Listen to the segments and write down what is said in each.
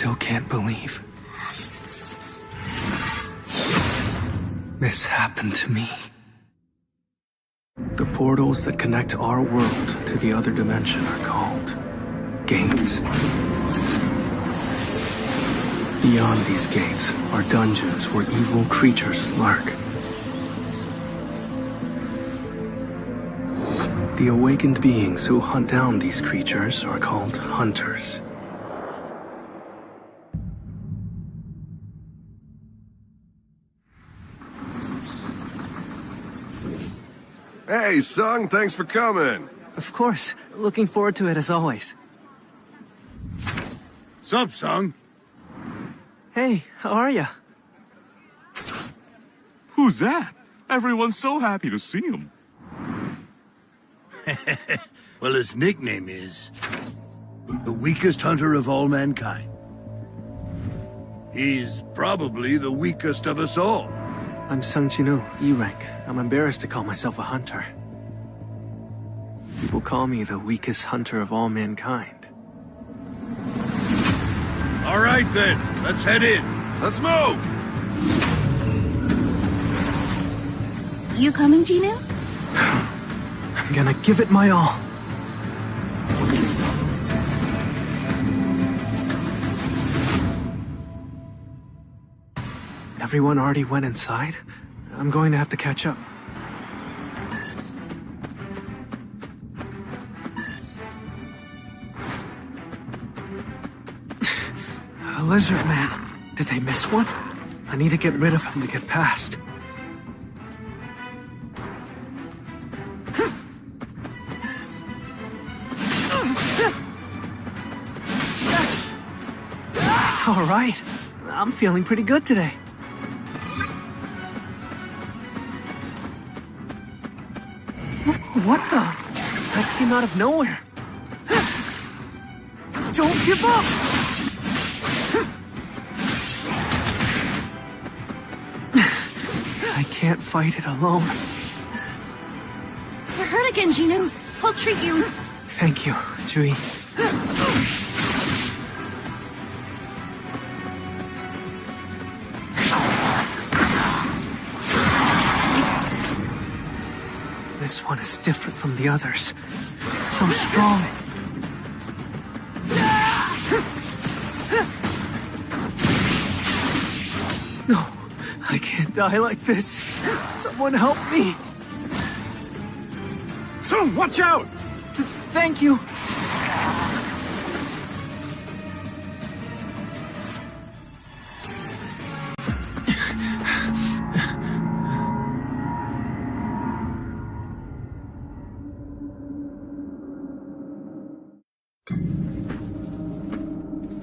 still can't believe this happened to me. The portals that connect our world to the other dimension are called gates. Beyond these gates are dungeons where evil creatures lurk. The awakened beings who hunt down these creatures are called hunters. Hey, Sung, thanks for coming. Of course. Looking forward to it as always. Sup, Sung? Hey, how are ya? Who's that? Everyone's so happy to see him. Well, his nickname is the weakest hunter of all mankind. He's probably the weakest of us all. I'm Sung Jin-Woo, E-rank. I'm embarrassed to call myself a hunter. People call me the weakest hunter of all mankind. All right, then. Let's head in. Let's move! You coming, Gino? I'm gonna give it my all. Everyone already went inside? I'm going to have to catch up. A lizard man. Did they miss one? I need to get rid of him to get past. All right. I'm feeling pretty good today. What the? That came out of nowhere. Don't give up! I can't fight it alone. You're hurt again, Gino. I'll treat you. Thank you, Jui. This one is different from the others. It's so strong. No, I can't die like this. Someone help me. Sung, watch out! Thank you.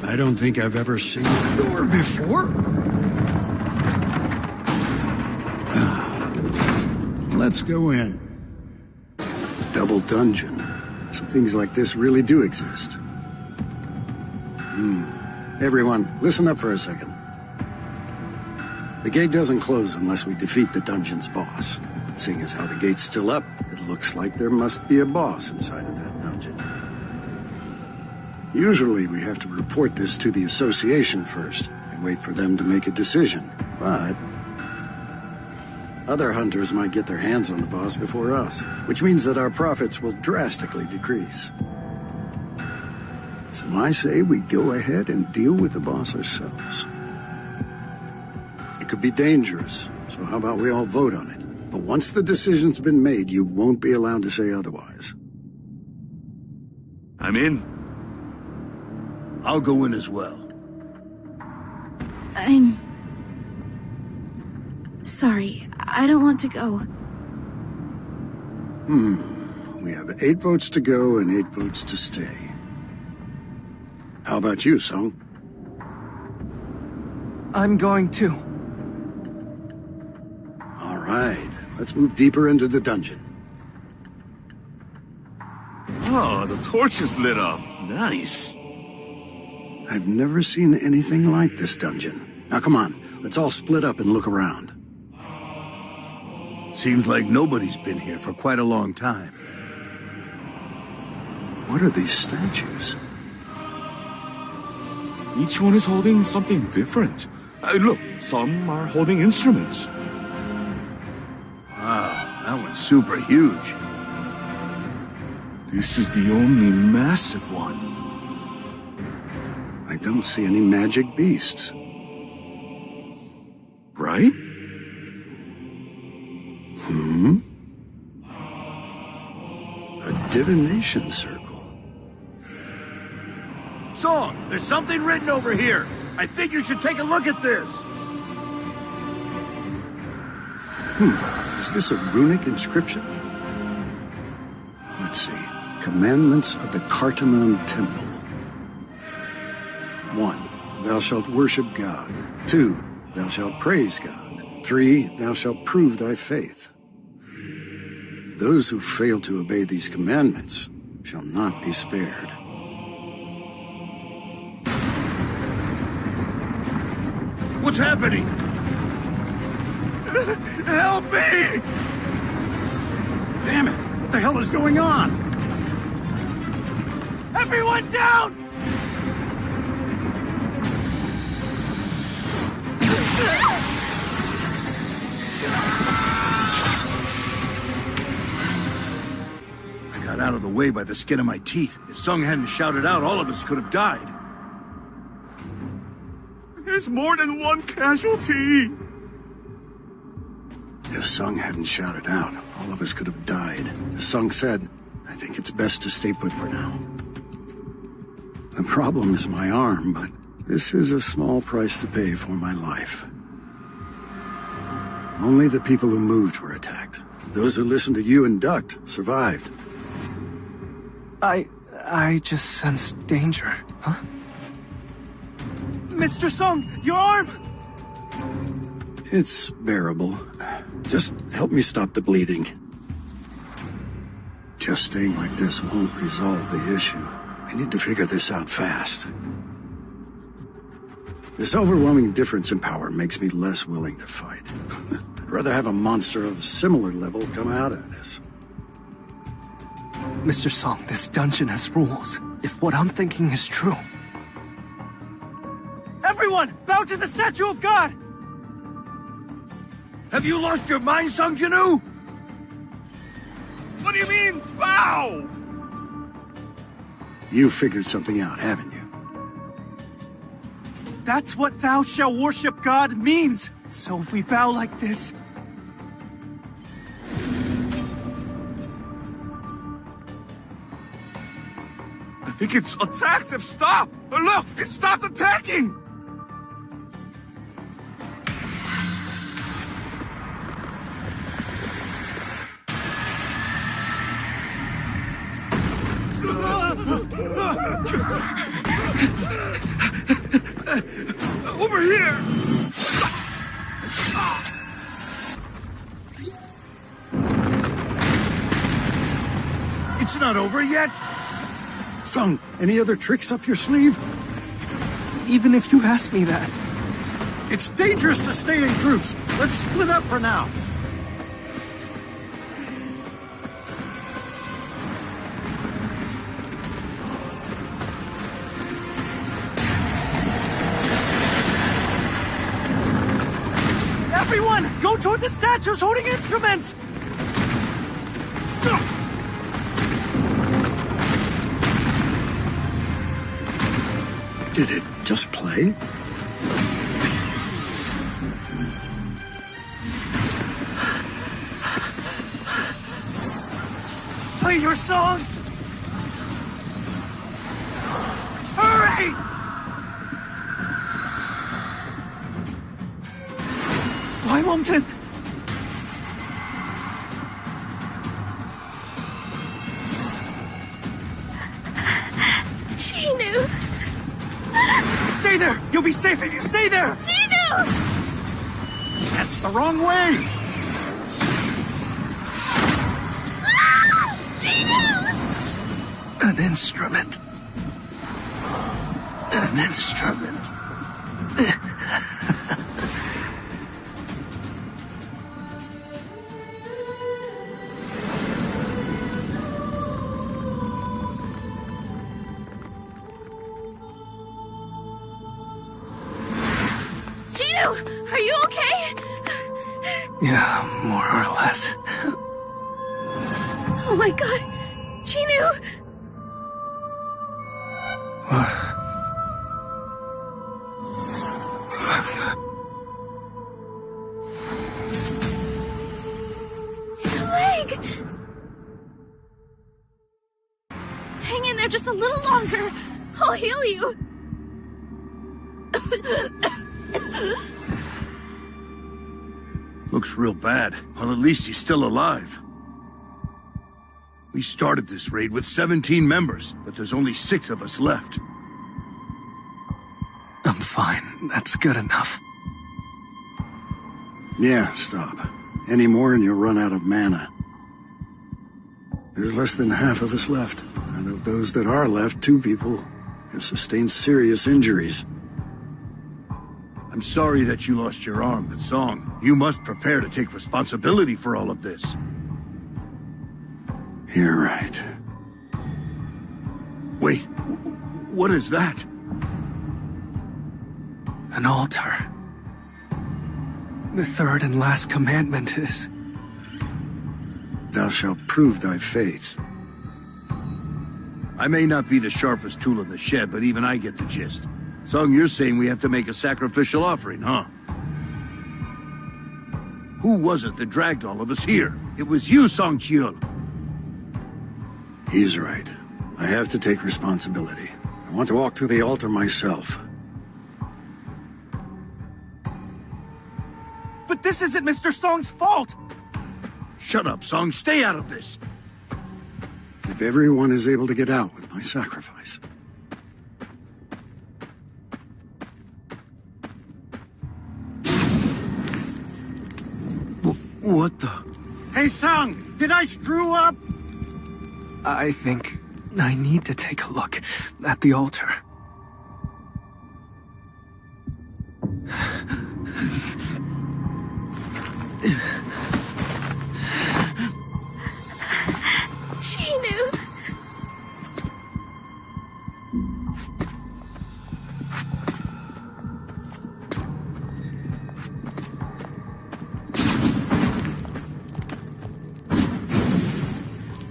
I don't think I've ever seen the door before. Let's go in. A double dungeon. So things like this really do exist. Everyone, listen up for a second. The gate doesn't close unless we defeat the dungeon's boss. Seeing as how the gate's still up, it looks like there must be a boss inside of that dungeon. Usually we have to report this to the association first, and wait for them to make a decision. But other hunters might get their hands on the boss before us, which means that our profits will drastically decrease. So I say we go ahead and deal with the boss ourselves. It could be dangerous, so how about we all vote on it? But once the decision's been made, you won't be allowed to say otherwise. I'm in. I'll go in as well. I'm sorry. I don't want to go. We have 8 votes to go and 8 votes to stay. How about you, Sung? I'm going to. All right, let's move deeper into the dungeon. Oh, the torch is lit up. Nice. I've never seen anything like this dungeon. Now come on, let's all split up and look around. Seems like nobody's been here for quite a long time. What are these statues? Each one is holding something different. Look, some are holding instruments. Wow, that one's super huge. This is the only massive one. I don't see any magic beasts. Right? A divination circle. Song, there's something written over here. I think you should take a look at this. Is this a runic inscription? Let's see. Commandments of the Cartanon Temple. 1. Thou shalt worship God. 2. Thou shalt praise God. 3. Thou shalt prove thy faith. Those who fail to obey these commandments shall not be spared. What's happening? Help me! Damn it! What the hell is going on? Everyone down! I got out of the way by the skin of my teeth. If Sung hadn't shouted out, all of us could have died. There's more than one casualty. If Sung hadn't shouted out, all of us could have died. As Sung said, I think it's best to stay put for now. The problem is my arm, but this is a small price to pay for my life. Only the people who moved were attacked. Those who listened to you and ducked survived. I just sensed danger, huh? Mr. Sung, your arm! It's bearable. Just help me stop the bleeding. Just staying like this won't resolve the issue. I need to figure this out fast. This overwhelming difference in power makes me less willing to fight. I'd rather have a monster of a similar level come out at us. Mr. Song, this dungeon has rules. If what I'm thinking is true... Everyone, bow to the statue of God! Have you lost your mind, Sung Jin-Woo? What do you mean, bow? You figured something out, haven't you? That's what thou shalt worship God means. So if we bow like this... I think its attacks have stopped. Look, it stopped attacking. Over here! It's not over yet. Sung, any other tricks up your sleeve? Even if you ask me that... It's dangerous to stay in groups. Let's split up for now. Everyone, go toward the statues holding instruments! Did it just play? Play your song! Hurry! Why won't it? Jinu! Stay there! You'll be safe if you stay there! Jinu! That's the wrong way! Ah! Jinu! An instrument. An instrument. Yeah, more or less. Oh my god! Chinu! Leg! Hang in there just a little longer. I'll heal you. Looks real bad. Well, at least he's still alive. We started this raid with 17 members, but there's only 6 of us left. I'm fine. That's good enough. Yeah, stop. Any more and you'll run out of mana. There's less than half of us left. And of those that are left, 2 people have sustained serious injuries. I'm sorry that you lost your arm, but Song, you must prepare to take responsibility for all of this. You're right. Wait, what is that? An altar. The third and last commandment is... Thou shalt prove thy faith. I may not be the sharpest tool in the shed, but even I get the gist. Song, you're saying we have to make a sacrificial offering, huh? Who was it that dragged all of us here? It was you, Song Jiul. He's right. I have to take responsibility. I want to walk to the altar myself. But this isn't Mr. Song's fault! Shut up, Song. Stay out of this. If everyone is able to get out with my sacrifice. What the? Hey, Sung! Did I screw up? I think I need to take a look at the altar. Chinu!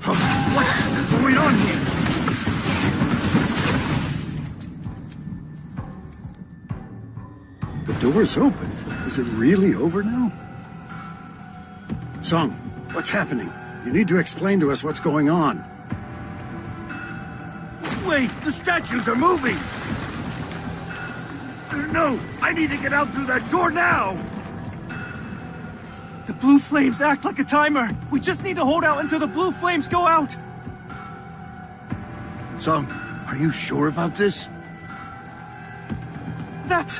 What's going on here? The door's open. Is it really over now? Song, what's happening? You need to explain to us what's going on. Wait, the statues are moving! No, I need to get out through that door now! The blue flames act like a timer. We just need to hold out until the blue flames go out. Song, are you sure about this? That's...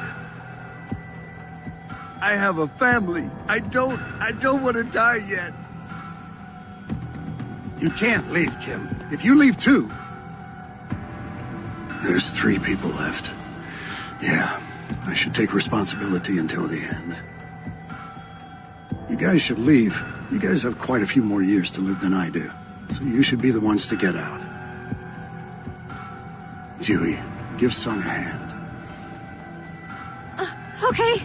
I have a family. I don't want to die yet. You can't leave, Kim. If you leave too... There's 3 people left. Yeah, I should take responsibility until the end. You guys should leave. You guys have quite a few more years to live than I do. So you should be the ones to get out. Dewey, give Sung a hand. Okay.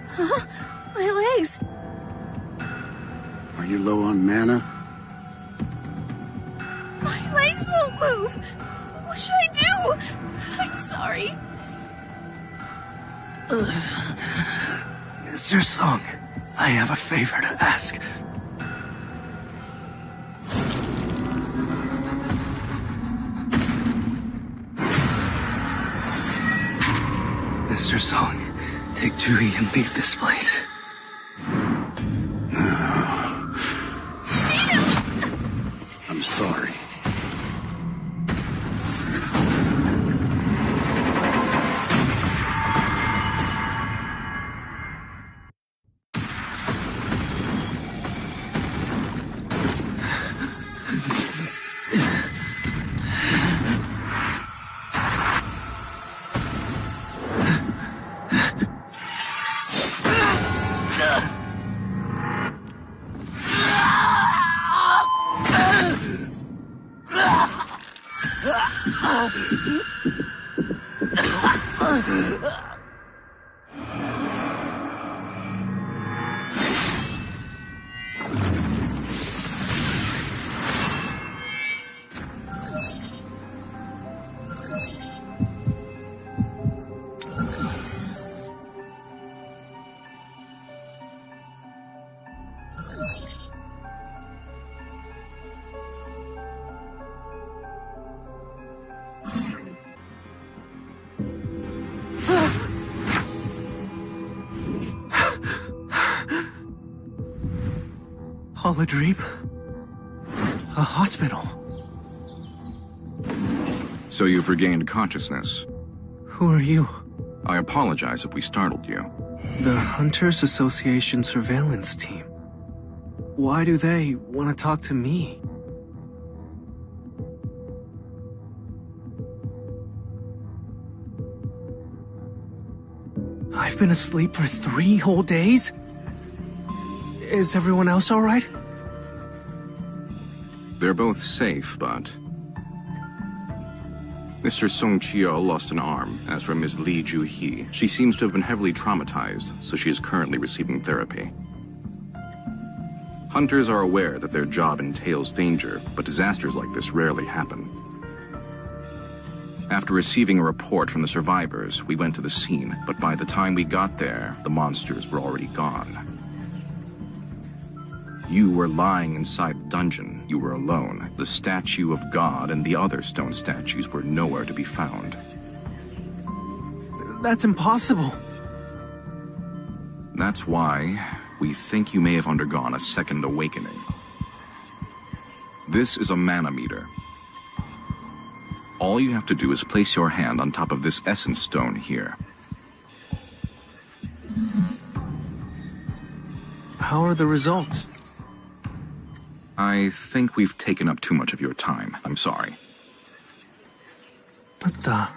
Huh? My legs. Are you low on mana? My legs won't move. What should I do? I'm sorry. Mr. Song, I have a favor to ask. Mr. Song, take Dewey and leave this place. I'm sorry. All a dream? A hospital? So you've regained consciousness. Who are you? I apologize if we startled you. The Hunters Association surveillance team. Why do they want to talk to me? I've been asleep for 3 whole days? Is everyone else alright? They're both safe, but... Mr. Sung Chio lost an arm. As for Ms. Lee Ju-hee, she seems to have been heavily traumatized, so she is currently receiving therapy. Hunters are aware that their job entails danger, but disasters like this rarely happen. After receiving a report from the survivors, we went to the scene, but by the time we got there, the monsters were already gone. You were lying inside the dungeon. You were alone. The statue of God and the other stone statues were nowhere to be found. That's impossible. That's why we think you may have undergone a second awakening. This is a mana meter. All you have to do is place your hand on top of this essence stone here. How are the results? I think we've taken up too much of your time. I'm sorry. What the?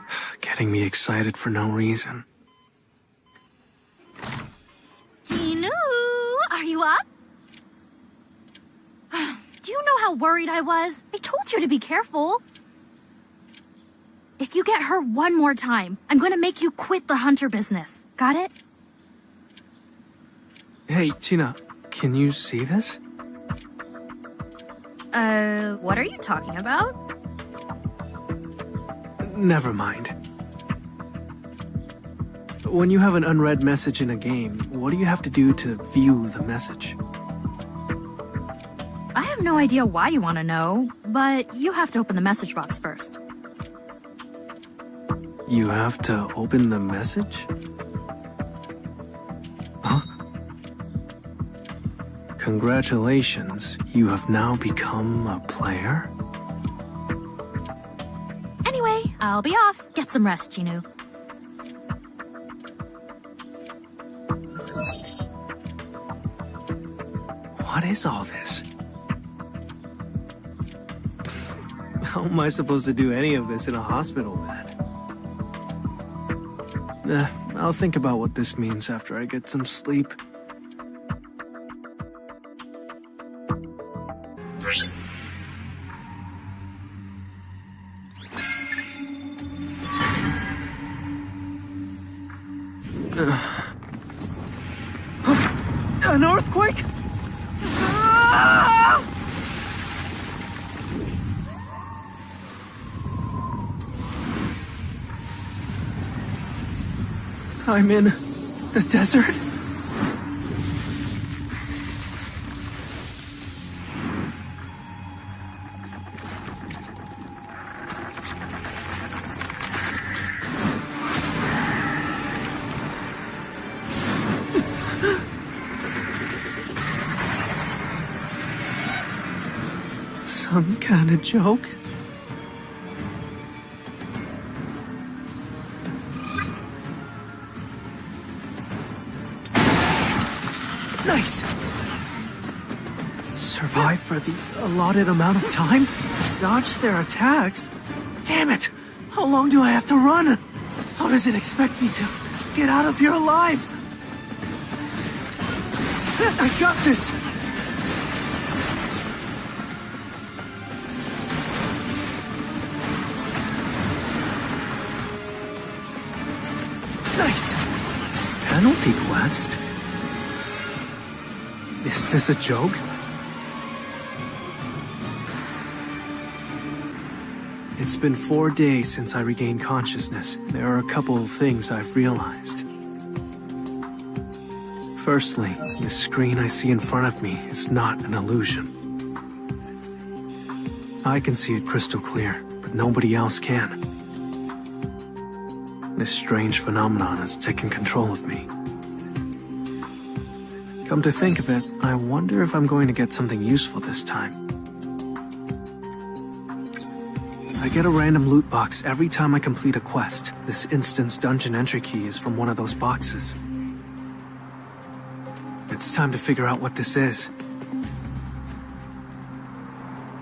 Getting me excited for no reason. Jin-Woo, are you up? Do you know how worried I was? I told you to be careful. If you get hurt one more time, I'm going to make you quit the hunter business. Got it? Hey, Gina, can you see this? What are you talking about? Never mind. When you have an unread message in a game, what do you have to do to view the message? I have no idea why you want to know, but you have to open the message box first. You have to open the message? Huh? Congratulations, you have now become a player? Anyway, I'll be off. Get some rest, Jin-Woo. What is all this? How am I supposed to do any of this in a hospital bed? I'll think about what this means after I get some sleep. An earthquake? Ah! I'm in the desert? Some kind of joke? Nice! Survive for the allotted amount of time? Dodge their attacks? Damn it! How long do I have to run? How does it expect me to get out of here alive? I got this! Nice! Penalty quest? Is this a joke? It's been 4 days since I regained consciousness. There are a couple of things I've realized. Firstly, the screen I see in front of me is not an illusion. I can see it crystal clear, but nobody else can. This strange phenomenon has taken control of me. Come to think of it, I wonder if I'm going to get something useful this time. I get a random loot box every time I complete a quest. This instance dungeon entry key is from one of those boxes. It's time to figure out what this is.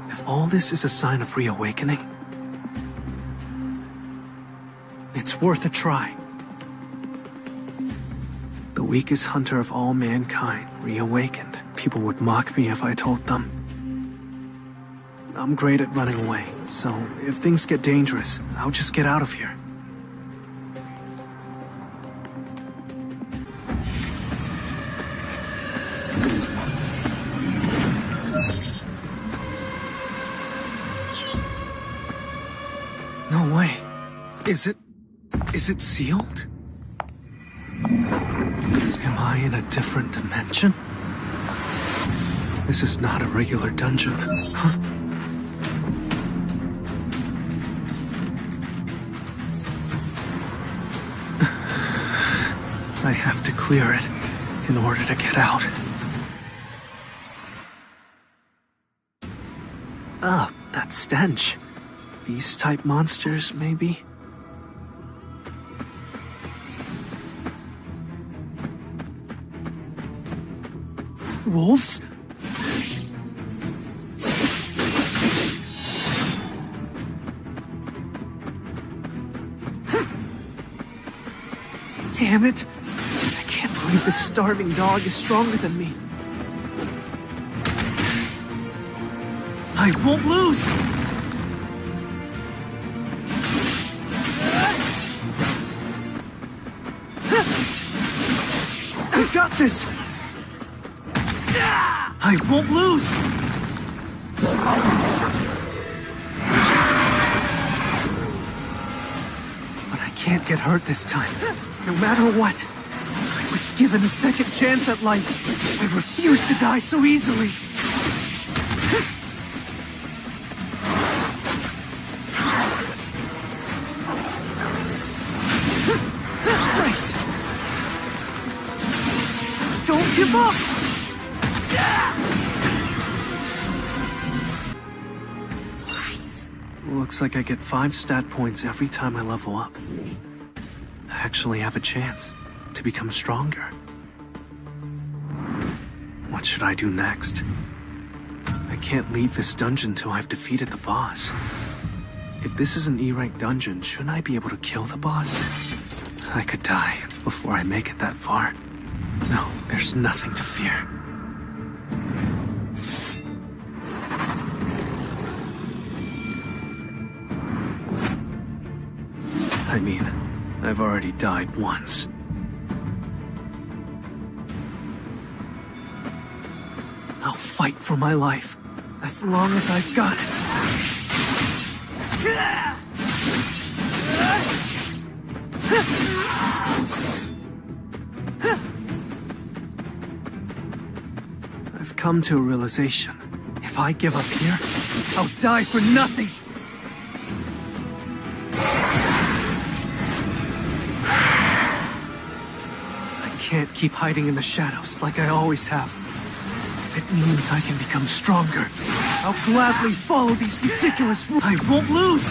If all this is a sign of reawakening, it's worth a try. The weakest hunter of all mankind reawakened. People would mock me if I told them. I'm great at running away, so if things get dangerous, I'll just get out of here. No way. Is it sealed? Am I in a different dimension? This is not a regular dungeon, huh? I have to clear it in order to get out. Ah, that stench. Beast-type monsters, maybe? Wolves? Damn it! I can't believe this starving dog is stronger than me. I won't lose! I got this! I won't lose! But I can't get hurt this time, no matter what. I was given a second chance at life. I refuse to die so easily. Nice! Don't give up! Looks like I get 5 stat points every time I level up. I actually have a chance to become stronger. What should I do next? I can't leave this dungeon till I've defeated the boss. If this is an E-rank dungeon, shouldn't I be able to kill the boss? I could die before I make it that far. No, there's nothing to fear. I mean, I've already died once. I'll fight for my life, as long as I've got it. I've come to a realization. If I give up here, I'll die for nothing. Can't keep hiding in the shadows like I always have. If it means I can become stronger, I'll gladly follow these ridiculous rules. I won't lose!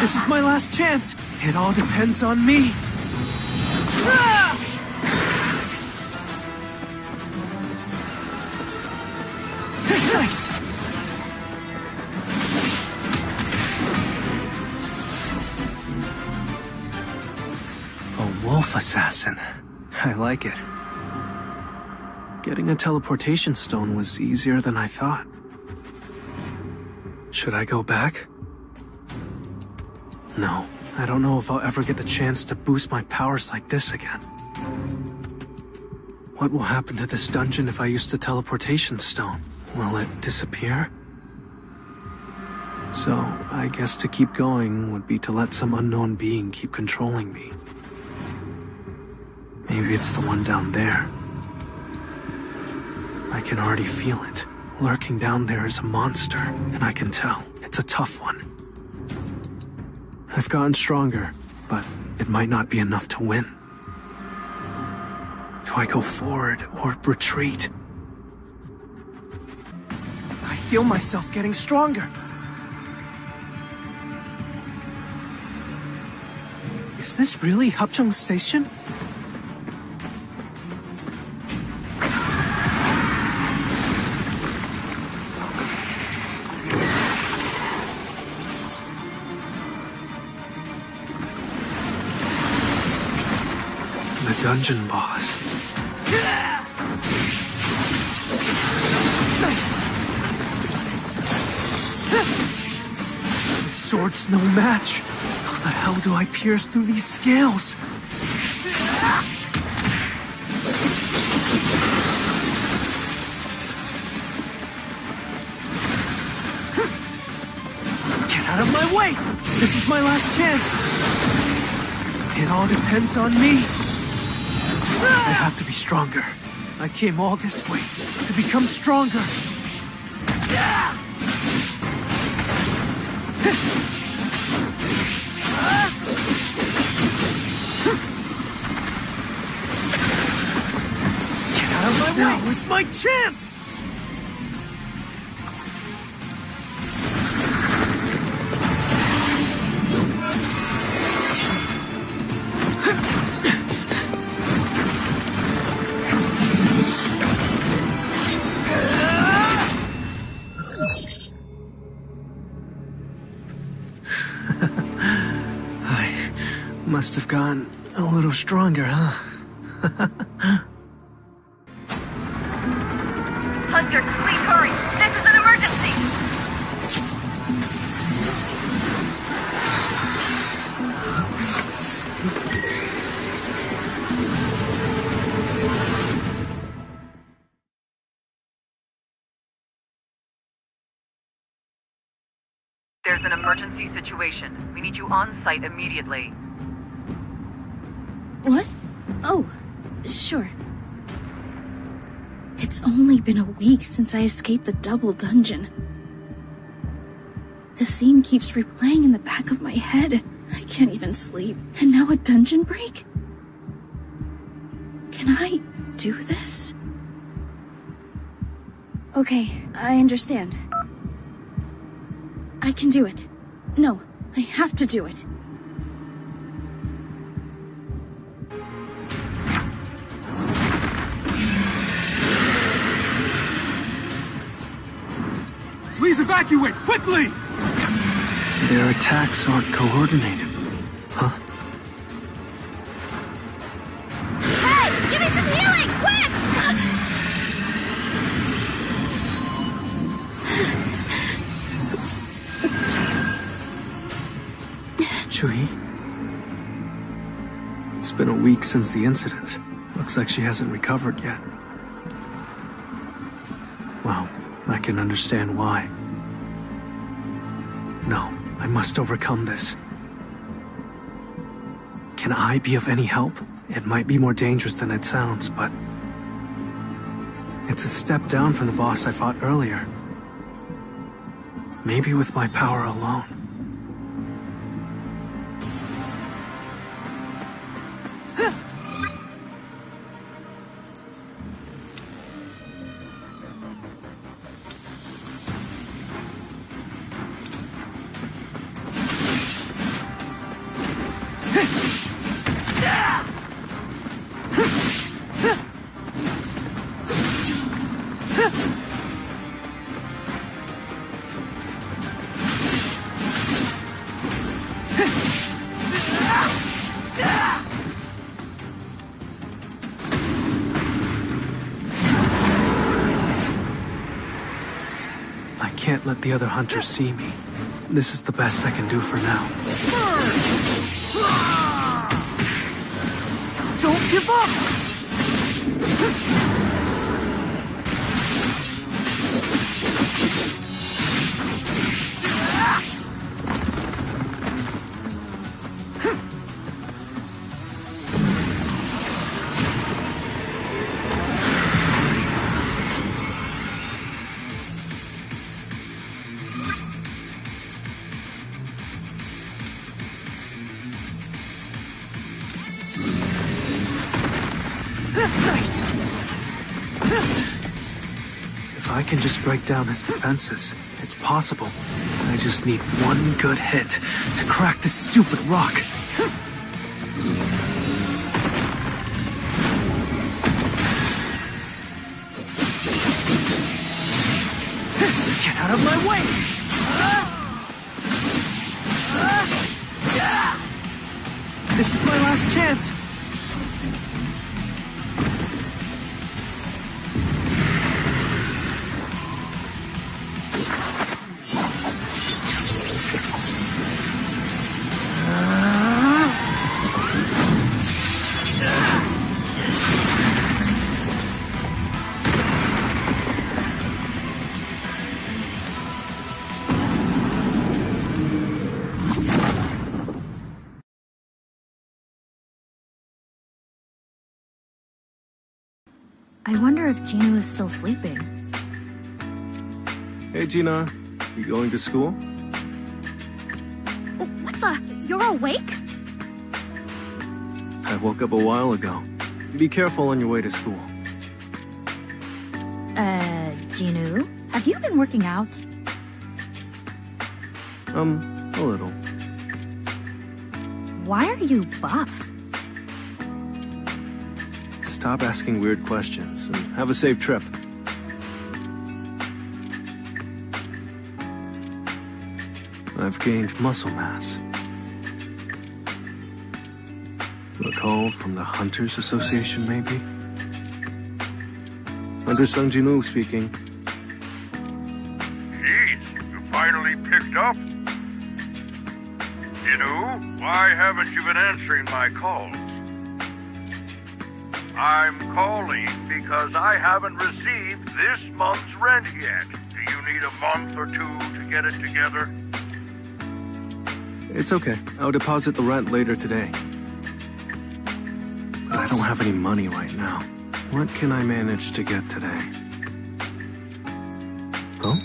This is my last chance. It all depends on me. Nice! Wolf assassin. I like it. Getting a teleportation stone was easier than I thought. Should I go back? No, I don't know if I'll ever get the chance to boost my powers like this again. What will happen to this dungeon if I use the teleportation stone? Will it disappear? So, I guess to keep going would be to let some unknown being keep controlling me. Maybe it's the one down there. I can already feel it. Lurking down there is a monster, and I can tell it's a tough one. I've gotten stronger, but it might not be enough to win. Do Do I go forward or retreat? I feel myself getting stronger. Is this really Hapjeong Station? The dungeon boss. Nice! This sword's no match. How the hell do I pierce through these scales? Get out of my way! This is my last chance. It all depends on me. I have to be stronger. I came all this way to become stronger. Get out of my way! Now is my chance! Must have gotten a little stronger, huh? Hunter, please hurry! This is an emergency! There's an emergency situation. We need you on site immediately. What? Oh, sure. It's only been a week since I escaped the double dungeon. The scene keeps replaying in the back of my head. I can't even sleep. And now a dungeon break? Can I do this? Okay, I understand. I can do it. No, I have to do it. Please evacuate, quickly! Their attacks aren't coordinated. Huh? Hey! Give me some healing! Quick! Chuhi? It's been a week since the incident. Looks like she hasn't recovered yet. Well, I can understand why. No, I must overcome this. Can I be of any help? It might be more dangerous than it sounds, but it's a step down from the boss I fought earlier. Maybe with my power alone. Can't let the other hunters see me. This is the best I can do for now. Don't give up! I can just break down his defenses. It's possible. I just need one good hit to crack this stupid rock. Get out of my way! This is my last chance. I wonder if Gina is still sleeping. Hey, Gina. You going to school? Oh, what the? You're awake? I woke up a while ago. Be careful on your way to school. Jinu, have you been working out? A little. Why are you buff? Stop asking weird questions and have a safe trip. I've gained muscle mass. A call from the Hunters Association, maybe? Hunter Sung Jin-Woo speaking. Jeez, you finally picked up. Why haven't you been answering my calls? I'm calling because I haven't received this month's rent yet. Do you need a month or two to get it together? It's okay. I'll deposit the rent later today. But I don't have any money right now. What can I manage to get today? Oh,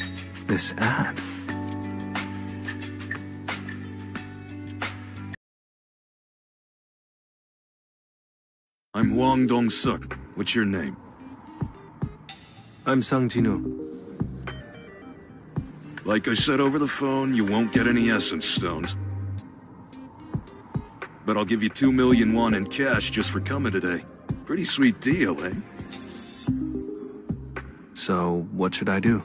this ad. I'm Wong Dong-suk. What's your name? I'm Sung Jin-Woo. Like I said over the phone, you won't get any essence stones. But I'll give you 2 million won in cash just for coming today. Pretty sweet deal, eh? So, what should I do?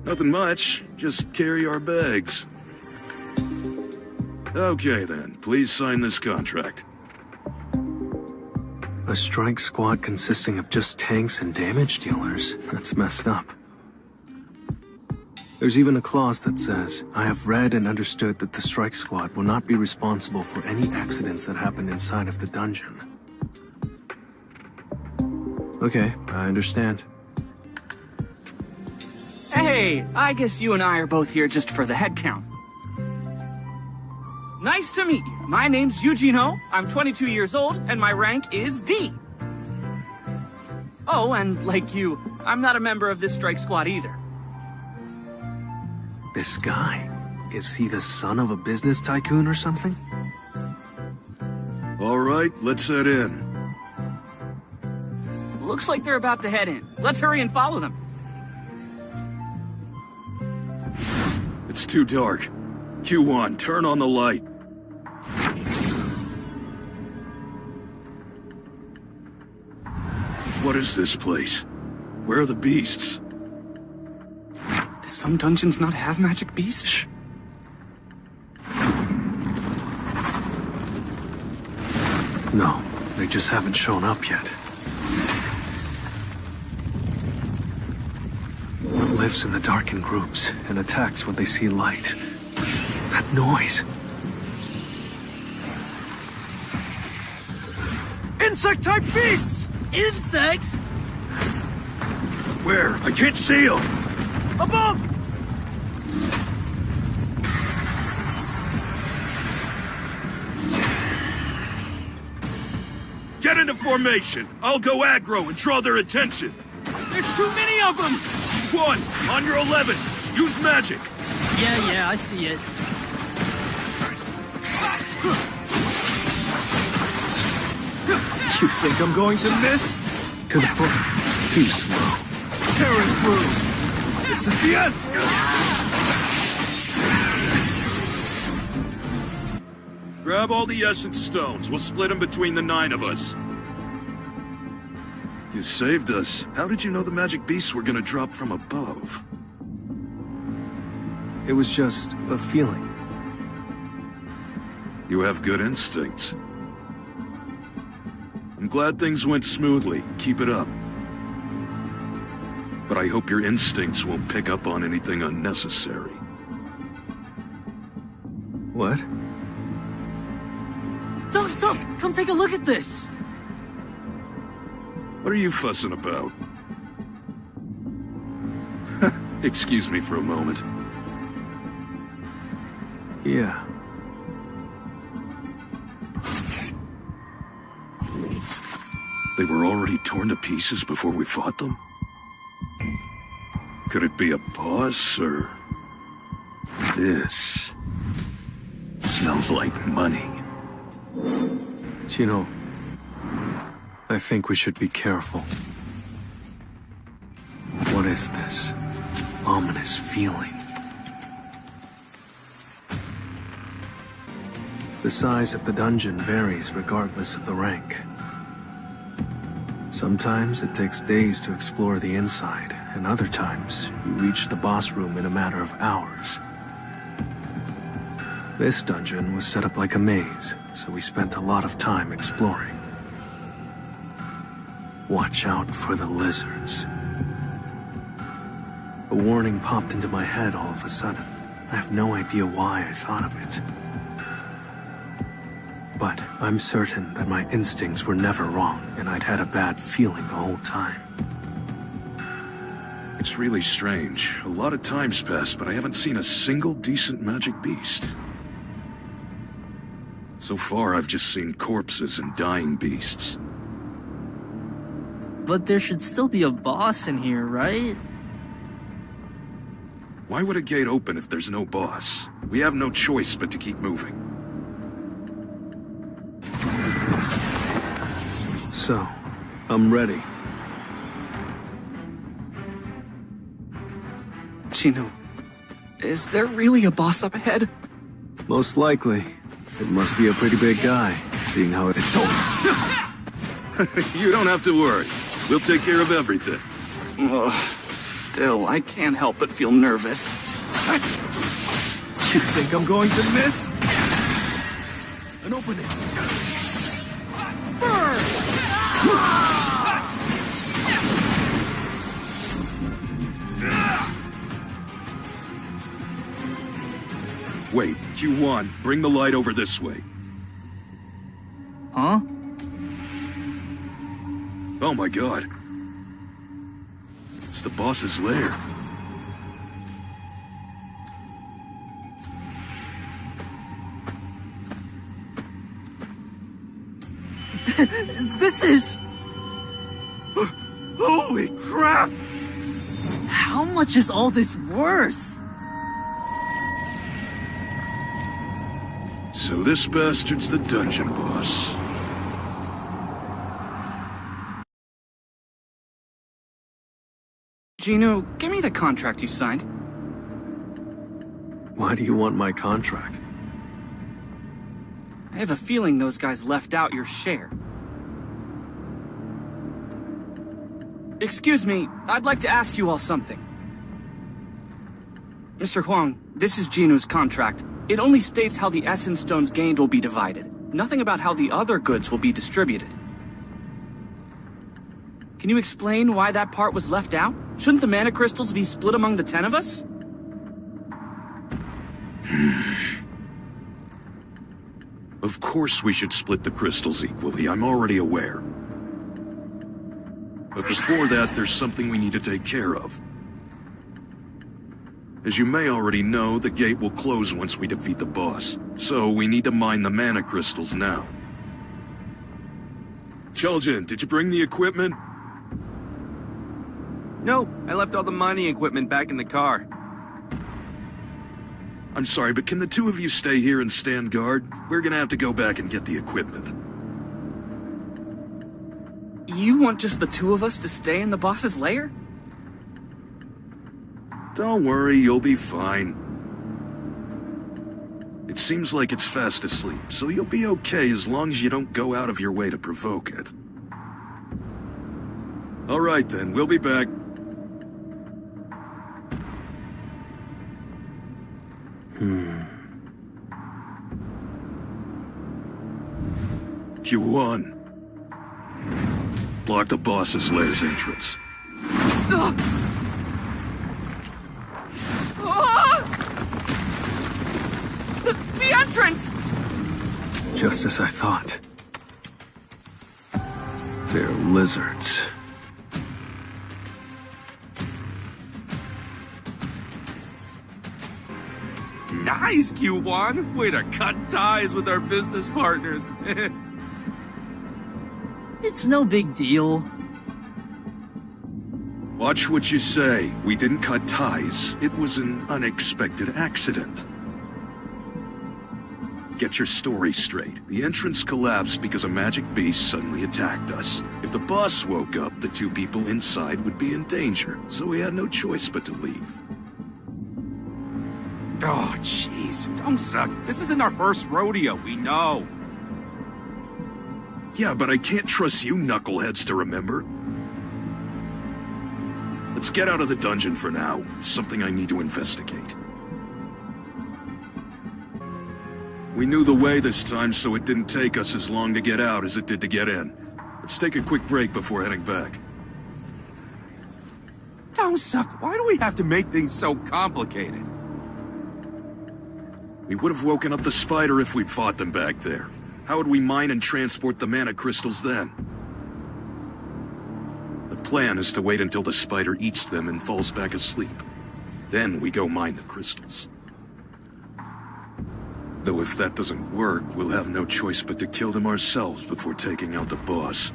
Nothing much. Just carry our bags. Okay then, please sign this contract. A strike squad consisting of just tanks and damage dealers? That's messed up. There's even a clause that says, I have read and understood that the strike squad will not be responsible for any accidents that happen inside of the dungeon. Okay, I understand. Hey, I guess you and I are both here just for the head count. Nice to meet you. My name's Eugene Ho. I'm 22 years old, and my rank is D. Oh, and like you, I'm not a member of this strike squad either. This guy? Is he the son of a business tycoon or something? All right, let's head in. Looks like they're about to head in. Let's hurry and follow them. It's too dark. Q1, turn on the light. What is this place? Where are the beasts? Do some dungeons not have magic beasts? Shh. No, they just haven't shown up yet. What lives in the dark in groups and attacks when they see light? That noise! Insect-type beasts! Insects? Where? I can't see them! Above! Get into formation! I'll go aggro and draw their attention! There's too many of them! 1, on your 11! Use magic! Yeah, I see it. You think I'm going to miss? To the front. Too slow. Tearing through! This is the end! Grab all the essence stones. We'll split them between the 9 of us. You saved us. How did you know the magic beasts were gonna drop from above? It was just a feeling. You have good instincts. I'm glad things went smoothly. Keep it up. But I hope your instincts won't pick up on anything unnecessary. What? Stop! Come take a look at this! What are you fussing about? Excuse me for a moment. Yeah. They were already torn to pieces before we fought them? Could it be a boss, or... This... smells like money. Chino, I think we should be careful. What is this ominous feeling? The size of the dungeon varies regardless of the rank. Sometimes it takes days to explore the inside, and other times you reach the boss room in a matter of hours. This dungeon was set up like a maze, so we spent a lot of time exploring. Watch out for the lizards. A warning popped into my head all of a sudden. I have no idea why I thought of it. But I'm certain that my instincts were never wrong, and I'd had a bad feeling the whole time. It's really strange. A lot of time's passed, but I haven't seen a single decent magic beast. So far, I've just seen corpses and dying beasts. But there should still be a boss in here, right? Why would a gate open if there's no boss? We have no choice but to keep moving. So, I'm ready. Chino, is there really a boss up ahead? Most likely. It must be a pretty big guy, seeing how it's so... You don't have to worry. We'll take care of everything. Still, I can't help but feel nervous. You think I'm going to miss? An opening. Burn! Wait, Q1, bring the light over this way. Huh? Oh my god. It's the boss's lair. This is... Holy crap! How much is all this worth? So this bastard's the dungeon boss. Gino, give me the contract you signed. Why do you want my contract? I have a feeling those guys left out your share. Excuse me, I'd like to ask you all something. Mr. Huang, this is Gino's contract. It only states how the essence stones gained will be divided. Nothing about how the other goods will be distributed. Can you explain why that part was left out? Shouldn't the mana crystals be split among the 10 of us? Of course we should split the crystals equally, I'm already aware. But before that, there's something we need to take care of. As you may already know, the gate will close once we defeat the boss. So we need to mine the mana crystals now. Chuljin, did you bring the equipment? No, I left all the mining equipment back in the car. I'm sorry, but can the two of you stay here and stand guard? We're gonna have to go back and get the equipment. You want just the two of us to stay in the boss's lair? Don't worry, you'll be fine. It seems like it's fast asleep, so you'll be okay as long as you don't go out of your way to provoke it. All right then, we'll be back. Q1. Block the boss's lair's entrance. The entrance! Just as I thought. They're lizards. Nice, Q1! Way to cut ties with our business partners. It's no big deal. Watch what you say. We didn't cut ties. It was an unexpected accident. Get your story straight. The entrance collapsed because a magic beast suddenly attacked us. If the boss woke up, the two people inside would be in danger, so we had no choice but to leave. Oh, jeez. Don't suck. This isn't our first rodeo, we know. Yeah, but I can't trust you knuckleheads to remember. Let's get out of the dungeon for now. Something I need to investigate. We knew the way this time, so it didn't take us as long to get out as it did to get in. Let's take a quick break before heading back. Don't suck. Why do we have to make things so complicated? We would have woken up the spider if we'd fought them back there. How would we mine and transport the mana crystals then? The plan is to wait until the spider eats them and falls back asleep. Then we go mine the crystals. Though if that doesn't work, we'll have no choice but to kill them ourselves before taking out the boss.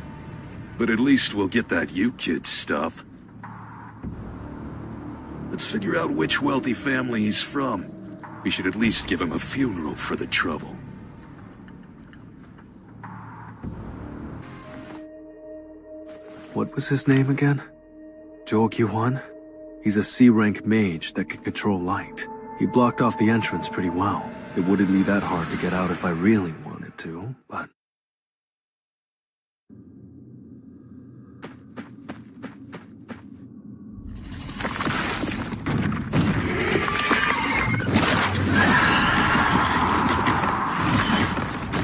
But at least we'll get that you kid stuff. Let's figure out which wealthy family he's from. We should at least give him a funeral for the trouble. What was his name again? Zhou Qiuan? He's a C-rank mage that can control light. He blocked off the entrance pretty well. It wouldn't be that hard to get out if I really wanted to, but...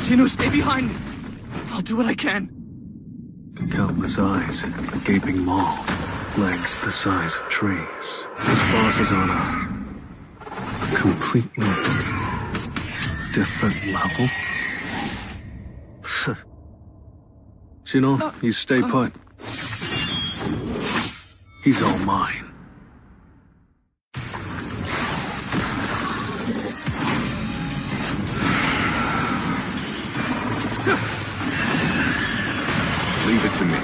Jin-Woo, stay behind me. I'll do what I can. Countless eyes, a gaping maw, legs the size of trees. This boss is on a completely different level. Shino, you stay put. He's all mine. Leave it to me.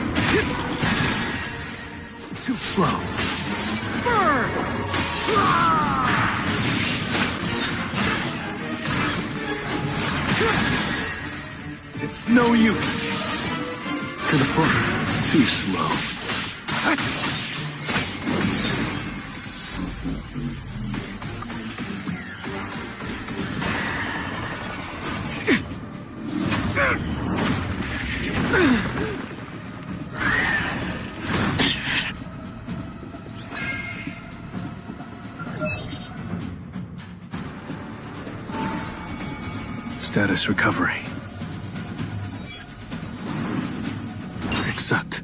Too slow. It's no use. To the front. Too slow. Status recovery. Accept.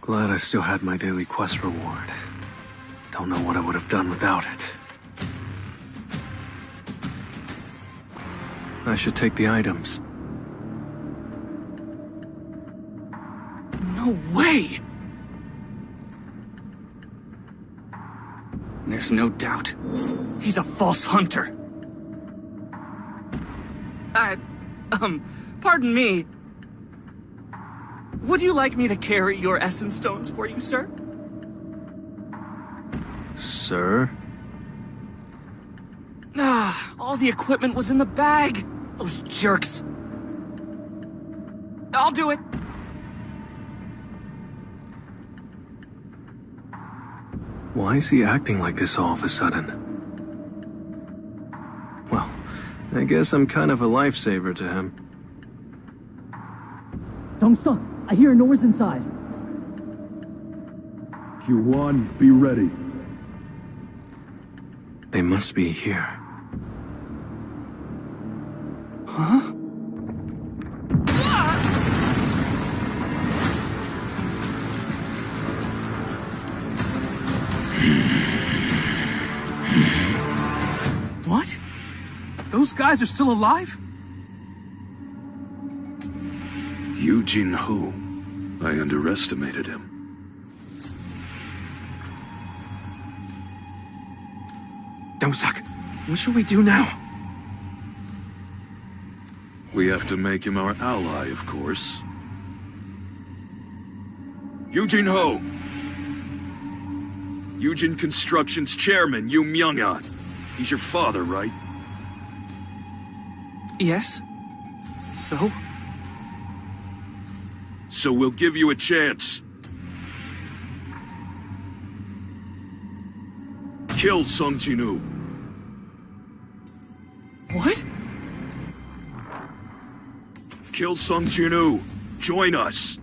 Glad I still had my daily quest reward. Don't know what I would have done without it. I should take the items. No way! There's no doubt. He's a false hunter. Pardon me. Would you like me to carry your essence stones for you, sir? Sir? All the equipment was in the bag. Those jerks. I'll do it. Why is he acting like this all of a sudden? Well, I guess I'm kind of a lifesaver to him. Dong-suk, I hear a noise inside. Q1, be ready. They must be here. Huh? What? Those guys are still alive? Sung Jin-Woo. I underestimated him. Dong-suk, what should we do now? We have to make him our ally, of course. Sung Jin-Woo! Yujin Construction's chairman, Yu Myung-an. He's your father, right? Yes? So? So we'll give you a chance. Kill Sung Jin-Woo. What? Kill Sung Jin-Woo. Join us.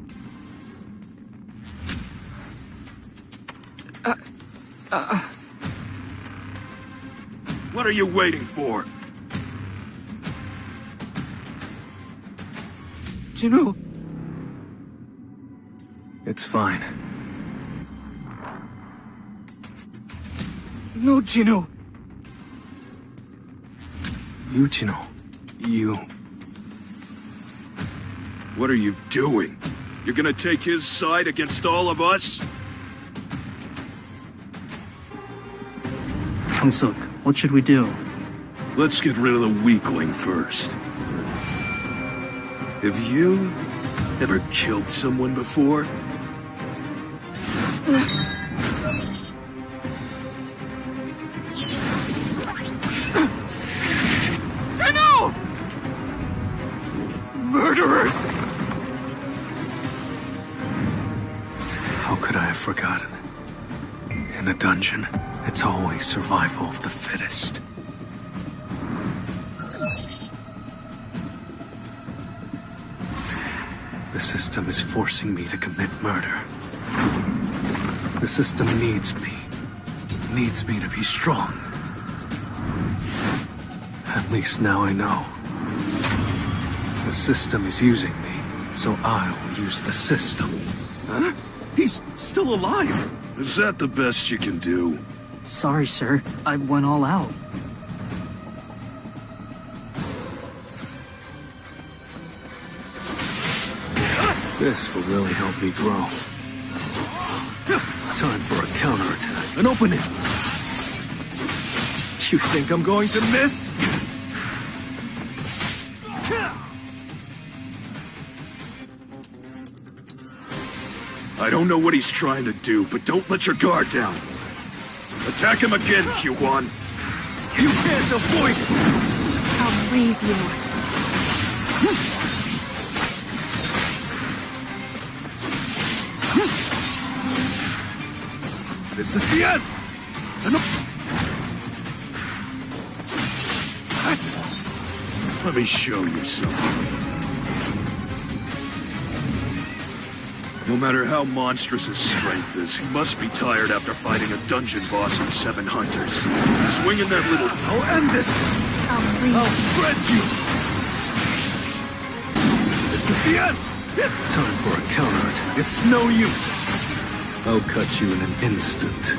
What are you waiting for? Jin-Woo. It's fine. No, Jin-Woo. Yujino, you... What are you doing? You're gonna take his side against all of us? Dong-suk, what should we do? Let's get rid of the weakling first. Have you ever killed someone before? Jin-Woo! Murderers! How could I have forgotten? In a dungeon, it's always survival of the fittest. The system is forcing me to commit murder. The system needs me to be strong. At least now I know. The system is using me, so I'll use the system. Huh? He's still alive! Is that the best you can do? Sorry, sir. I went all out. This will really help me grow. Time for a counterattack. An opening! You think I'm going to miss? I don't know what he's trying to do, but don't let your guard down. Attack him again, Q1. You can't avoid it! I'll raise you. This is the end! Let me show you something. No matter how monstrous his strength is, he must be tired after fighting a dungeon boss with 7 hunters. Swinging that little... I'll end this! I'll shred you! This is the end! Time for a counterattack. It's no use! I'll cut you in an instant.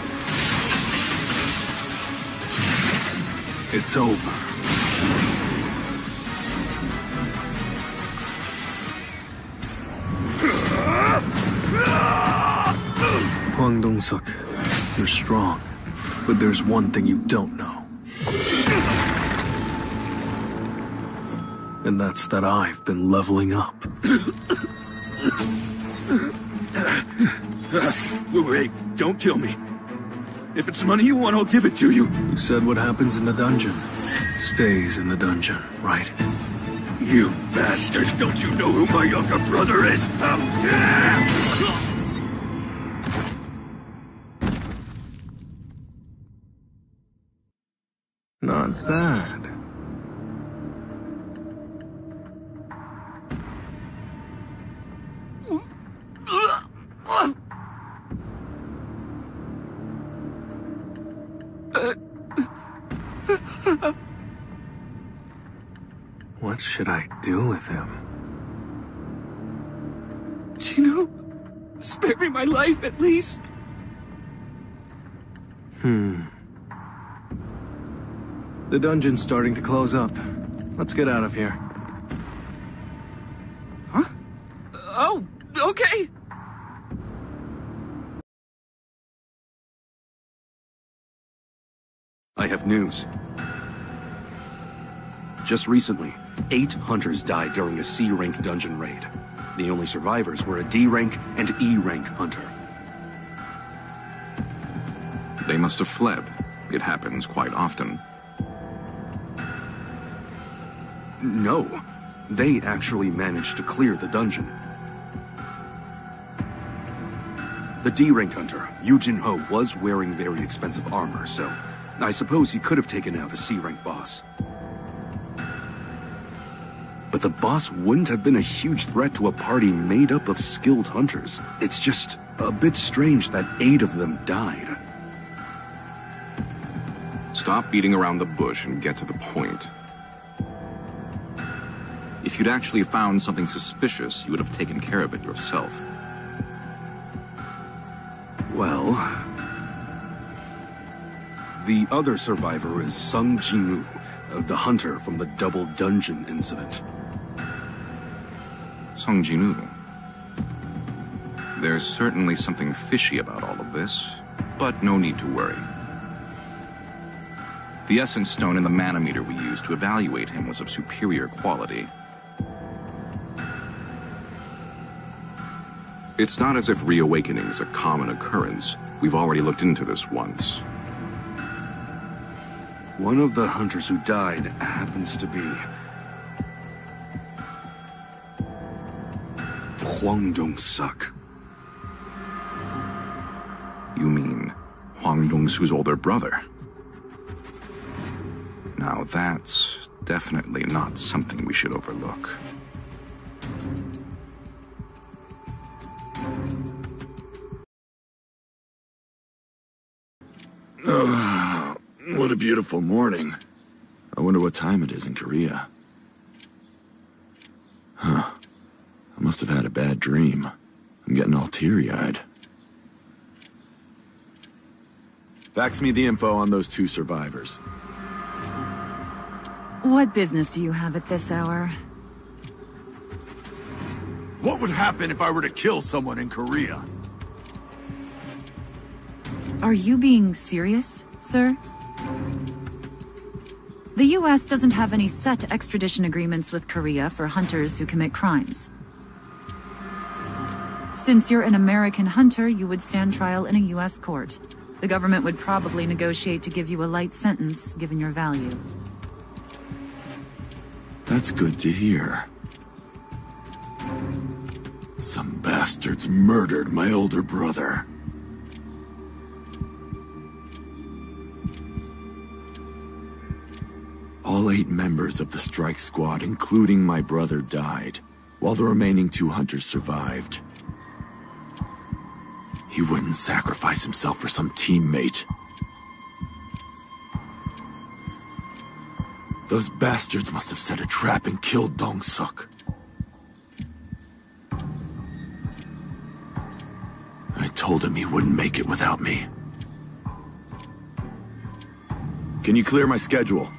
It's over. Hwang Dong-suk, you're strong, but there's one thing you don't know. And that's that I've been leveling up. Wait, don't kill me. If it's money you want, I'll give it to you. You said what happens in the dungeon stays in the dungeon, right? You bastard! Don't you know who my younger brother is? Not bad. What should I do with him? Jin-Woo, spare me my life at least. The dungeon's starting to close up. Let's get out of here. Huh? Oh, okay. I have news. Just recently, 8 hunters died during a C-rank dungeon raid. The only survivors were a D-rank and E-rank hunter. They must have fled. It happens quite often. No, they actually managed to clear the dungeon. The D-rank hunter, Jin-Woo, was wearing very expensive armor, so I suppose he could have taken out a C-rank boss. But the boss wouldn't have been a huge threat to a party made up of skilled hunters. It's just a bit strange that 8 of them died. Stop beating around the bush and get to the point. If you'd actually found something suspicious, you would have taken care of it yourself. Well, the other survivor is Sung Jin-Woo, the hunter from the double dungeon incident. Sung Jin-Woo. There's certainly something fishy about all of this, but no need to worry. The essence stone and the manometer we used to evaluate him was of superior quality. It's not as if reawakening is a common occurrence. We've already looked into this once. One of the hunters who died happens to be Hwang Dong-suk. You mean Hwang Dong-su's older brother? Now that's definitely not something we should overlook. What a beautiful morning. I wonder what time it is in Korea. Huh. I must have had a bad dream. I'm getting all teary-eyed. Fax me the info on those 2 survivors. What business do you have at this hour? What would happen if I were to kill someone in Korea? Are you being serious, sir? The U.S. doesn't have any set extradition agreements with Korea for hunters who commit crimes. Since you're an American hunter, you would stand trial in a U.S. court. The government would probably negotiate to give you a light sentence, given your value. That's good to hear. Some bastards murdered my older brother. All 8 members of the strike squad, including my brother, died, while the remaining 2 hunters survived. He wouldn't sacrifice himself for some teammate. Those bastards must have set a trap and killed Dong-suk. I told him he wouldn't make it without me. Can you clear my schedule?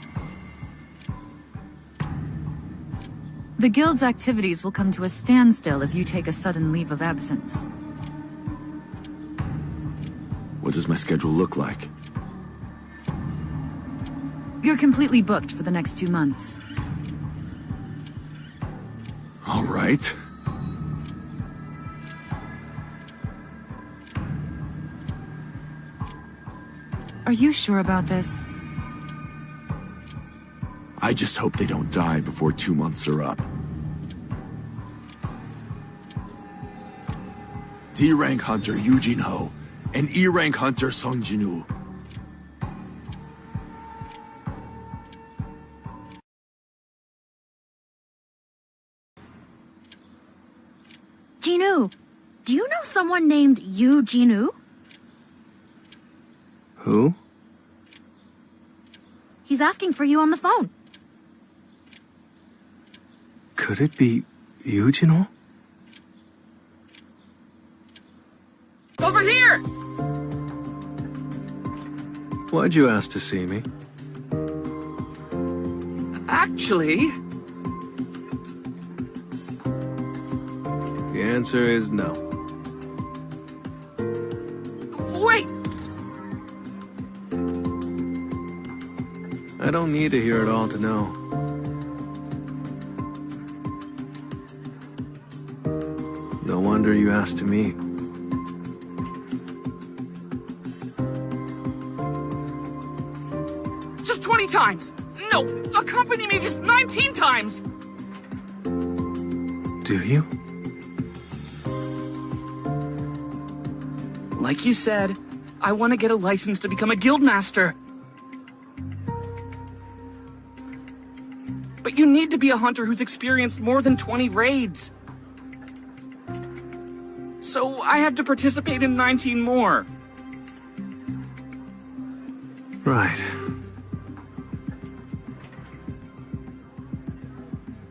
The Guild's activities will come to a standstill if you take a sudden leave of absence. What does my schedule look like? You're completely booked for the next 2 months. All right. Are you sure about this? I just hope they don't die before 2 months are up. D-rank hunter Yu Jin-Ho and E-rank hunter Sung Jin-Woo. Jin-Woo, do you know someone named Yu Jin-Woo? Who? He's asking for you on the phone. Could it be Yu Jin-Ho? Over here! Why'd you ask to see me? Actually... The answer is no. Wait! I don't need to hear it all to know. No wonder you asked to meet. Just 20 times! No, accompany me just 19 times! Do you? Like you said, I want to get a license to become a guildmaster. But you need to be a hunter who's experienced more than 20 raids. So I have to participate in 19 more. Right.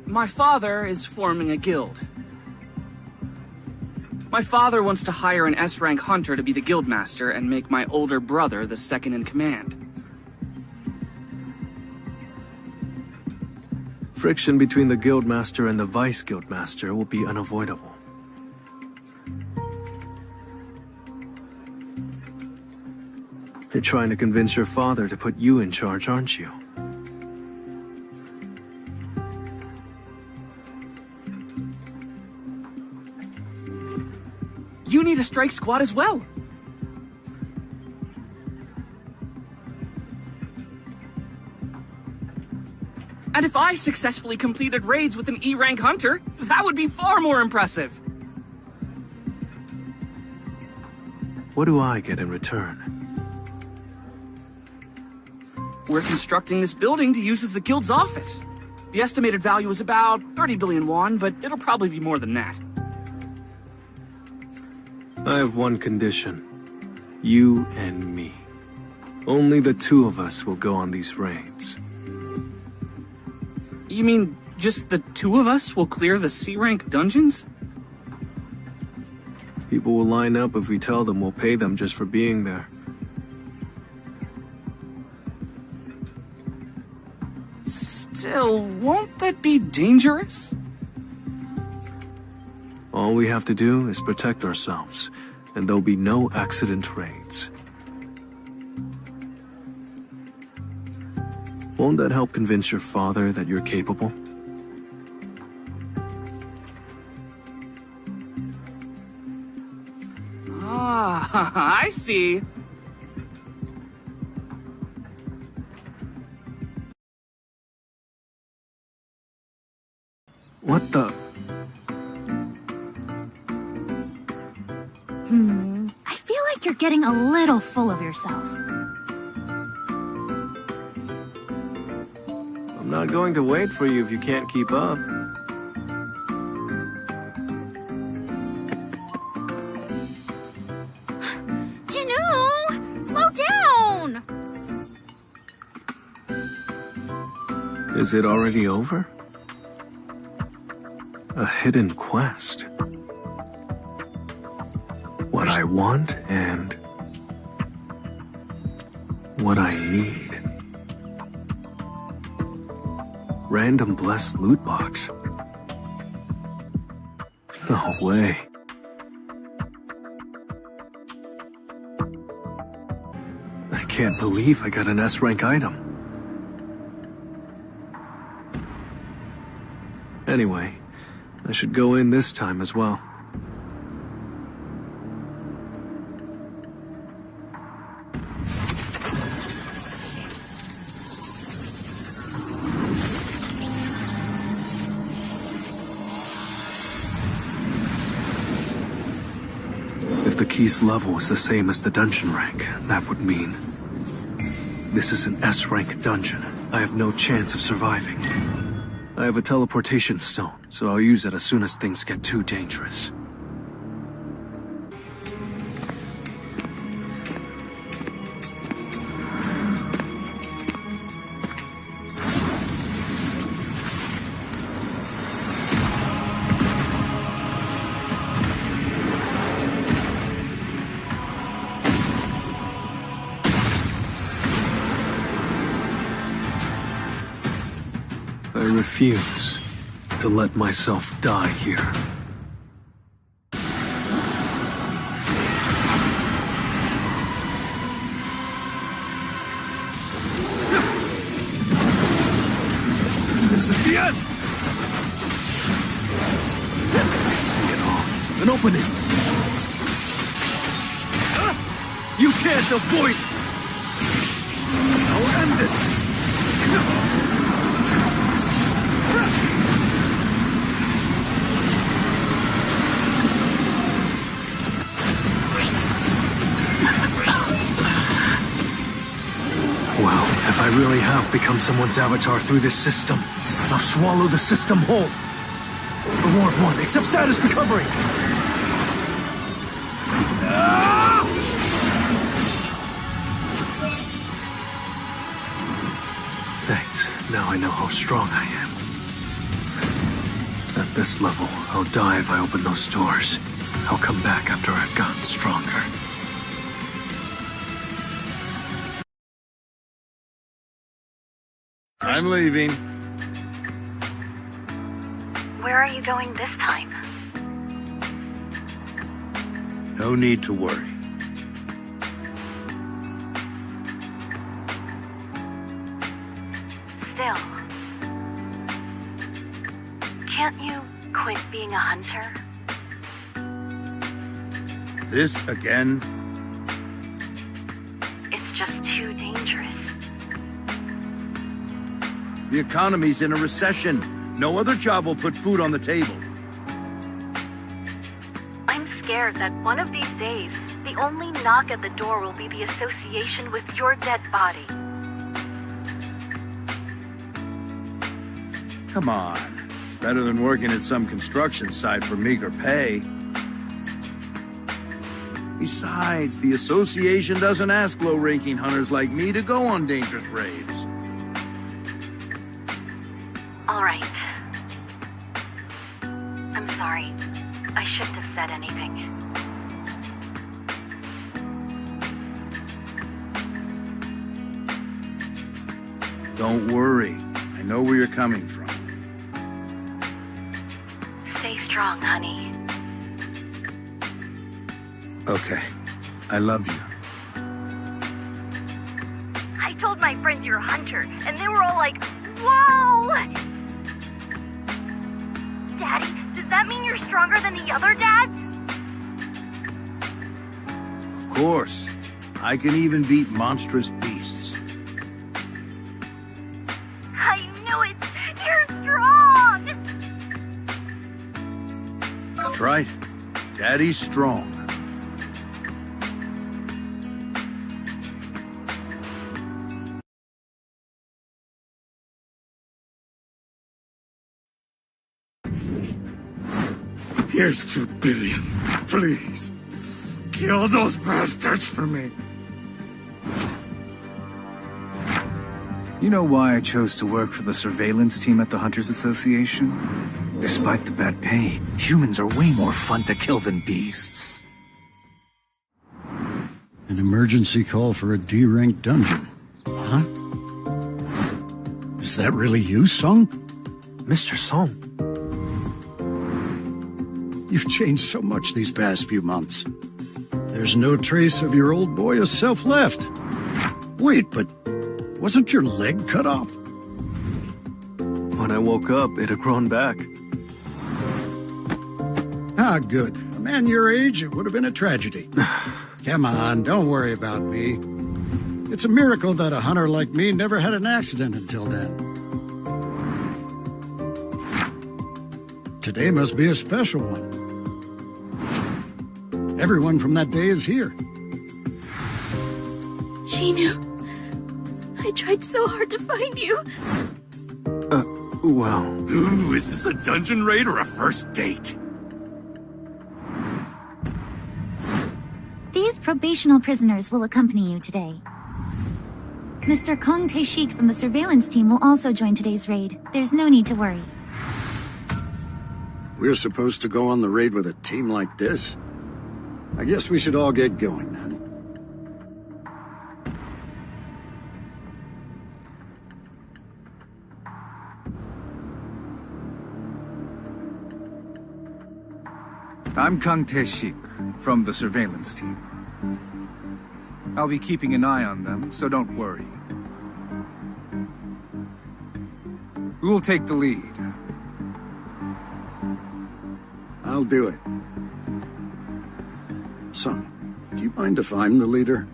My father is forming a guild. My father wants to hire an S-rank hunter to be the guildmaster and make my older brother the second in command. Friction between the guildmaster and the vice guildmaster will be unavoidable. You're trying to convince your father to put you in charge, aren't you? You need a strike squad as well. And if I successfully completed raids with an E-rank hunter, that would be far more impressive. What do I get in return? We're constructing this building to use as the guild's office. The estimated value is about 30 billion won, but it'll probably be more than that. I have one condition. You and me. Only the two of us will go on these raids. You mean just the two of us will clear the C-rank dungeons? People will line up if we tell them we'll pay them just for being there. Still, won't that be dangerous? All we have to do is protect ourselves, and there'll be no accident raids. Won't that help convince your father that you're capable? Ah, I see. What the? I feel like you're getting a little full of yourself. I'm not going to wait for you if you can't keep up. Jin-Woo, slow down! Is it already over? A hidden quest. What I want and what I need. Random blessed loot box. No way. I can't believe I got an S-rank item. Anyway, I should go in this time as well. key's level is the same as the dungeon rank, that would mean this is an S-rank dungeon. I have no chance of surviving. I have a teleportation stone, so I'll use it as soon as things get too dangerous. I refuse to let myself die here. This is the end! I see it all. An opening! You can't avoid it! I'll end this! Wow, if I really have become someone's avatar through this system, I'll swallow the system whole. Reward 1, accept status recovery! Thanks, now I know how strong I am. At this level, I'll die if I open those doors. I'll come back after I've gotten stronger. I'm leaving. Where are you going this time? No need to worry. Still, can't you quit being a hunter? This again? It's just too dangerous. The economy's in a recession. No other job will put food on the table. I'm scared that one of these days, the only knock at the door will be the association with your dead body. Come on. It's better than working at some construction site for meager pay. Besides, the association doesn't ask low-ranking hunters like me to go on dangerous raids. All right. I'm sorry. I shouldn't have said anything. Don't worry. I know where you're coming from. Stay strong, honey. Okay. I love you. I told my friends you're a hunter, and they were all like, whoa! Daddy, does that mean you're stronger than the other dads? Of course. I can even beat monstrous beasts. I knew it! You're strong! That's right. Daddy's strong. Here's 2 billion. Please. Kill those bastards for me. You know why I chose to work for the surveillance team at the Hunters Association? Despite the bad pay, humans are way more fun to kill than beasts. An emergency call for a D-rank dungeon. Huh? Is that really you, Sung? Mr. Sung. You've changed so much these past few months. There's no trace of your old boy of self left. Wait, but wasn't your leg cut off? When I woke up, it had grown back. Ah, good. A man your age, it would have been a tragedy. Come on, don't worry about me. It's a miracle that a hunter like me never had an accident until then. Today must be a special one. Everyone from that day is here. Jinwoo, I tried so hard to find you. Well... Ooh, is this a dungeon raid or a first date? These probational prisoners will accompany you today. Mr. Kong Tae-shik from the surveillance team will also join today's raid. There's no need to worry. We're supposed to go on the raid with a team like this? I guess we should all get going then. I'm Kang Tae-shik from the surveillance team. I'll be keeping an eye on them, so don't worry. Who'll take the lead? I'll do it. Sung, do you mind if I'm the leader?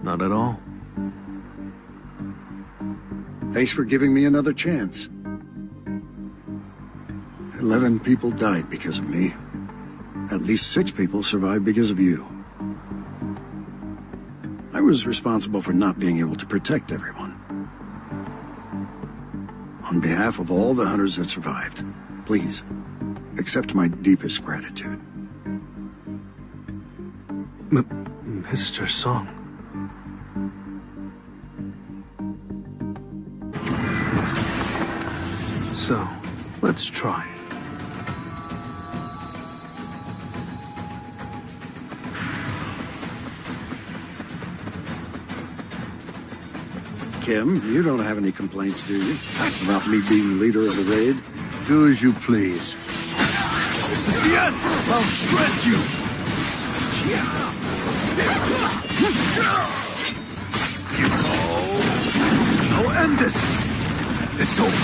Not at all. Thanks for giving me another chance. 11 people died because of me. At least 6 people survived because of you. I was responsible for not being able to protect everyone. On behalf of all the hunters that survived, please, accept my deepest gratitude. Mr. Sung. So, let's try. Kim, you don't have any complaints, do you? About me being leader of the raid? Do as you please. This is the end! I'll shred you! I'll end this! It's over!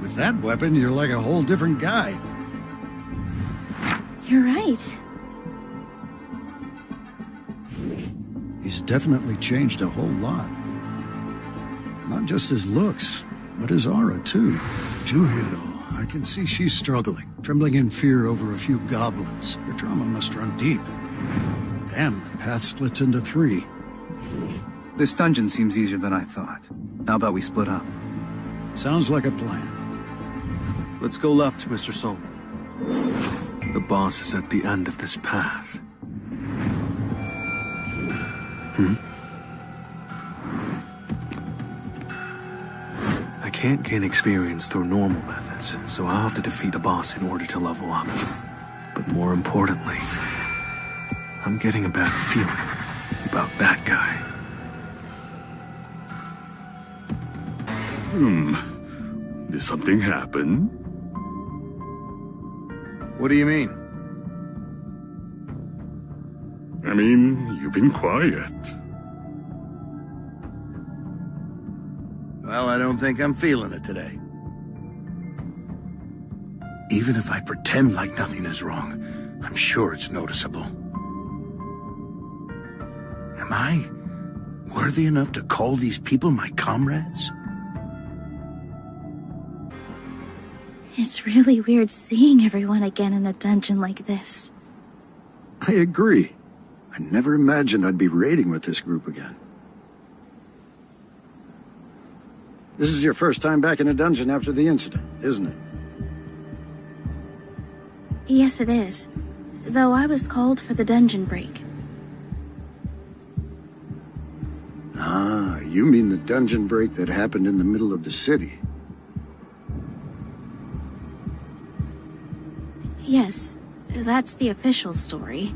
With that weapon, you're like a whole different guy. You're right. He's definitely changed a whole lot. Not just his looks, but his aura, too. Juhilo, I can see she's struggling, trembling in fear over a few goblins. Her trauma must run deep. Damn, the path splits into 3. This dungeon seems easier than I thought. How about we split up? Sounds like a plan. Let's go left, Mr. Sung. The boss is at the end of this path. I can't gain experience through normal methods, so I'll have to defeat a boss in order to level up. But more importantly, I'm getting a bad feeling about that guy. Did something happen? What do you mean? I mean, you've been quiet. Well, I don't think I'm feeling it today. Even if I pretend like nothing is wrong, I'm sure it's noticeable. Am I worthy enough to call these people my comrades? It's really weird seeing everyone again in a dungeon like this. I agree. I never imagined I'd be raiding with this group again. This is your first time back in a dungeon after the incident, isn't it? Yes, it is. Though I was called for the dungeon break. Ah, you mean the dungeon break that happened in the middle of the city? Yes, that's the official story.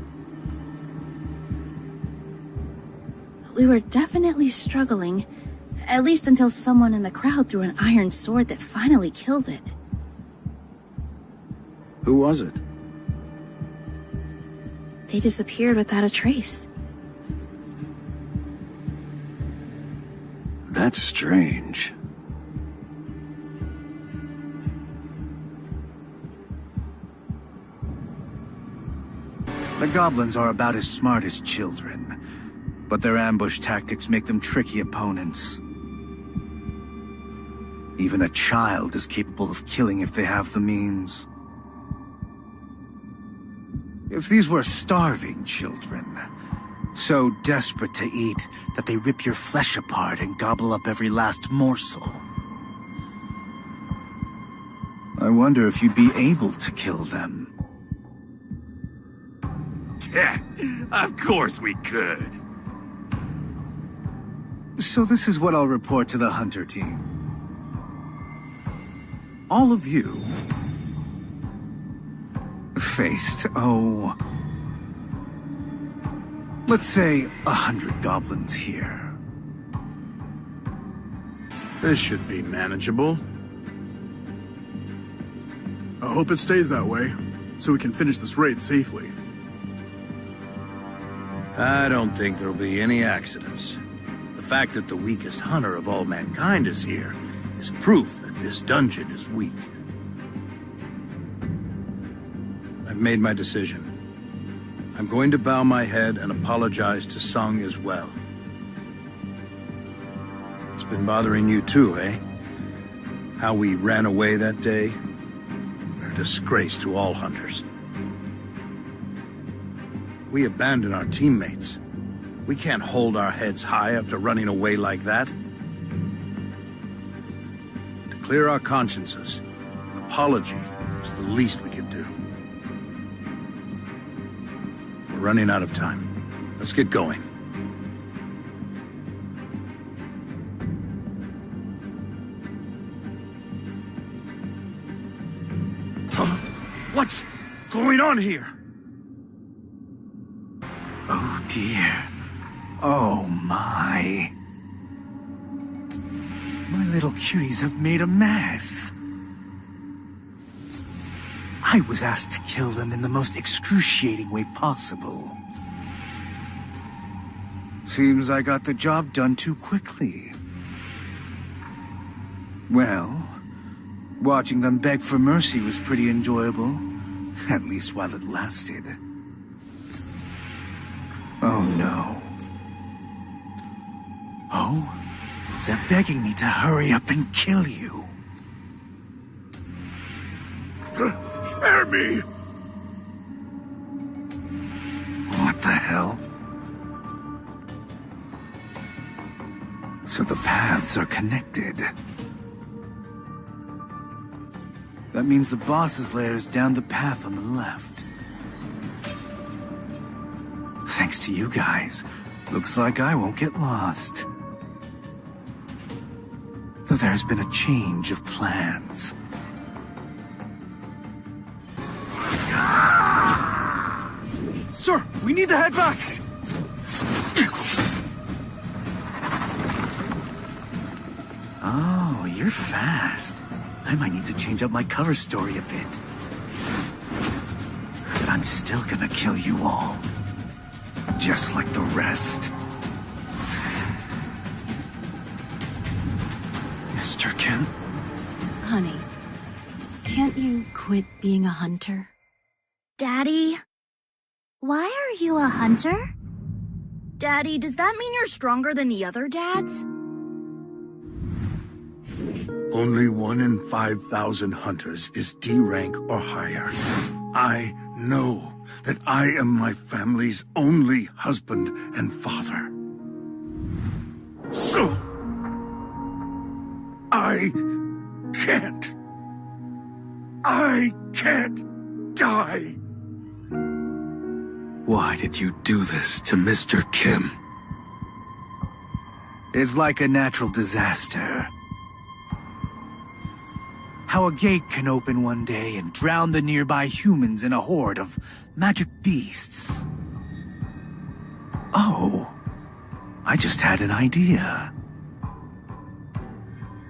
We were definitely struggling, at least until someone in the crowd threw an iron sword that finally killed it. Who was it? They disappeared without a trace. That's strange. The goblins are about as smart as children, but their ambush tactics make them tricky opponents. Even a child is capable of killing if they have the means. If these were starving children, so desperate to eat that they rip your flesh apart and gobble up every last morsel, I wonder if you'd be able to kill them. Yeah, of course we could. So this is what I'll report to the hunter team. All of you faced, let's say 100 goblins here. This should be manageable. I hope it stays that way, so we can finish this raid safely. I don't think there'll be any accidents. The fact that the weakest hunter of all mankind is here is proof that this dungeon is weak. I've made my decision. I'm going to bow my head and apologize to Sung as well. It's been bothering you too, eh? How we ran away that day? We're a disgrace to all hunters. We abandoned our teammates. We can't hold our heads high after running away like that. To clear our consciences, an apology is the least we could do. We're running out of time. Let's get going. What's going on here? Oh dear. Oh my. My little cuties have made a mess. I was asked to kill them in the most excruciating way possible. Seems I got the job done too quickly. Well, watching them beg for mercy was pretty enjoyable, at least while it lasted. Oh no. Oh, they're begging me to hurry up and kill you. Spare me! What the hell? So the paths are connected. That means the boss's lair is down the path on the left. Thanks to you guys, looks like I won't get lost. Though there's been a change of plans. Sir, we need to head back! Oh, you're fast. I might need to change up my cover story a bit. But I'm still gonna kill you all. Just like the rest. Mr. Kim? Honey, can't you quit being a hunter? Daddy? Why are you a hunter? Daddy, does that mean you're stronger than the other dads? Only 1 in 5,000 hunters is D rank or higher. I know that I am my family's only husband and father. So, I can't die. Why did you do this to Mr. Kim? It's like a natural disaster. How a gate can open one day and drown the nearby humans in a horde of magic beasts. Oh, I just had an idea.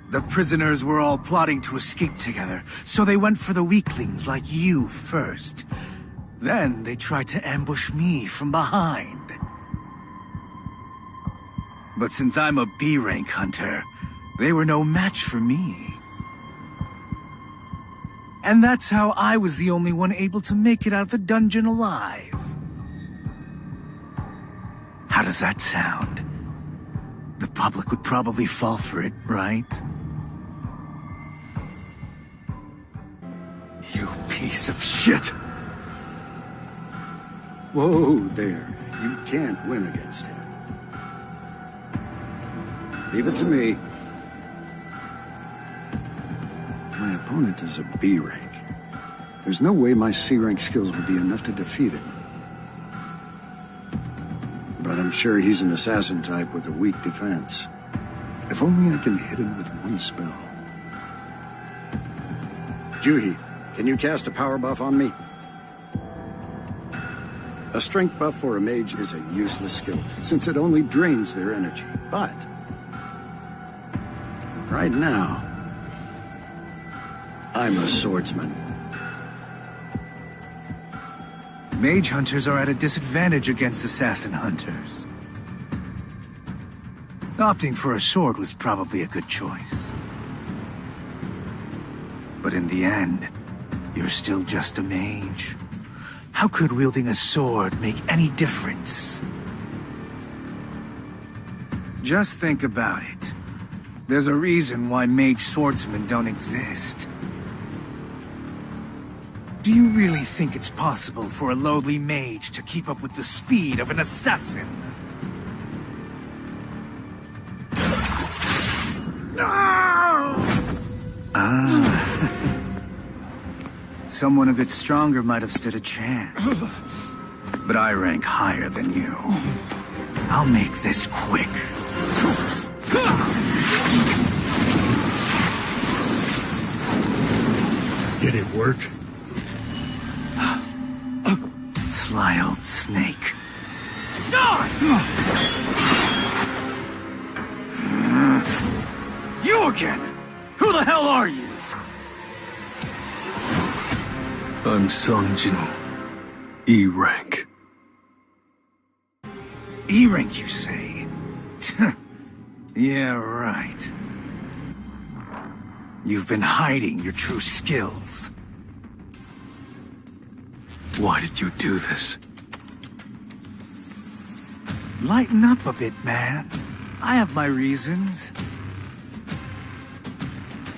The prisoners were all plotting to escape together, so they went for the weaklings like you first. Then they tried to ambush me from behind. But since I'm a B-rank hunter, they were no match for me. And that's how I was the only one able to make it out of the dungeon alive. How does that sound? The public would probably fall for it, right? Piece of shit! Whoa there. You can't win against him. Leave it to me. My opponent is a B rank. There's no way my C rank skills would be enough to defeat him. But I'm sure he's an assassin type with a weak defense. If only I can hit him with one spell. Juhi, can you cast a power buff on me? A strength buff for a mage is a useless skill, since it only drains their energy. But right now, I'm a swordsman. Mage hunters are at a disadvantage against assassin hunters. Opting for a sword was probably a good choice. But in the end, you're still just a mage. How could wielding a sword make any difference? Just think about it. There's a reason why mage swordsmen don't exist. Do you really think it's possible for a lowly mage to keep up with the speed of an assassin? Someone a bit stronger might have stood a chance. But I rank higher than you. I'll make this quick. Did it work? Sly old snake. Stop! You again! Who the hell are you? I'm Sung Jin-Woo. E rank. E rank, you say? Yeah, right. You've been hiding your true skills. Why did you do this? Lighten up a bit, man. I have my reasons.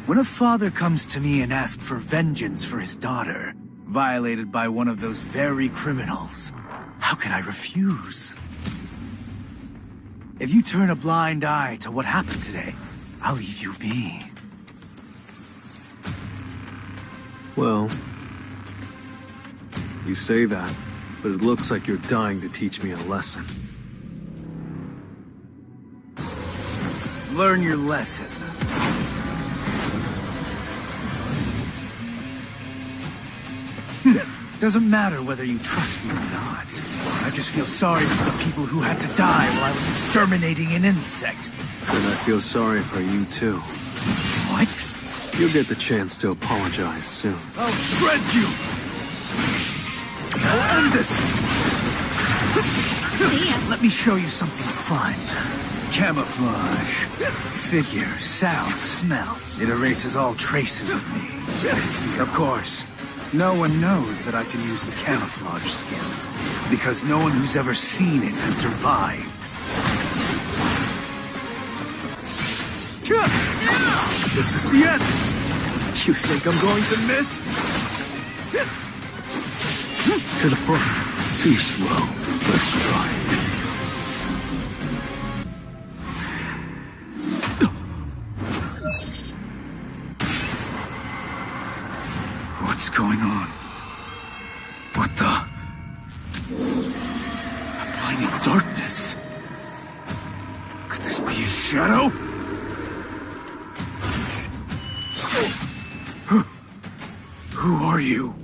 When a father comes to me and asks for vengeance for his daughter, violated by one of those very criminals, how can I refuse? If you turn a blind eye to what happened today, I'll leave you be. Well, you say that, but it looks like you're dying to teach me a lesson. Learn your lesson. Doesn't matter whether you trust me or not. I just feel sorry for the people who had to die while I was exterminating an insect. And I feel sorry for you too. What? You'll get the chance to apologize soon. I'll shred you! I'll end this! Let me show you something fun. Camouflage. Figure, sound, smell. It erases all traces of me. Of course, no one knows that I can use the camouflage skill, because no one who's ever seen it has survived. This is the end! You think I'm going to miss? To the front. Too slow. Let's try. What's going on? What the? The blinding darkness. Could this be a shadow? Who are you?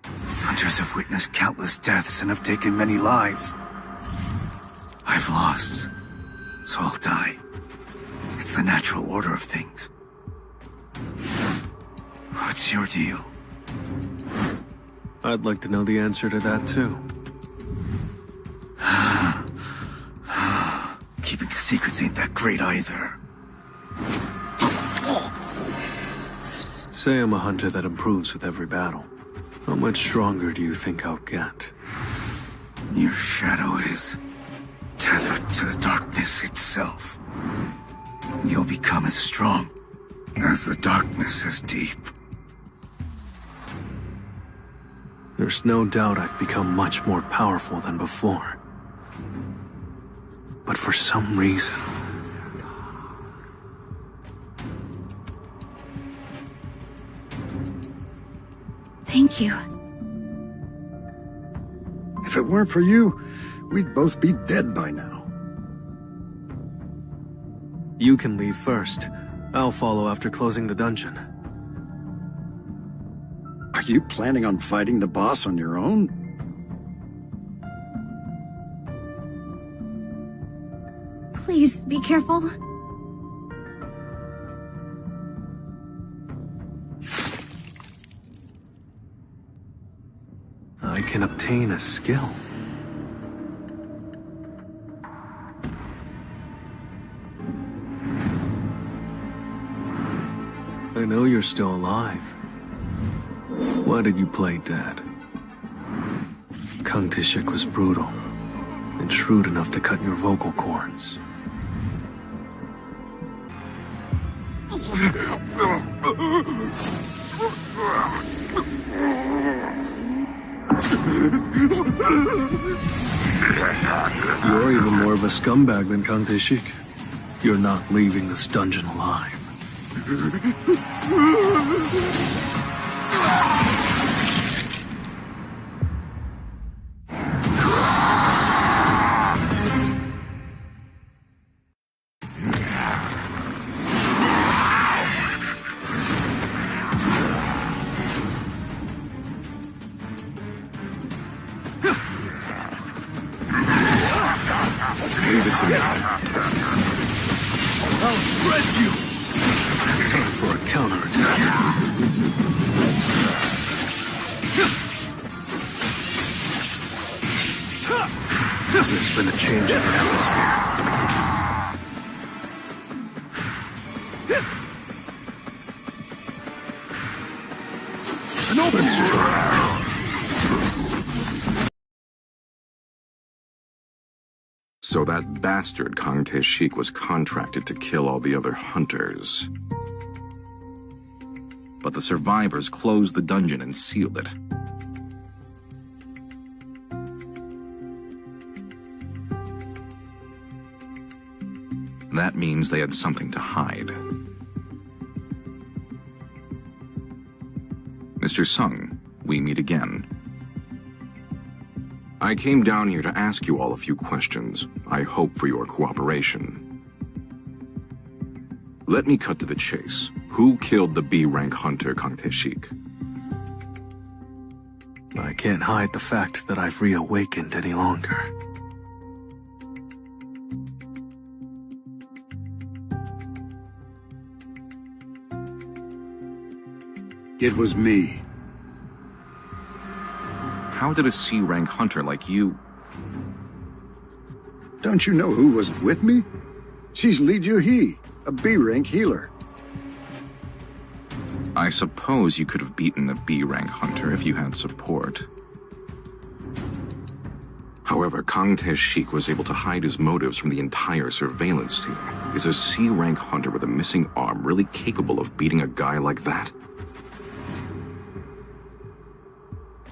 Hunters have witnessed countless deaths and have taken many lives. I've lost, so I'll die. It's the natural order of things. What's your deal? I'd like to know the answer to that too. Keeping secrets ain't that great either. Say I'm a hunter that improves with every battle. How much stronger do you think I'll get? Your shadow is tethered to the darkness itself. You'll become as strong as the darkness is deep. There's no doubt I've become much more powerful than before. But for some reason... Thank you. If it weren't for you, we'd both be dead by now. You can leave first. I'll follow after closing the dungeon. Are you planning on fighting the boss on your own? Please, be careful. I can obtain a skill. I know you're still alive. Why did you play dead? Kung Tae-shik was brutal and shrewd enough to cut your vocal cords. You're even more of a scumbag than Kung Tae-shik. You're not leaving this dungeon alive. Leave it to me. I'll shred you! Time for a counterattack. There's been a change in the atmosphere. An open strike! So that bastard Kang Tae-shik was contracted to kill all the other hunters. But the survivors closed the dungeon and sealed it. That means they had something to hide. Mr. Sung, we meet again. I came down here to ask you all a few questions. I hope for your cooperation. Let me cut to the chase. Who killed the B-rank hunter Kang Tae-shik? I can't hide the fact that I've reawakened any longer. It was me. How did a C-rank hunter like you... Don't you know who was with me? She's Lee Ju-hee, a B-rank healer. I suppose you could have beaten a B-rank hunter if you had support. However, Kang Tae-shik was able to hide his motives from the entire surveillance team. Is a C-rank hunter with a missing arm really capable of beating a guy like that?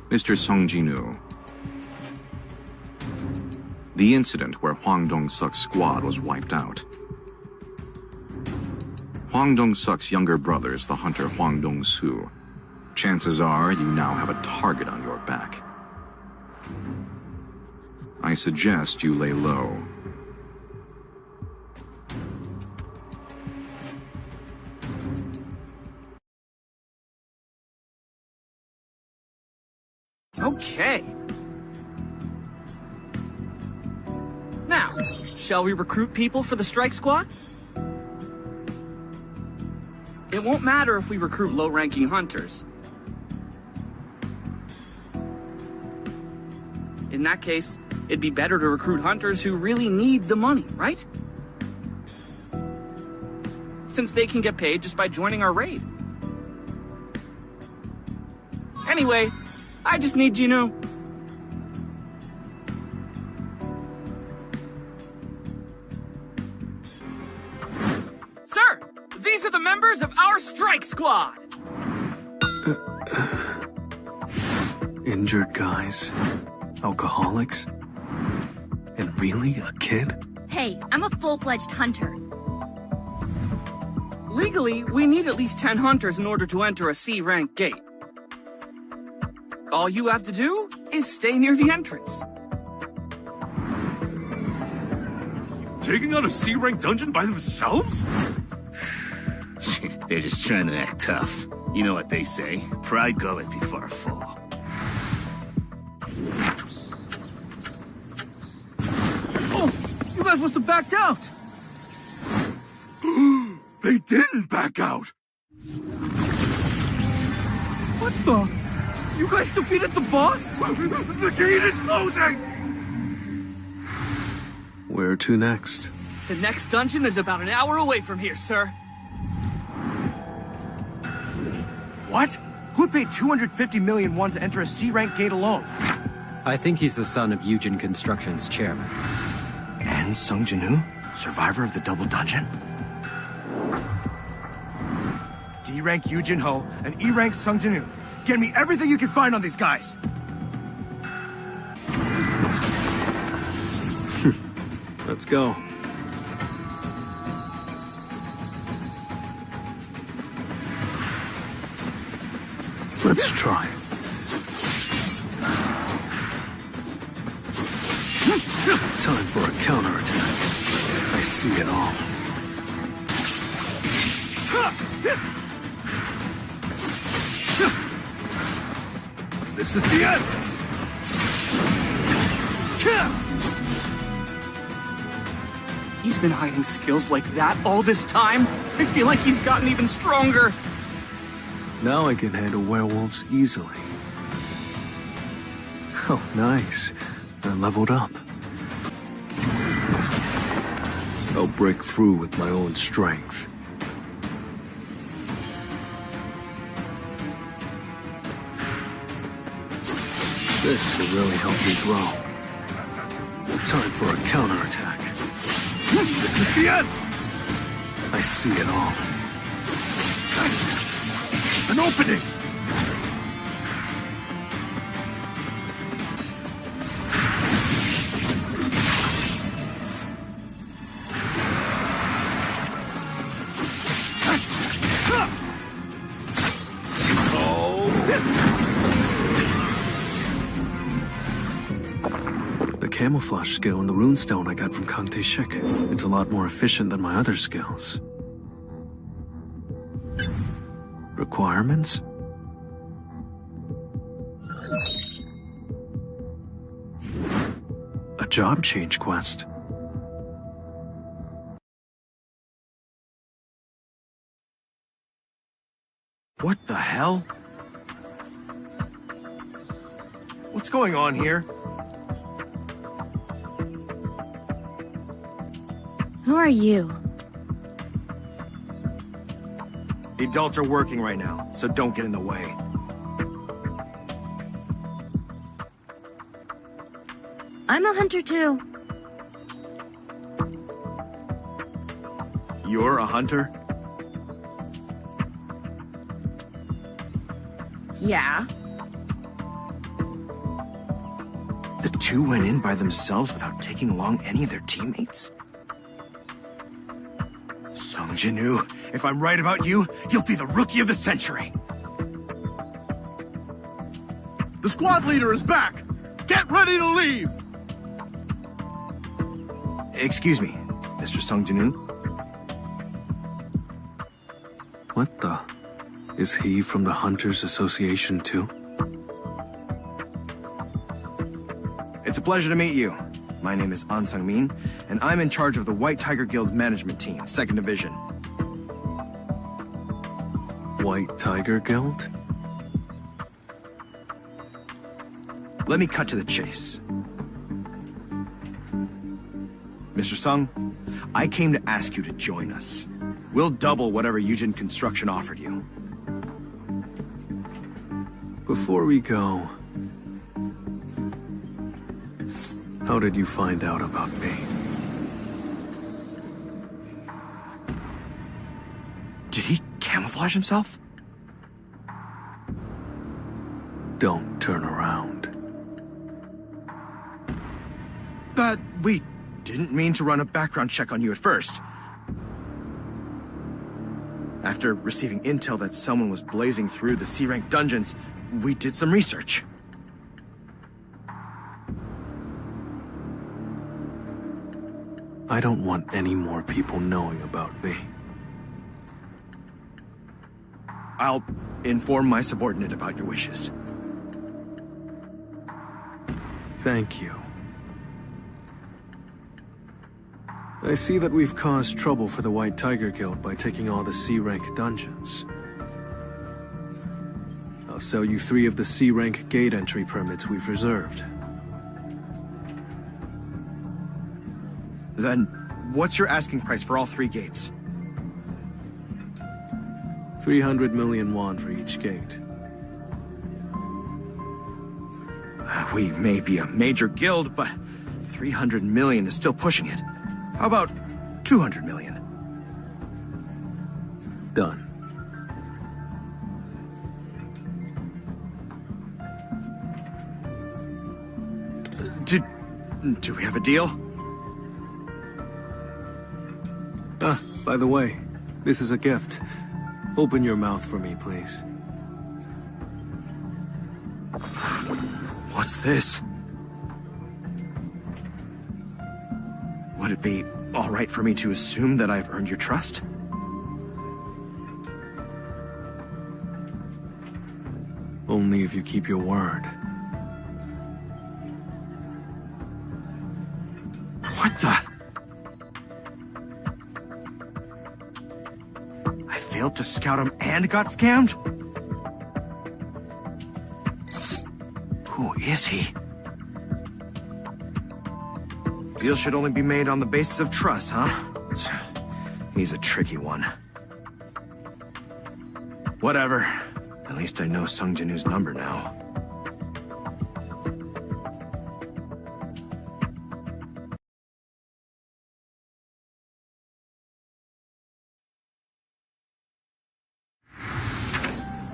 Mr. Sung Jin-Woo, the incident where Hwang Dong-suk's squad was wiped out. Hwang Dong-suk's younger brother is the hunter Hwang Dong-soo. Chances are you now have a target on your back. I suggest you lay low. Okay. Now, shall we recruit people for the strike squad? It won't matter if we recruit low-ranking hunters. In that case, it'd be better to recruit hunters who really need the money, right? Since they can get paid just by joining our raid. Anyway, I just need you to know. Sir, these are the members of our strike squad. In injured guys, alcoholics, and really a kid? Hey, I'm a full-fledged hunter. Legally, we need at least 10 hunters in order to enter a C-rank gate. All you have to do is stay near the entrance. Taking on a C-rank dungeon by themselves? They're just trying to act tough. You know what they say, pride goeth before a fall. Oh, you guys must have backed out! They didn't back out! What the? You guys defeated the boss? The gate is closing! Where to next? The next dungeon is about an hour away from here, sir. What? Who paid 250 million won to enter a C-rank gate alone? I think he's the son of Yujin Construction's chairman. And Sung Jin-Woo, survivor of the double dungeon? D-rank Yujin Ho and E-rank Sung Jin-Woo. Get me everything you can find on these guys! Let's go. Let's try. Time for a counterattack. I see it all. This is the end! He's been hiding skills like that all this time? I feel like he's gotten even stronger. Now I can handle werewolves easily. Oh, nice. I leveled up. I'll break through with my own strength. This will really help me grow. Time for a counterattack. This is the end! I see it all. An opening! The camouflage skill and the runestone I got from Kang Tae-shik. It's a lot more efficient than my other skills. Requirements? A job change quest. What the hell? What's going on here? Who are you? The adults are working right now, so don't get in the way. I'm a hunter too. You're a hunter? Yeah. The two went in by themselves without taking along any of their teammates? Sung Jin-Woo, if I'm right about you, you'll be the rookie of the century. The squad leader is back! Get ready to leave! Excuse me, Mr. Sung Jin-Woo? What the? Is he from the Hunters Association too? It's a pleasure to meet you. My name is An Sung-min, and I'm in charge of the White Tiger Guild's management team, 2nd Division. White Tiger Guild? Let me cut to the chase. Mr. Sung, I came to ask you to join us. We'll double whatever Yujin Construction offered you. Before we go, how did you find out about me? Did he camouflage himself? Don't turn around. We didn't mean to run a background check on you at first. After receiving intel that someone was blazing through the C-rank dungeons, we did some research. I don't want any more people knowing about me. I'll inform my subordinate about your wishes. Thank you. I see that we've caused trouble for the White Tiger Guild by taking all the C-rank dungeons. I'll sell you 3 of the C-rank gate entry permits we've reserved. Then, what's your asking price for all 3 gates? 300 million won for each gate. We may be a major guild, but 300 million is still pushing it. How about 200 million? Done. Do we have a deal? By the way, this is a gift. Open your mouth for me, please. What's this? Would it be all right for me to assume that I've earned your trust? Only if you keep your word. What the? I failed to scout him and got scammed? Who is he? Deals should only be made on the basis of trust, huh? He's a tricky one. Whatever. At least I know Sung Jin-Woo's number now.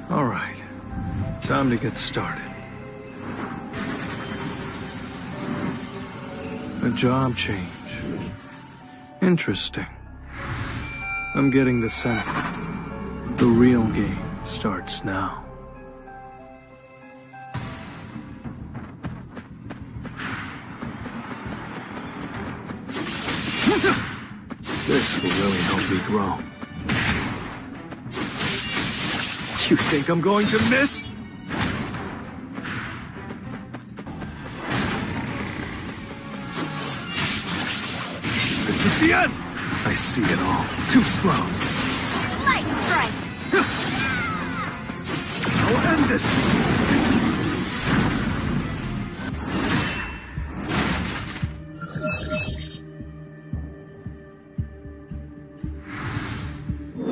All right. Time to get started. A job change. Interesting. I'm getting the sense that the real game starts now. This will really help me grow. You think I'm going to miss? This is the end! I see it all. Too slow. Light strike! I'll end this!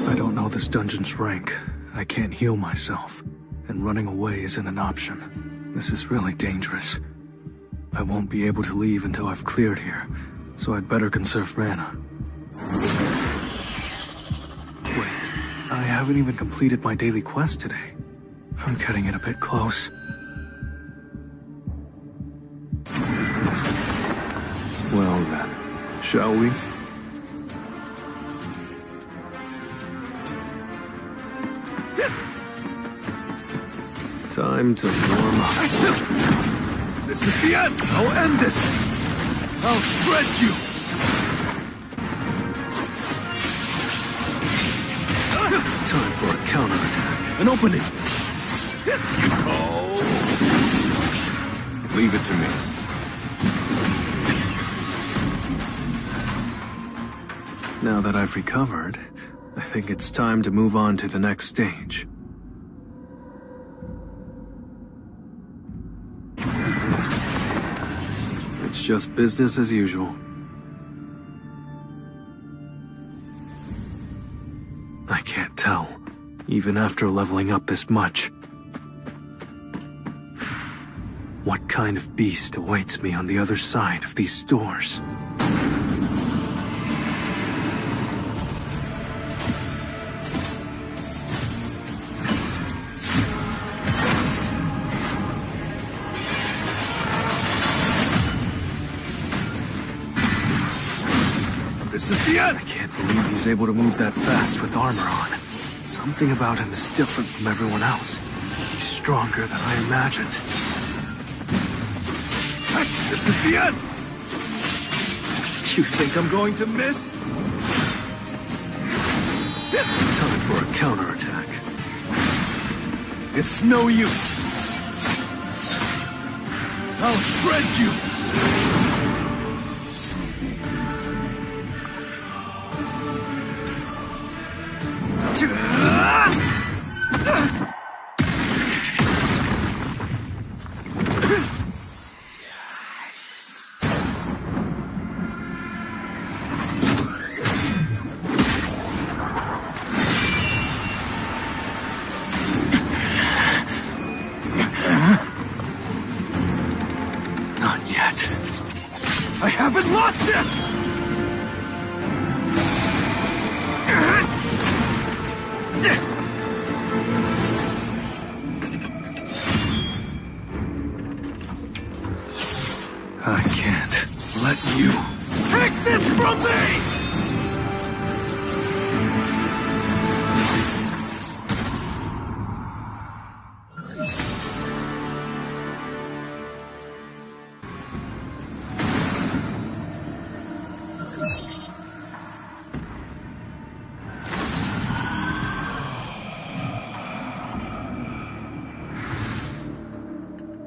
I don't know this dungeon's rank. I can't heal myself, and running away isn't an option. This is really dangerous. I won't be able to leave until I've cleared here, so I'd better conserve mana. Wait, I haven't even completed my daily quest today. I'm cutting it a bit close. Well then, shall we? Time to warm up. This is the end! I'll end this! I'll shred you! Time for a counterattack. An opening! Oh. Leave it to me. Now that I've recovered, I think it's time to move on to the next stage. It's just business as usual. I can't tell, even after leveling up this much. What kind of beast awaits me on the other side of these doors? This is the end! I can't believe he's able to move that fast with armor on. Something about him is different from everyone else. He's stronger than I imagined. Hey, this is the end! You think I'm going to miss? Time for a counterattack. It's no use. I'll shred you! I haven't lost it! I can't let you take this from me!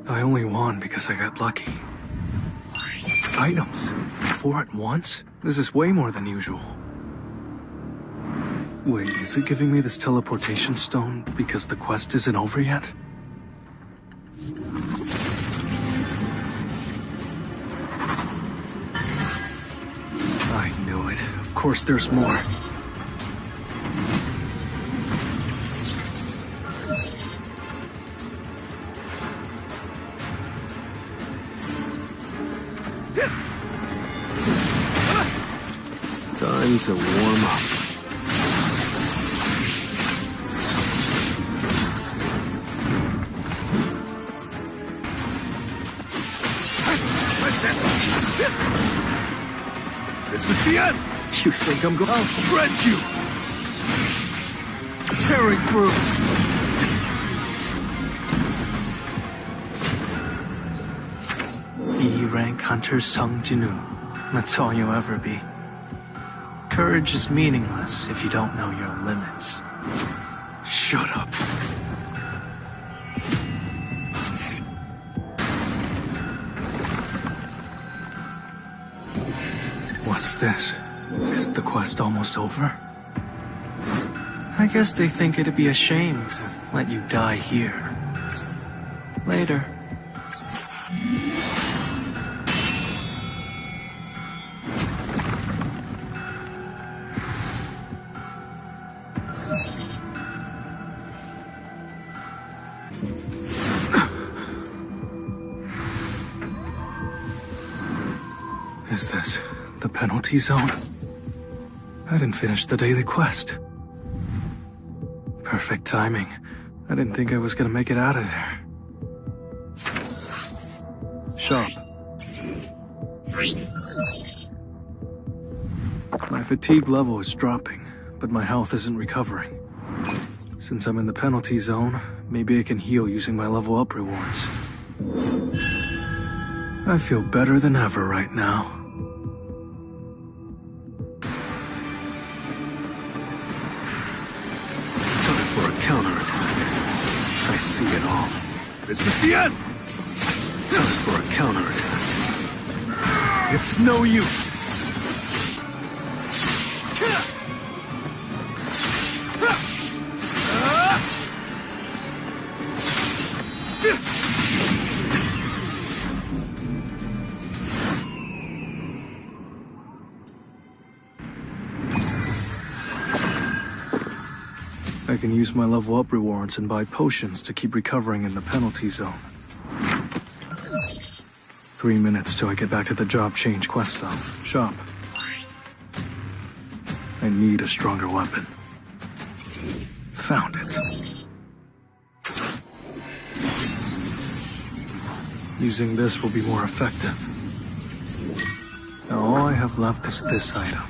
I only won because I got lucky. Items? 4 at once? This is way more than usual. Wait, is it giving me this teleportation stone because the quest isn't over yet? I knew it. Of course there's more. Time to warm up. This is the end! You think I'm going? I'll shred you! Tearing through! E-rank hunter Sung Jin-Woo. That's all you'll ever be. Courage is meaningless if you don't know your limits. Shut up. What's this? Is the quest almost over? I guess they think it'd be a shame to let you die here. Later. Is this the penalty zone? I didn't finish the daily quest. Perfect timing. I didn't think I was gonna make it out of there. Shop. My fatigue level is dropping, but my health isn't recovering. Since I'm in the penalty zone, maybe I can heal using my level up rewards. I feel better than ever right now. For a counterattack. I see it all. This is the end! Time for a counterattack. It's no use. I can use my level up rewards and buy potions to keep recovering in the penalty zone. 3 minutes till I get back to the job change quest zone. Shop. I need a stronger weapon. Found it. Using this will be more effective. Now all I have left is this item.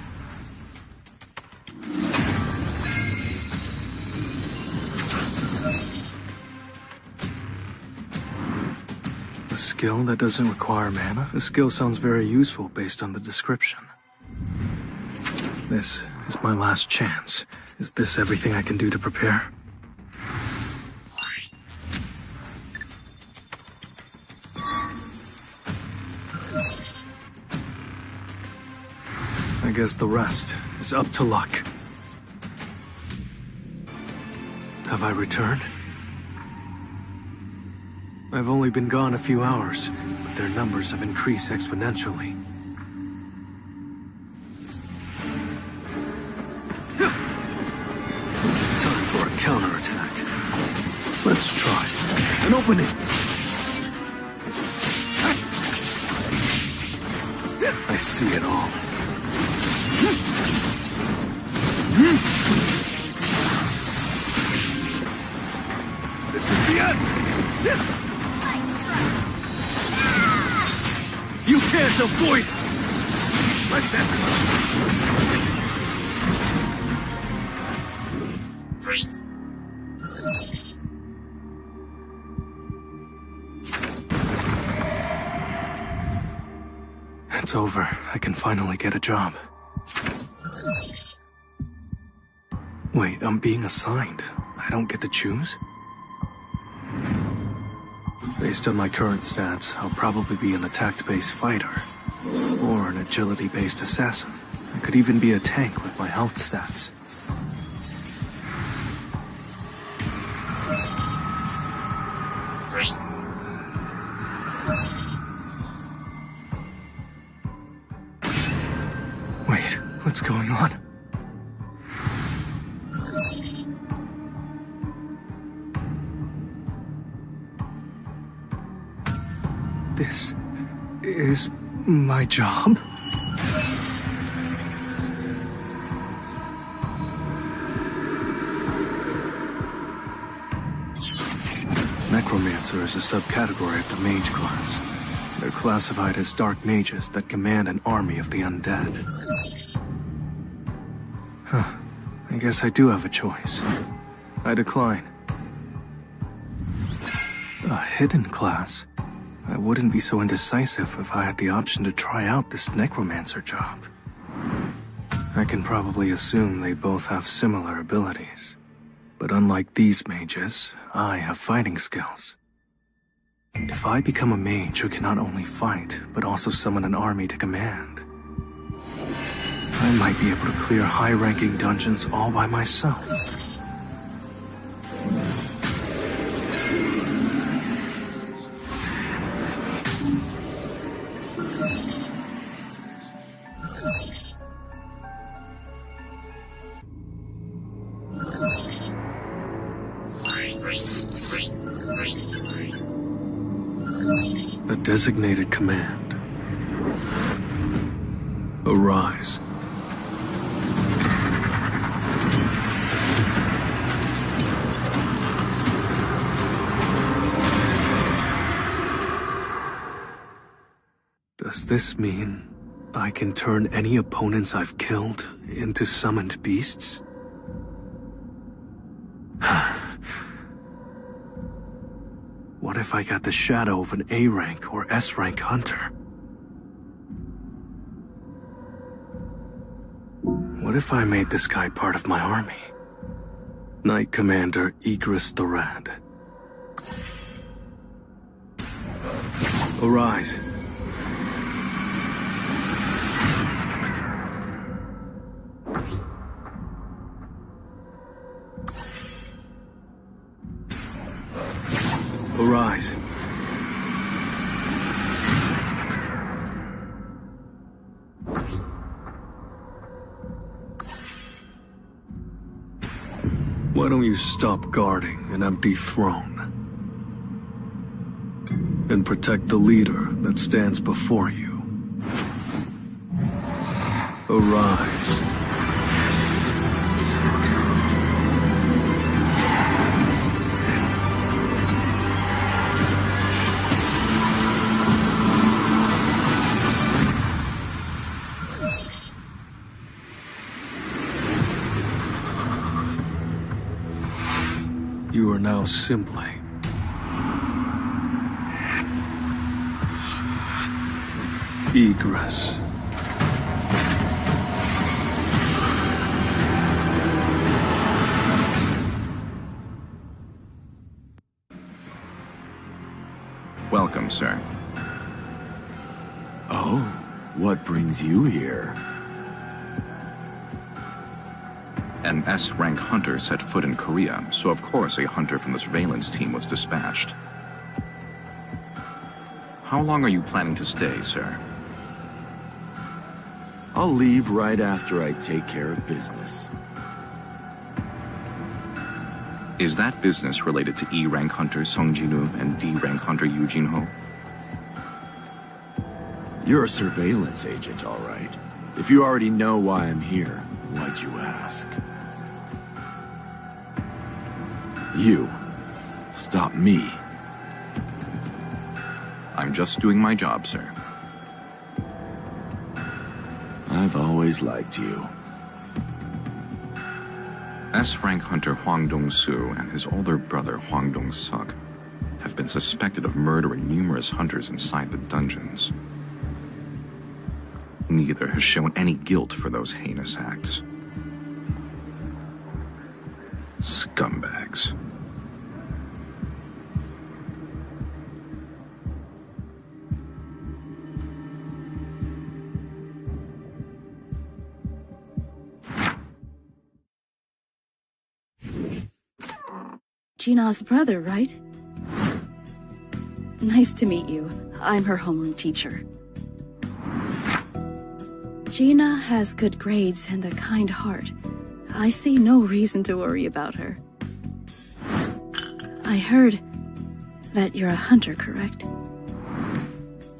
skill that doesn't require mana? The skill sounds very useful based on the description. This is my last chance. Is this everything I can do to prepare? I guess the rest is up to luck. Have I returned? I've only been gone a few hours, but their numbers have increased exponentially. Time for a counterattack. Let's try an opening. I see it all. This is the end! You can't avoid it! Let's end It's over. I can finally get a job. Wait, I'm being assigned. I don't get to choose? Based on my current stats, I'll probably be an attack-based fighter. Or an agility-based assassin. I could even be a tank with my health stats. Wait, what's going on? This is my job? Necromancer is a subcategory of the mage class. They're classified as dark mages that command an army of the undead. Huh. I guess I do have a choice. I decline. A hidden class? I wouldn't be so indecisive if I had the option to try out this necromancer job. I can probably assume they both have similar abilities. But unlike these mages, I have fighting skills. If I become a mage who can not only fight, but also summon an army to command, I might be able to clear high-ranking dungeons all by myself. A designated command. Arise. Does this mean I can turn any opponents I've killed into summoned beasts? What if I got the shadow of an A-rank or S-rank hunter? What if I made this guy part of my army? Knight Commander Igris the Red. Arise. Arise. Why don't you stop guarding an empty throne and protect the leader that stands before you? Arise. You are now simply Egress. Welcome, sir. Oh, what brings you here? An S-rank hunter set foot in Korea, so of course a hunter from the surveillance team was dispatched. How long are you planning to stay, sir? I'll leave right after I take care of business. Is that business related to E-rank hunter Sung Jin-Woo and D-rank hunter Yoo Jin-Ho? You're a surveillance agent, all right. If you already know why I'm here, why'd you ask? You. Stop me. I'm just doing my job, sir. I've always liked you. S-rank hunter Hwang Dong-soo and his older brother Hwang Dong-suk have been suspected of murdering numerous hunters inside the dungeons. Neither has shown any guilt for those heinous acts. Scumbags. Gina's brother, right? Nice to meet you. I'm her homeroom teacher. Gina has good grades and a kind heart. I see no reason to worry about her. I heard that you're a hunter, correct?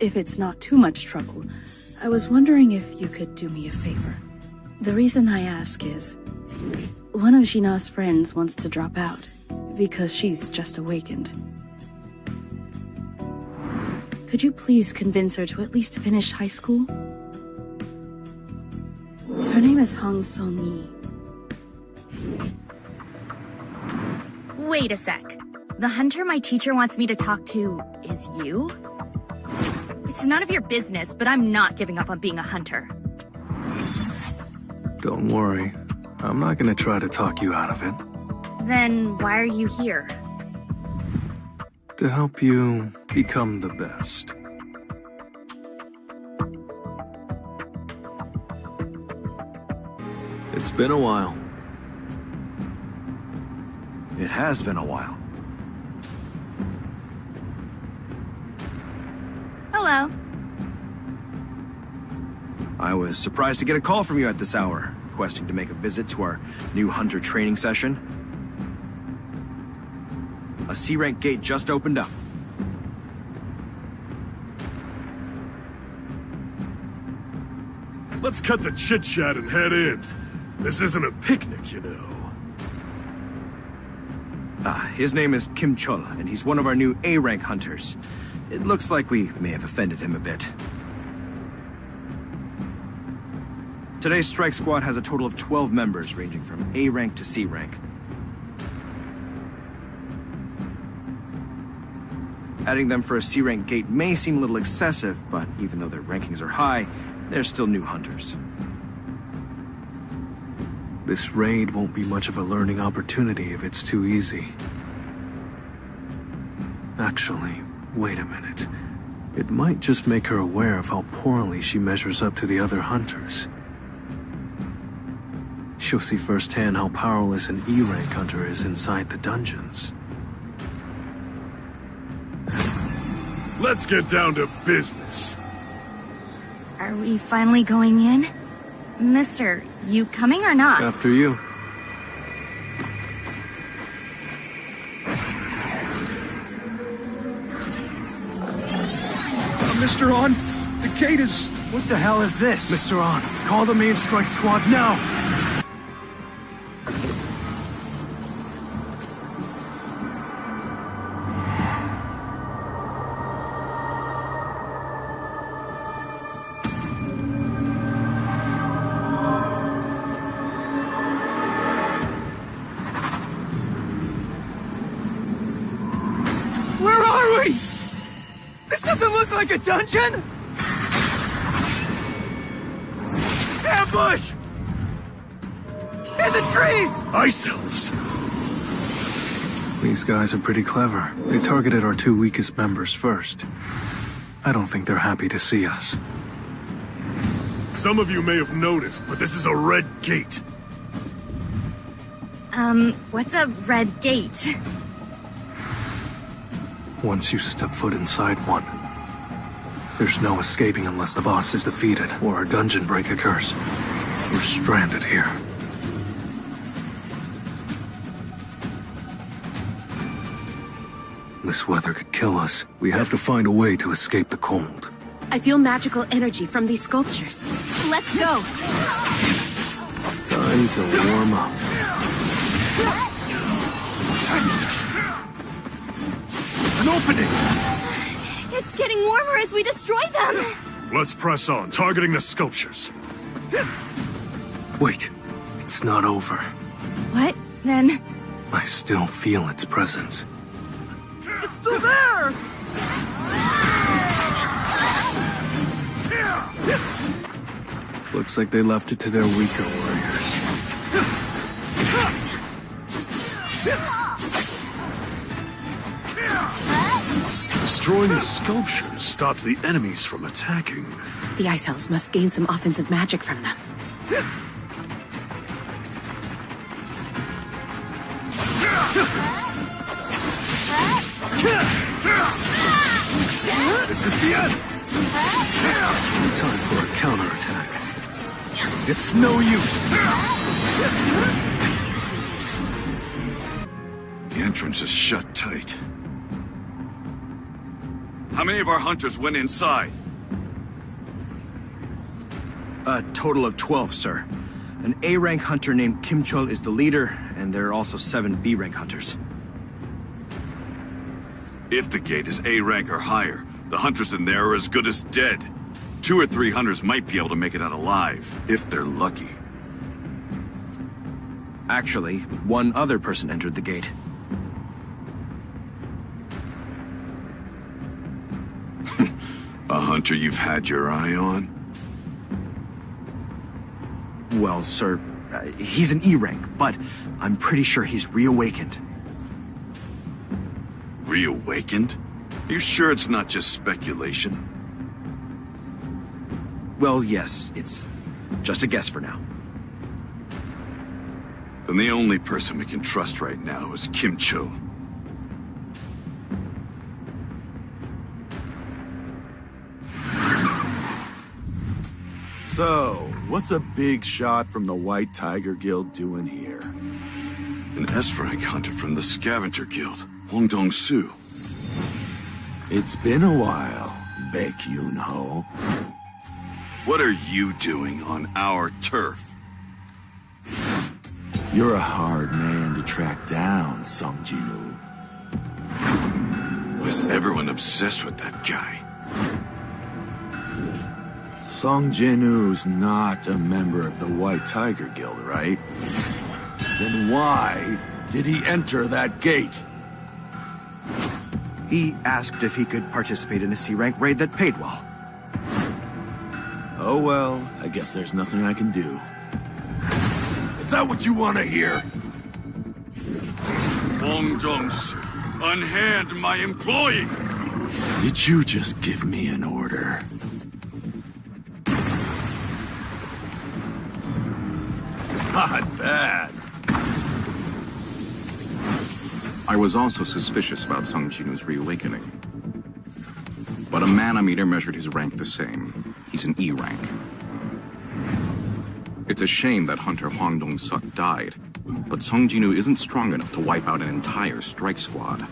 If it's not too much trouble, I was wondering if you could do me a favor. The reason I ask is, one of Gina's friends wants to drop out because she's just awakened. Could you please convince her to at least finish high school? Her name is Hong Song-yi. Wait a sec. The hunter my teacher wants me to talk to is you? It's none of your business, but I'm not giving up on being a hunter. Don't worry. I'm not gonna try to talk you out of it. Then why are you here? To help you become the best. It's been a while. It has been a while. Hello. I was surprised to get a call from you at this hour, requesting to make a visit to our new hunter training session. A C-rank gate just opened up. Let's cut the chit-chat and head in. This isn't a picnic, you know. His name is Kim Chul, and he's one of our new A-rank hunters. It looks like we may have offended him a bit. Today's strike squad has a total of 12 members, ranging from A rank to C rank. Adding them for a C rank gate may seem a little excessive, but even though their rankings are high, they're still new hunters. This raid won't be much of a learning opportunity if it's too easy. Actually, wait a minute. It might just make her aware of how poorly she measures up to the other hunters. She'll see firsthand how powerless an E-rank hunter is inside the dungeons. Let's get down to business. Are we finally going in? Mister, you coming or not? After you. Mr. On, the gate is... What the hell is this? Mr. On, call the main strike squad now! Where are we? This doesn't look like a dungeon! Ambush! In the trees! Ice elves! These guys are pretty clever. They targeted our 2 weakest members first. I don't think they're happy to see us. Some of you may have noticed, but this is a red gate. What's a red gate? Once you step foot inside one, there's no escaping unless the boss is defeated or a dungeon break occurs. We're stranded here. This weather could kill us. We have to find a way to escape the cold. I feel magical energy from these sculptures. Let's go! Time to warm up. An opening! It's getting warmer as we destroy them! Let's press on, targeting the sculptures. Wait, it's not over. What? Then... I still feel its presence. It's still there! Looks like they left it to their weaker warriors. Destroying the sculptures stops the enemies from attacking. The Ice Elves must gain some offensive magic from them. This is the end! Time for a counterattack. It's no use! The entrance is shut tight. How many of our hunters went inside? A total of 12, sir. An A-rank hunter named Kim Chul is the leader, and there are also 7 B-rank hunters. If the gate is A rank or higher, the hunters in there are as good as dead. 2 or 3 hunters might be able to make it out alive, if they're lucky. Actually, one other person entered the gate. A hunter you've had your eye on? Well, sir, he's an E-rank, but I'm pretty sure he's reawakened. Reawakened? You sure it's not just speculation? Well, yes, it's just a guess for now. Then the only person we can trust right now is Kim Chul. So, what's a big shot from the White Tiger Guild doing here? An S-rank hunter from the Scavenger Guild, Hong Dong-Su. It's been a while, Baek Yun-ho. What are you doing on our turf? You're a hard man to track down, Sung Jin-Woo. Why is everyone obsessed with that guy? Sung Jin-Woo's not a member of the White Tiger Guild, right? Then why did he enter that gate? He asked if he could participate in a C-rank raid that paid well. Oh well, I guess there's nothing I can do. Is that what you want to hear? Hong Dong-Su, unhand my employee! Did you just give me an order? Not bad. I was also suspicious about Sung Jin-Woo's reawakening. But a manometer measured his rank the same. He's an E rank. It's a shame that Hunter Hwang Dong-Suk died, but Sung Jin-Woo isn't strong enough to wipe out an entire strike squad.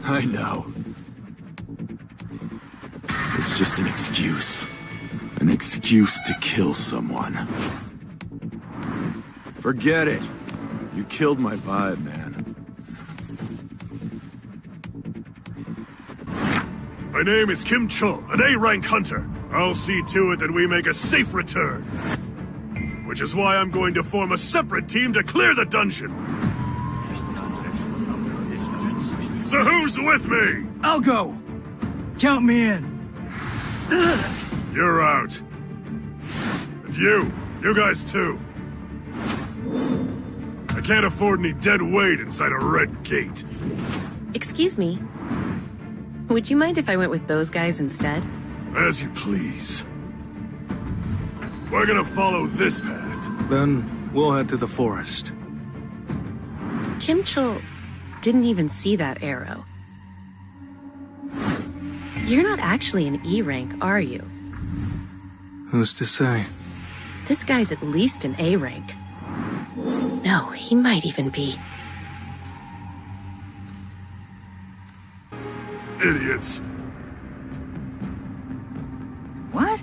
I know. It's just an excuse. An excuse to kill someone. Forget it. You killed my vibe, man. My name is Kim Chul, an A-rank hunter. I'll see to it that we make a safe return. Which is why I'm going to form a separate team to clear the dungeon. So who's with me? I'll go. Count me in. You're out. You guys too. I can't afford any dead weight inside a red gate. Excuse me. Would you mind if I went with those guys instead? As you please. We're gonna follow this path. Then we'll head to the forest. Kim Chul didn't even see that arrow. You're not actually an E rank, are you? Who's to say? This guy's at least an A rank. No, he might even be. Idiots. What?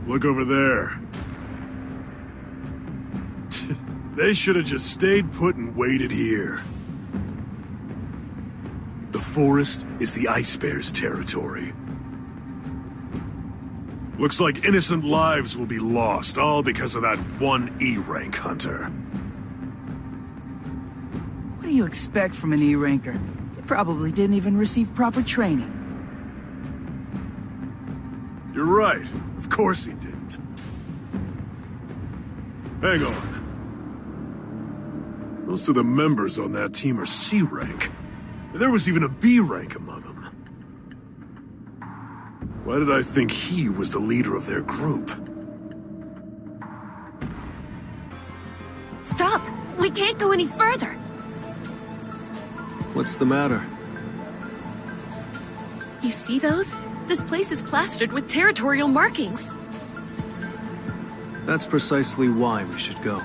Look over there. They should have just stayed put and waited here. The forest is the Ice Bear's territory. Looks like innocent lives will be lost, all because of that one E-rank hunter. What do you expect from an E-ranker? They probably didn't even receive proper training. You're right. Of course he didn't. Hang on. Most of the members on that team are C rank. There was even a B rank among them. Why did I think he was the leader of their group? Stop! We can't go any further! What's the matter? You see those? This place is plastered with territorial markings. That's precisely why we should go.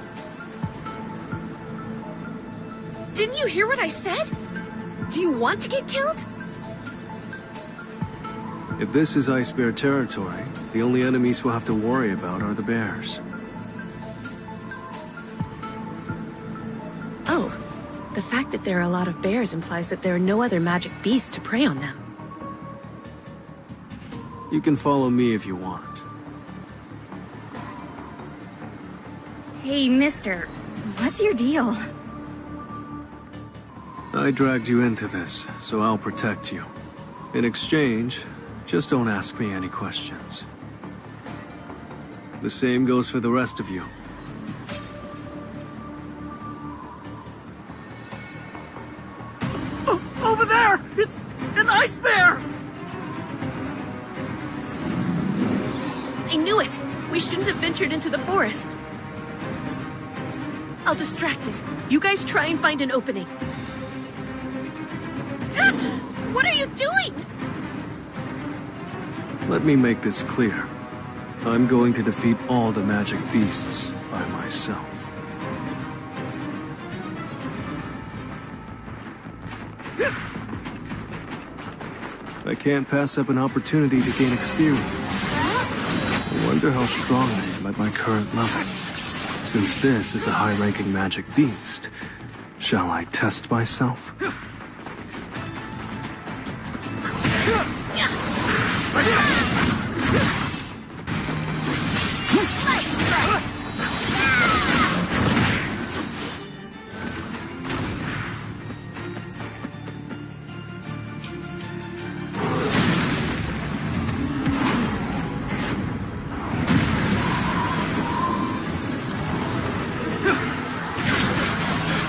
Didn't you hear what I said? Do you want to get killed? If this is Ice Bear territory, the only enemies we'll have to worry about are the bears. Oh, the fact that there are a lot of bears implies that there are no other magic beasts to prey on them. You can follow me if you want. Hey, mister. What's your deal? I dragged you into this, so I'll protect you. In exchange, just don't ask me any questions. The same goes for the rest of you. Over there! It's an ice bear! I knew it! We shouldn't have ventured into the forest. I'll distract it. You guys try and find an opening. What are you doing? Let me make this clear. I'm going to defeat all the magic beasts by myself. I can't pass up an opportunity to gain experience. I wonder how strong I am at my current level. Since this is a high-ranking magic beast, shall I test myself?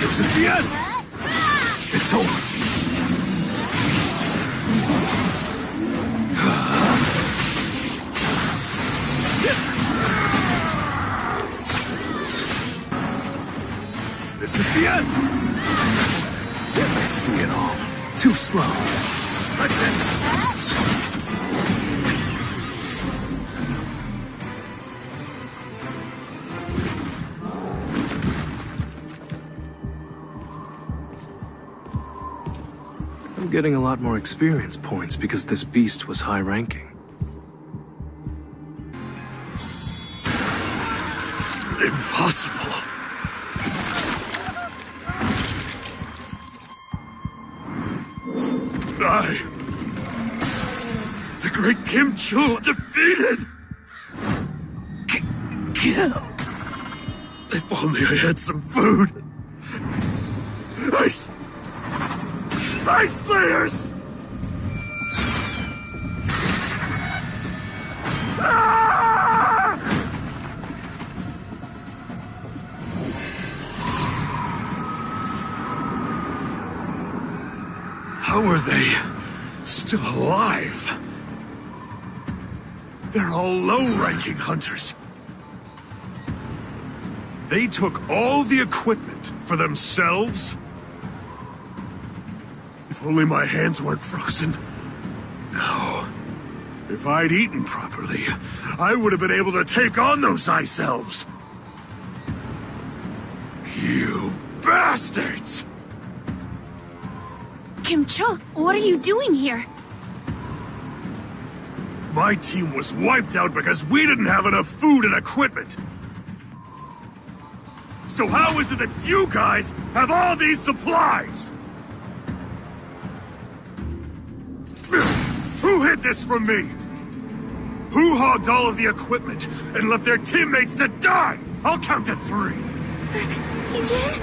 This is the end! It's over. This is the end! I see it all. Too slow. That's it! I'm getting a lot more experience points because this beast was high-ranking. Impossible. The great Kim Chul defeated! Kim! If only I had some food. Ice Slayers! Ah! they still alive? They're all low-ranking hunters. They took all the equipment for themselves? If only my hands weren't frozen. No. If I'd eaten properly, I would have been able to take on those eye selves. You bastards! Kim Chul, what are you doing here? My team was wiped out because we didn't have enough food and equipment. So how is it that you guys have all these supplies? Who hid this from me? Who hogged all of the equipment and left their teammates to die? I'll count to 3. You did?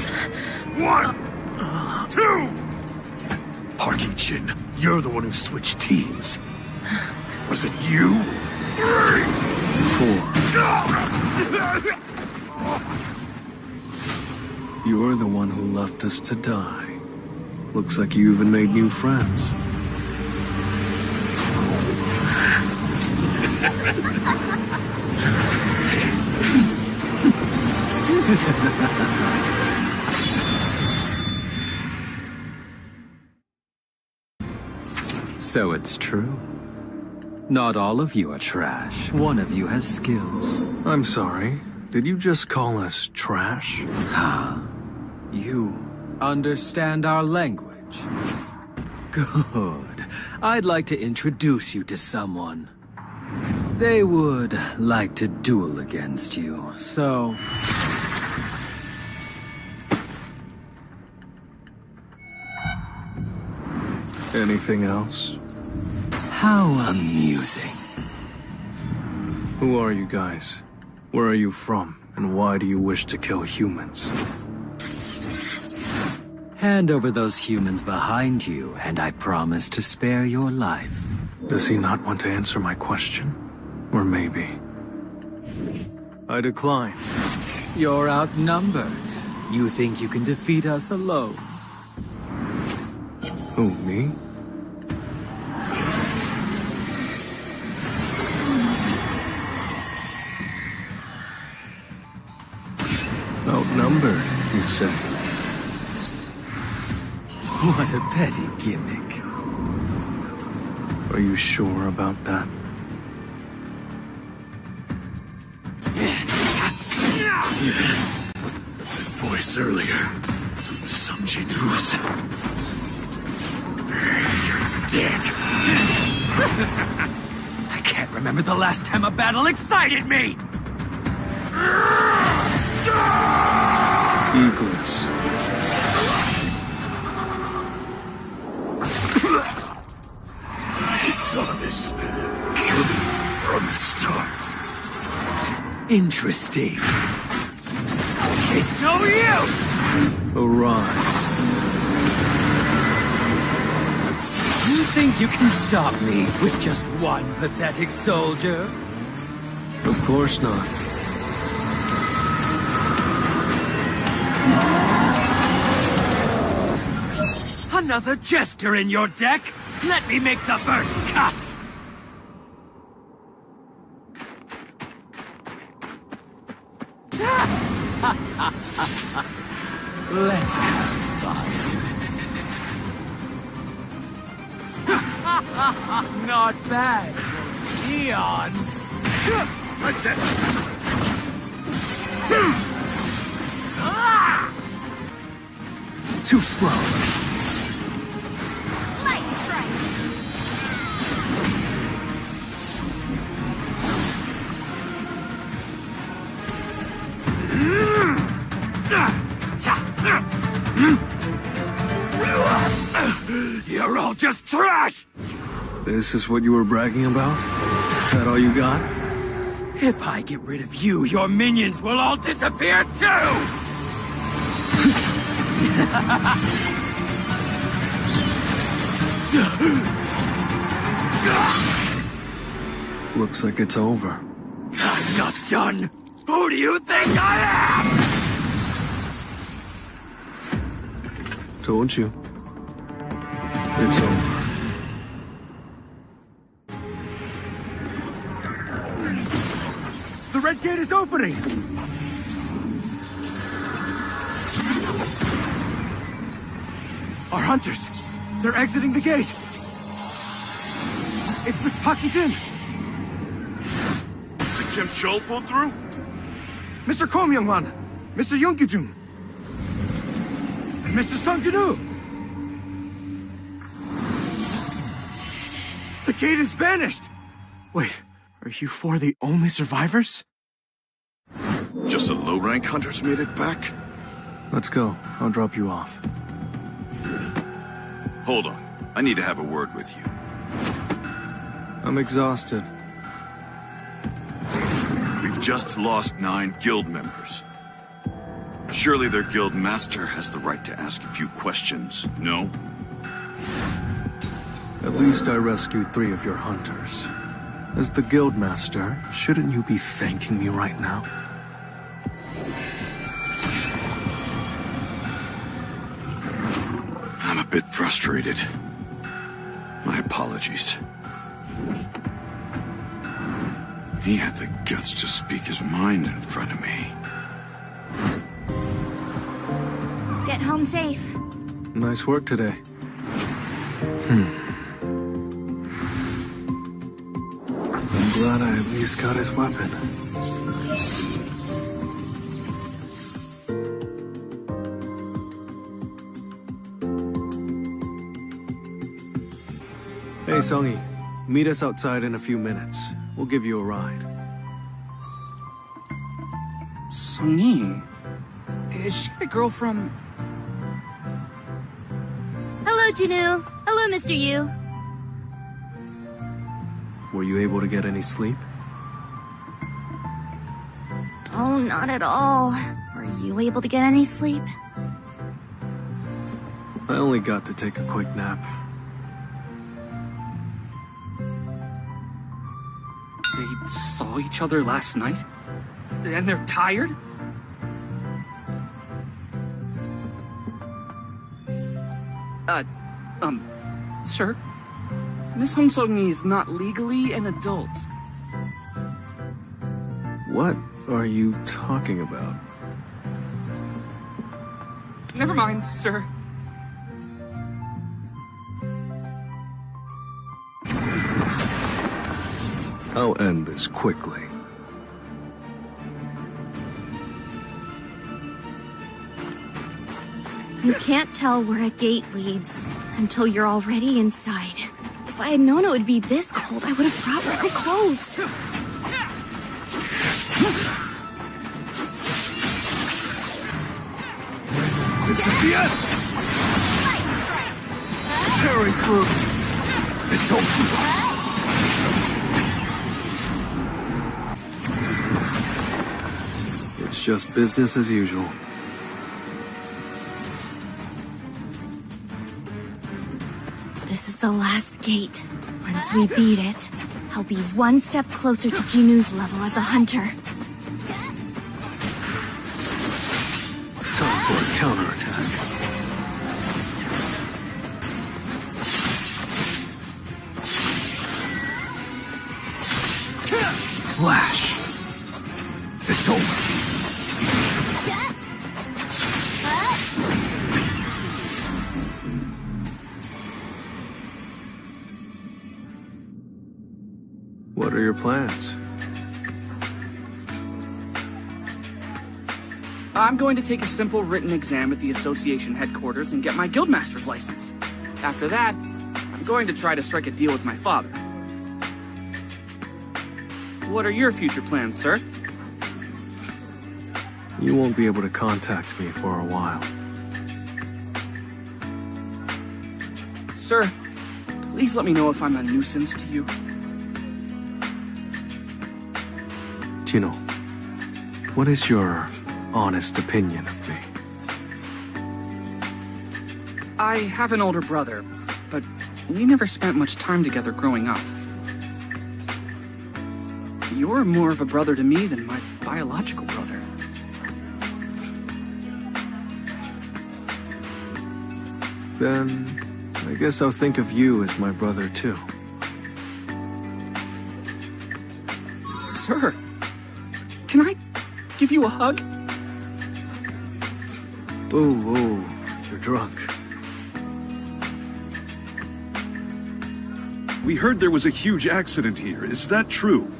1, 2. Parky Jin, you're the one who switched teams. Was it you? 3, 4. You're the one who left us to die. Looks like you even made new friends. So it's true. Not all of you are trash. One of you has skills. I'm sorry. Did you just call us trash? You understand our language. Good. I'd like to introduce you to someone. They would like to duel against you, so... Anything else? How amusing. Who are you guys? Where are you from? And why do you wish to kill humans? Hand over those humans behind you, and I promise to spare your life. Does he not want to answer my question? Or maybe... I decline. You're outnumbered. You think you can defeat us alone? Who, me? Outnumbered, you say? What a petty gimmick. Are you sure about that? Voice earlier. Sung Jin-Woo's. You're dead. I can't remember the last time a battle excited me! Eagles. I saw this coming from the stars. Interesting. It's no use! Arrive. You think you can stop me with just one pathetic soldier? Of course not. Another jester in your deck? Let me make the first cut! Let's have fun. Not bad. Neon. That's it. Too slow. Light strike. You're all just trash! This is what you were bragging about? That all you got? If I get rid of you, your minions will all disappear too! Looks like it's over. I'm not done! Who do you think I am? Told you. It's over. red gate is opening! Our hunters! They're exiting the gate! It's Miss Pakijin! Did Kim Cho pull through? Mr. Ko Myung-wan! Mr. Yoon Ki-jung! And Mr. Sung Jin-Woo! The gate has vanished! Wait, are you four the only survivors? Just the low-rank hunters made it back? Let's go. I'll drop you off. Hold on. I need to have a word with you. I'm exhausted. We've just lost 9 guild members. Surely their guild master has the right to ask a few questions, no? At least I rescued 3 of your hunters. As the guild master, shouldn't you be thanking me right now? I'm a bit frustrated. My apologies. He had the guts to speak his mind in front of me. Get home safe. Nice work today. I'm glad I at least got his weapon. Hey, Songy. Meet us outside in a few minutes. We'll give you a ride. Sung-Yi? Is she the girl from... Hello, Jin-Woo. Hello, Mr. Yu. Were you able to get any sleep? Oh, not at all. Were you able to get any sleep? I only got to take a quick nap. They saw each other last night? And they're tired? Sir? Miss Hong Sung-Yi is not legally an adult. What are you talking about? Never mind, sir. I'll end this quickly. You can't tell where a gate leads until you're already inside. If I had known it would be this cold, I would have brought my clothes. This is the end! Tearing through! It's over! It's just business as usual. This is the last gate. Once we beat it, I'll be one step closer to Jin-Woo's level as a hunter. Time for a counterattack. Flash! It's over! What are your plans? I'm going to take a simple written exam at the association headquarters and get my guildmaster's license. After that, I'm going to try to strike a deal with my father. What are your future plans, sir? You won't be able to contact me for a while. Sir, please let me know if I'm a nuisance to you. Chino, what is your honest opinion of me? I have an older brother, but we never spent much time together growing up. You're more of a brother to me than my biological brother. Then, I guess I'll think of you as my brother too. Sir, Can I give you a hug? Whoa, you're drunk. We heard there was a huge accident here. Is that true?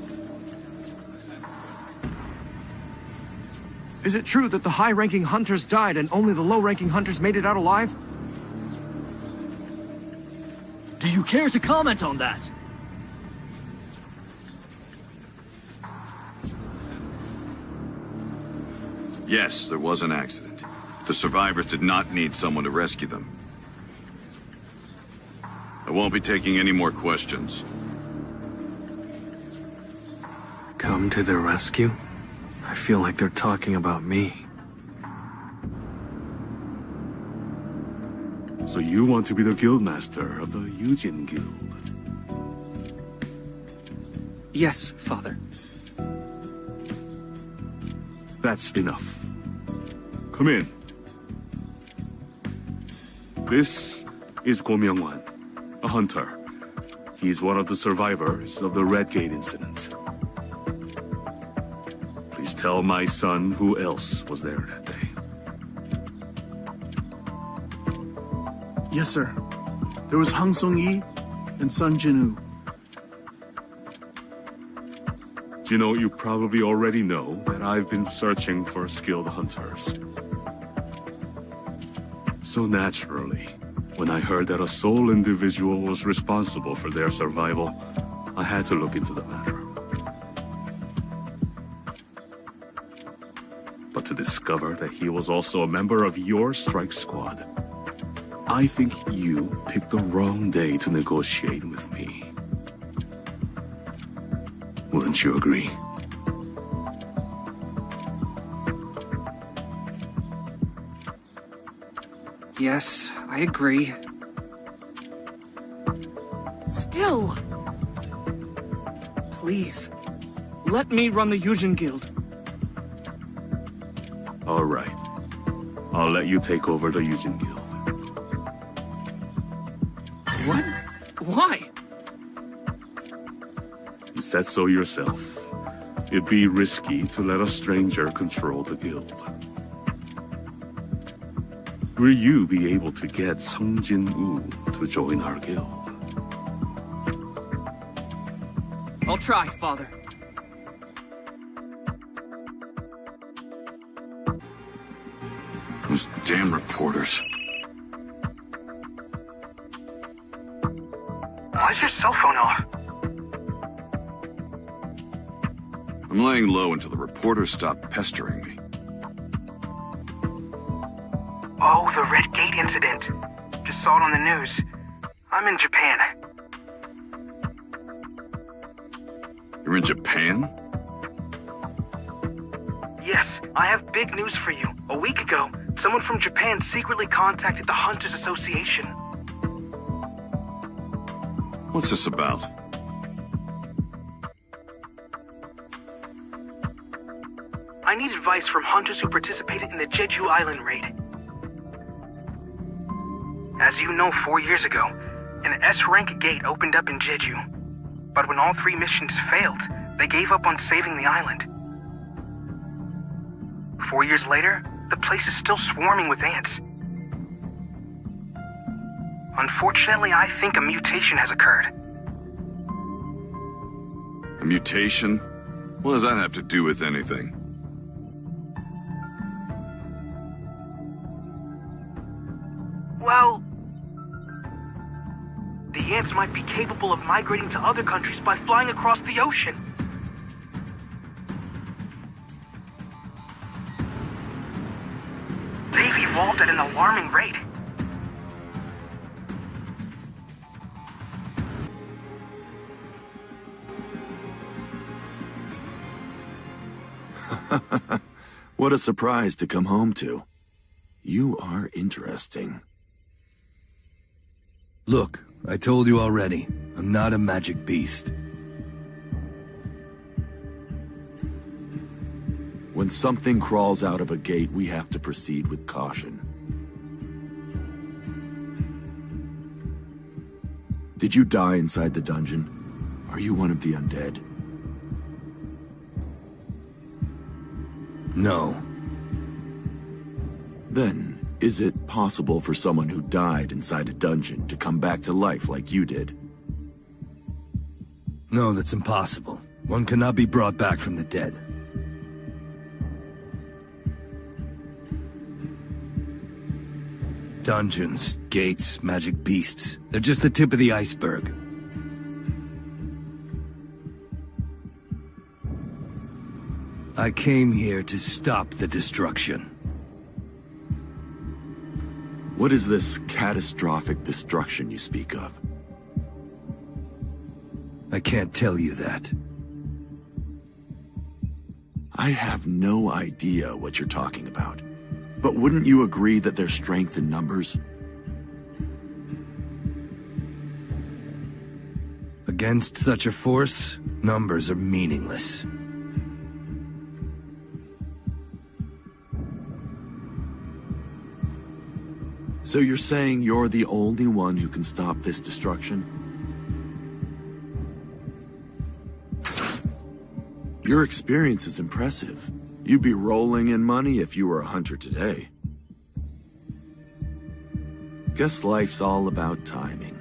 Is it true that the high-ranking hunters died and only the low-ranking hunters made it out alive? Do you care to comment on that? Yes, there was an accident. The survivors did not need someone to rescue them. I won't be taking any more questions. Come to their rescue? I feel like they're talking about me. So you want to be the guildmaster of the Yujin Guild? Yes, Father. That's enough. Come in. This is Go Myung-wan, a hunter. He's one of the survivors of the Red Gate incident. Please tell my son who else was there that day. Yes, sir. There was Hang Sung-yi and Sung Jin-Woo. You probably already know that I've been searching for skilled hunters. So naturally, when I heard that a sole individual was responsible for their survival, I had to look into the matter. But to discover that he was also a member of your strike squad, I think you picked the wrong day to negotiate with me. Wouldn't you agree? Yes, I agree. Still! Please, let me run the Yujin Guild. All right. I'll let you take over the Yujin Guild. What? Why? You said so yourself. It'd be risky to let a stranger control the guild. Will you be able to get Sung Jin-Woo to join our guild? I'll try, Father. Those damn reporters. Why is your cell phone off? I'm laying low until the reporters stop pestering me. Oh, the Red Gate incident. Just saw it on the news. I'm in Japan. You're in Japan? Yes, I have big news for you. A week ago, someone from Japan secretly contacted the Hunters Association. What's this about? I need advice from hunters who participated in the Jeju Island raid. As you know, 4 years ago, an S-rank gate opened up in Jeju. But when all 3 missions failed, they gave up on saving the island. 4 years later, the place is still swarming with ants. Unfortunately, I think a mutation has occurred. A mutation? What does that have to do with anything? Well, the ants might be capable of migrating to other countries by flying across the ocean. They've evolved at an alarming rate. What a surprise to come home to. You are interesting. Look, I told you already, I'm not a magic beast. When something crawls out of a gate, we have to proceed with caution. Did you die inside the dungeon? Are you one of the undead? No. Then, is it possible for someone who died inside a dungeon to come back to life like you did? No, that's impossible. One cannot be brought back from the dead. Dungeons, gates, magic beasts. They're just the tip of the iceberg. I came here to stop the destruction. What is this catastrophic destruction you speak of? I can't tell you that. I have no idea what you're talking about. But wouldn't you agree that there's strength in numbers? Against such a force, numbers are meaningless. So you're saying you're the only one who can stop this destruction? Your experience is impressive. You'd be rolling in money if you were a hunter today. Guess life's all about timing.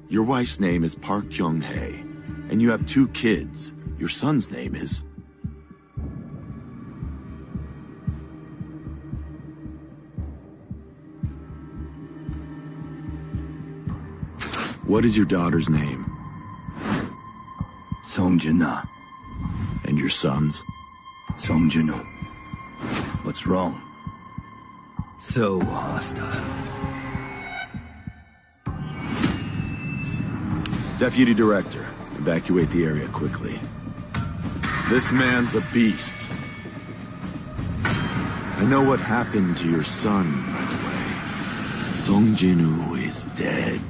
Your wife's name is Park Kyung-hae, and you have 2 kids. Your son's name is... What is your daughter's name? Sung Jin-Woo. And your son's? Sung Jin-Woo. What's wrong? So hostile. Deputy Director, evacuate the area quickly. This man's a beast. I know what happened to your son, by the way. Sung Jin-Woo is dead.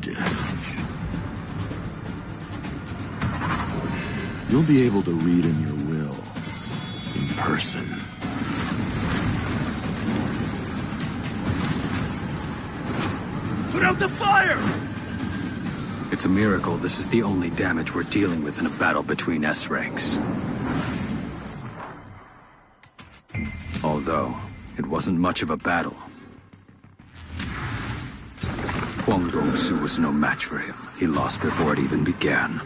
You'll be able to read in your will, in person. Put out the fire! It's a miracle this is the only damage we're dealing with in a battle between S ranks. Although, it wasn't much of a battle. Kwang Dong-su was no match for him. He lost before it even began.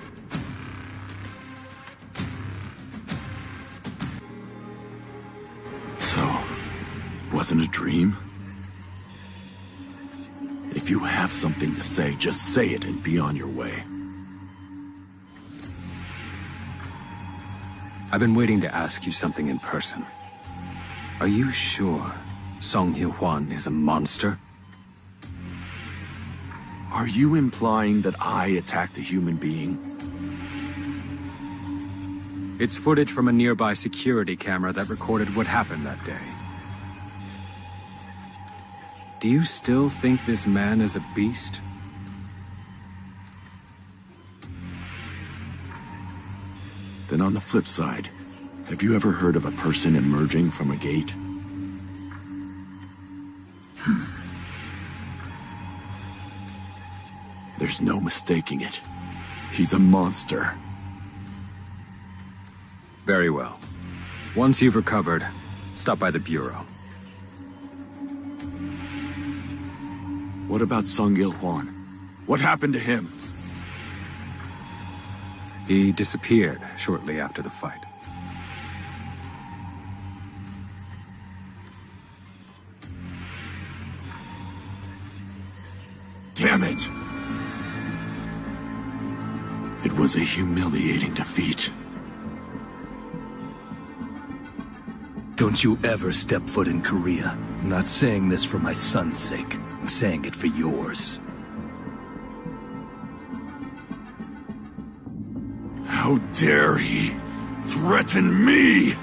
So, it wasn't a dream? If you have something to say, just say it and be on your way. I've been waiting to ask you something in person. Are you sure Song Hye-hwan is a monster? Are you implying that I attacked a human being? It's footage from a nearby security camera that recorded what happened that day. Do you still think this man is a beast? Then on the flip side, have you ever heard of a person emerging from a gate? There's no mistaking it. He's a monster. Very well. Once you've recovered, stop by the Bureau. What about Sung Il-hwan? What happened to him? He disappeared shortly after the fight. Damn it! It was a humiliating defeat. Don't you ever step foot in Korea. I'm not saying this for my son's sake. I'm saying it for yours. How dare he threaten me?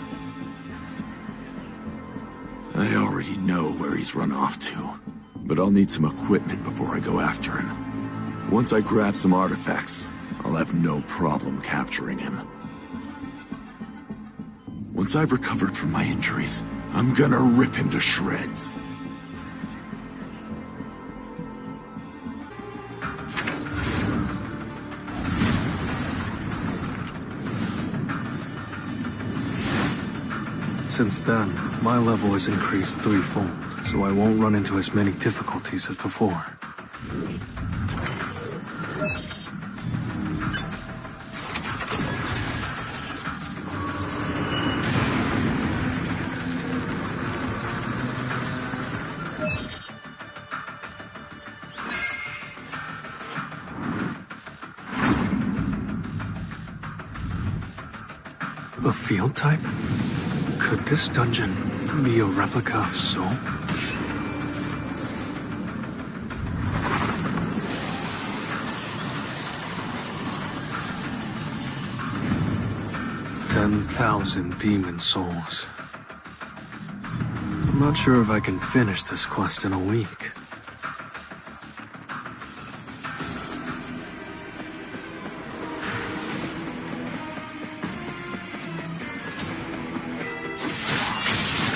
I already know where he's run off to, but I'll need some equipment before I go after him. Once I grab some artifacts, I'll have no problem capturing him. Once I've recovered from my injuries, I'm gonna rip him to shreds. Since then, my level has increased threefold, so I won't run into as many difficulties as before. A field type? Could this dungeon be a replica of Soul? "10,000 demon souls. I'm not sure if I can finish this quest in a week.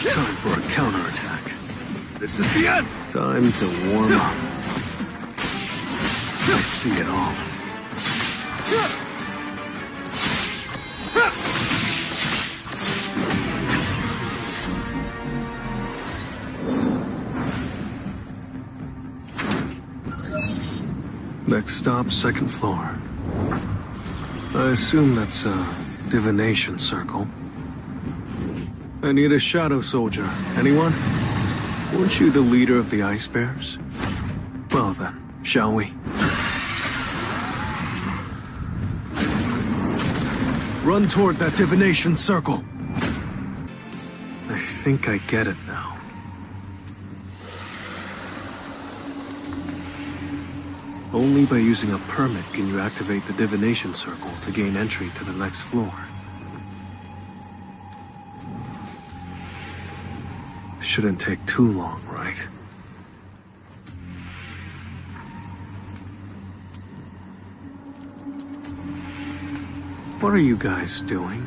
Time for a counterattack. This is the end! Time to warm up. I see it all. Next stop, second floor. I assume that's a divination circle. I need a shadow soldier. Anyone? Weren't you the leader of the Ice Bears? Well then, shall we? Run toward that divination circle. I think I get it now. Only by using a permit can you activate the divination circle to gain entry to the next floor. Shouldn't take too long, right? What are you guys doing?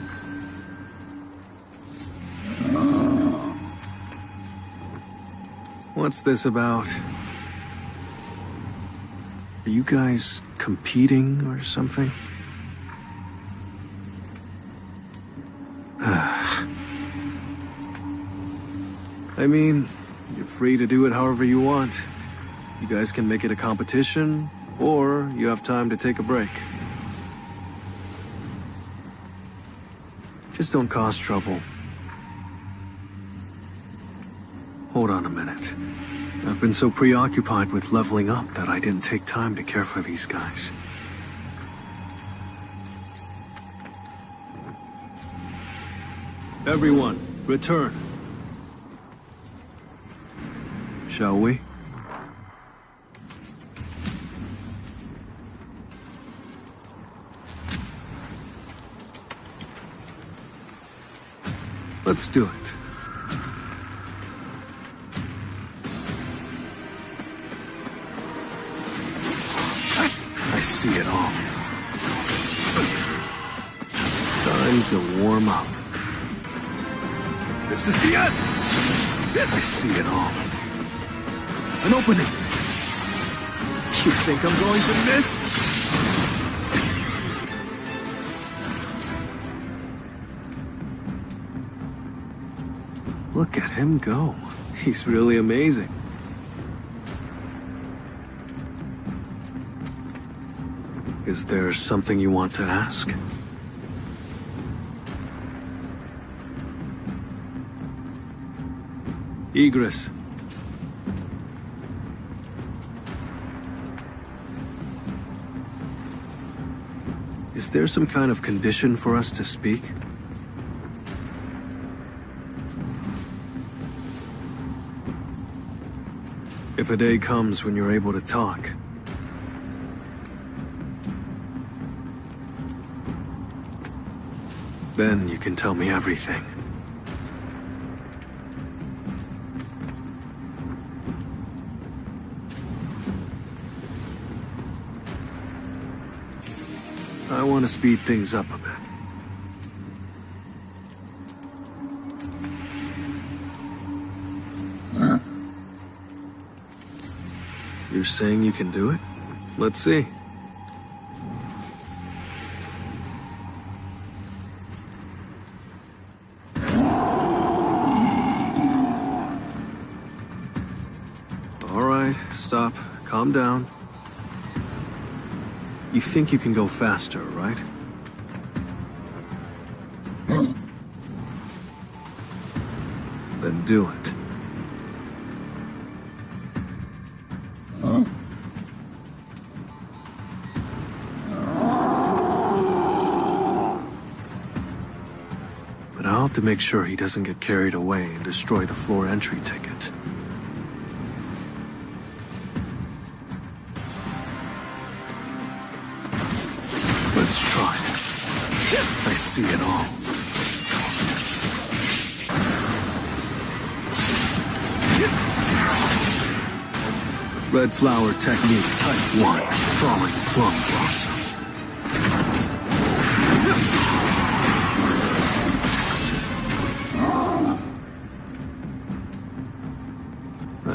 What's this about? Are you guys competing or something? I mean, you're free to do it however you want. You guys can make it a competition, or you have time to take a break. Just don't cause trouble. Hold on a minute. I've been so preoccupied with leveling up that I didn't take time to care for these guys. Everyone, return. Shall we? Let's do it. I see it all. Time to warm up. This is the end! I see it all. An opening! You think I'm going to miss? Look at him go. He's really amazing. Is there something you want to ask? Igris. Is there some kind of condition for us to speak? If a day comes when you're able to talk, then you can tell me everything. I want to speed things up a bit. You're saying you can do it? Let's see. Calm down. You think you can go faster, right? Then do it. But I'll have to make sure he doesn't get carried away and destroy the floor entry ticket. Let's try it. I see it all. Red flower technique type 1, falling plum blossom.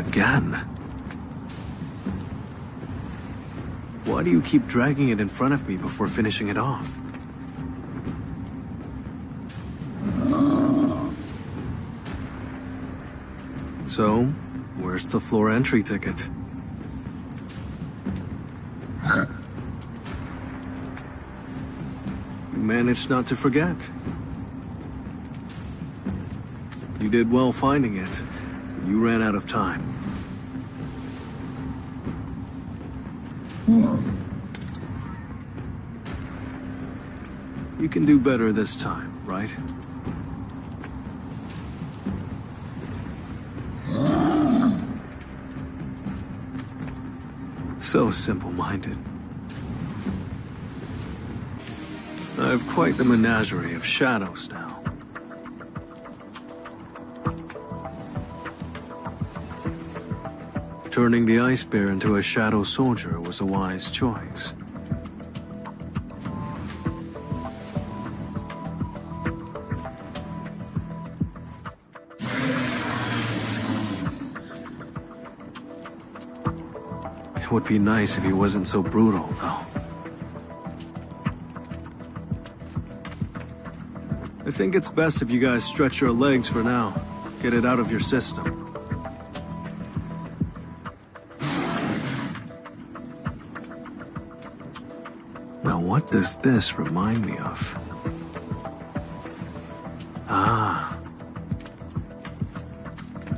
Again. Why do you keep dragging it in front of me before finishing it off? So, where's the floor entry ticket? You managed not to forget. You did well finding it. You ran out of time. You can do better this time, right? So simple-minded. I have quite the menagerie of shadows now. Turning the ice bear into a shadow soldier was a wise choice. It would be nice if he wasn't so brutal, though. I think it's best if you guys stretch your legs for now. Get it out of your system. Now, what does this remind me of? Ah.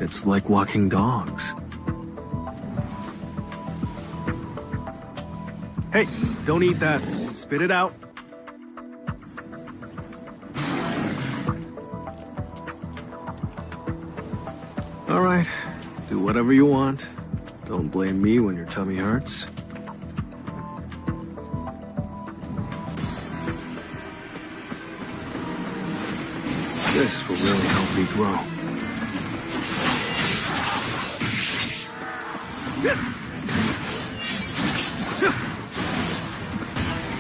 It's like walking dogs. Hey, don't eat that. Spit it out. All right, do whatever you want. Don't blame me when your tummy hurts. This will really help me grow.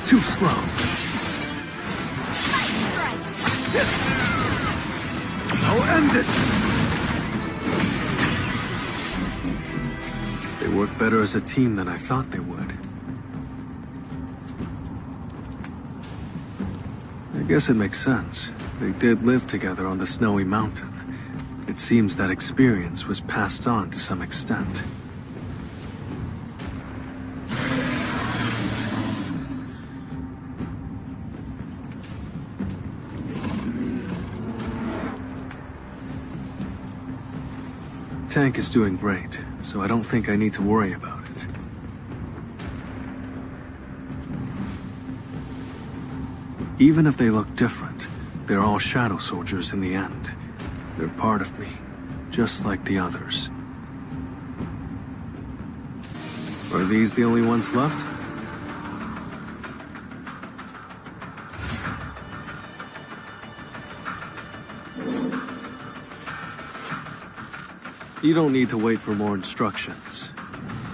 Too slow. I'll end this. They work better as a team than I thought they would. I guess it makes sense. They did live together on the snowy mountain. It seems that experience was passed on to some extent. Tank is doing great, so I don't think I need to worry about it. Even if they look different, they're all shadow soldiers in the end. They're part of me, just like the others. Are these the only ones left? You don't need to wait for more instructions.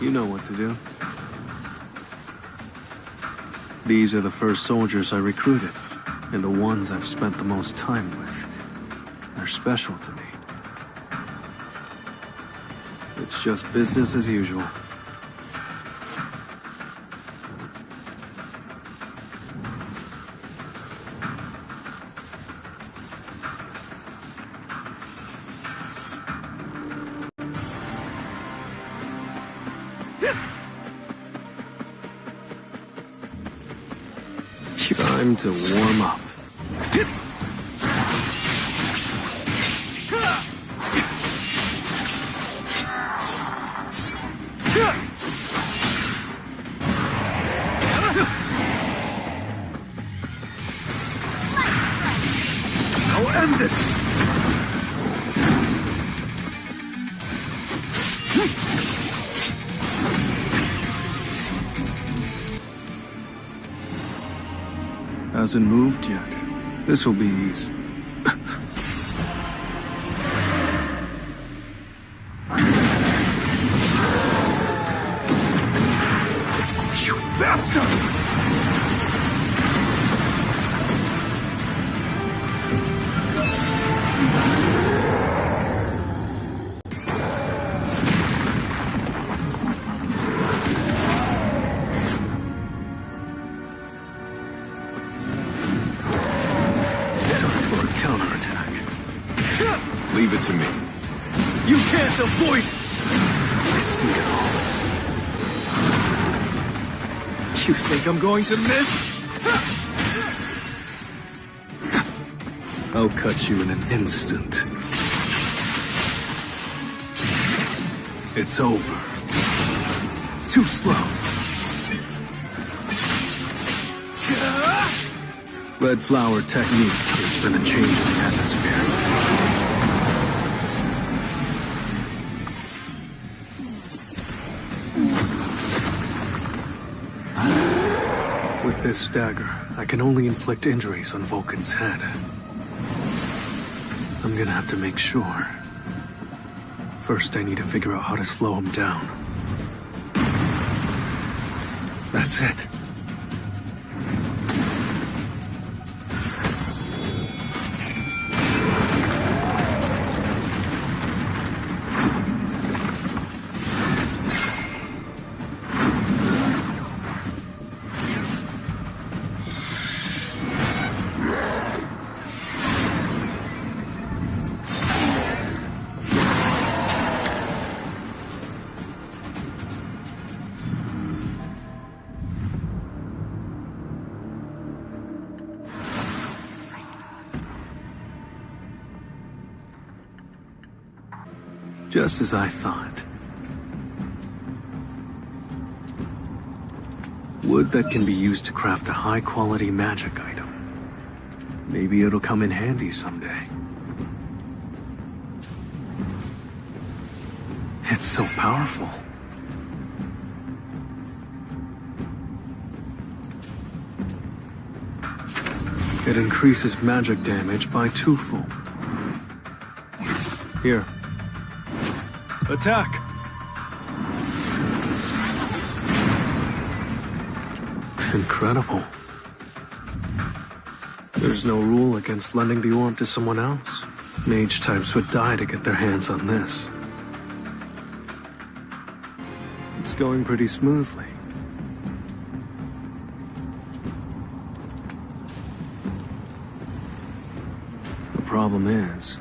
You know what to do. These are the first soldiers I recruited, and the ones I've spent the most time with. They're special to me. It's just business as usual. Time to warm up. I'll end this! Hasn't moved yet. This'll be easy. You bastard! Leave it to me. You can't avoid it! I see it all. You think I'm going to miss? I'll cut you in an instant. It's over. Too slow. Red flower technique has been a change in the atmosphere. With this dagger, I can only inflict injuries on Vulcan's head. I'm gonna have to make sure. First, I need to figure out how to slow him down. That's it. Just as I thought. Wood that can be used to craft a high-quality magic item. Maybe it'll come in handy someday. It's so powerful. It increases magic damage by 2-fold. Here. Attack! Incredible. There's no rule against lending the orb to someone else. Mage types would die to get their hands on this. It's going pretty smoothly. The problem is,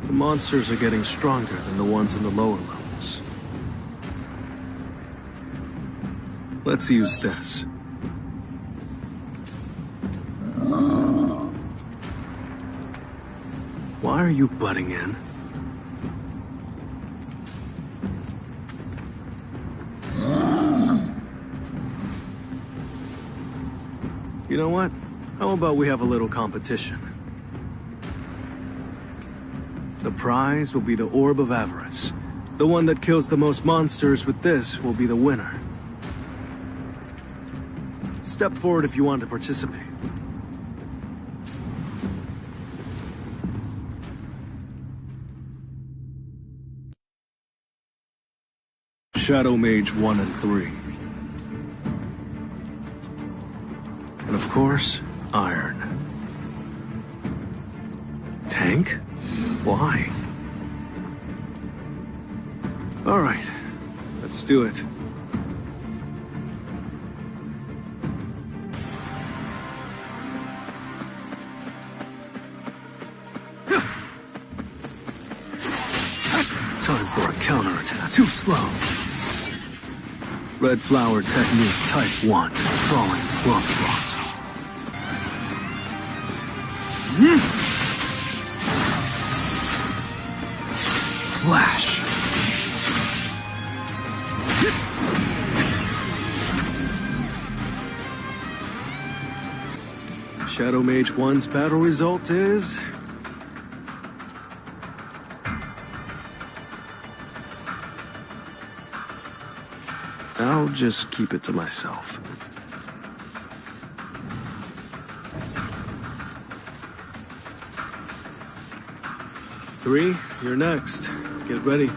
the monsters are getting stronger than the ones in the lower levels. Let's use this. Why are you butting in? You know what? How about we have a little competition? The prize will be the Orb of Avarice. The one that kills the most monsters with this will be the winner. Step forward if you want to participate. Shadow Mage 1 and 3. And of course, Iron. Tank? Why? All right, let's do it. Time for a counterattack. Too slow. Red flower technique type 1. Falling. We'll be boss. Flash. Shadow Mage 1's battle result is... I'll just keep it to myself. Three, you're next. Get ready.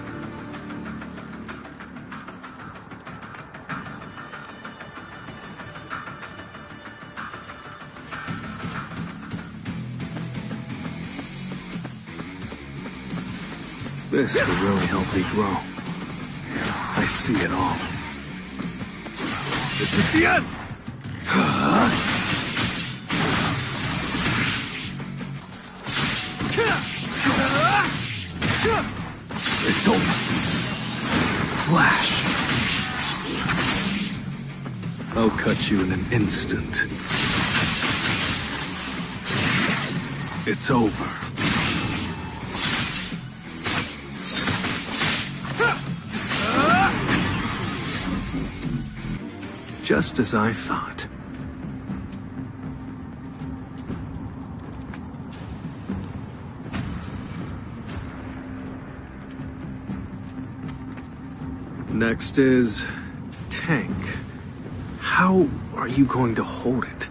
This will really help me grow. I see it all. This is the end! It's over. Flash. I'll cut you in an instant. It's over. Just as I thought. Next is tank. How are you going to hold it?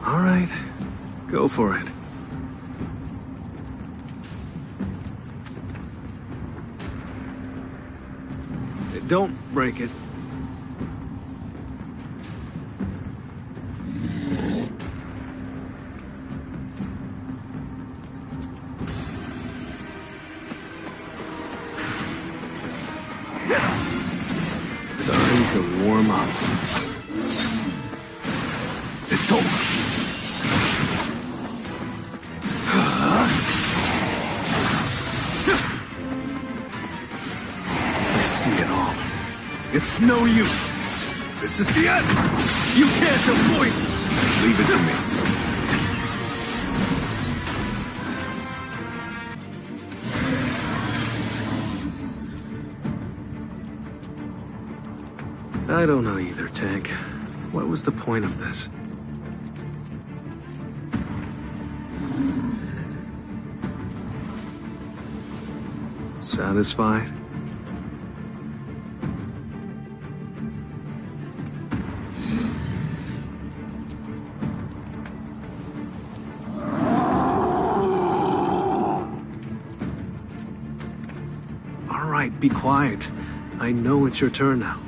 All right, go for it. Don't break it. Time to warm up. It's over. I see it all. It's no use. This is the end. You can't avoid it. Leave it to me. I don't know either, Tank. What was the point of this? Satisfied? All right, be quiet. I know it's your turn now.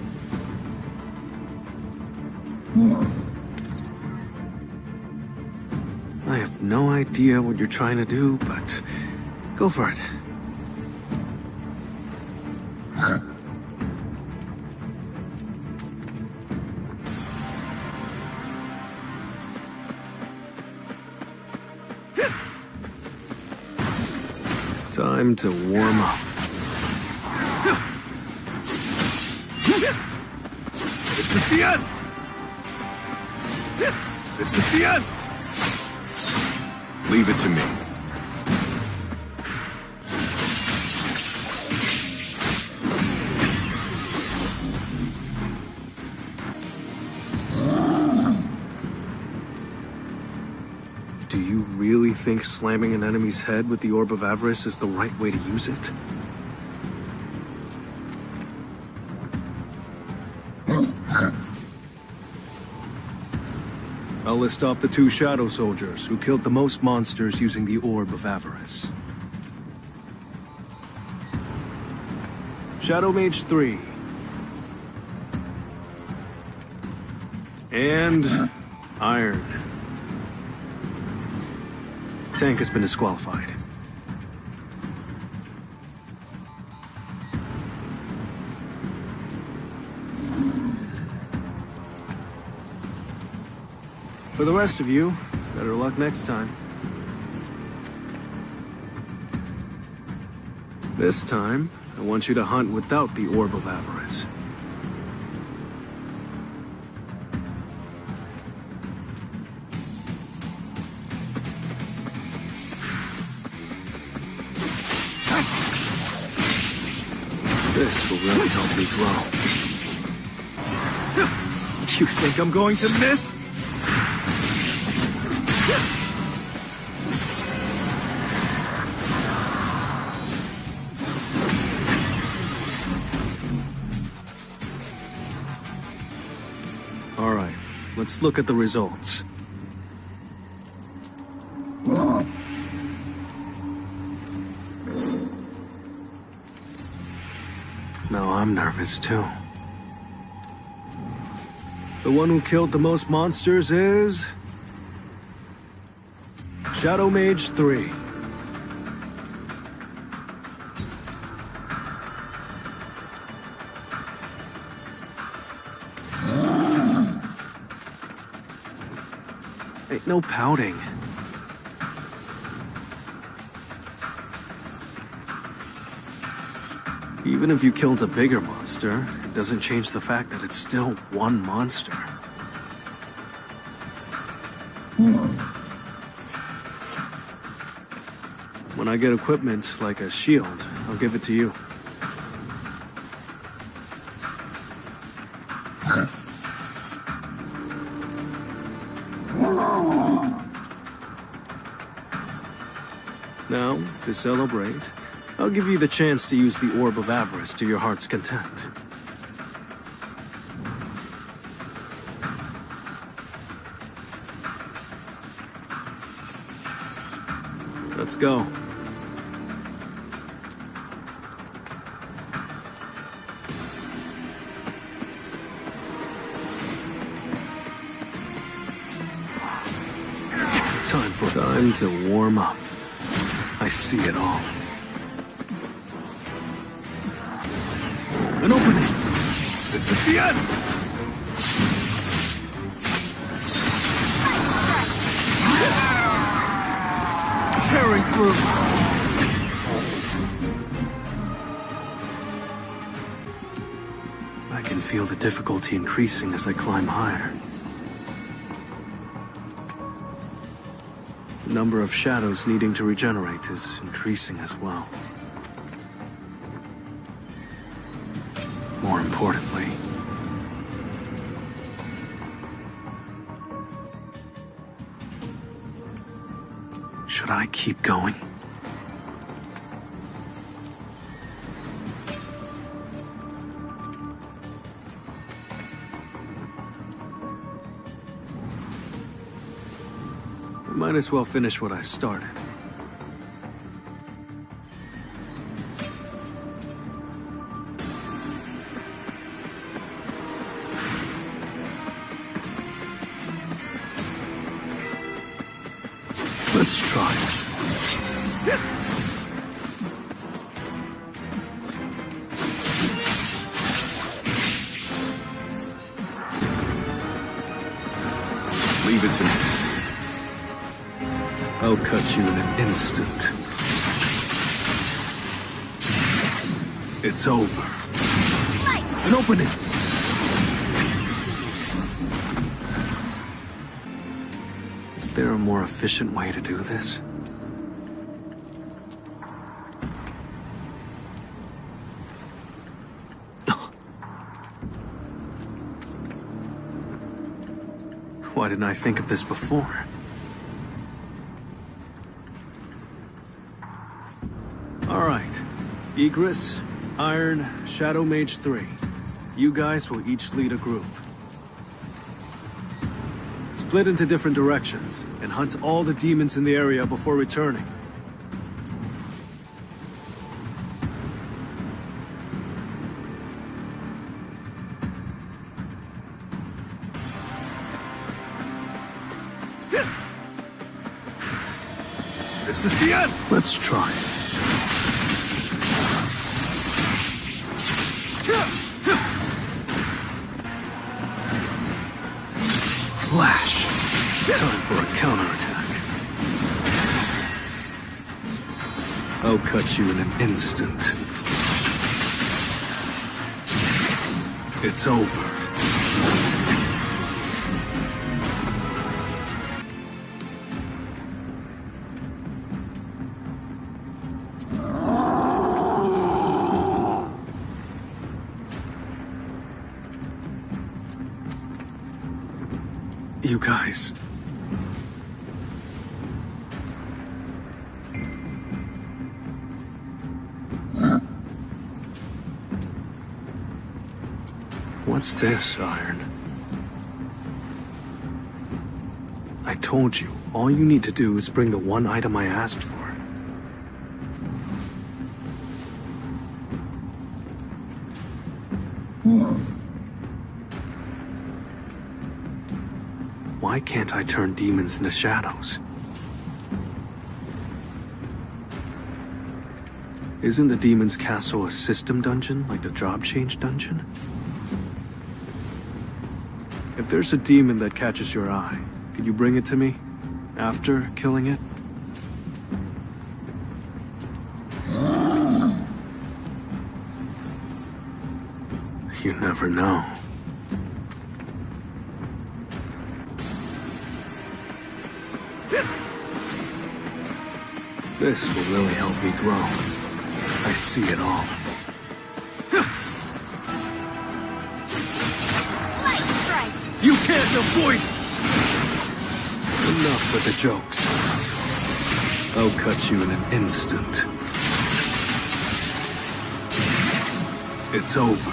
I have no idea what you're trying to do, but go for it. Time to warm up. This is the end! This is the end! Leave it to me. Do you really think slamming an enemy's head with the Orb of Avarice is the right way to use it? I'll list off the 2 Shadow Soldiers who killed the most monsters using the Orb of Avarice. Shadow Mage 3. And Iron. Tank has been disqualified. For the rest of you, better luck next time. This time, I want you to hunt without the Orb of Avarice. This will really help me grow. You think I'm going to miss? All right, let's look at the results. Now I'm nervous too. The one who killed the most monsters is... Shadow Mage 3. Ain't no pouting. Even if you killed a bigger monster, it doesn't change the fact that it's still one monster. When I get equipment like a shield, I'll give it to you. Now, to celebrate, I'll give you the chance to use the Orb of Avarice to your heart's content. Let's go. Time to warm up. I see it all. An opening! This is the end! Tearing through! I can feel the difficulty increasing as I climb higher. The number of shadows needing to regenerate is increasing as well. More importantly, should I keep going? Might as well finish what I started. Let's try it. Leave it to me. I'll cut you in an instant. It's over. An opening! Is there a more efficient way to do this? Why didn't I think of this before? Alright. Egress, Iron, Shadow Mage 3. You guys will each lead a group. Split into different directions, and hunt all the demons in the area before returning. This is the end! Let's try it. Flash. Time for a counterattack. I'll cut you in an instant. It's over. You guys... What's this, Iron? I told you, all you need to do is bring the one item I asked for. Why can't I turn demons into shadows? Isn't the Demon's Castle a system dungeon, like the Job Change dungeon? If there's a demon that catches your eye, can you bring it to me? After killing it? You never know. This will really help me grow. I see it all. You can't avoid it! Enough with the jokes. I'll cut you in an instant. It's over.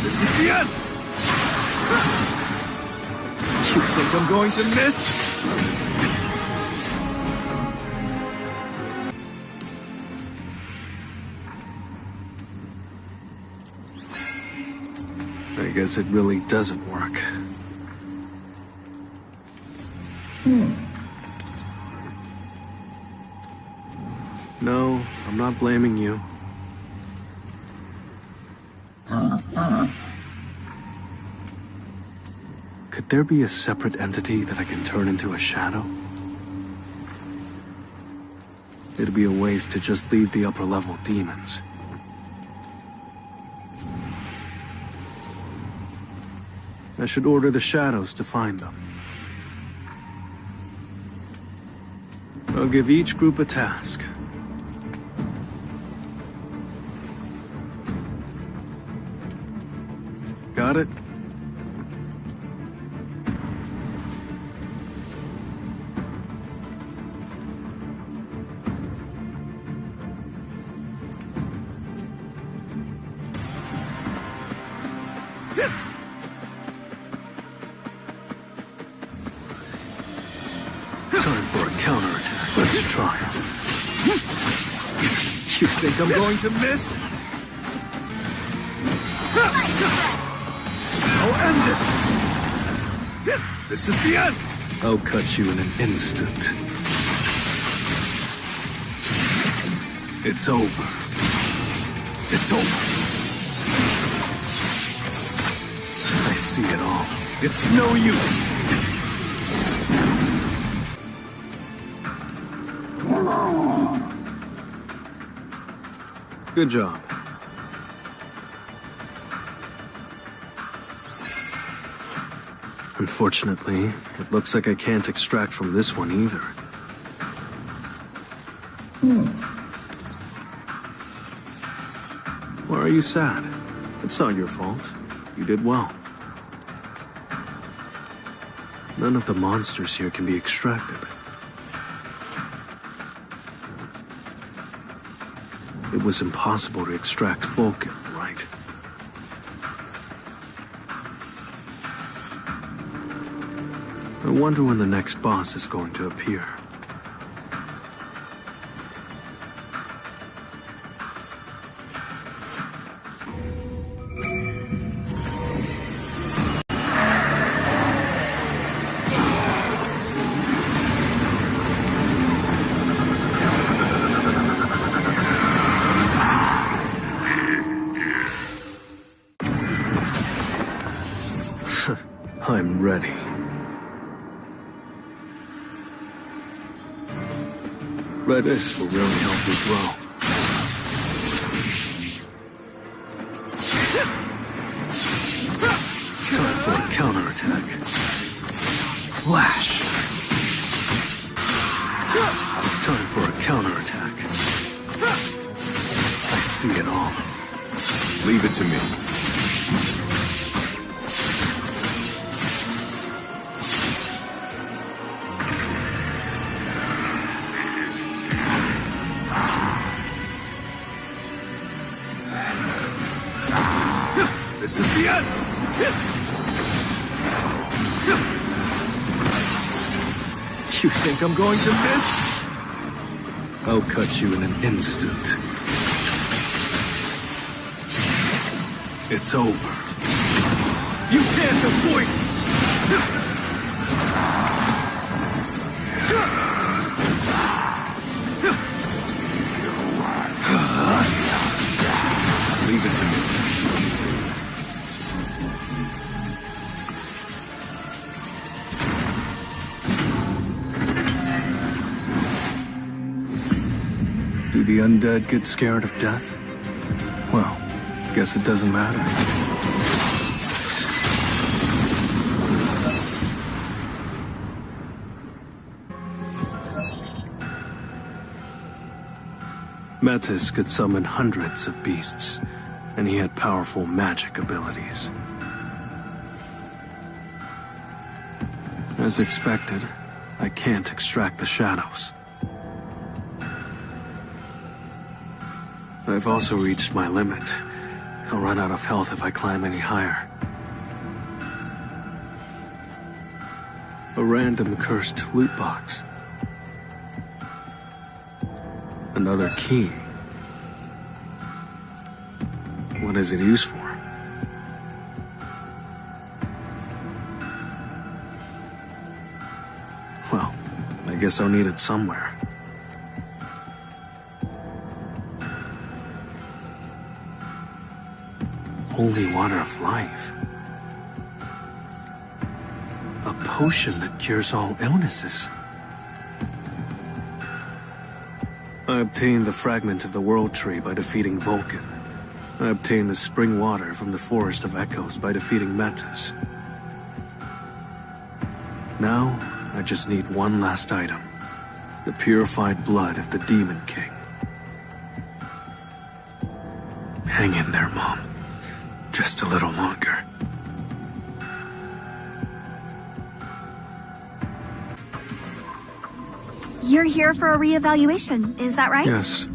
This is the end! You think I'm going to miss? I guess it really doesn't work. No, I'm not blaming you. Could there be a separate entity that I can turn into a shadow? It'd be a waste to just leave the upper level demons. I should order the shadows to find them. I'll give each group a task. Got it? Time for a counterattack. Let's try it. You think I'm going to miss? I'll end this. This is the end. I'll cut you in an instant. It's over. It's over. I see it all. It's no use. Good job. Unfortunately, it looks like I can't extract from this one either. Why are you sad? It's not your fault. You did well. None of the monsters here can be extracted. It was impossible to extract Vulcan, right? I wonder when the next boss is going to appear. I'm ready. Redis will really help you grow. Time for a counterattack. Flash! Time for a counterattack. I see it all. Leave it to me. This is the end! You think I'm going to miss? I'll cut you in an instant. It's over. You can't avoid it! Leave it to me. Do the undead get scared of death? Well, guess it doesn't matter. Metis could summon hundreds of beasts, and he had powerful magic abilities. As expected, I can't extract the shadows. I've also reached my limit. I'll run out of health if I climb any higher. A random cursed loot box. Another key. What is it used for? Well, I guess I'll need it somewhere. Holy water of life. A potion that cures all illnesses. I obtained the fragment of the World Tree by defeating Vulcan. I obtained the spring water from the Forest of Echoes by defeating Metis. Now, I just need one last item. The purified blood of the Demon King. Hang in there, Mom. Just a little longer. You're here for a reevaluation, is that right? Yes.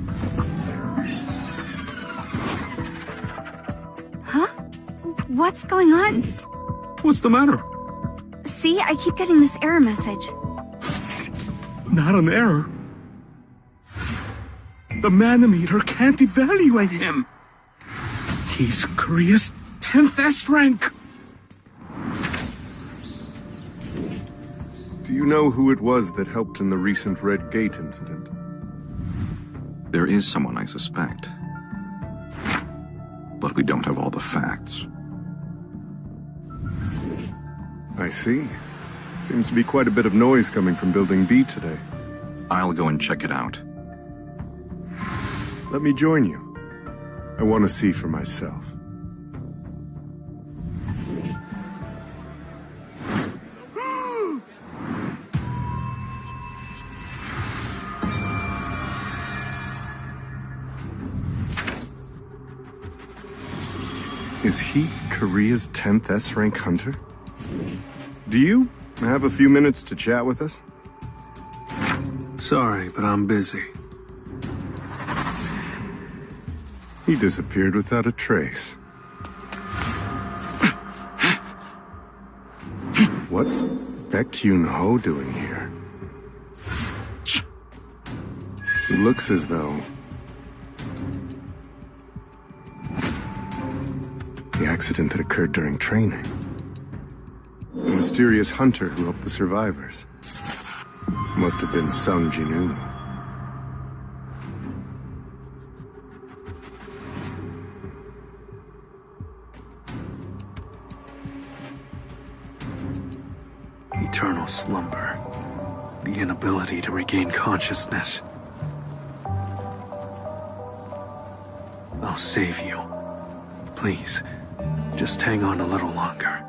Huh? What's going on? What's the matter? See, I keep getting this error message. Not an error. The Manometer can't evaluate him. He's Korea's 10th S rank. Do you know who it was that helped in the recent Red Gate incident? There is someone I suspect. But we don't have all the facts. I see. Seems to be quite a bit of noise coming from Building B today. I'll go and check it out. Let me join you. I want to see for myself. Is he Korea's 10th S-rank hunter? Do you have a few minutes to chat with us? Sorry, but I'm busy. He disappeared without a trace. What's Baek Kyun-ho doing here? It looks as though the accident that occurred during training. The mysterious hunter who helped the survivors. Must have been Sung Jin-Woo. Eternal slumber. The inability to regain consciousness. I'll save you. Please, just hang on a little longer.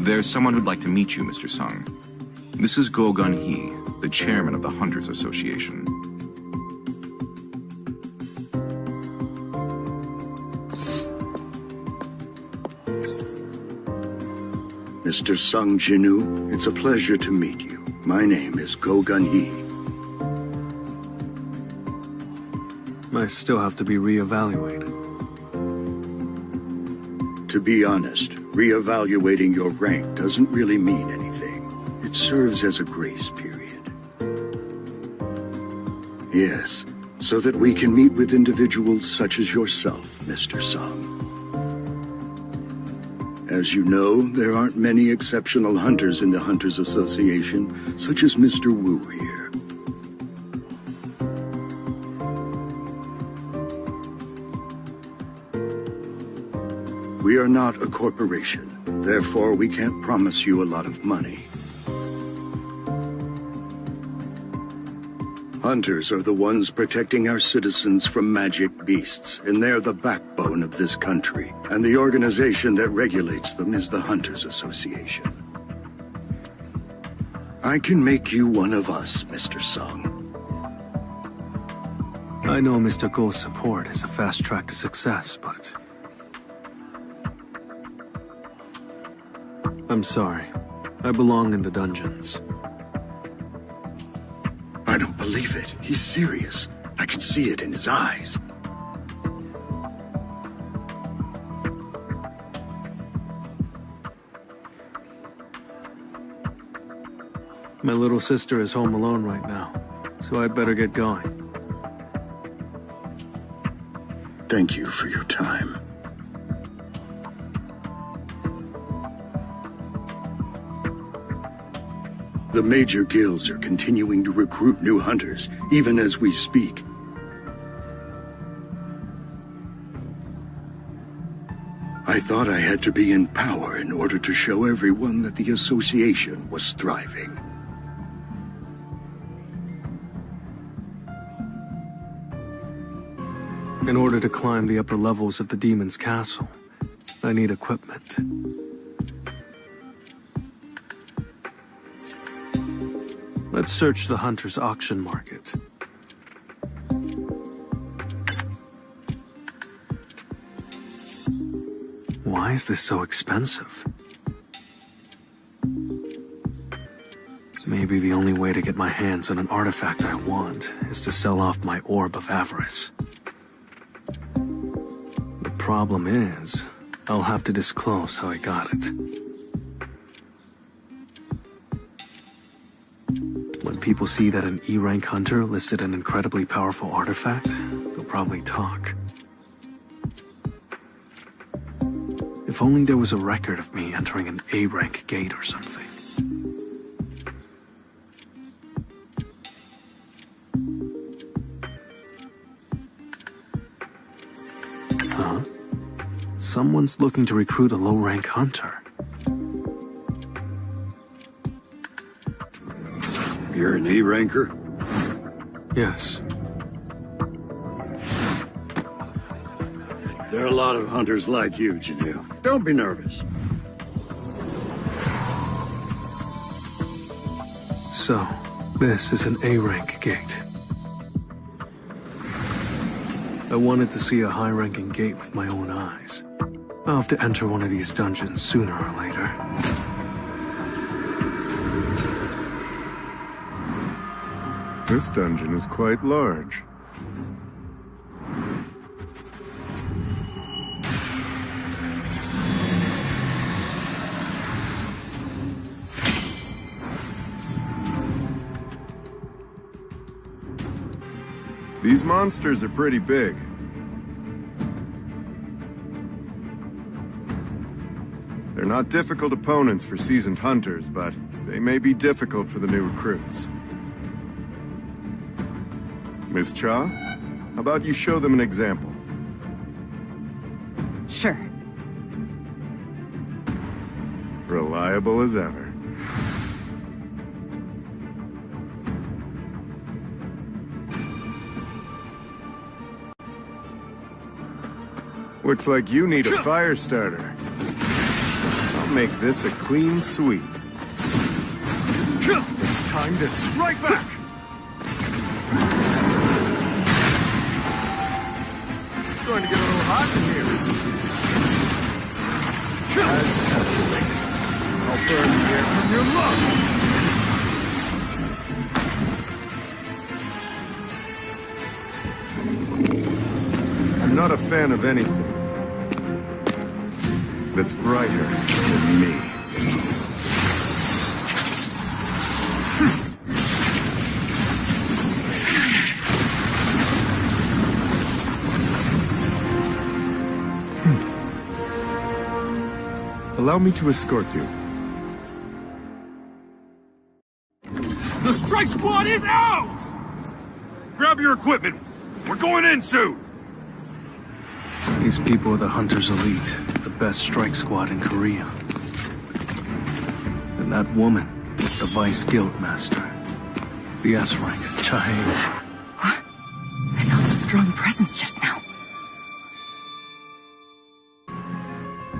There's someone who'd like to meet you, Mr. Sung. This is Go Gun-hee, the chairman of the Hunters Association. Mr. Sung Jin-Woo, it's a pleasure to meet you. My name is Go Gun-hee. I still have to be reevaluated. To be honest, reevaluating your rank doesn't really mean anything. It serves as a grace period. Yes, so that we can meet with individuals such as yourself, Mr. Sung. As you know, there aren't many exceptional hunters in the Hunters Association, such as Mr. Wu here. We are not a corporation, therefore we can't promise you a lot of money. Hunters are the ones protecting our citizens from magic beasts, and they're the backbone of this country. And the organization that regulates them is the Hunters Association. I can make you one of us, Mr. Sung. I know Mr. Go's support is a fast track to success, but... I'm sorry. I belong in the dungeons. I don't believe it. He's serious. I can see it in his eyes. My little sister is home alone right now, so I'd better get going. Thank you for your time. The major guilds are continuing to recruit new hunters, even as we speak. I thought I had to be in power in order to show everyone that the association was thriving. In order to climb the upper levels of the demon's castle, I need equipment. Let's search the Hunter's auction market. Why is this so expensive? Maybe the only way to get my hands on an artifact I want is to sell off my Orb of Avarice. The problem is, I'll have to disclose how I got it. When people see that an E-rank hunter listed an incredibly powerful artifact, they'll probably talk. If only there was a record of me entering an A-rank gate or something. Huh? Someone's looking to recruit a low-rank hunter. You're an E-ranker? Yes. There are a lot of hunters like you, Jin-Woo. Don't be nervous. So, this is an A-rank gate. I wanted to see a high-ranking gate with my own eyes. I'll have to enter one of these dungeons sooner or later. This dungeon is quite large. These monsters are pretty big. They're not difficult opponents for seasoned hunters, but they may be difficult for the new recruits. Miss Cha, how about you show them an example? Sure. Reliable as ever. Looks like you need a fire starter. I'll make this a clean sweep. It's time to strike back! It's going to get a little hot in here. As calculated. I'll burn the air from your lungs. I'm not a fan of anything that's brighter than me. Allow me to escort you. The strike squad is out! Grab your equipment. We're going in soon. These people are the Hunter's Elite, the best strike squad in Korea. And that woman is the Vice Guild Master, the S-Rank, Chae. What? I felt a strong presence just now.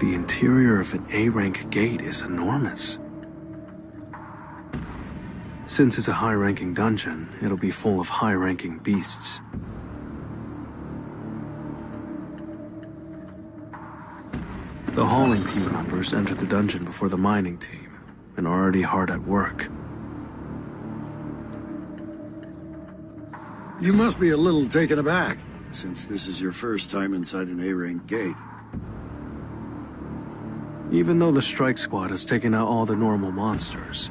The interior of an A-rank gate is enormous. Since it's a high-ranking dungeon, it'll be full of high-ranking beasts. The hauling team members entered the dungeon before the mining team, and are already hard at work. You must be a little taken aback, since this is your first time inside an A-rank gate. Even though the strike squad has taken out all the normal monsters,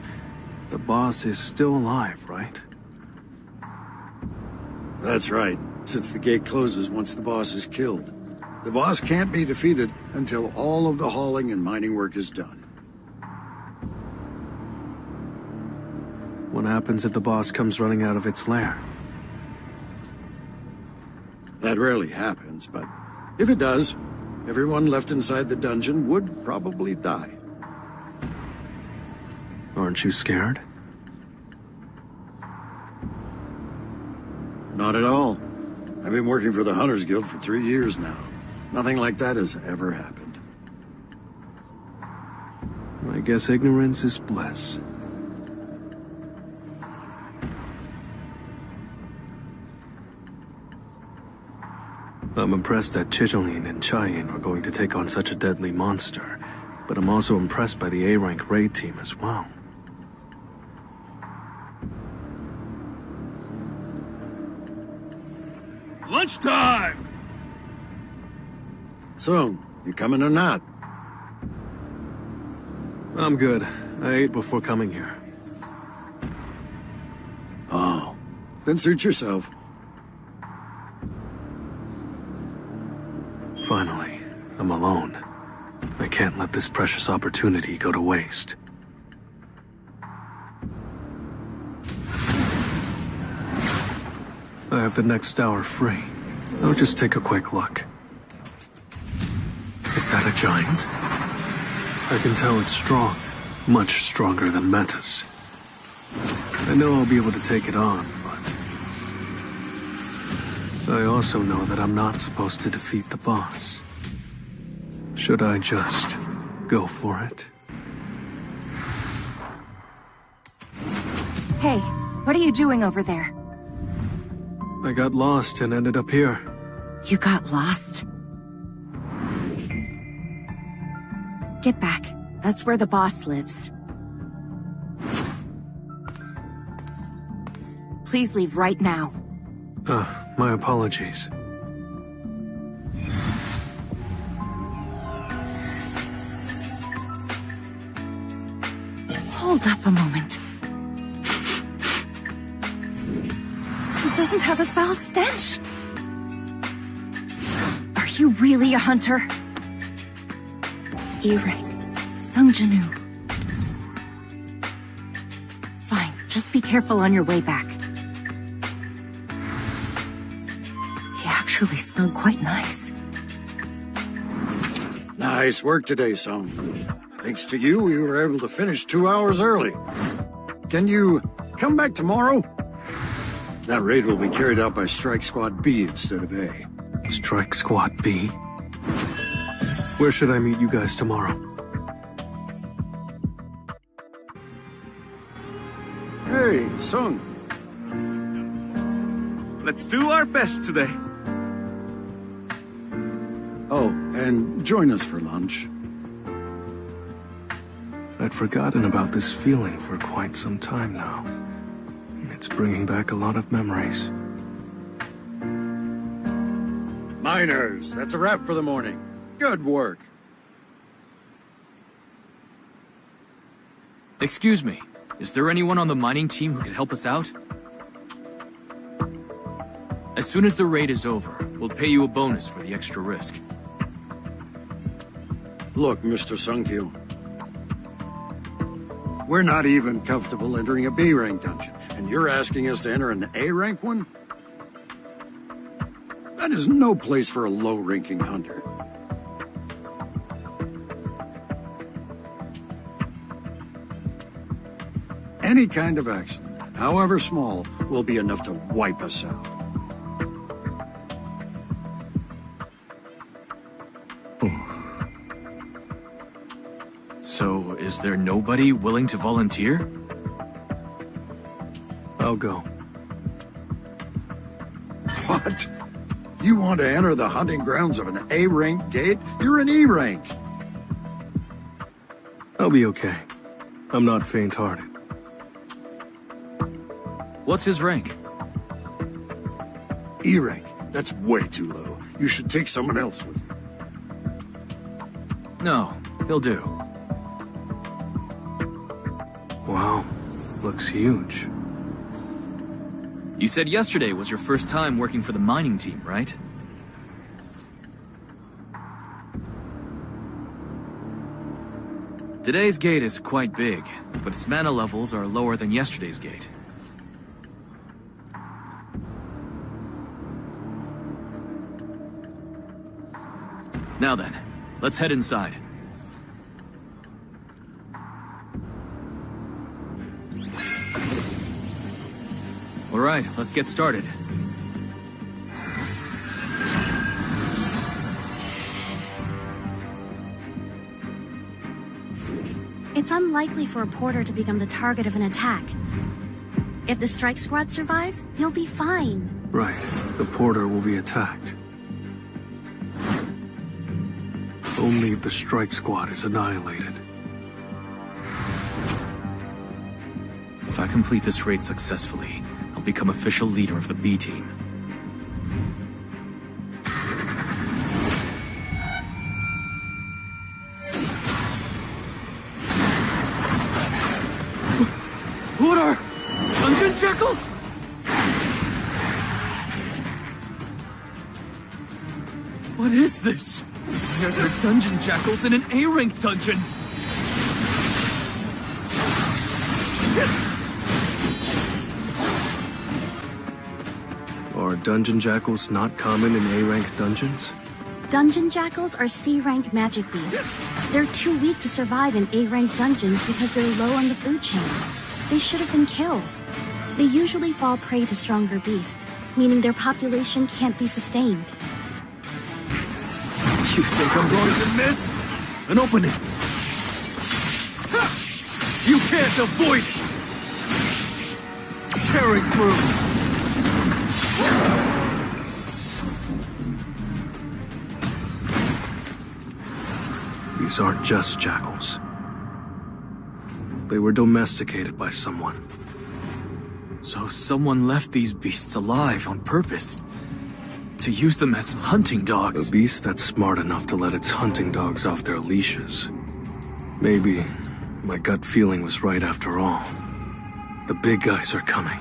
the boss is still alive, right? That's right, since the gate closes once the boss is killed. The boss can't be defeated until all of the hauling and mining work is done. What happens if the boss comes running out of its lair? That rarely happens, but if it does, everyone left inside the dungeon would probably die. Aren't you scared? Not at all. I've been working for the Hunters Guild for 3 years now. Nothing like that has ever happened. I guess ignorance is bliss. I'm impressed that Chijolin and Chaeyin are going to take on such a deadly monster, but I'm also impressed by the A-rank raid team as well. Lunchtime! Sung, you coming or not? I'm good. I ate before coming here. Oh, then suit yourself. Finally, I'm alone. I can't let this precious opportunity go to waste. I have the next hour free. I'll just take a quick look. Is that a giant? I can tell it's strong. Much stronger than Metas. I know I'll be able to take it on, but I also know that I'm not supposed to defeat the boss. Should I just go for it? Hey, what are you doing over there? I got lost and ended up here. You got lost? Get back. That's where the boss lives. Please leave right now. My apologies. Hold up a moment. It doesn't have a foul stench. Are you really a hunter? E-rank. Sung Jin-Woo. Fine, just be careful on your way back. He actually smelled quite nice. Nice work today, Sung. Thanks to you, we were able to finish 2 hours early. Can you come back tomorrow? That raid will be carried out by Strike Squad B instead of A. Strike Squad B? Where should I meet you guys tomorrow? Hey, Sung. Let's do our best today. Oh, and join us for lunch. I'd forgotten about this feeling for quite some time now. It's bringing back a lot of memories. Miners, that's a wrap for the morning. Good work. Excuse me, is there anyone on the mining team who could help us out? As soon as the raid is over, we'll pay you a bonus for the extra risk. Look, Mr. Sung-Kil. We're not even comfortable entering a B-rank dungeon, and you're asking us to enter an A-rank one? That is no place for a low-ranking hunter. Any kind of accident, however small, will be enough to wipe us out. So, is there nobody willing to volunteer? I'll go. What? You want to enter the hunting grounds of an A-rank gate? You're an E-rank. I'll be okay. I'm not faint-hearted. What's his rank? E-rank. That's way too low. You should take someone else with you. No, he'll do. Wow, looks huge. You said yesterday was your first time working for the mining team, right? Today's gate is quite big, but its mana levels are lower than yesterday's gate. Now then, let's head inside. All right, let's get started. It's unlikely for a porter to become the target of an attack. If the strike squad survives, he'll be fine. Right, the porter will be attacked. Only if the strike squad is annihilated. If I complete this raid successfully, I'll become official leader of the B team. What are dungeon jackals? What is this? Why are there dungeon jackals in an A-rank dungeon? Are dungeon jackals not common in A-rank dungeons? Dungeon jackals are C-rank magic beasts. They're too weak to survive in A-rank dungeons because they're low on the food chain. They should have been killed. They usually fall prey to stronger beasts, meaning their population can't be sustained. You think I'm going to miss? Then open it. You can't avoid it! Tearing through! These aren't just jackals. They were domesticated by someone. So someone left these beasts alive on purpose. To use them as hunting dogs. A beast that's smart enough to let its hunting dogs off their leashes. Maybe my gut feeling was right after all. The big guys are coming.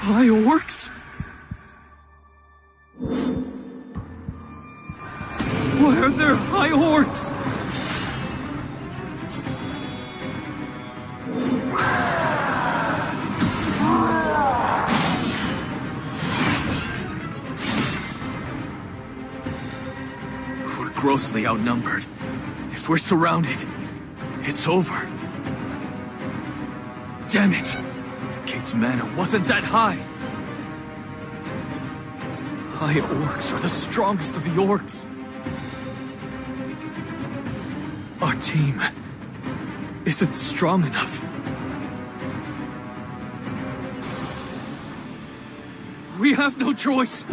Fireworks? Why are there high orcs? grossly outnumbered. If we're surrounded, it's over. Damn it! The gate's mana wasn't that high. High orcs are the strongest of the orcs. Our team isn't strong enough. We have no choice.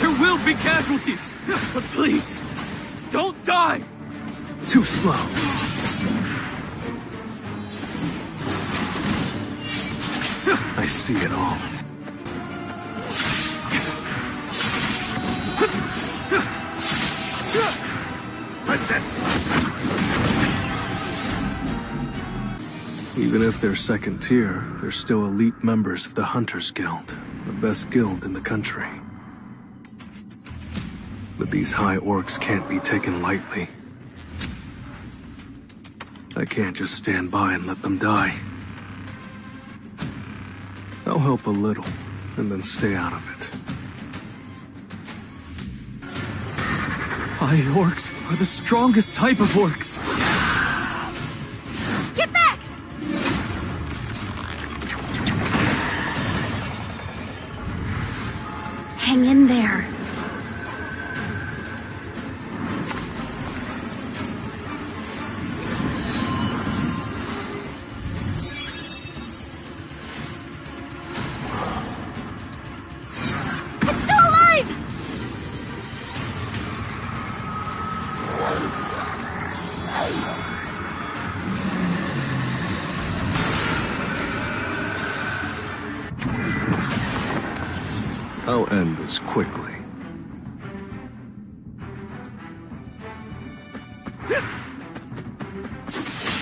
There will be casualties. But please, don't die. Too slow. I see it all. That's it. Even if they're second tier, they're still elite members of the Hunters Guild, the best guild in the country. But these high orcs can't be taken lightly. I can't just stand by and let them die. I'll help a little, and then stay out of it. High orcs are the strongest type of orcs. Get back! Hang in there. It's still alive! I'll end this quickly.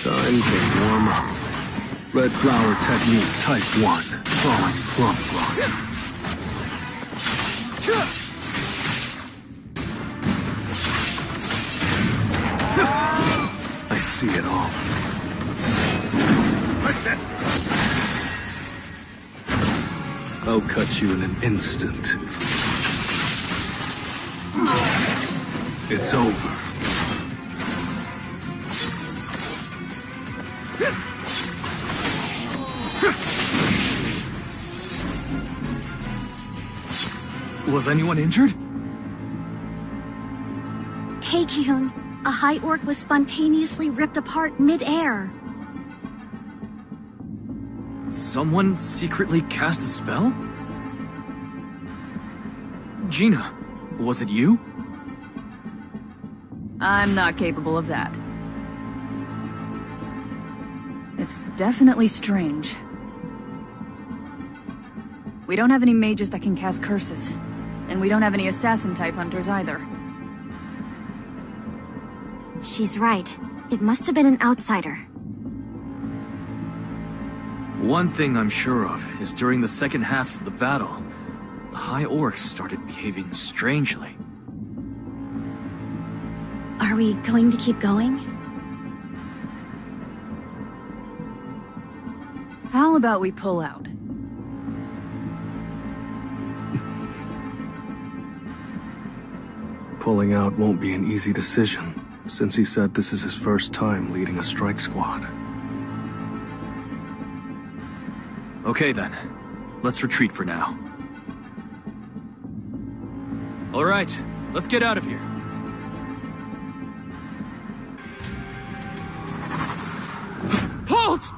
Time to warm up. Red flower technique type 1. Falling plum blossom. I see it all. That's it. I'll cut you in an instant. It's over. Was anyone injured? Hey, Kyun. A high orc was spontaneously ripped apart mid-air. Someone secretly cast a spell? Gina, was it you? I'm not capable of that. It's definitely strange. We don't have any mages that can cast curses, and we don't have any assassin-type hunters either. She's right. It must have been an outsider. One thing I'm sure of is during the second half of the battle, the High Orcs started behaving strangely. Are we going to keep going? How about we pull out? Pulling out won't be an easy decision, since he said this is his first time leading a strike squad. Okay then, let's retreat for now. Alright, let's get out of here. Halt!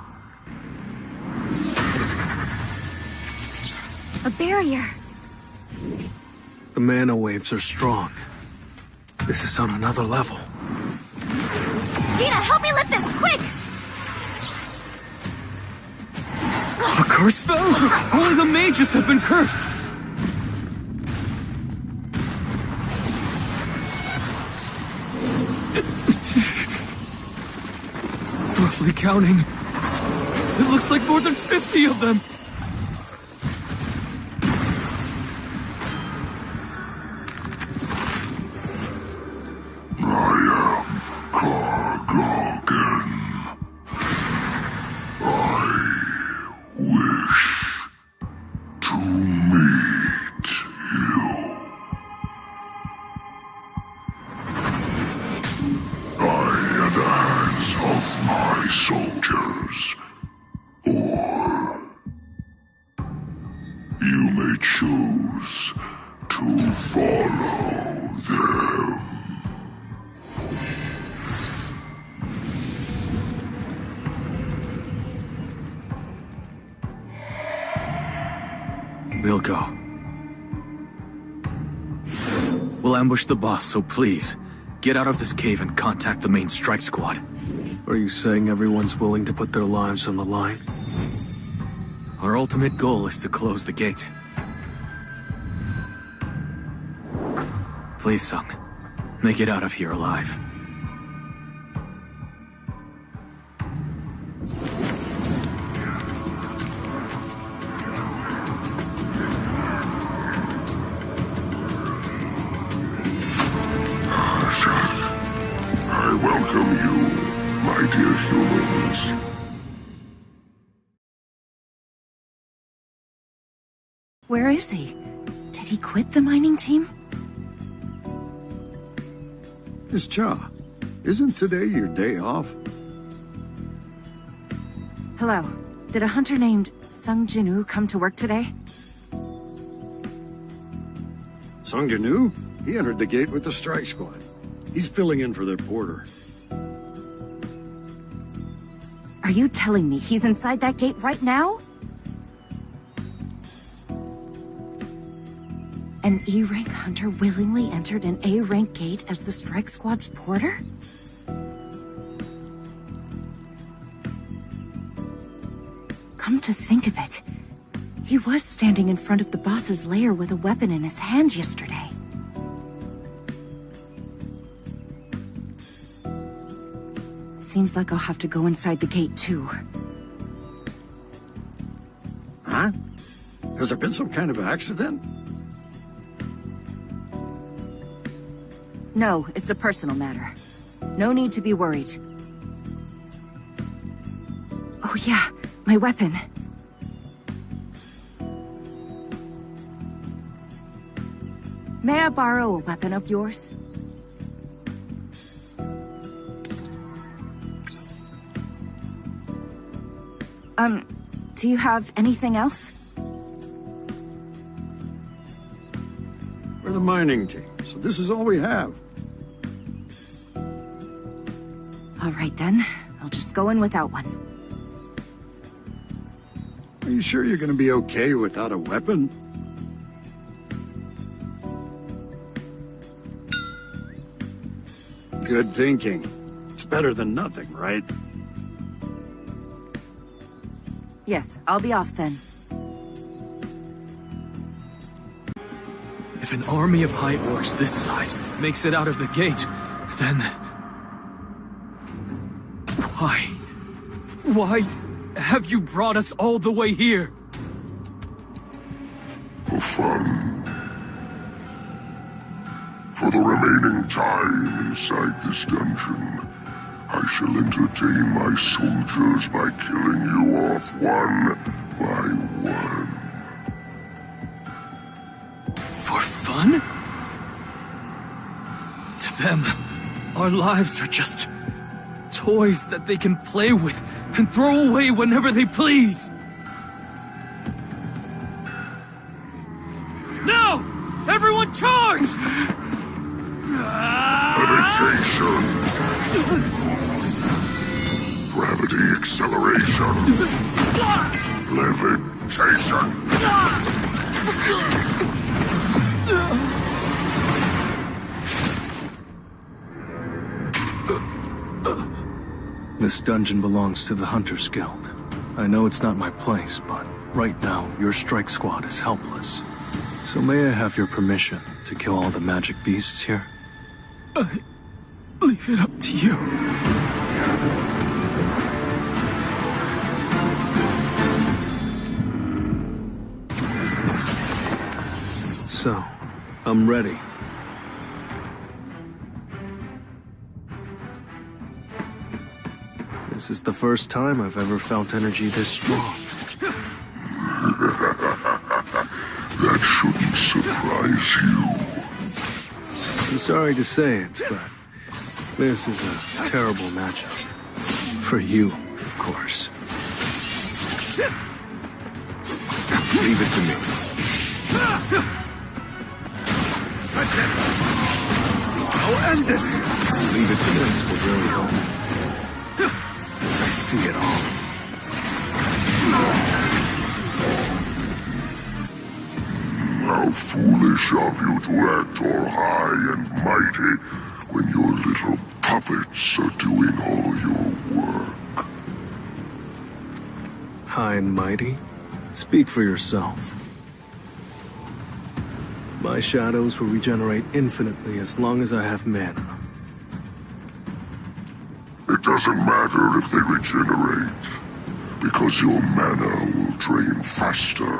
A barrier. The mana waves are strong. This is on another level. Gina, help me lift this, quick! A curse spell? Only the mages have been cursed! Roughly counting, it looks like more than 50 of them! We'll go. We'll ambush the boss, so please, get out of this cave and contact the main strike squad. Are you saying everyone's willing to put their lives on the line? Our ultimate goal is to close the gate. Please, Sung. Make it out of here alive. I welcome you, my dear humans. Where is he? Did he quit the mining team? Miss Cha, isn't today your day off? Hello. Did a hunter named Sung Jin-Woo come to work today? Sung Jin-Woo? He entered the gate with the strike squad. He's filling in for their porter. Are you telling me he's inside that gate right now? An E-rank hunter willingly entered an A-rank gate as the strike squad's porter? Come to think of it, he was standing in front of the boss's lair with a weapon in his hand yesterday. Seems like I'll have to go inside the gate too. Huh? Has there been some kind of accident? No, it's a personal matter. No need to be worried. Oh yeah, my weapon. May I borrow a weapon of yours? Do you have anything else? We're the mining team, so this is all we have. All right then, I'll just go in without one. Are you sure you're gonna be okay without a weapon? Good thinking. It's better than nothing, right? Yes, I'll be off then. If an army of high orcs this size makes it out of the gate, then... Why have you brought us all the way here? For fun. For the remaining time inside this dungeon, I shall entertain my soldiers by killing you off one by one. For fun? To them, our lives are just toys that they can play with and throw away whenever they please. Now! Everyone charge! Levitation. Gravity acceleration. Levitation. This dungeon belongs to the Hunters Guild. I know it's not my place, but right now, your strike squad is helpless. So may I have your permission to kill all the magic beasts here? Leave it up to you. So, I'm ready. This is the first time I've ever felt energy this strong. That shouldn't surprise you. I'm sorry to say it, but this is a terrible matchup. For you, of course. Leave it to me. That's it. I'll end this. Leave it to this will really help. I see it all. shove you to act all high and mighty when your little puppets are doing all your work. High and mighty? Speak for yourself. My shadows will regenerate infinitely as long as I have mana. It doesn't matter if they regenerate, because your mana will drain faster.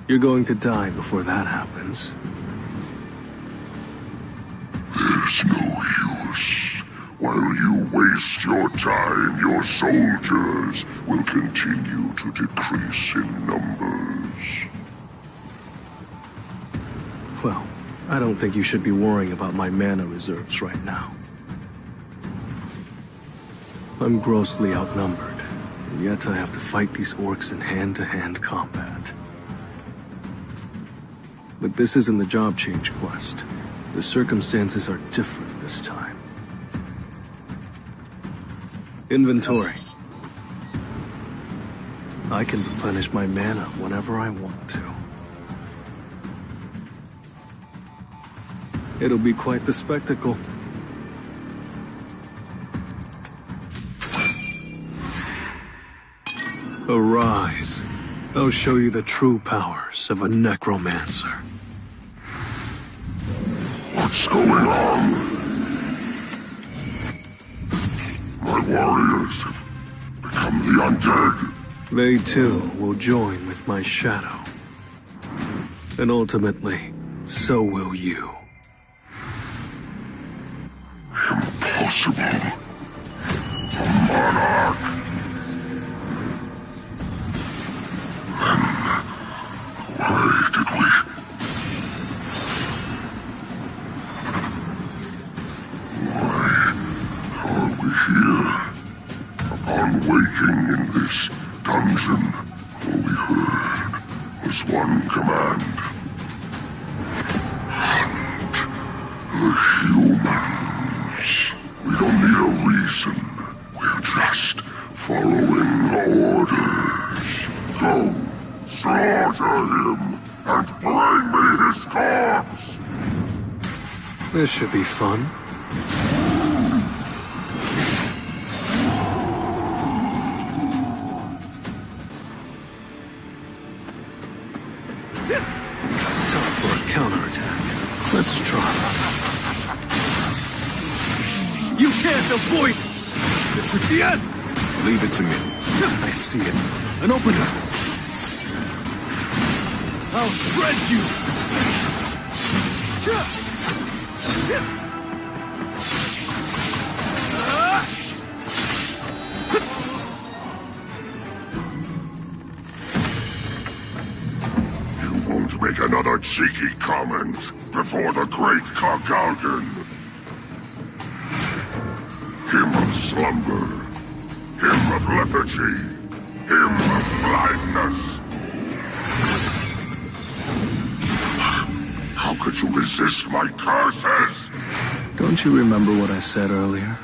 You're going to die before that happens. There's no use. While you waste your time, your soldiers will continue to decrease in numbers. Well, I don't think you should be worrying about my mana reserves right now. I'm grossly outnumbered, and yet I have to fight these orcs in hand-to-hand combat. But this isn't the job change quest. The circumstances are different this time. Inventory. I can replenish my mana whenever I want to. It'll be quite the spectacle. Arise. I'll show you the true powers of a necromancer. What's going on? My warriors have become the undead. They too will join with my shadow. And ultimately, so will you. Impossible. A monarch. Then why did we... Why are we here? Upon waking in this dungeon, all we heard was one command. Hunt the humans. We don't need a reason. We're just following orders. Go, slaughter him, and bring me his corpse! This should be fun. Time for a counterattack. Let's try. You can't avoid it! This is the end! Leave it to me. I see it. An opening! I'll shred you! You won't make another cheeky comment before the great Kargalgan. Him of slumber, him of lethargy, him of blindness. How could you resist my curses? Don't you remember what I said earlier?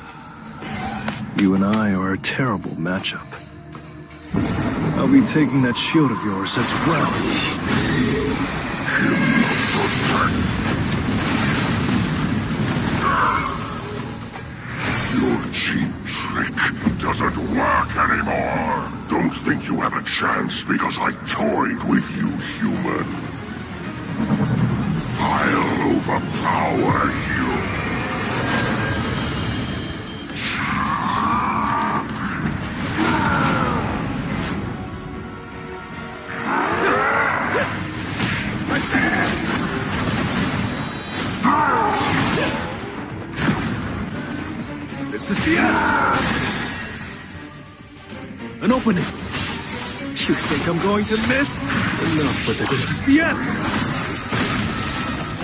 You and I are a terrible matchup. I'll be taking that shield of yours as well. Your cheap trick doesn't work anymore. Don't think you have a chance because I toyed with you, human. I'll overpower you. This is the end! An opening! You think I'm going to miss? Enough with it. This is the end!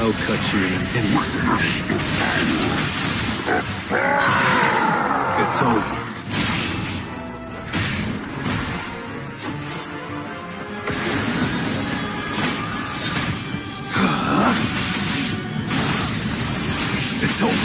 I'll cut you in an instant. It's over. It's over!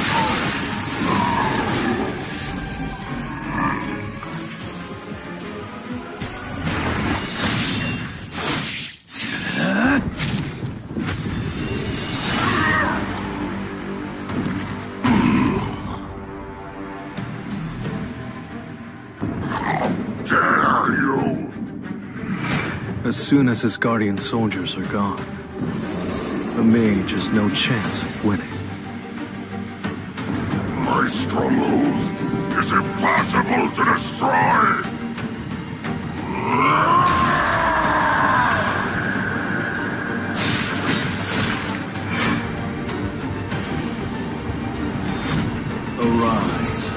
As soon as his guardian soldiers are gone, the mage has no chance of winning. My stronghold is impossible to destroy! Arise.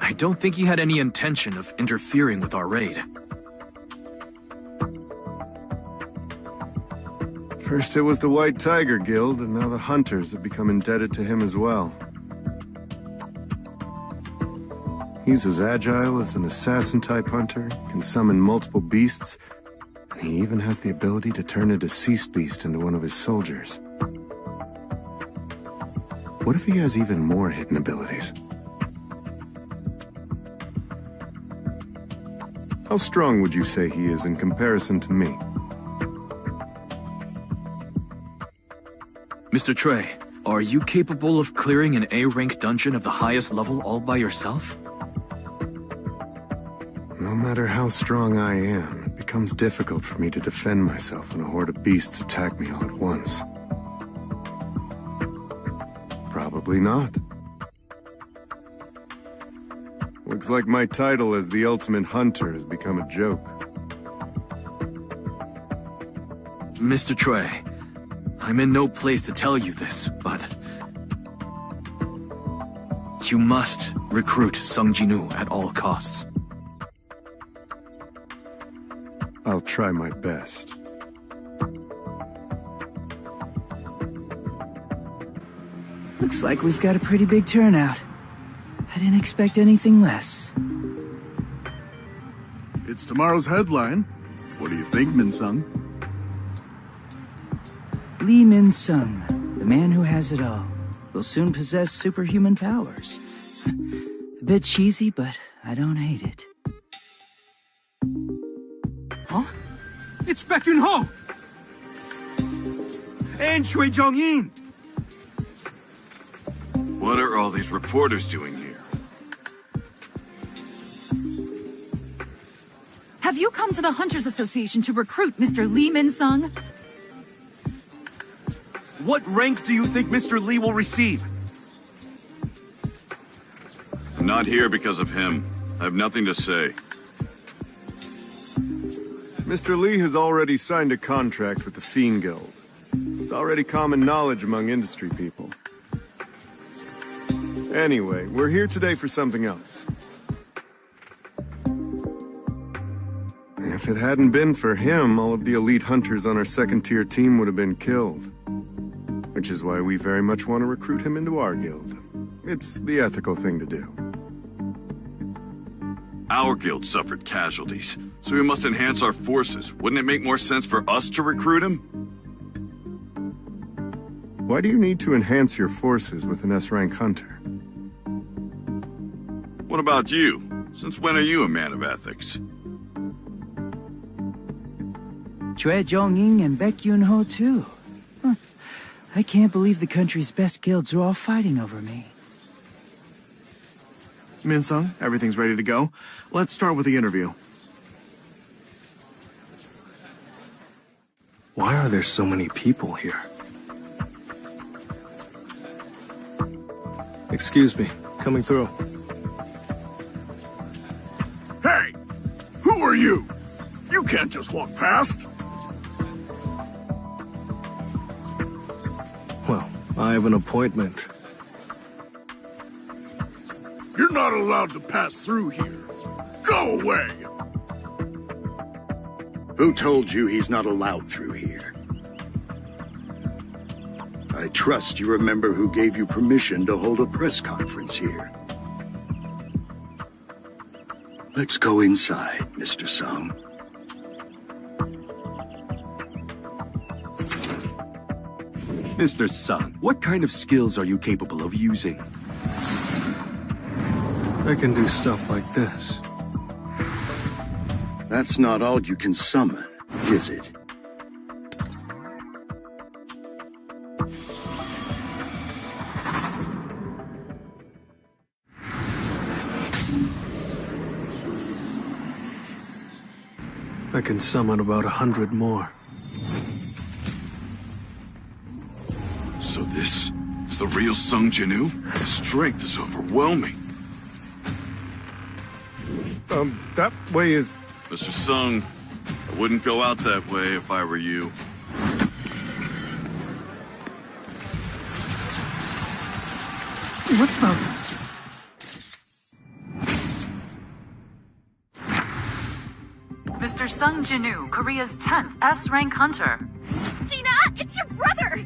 I don't think he had any intention of interfering with our raid. First it was the White Tiger Guild, and now the Hunters have become indebted to him as well. He's as agile as an assassin-type hunter, can summon multiple beasts, and he even has the ability to turn a deceased beast into one of his soldiers. What if he has even more hidden abilities? How strong would you say he is in comparison to me? Mr. Trey, are you capable of clearing an A-rank dungeon of the highest level all by yourself? No matter how strong I am, it becomes difficult for me to defend myself when a horde of beasts attack me all at once. Probably not. Looks like my title as the Ultimate Hunter has become a joke. Mr. Trey, I'm in no place to tell you this, but you must recruit Sung Jin-Woo at all costs. I'll try my best. Looks like we've got a pretty big turnout. I didn't expect anything less. It's tomorrow's headline. What do you think, Min-sung? Lee Min-sung, the man who has it all, will soon possess superhuman powers. A bit cheesy, but I don't hate it. Huh? It's Baek Yun-ho! And Choi Jong-in! What are all these reporters doing here? Have you come to the Hunters Association to recruit Mr. Lee Min-sung? What rank do you think Mr. Lee will receive? I'm not here because of him. I have nothing to say. Mr. Lee has already signed a contract with the Fiend Guild. It's already common knowledge among industry people. Anyway, we're here today for something else. If it hadn't been for him, all of the elite hunters on our second-tier team would have been killed. Which is why we very much want to recruit him into our guild. It's the ethical thing to do. Our guild suffered casualties, so we must enhance our forces. Wouldn't it make more sense for us to recruit him? Why do you need to enhance your forces with an S-rank hunter? What about you? Since when are you a man of ethics? Choi Jong-in and Baek Yun-ho too. Huh. I can't believe the country's best guilds are all fighting over me. Min-sung, everything's ready to go. Let's start with the interview. Why are there so many people here? Excuse me, coming through. Hey! Who are you? You can't just walk past. Well, I have an appointment. You're not allowed to pass through here. Go away! Who told you he's not allowed through here? I trust you remember who gave you permission to hold a press conference here. Let's go inside, Mr. Sung. Mr. Sung, what kind of skills are you capable of using? I can do stuff like this. That's not all you can summon, is it? I can summon about 100 more. So this is the real Sung Jin-Woo? His strength is overwhelming. That way is... Mr. Sung, I wouldn't go out that way if I were you. What the? Mr. Sung Jin-Woo, Korea's 10th S-rank hunter. Gina, it's your brother!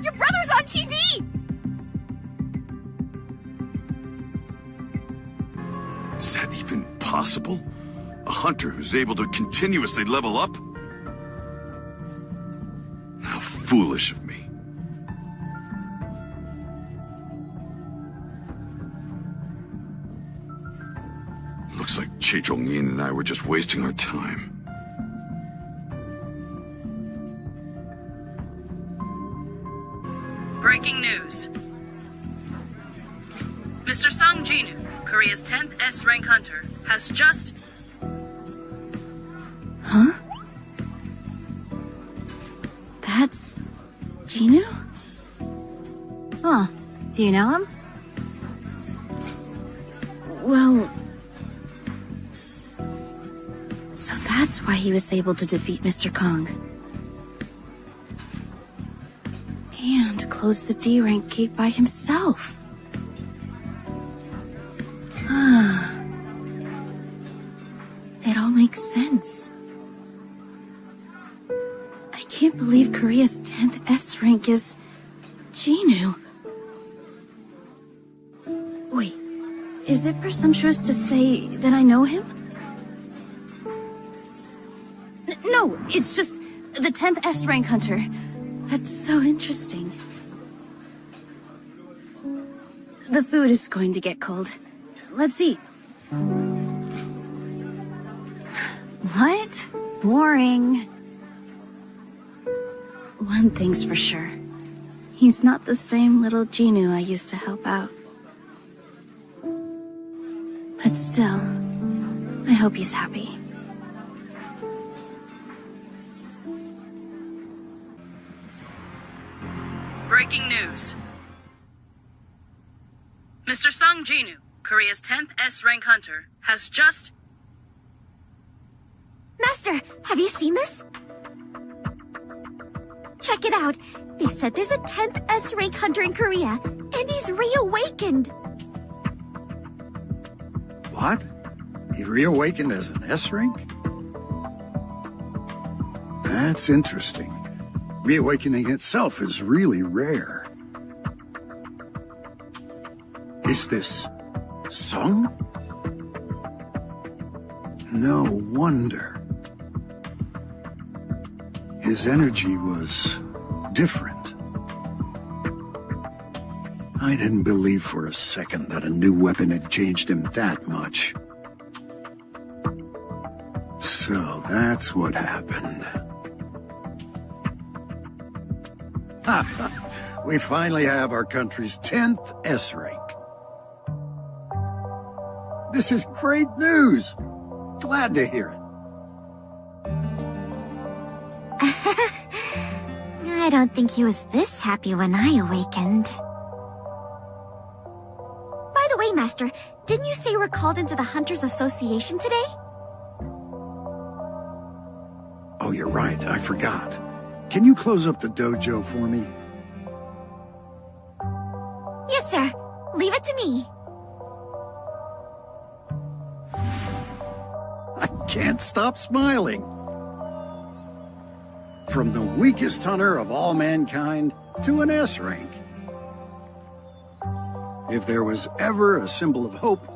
Your brother's on TV! Is that even possible? A hunter who's able to continuously level up? How foolish of me. Looks like Che Jong-in and I were just wasting our time. Breaking news. Mr. Sung Jin-Woo, Korea's 10th S-rank hunter, has just... Huh? That's... Jinu? Huh. Do you know him? Well... So that's why he was able to defeat Mr. Kong. And close the D-rank gate by himself. It all makes sense. I can't believe Korea's 10th S rank is Jinu. Wait, is it presumptuous to say that I know him? No, it's just the 10th S rank hunter. That's so interesting. The food is going to get cold. Let's eat. What? Boring. One thing's for sure. He's not the same little Jinu I used to help out. But still, I hope he's happy. Breaking news. Mr. Sung Jin-Woo, Korea's 10th S-rank hunter, has just... Master, have you seen this? Check it out. They said there's a 10th S-rank hunter in Korea, and he's reawakened. What? He reawakened as an S rank? That's interesting. Reawakening itself is really rare. Is this Sung? No wonder. His energy was different. I didn't believe for a second that a new weapon had changed him that much. So that's what happened. We finally have our country's 10th S rank. This is great news. Glad to hear it. I don't think he was this happy when I awakened. By the way, Master, didn't you say we're called into the Hunters Association today? Oh, you're right. I forgot. Can you close up the dojo for me? Yes, sir. Leave it to me. I can't stop smiling. From the weakest hunter of all mankind to an S rank. If there was ever a symbol of hope,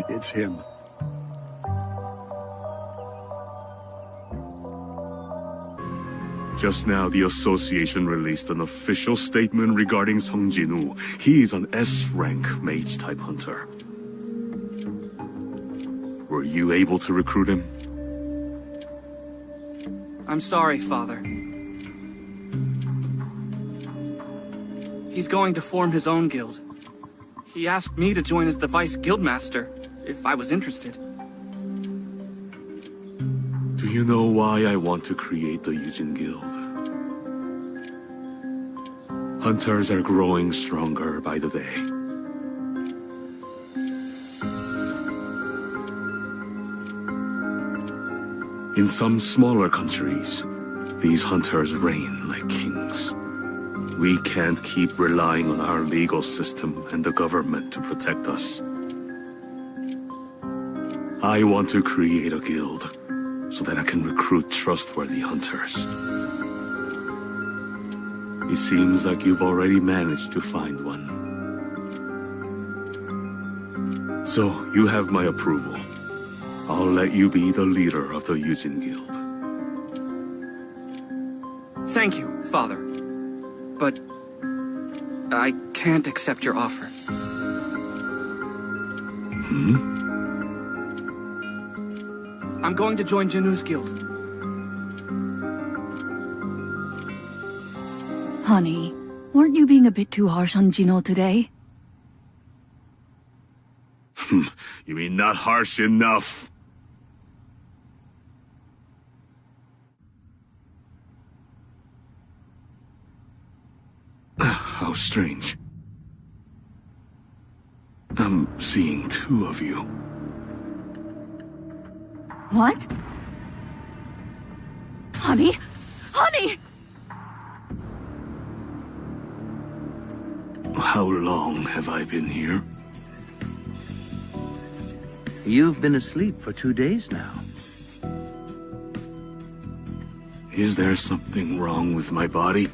it's him. Just now, the association released an official statement regarding Sung Jin-Woo. He is an S-rank mage-type hunter. Were you able to recruit him? I'm sorry, Father. He's going to form his own guild. He asked me to join as the vice guildmaster, if I was interested. Do You know why I want to create the Yujin Guild. Hunters are growing stronger by the day. In some smaller countries, these hunters reign like kings. We can't keep relying on our legal system and the government to protect us. I want to create a guild so that I can recruit trustworthy hunters. It seems like you've already managed to find one. So, you have my approval. I'll let you be the leader of the Yujin Guild. Thank you, Father. But I can't accept your offer. I'm going to join Jin-Woo's guild. Honey, weren't you being a bit too harsh on Jino today? You mean not harsh enough? How strange. I'm seeing two of you. What? Honey? Honey! How long have I been here? You've been asleep for 2 days now. Is there something wrong with my body?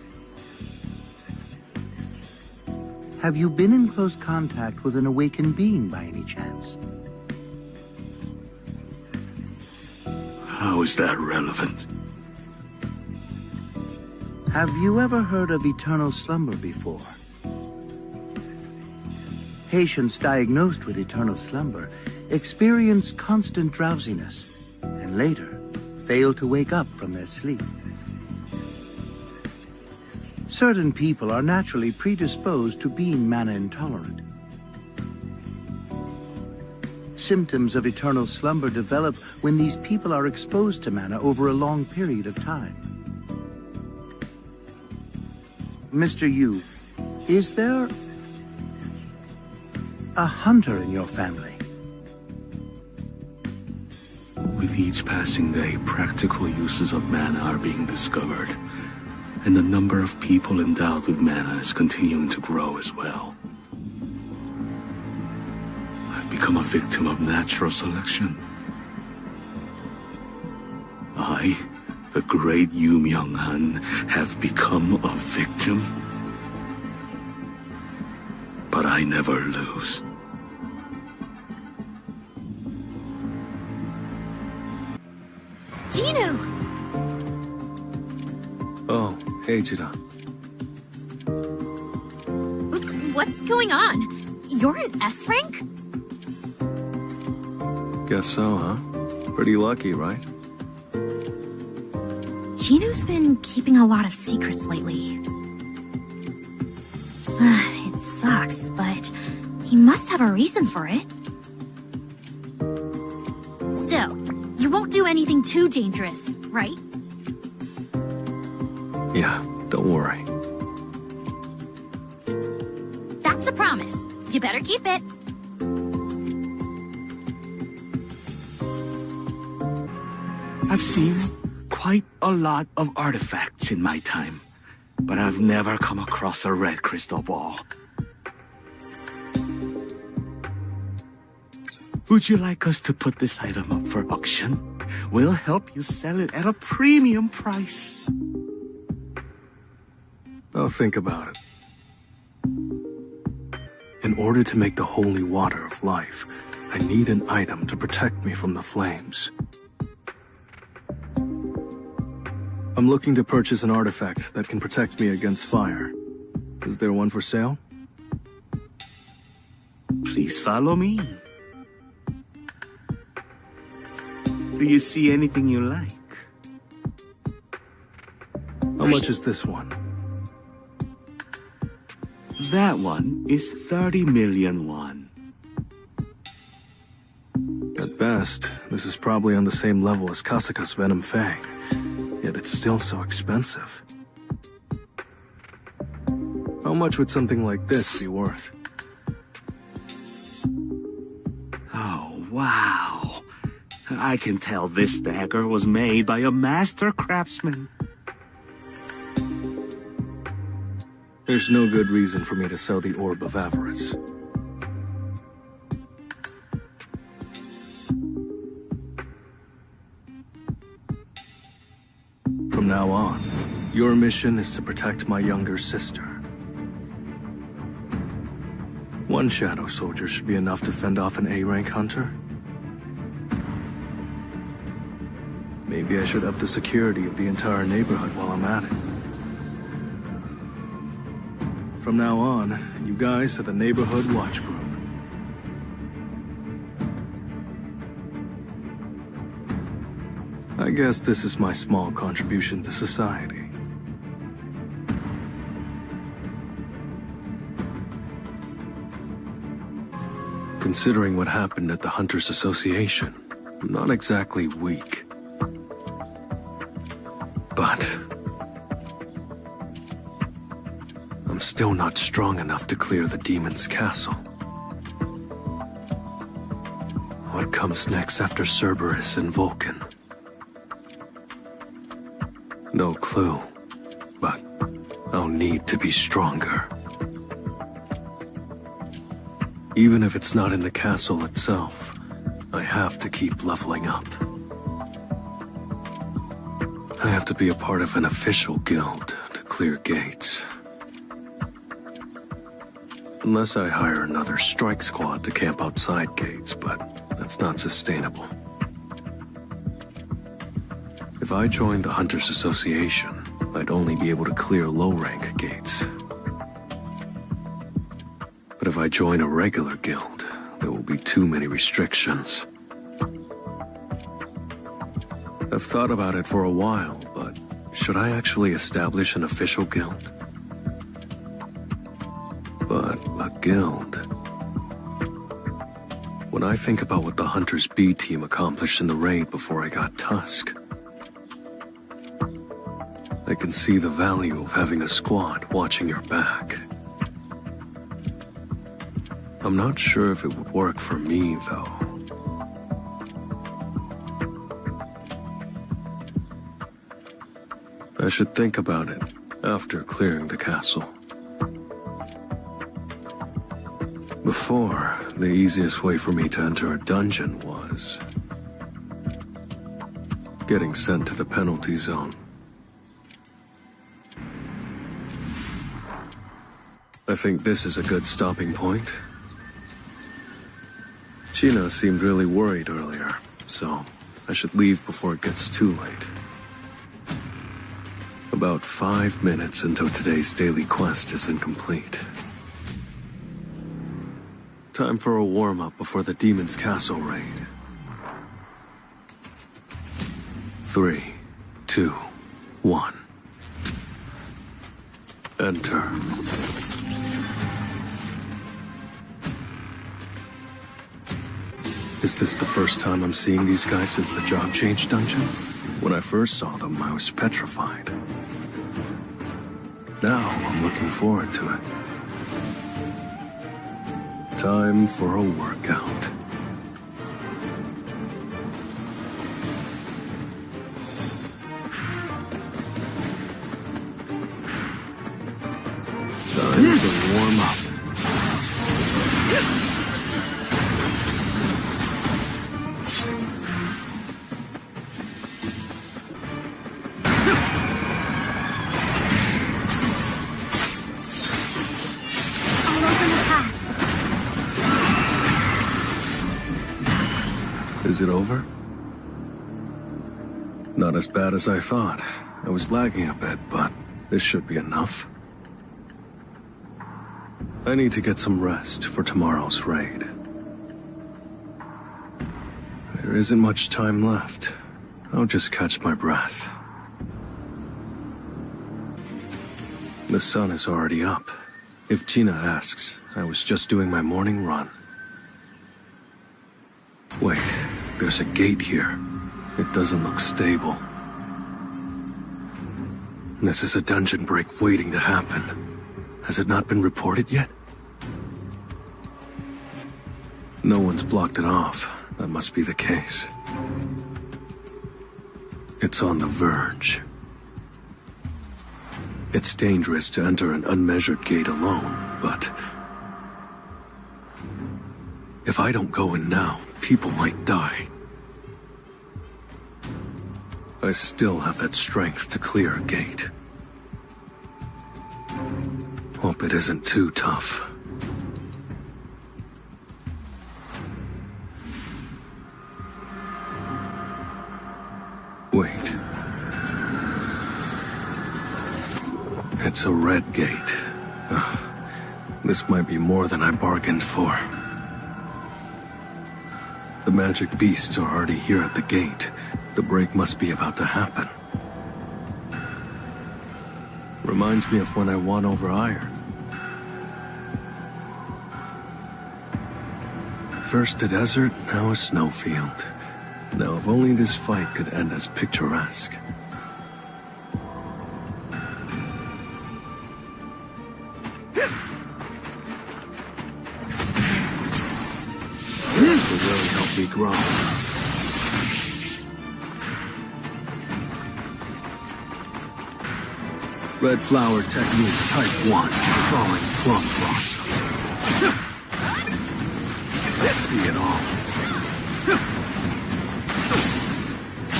Have you been in close contact with an awakened being by any chance? How is that relevant? Have you ever heard of eternal slumber before? Patients diagnosed with eternal slumber experience constant drowsiness and later fail to wake up from their sleep. Certain people are naturally predisposed to being mana intolerant. Symptoms of eternal slumber develop when these people are exposed to mana over a long period of time. Mr. Yu, is there a hunter in your family? With each passing day, practical uses of mana are being discovered, and the number of people endowed with mana is continuing to grow as well. I've become a victim of natural selection. I, the great Yu Myung-han, have become a victim. But I never lose. Jinu! Oh, hey, Jira. What's going on? You're an S rank? Guess so, huh? Pretty lucky, right? Jinu's been keeping a lot of secrets lately. It sucks, but he must have a reason for it. Still, you won't do anything too dangerous, right? Yeah, don't worry. That's a promise. You better keep it. I've seen quite a lot of artifacts in my time, but I've never come across a red crystal ball. Would you like us to put this item up for auction? We'll help you sell it at a premium price. I'll think about it. In order to make the holy water of life, I need an item to protect me from the flames. I'm looking to purchase an artifact that can protect me against fire. Is there one for sale? Please follow me. Do you see anything you like? How much is this one? That one is 30 million won. At best, this is probably on the same level as Kasaka's Venom Fang, yet it's still so expensive. How much would something like this be worth? Oh, wow. I can tell this dagger was made by a master craftsman. There's no good reason for me to sell the Orb of Avarice. From now on, your mission is to protect my younger sister. One Shadow Soldier should be enough to fend off an A-rank hunter. Maybe I should up the security of the entire neighborhood while I'm at it. From now on, you guys are the Neighborhood Watch Group. I guess this is my small contribution to society. Considering what happened at the Hunters Association, I'm not exactly weak. But I'm still not strong enough to clear the demon's castle. What comes next after Cerberus and Vulcan? No clue, but I'll need to be stronger. Even if it's not in the castle itself, I have to keep leveling up. I have to be a part of an official guild to clear gates. Unless I hire another strike squad to camp outside gates, but that's not sustainable. If I joined the Hunters Association, I'd only be able to clear low-rank gates. But if I join a regular guild, there will be too many restrictions. I've thought about it for a while, but should I actually establish an official guild? But a guild... When I think about what the Hunters B team accomplished in the raid before I got Tusk, I can see the value of having a squad watching your back. I'm not sure if it would work for me, though. I should think about it after clearing the castle. Before, the easiest way for me to enter a dungeon was getting sent to the penalty zone. I think this is a good stopping point. China seemed really worried earlier, so I should leave before it gets too late. About 5 minutes until today's daily quest is incomplete. Time for a warm-up before the Demon's Castle raid. 3, 2, 1. Enter. Is this the first time I'm seeing these guys since the job change dungeon? When I first saw them, I was petrified. Now, I'm looking forward to it. Time for a workout. Time to warm up. Is it over? Not as bad as I thought. I was lagging a bit, but this should be enough. I need to get some rest for tomorrow's raid. There isn't much time left. I'll just catch my breath. The sun is already up. If Gina asks, I was just doing my morning run. Wait, there's a gate here. It doesn't look stable. This is a dungeon break waiting to happen. Has it not been reported yet? No one's blocked it off. That must be the case. It's on the verge. It's dangerous to enter an unmeasured gate alone, but if I don't go in now, people might die. I still have that strength to clear a gate. Hope it isn't too tough. Wait. It's a red gate. This might be more than I bargained for. The magic beasts are already here at the gate. The break must be about to happen. Reminds me of when I won over iron. First a desert, now a snowfield. Now if only this fight could end as picturesque. This will really help me grow. Red flower technique type 1, falling plum blossom. I see it all.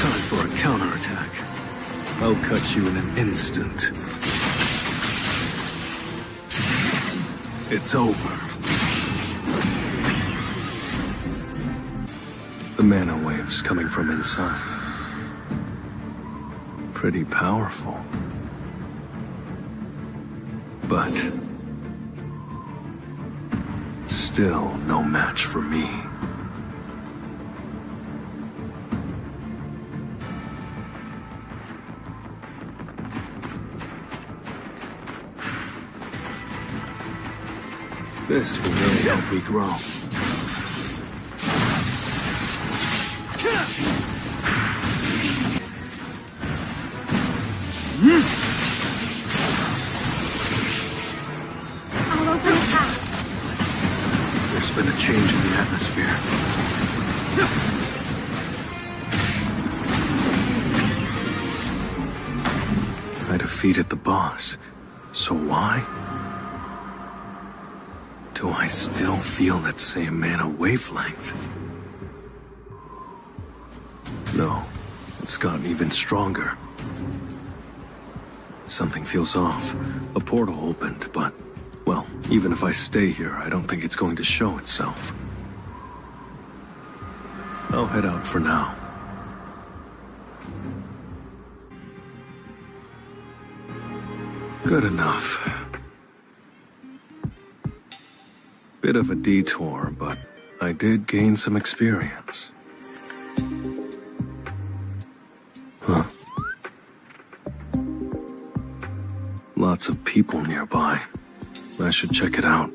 Time for a counterattack. I'll cut you in an instant. It's over. The mana waves coming from inside. Pretty powerful. But still no match for me. This will really help me grow. There's been a change in the atmosphere. I defeated the boss. So why? Do I still feel that same mana wavelength? No, it's gotten even stronger. Something feels off. A portal opened, but, well, even if I stay here, I don't think it's going to show itself. I'll head out for now. Good enough. Bit of a detour, but I did gain some experience. Huh. Lots of people nearby. I should check it out.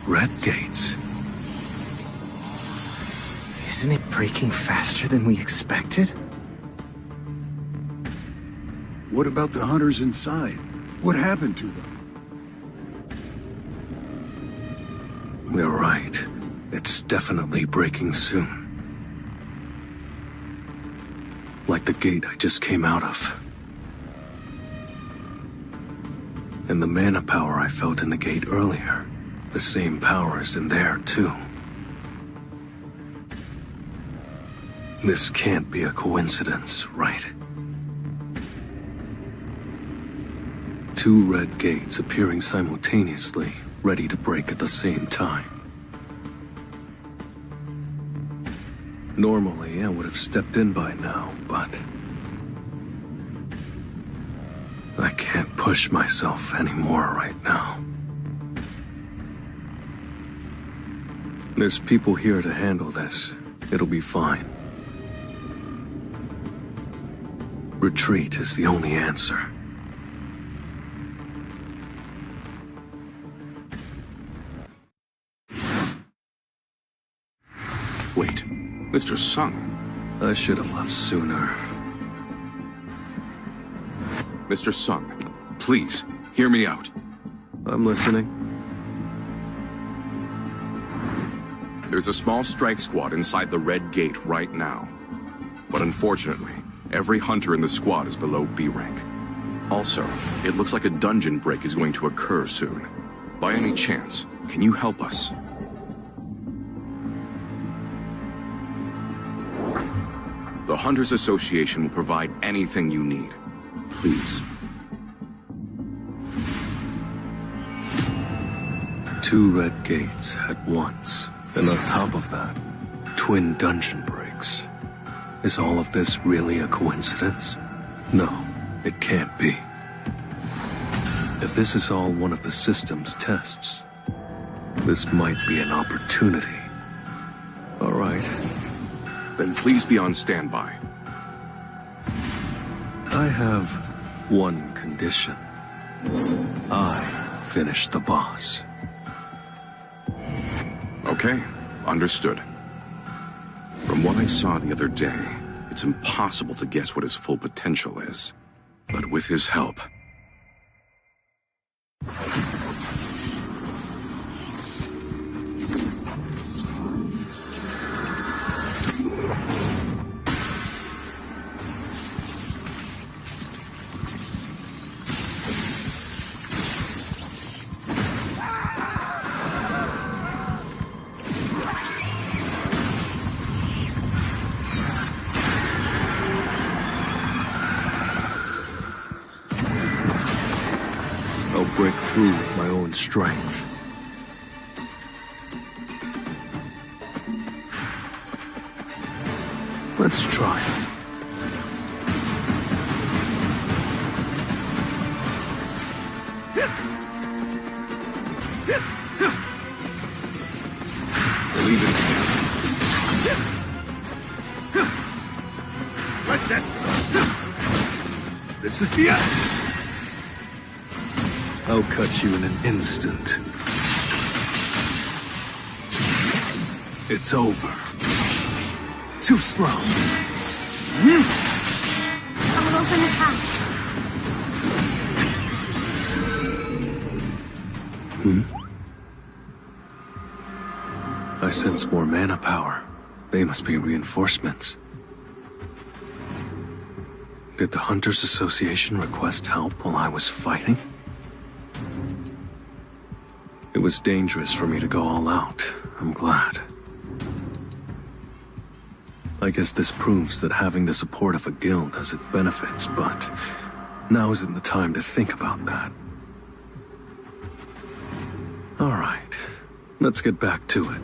Red gates. Isn't it breaking faster than we expected? What about the hunters inside? What happened to them? You're right. It's definitely breaking soon. Like the gate I just came out of. And the mana power I felt in the gate earlier. The same power is in there, too. This can't be a coincidence, right? Two red gates appearing simultaneously, ready to break at the same time. Normally, I would have stepped in by now, but I can't push myself anymore right now. There's people here to handle this. It'll be fine. Retreat is the only answer. Mr. Sung. I should have left sooner. Mr. Sung, please, hear me out. I'm listening. There's a small strike squad inside the Red Gate right now. But unfortunately, every hunter in the squad is below B rank. Also, it looks like a dungeon break is going to occur soon. By any chance, can you help us? The Hunters Association will provide anything you need. Please. 2 red gates at once, and on top of that, twin dungeon breaks. Is all of this really a coincidence? No, it can't be. If this is all one of the system's tests, this might be an opportunity. All right. Then please be on standby. I have one condition. I finish the boss. Okay, understood. From what I saw the other day, it's impossible to guess what his full potential is. But with his help... Break through with my own strength. Let's try. Believe it. Let's set. This is the end. I'll cut you in an instant. It's over. Too slow. I'll open the hatch. I sense more mana power. They must be reinforcements. Did the Hunters Association request help while I was fighting? It was dangerous for me to go all out. I'm glad. I guess this proves that having the support of a guild has its benefits, but now isn't the time to think about that. All right, let's get back to it.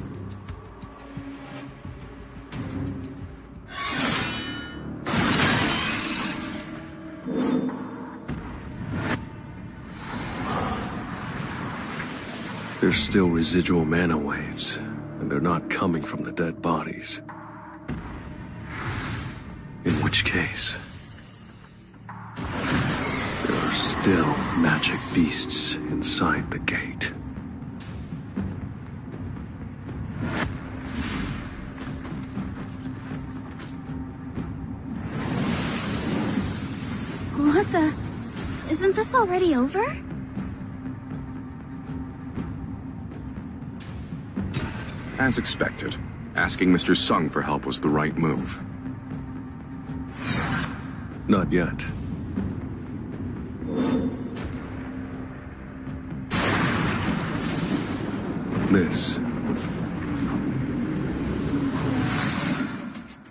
There's still residual mana waves, and they're not coming from the dead bodies. In which case, there are still magic beasts inside the gate. What the? Isn't this already over? As expected, asking Mr. Sung for help was the right move. Not yet. This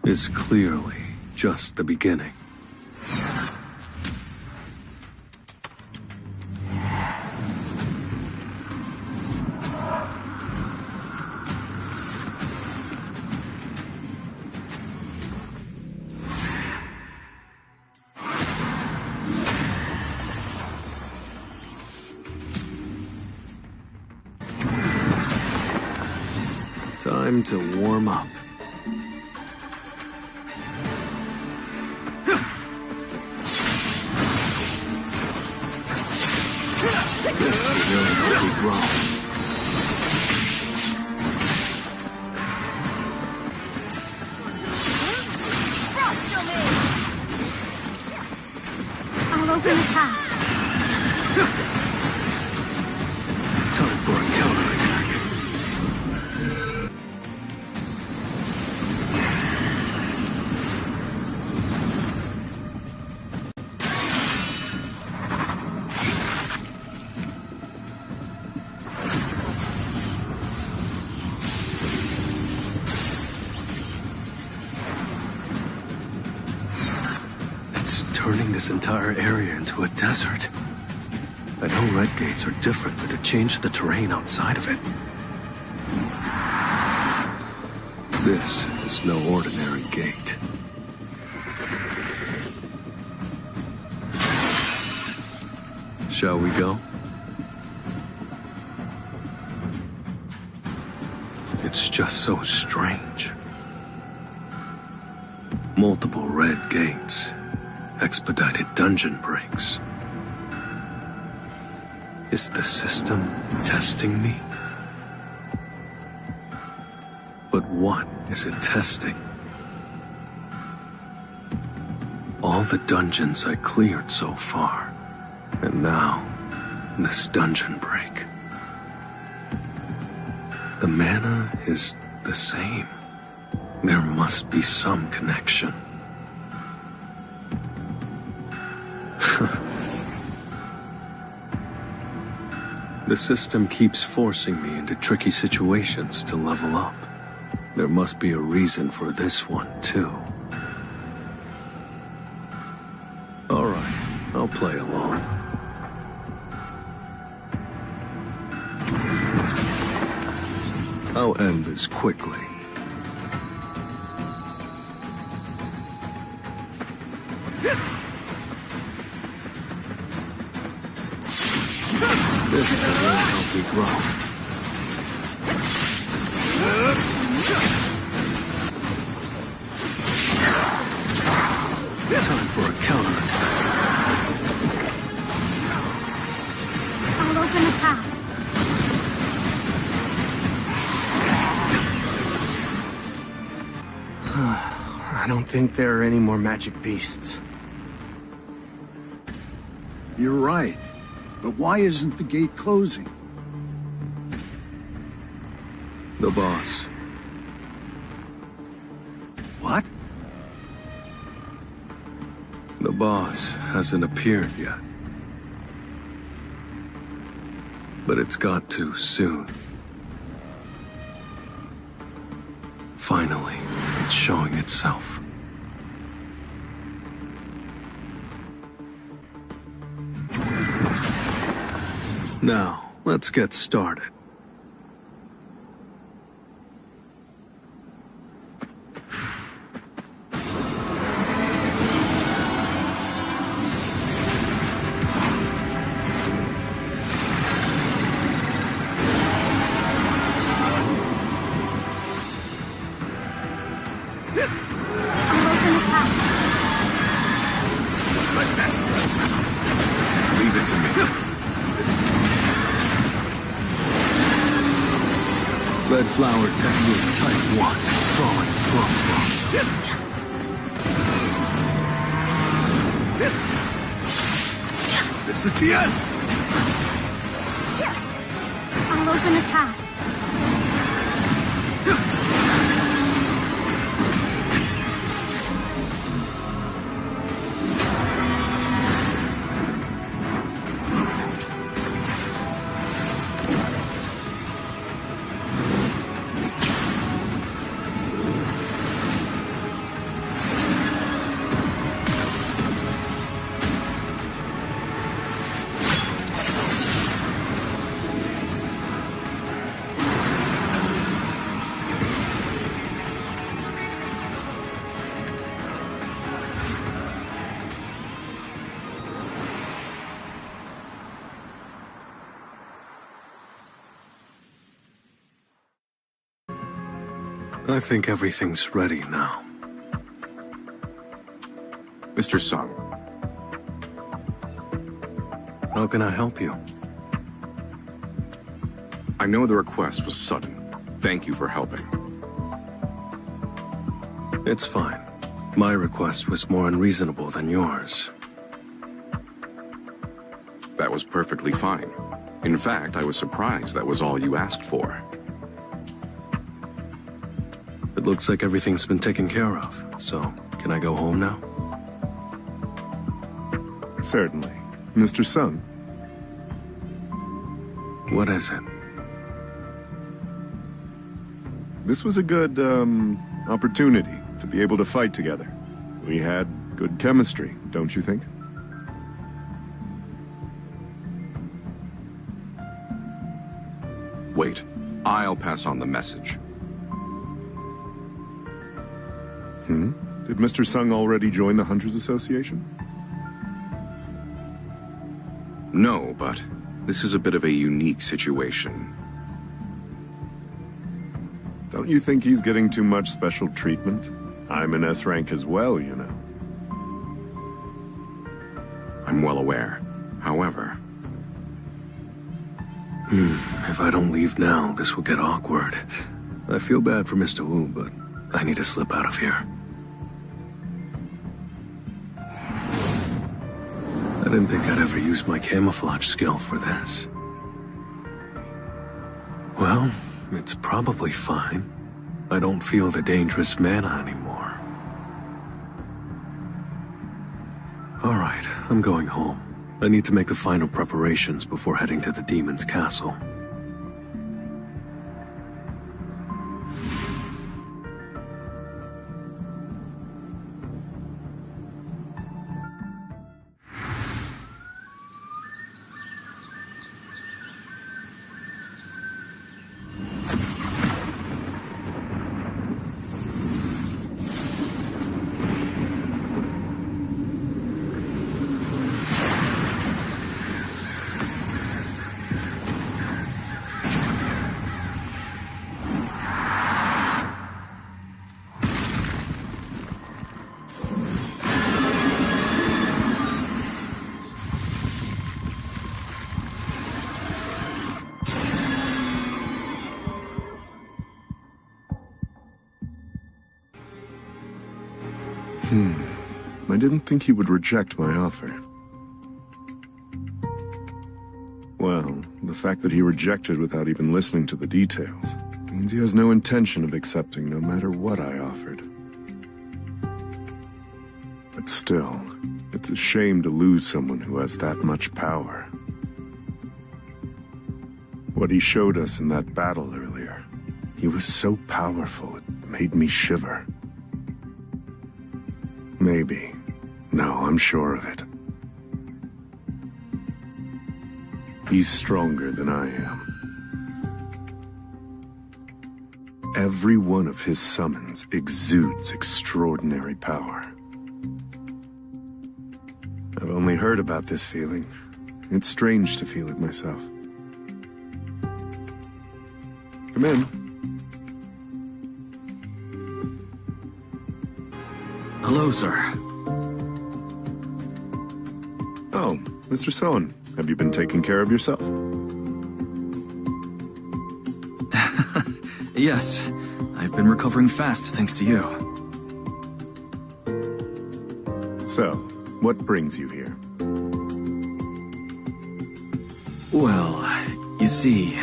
is clearly just the beginning. Time to warm up. This will really help me grow. open the path. Time for a counterattack. Turning this entire area into a desert. I know red gates are different, but it changed the terrain outside of it. This is no ordinary gate. Shall we go? It's just so strange. Multiple red gates. Expedited dungeon breaks. Is the system testing me? But what is it testing? All the dungeons I cleared so far, and now this dungeon break. The mana is the same. There must be some connection. The system keeps forcing me into tricky situations to level up. There must be a reason for this one, too. Alright, I'll play along. I'll end this quickly. This will help me grow. Time for a counterattack. I'll open the path. I don't think there are any more magic beasts. You're right. But why isn't the gate closing? The boss. What? The boss hasn't appeared yet. But it's got to soon. Finally, it's showing itself. Now, let's get started. Leave it to me. Red flower technique type 1. Falling crossbows. This is the end! I'll open the path. I think everything's ready now. Mr. Sung. How can I help you? I know the request was sudden. Thank you for helping. It's fine. My request was more unreasonable than yours. That was perfectly fine. In fact, I was surprised that was all you asked for. It looks like everything's been taken care of, so can I go home now? Certainly. Mr. Sung. What is it? This was a good, opportunity to be able to fight together. We had good chemistry, don't you think? Wait, I'll pass on the message. Did Mr. Sung already join the Hunters Association? No, but this is a bit of a unique situation. Don't you think he's getting too much special treatment? I'm an S rank as well, you know. I'm well aware. However... If I don't leave now, this will get awkward. I feel bad for Mr. Wu, but I need to slip out of here. I didn't think I'd ever use my camouflage skill for this. Well, it's probably fine. I don't feel the dangerous mana anymore. Alright, I'm going home. I need to make the final preparations before heading to the demon's castle. I didn't think he would reject my offer. Well, the fact that he rejected without even listening to the details means he has no intention of accepting no matter what I offered. But still, it's a shame to lose someone who has that much power. What he showed us in that battle earlier, he was so powerful it made me shiver. Maybe. No, I'm sure of it. He's stronger than I am. Every one of his summons exudes extraordinary power. I've only heard about this feeling. It's strange to feel it myself. Come in. Hello, sir. Oh, Mr. Son, have you been taking care of yourself? Yes, I've been recovering fast thanks to you. So, what brings you here? Well, you see...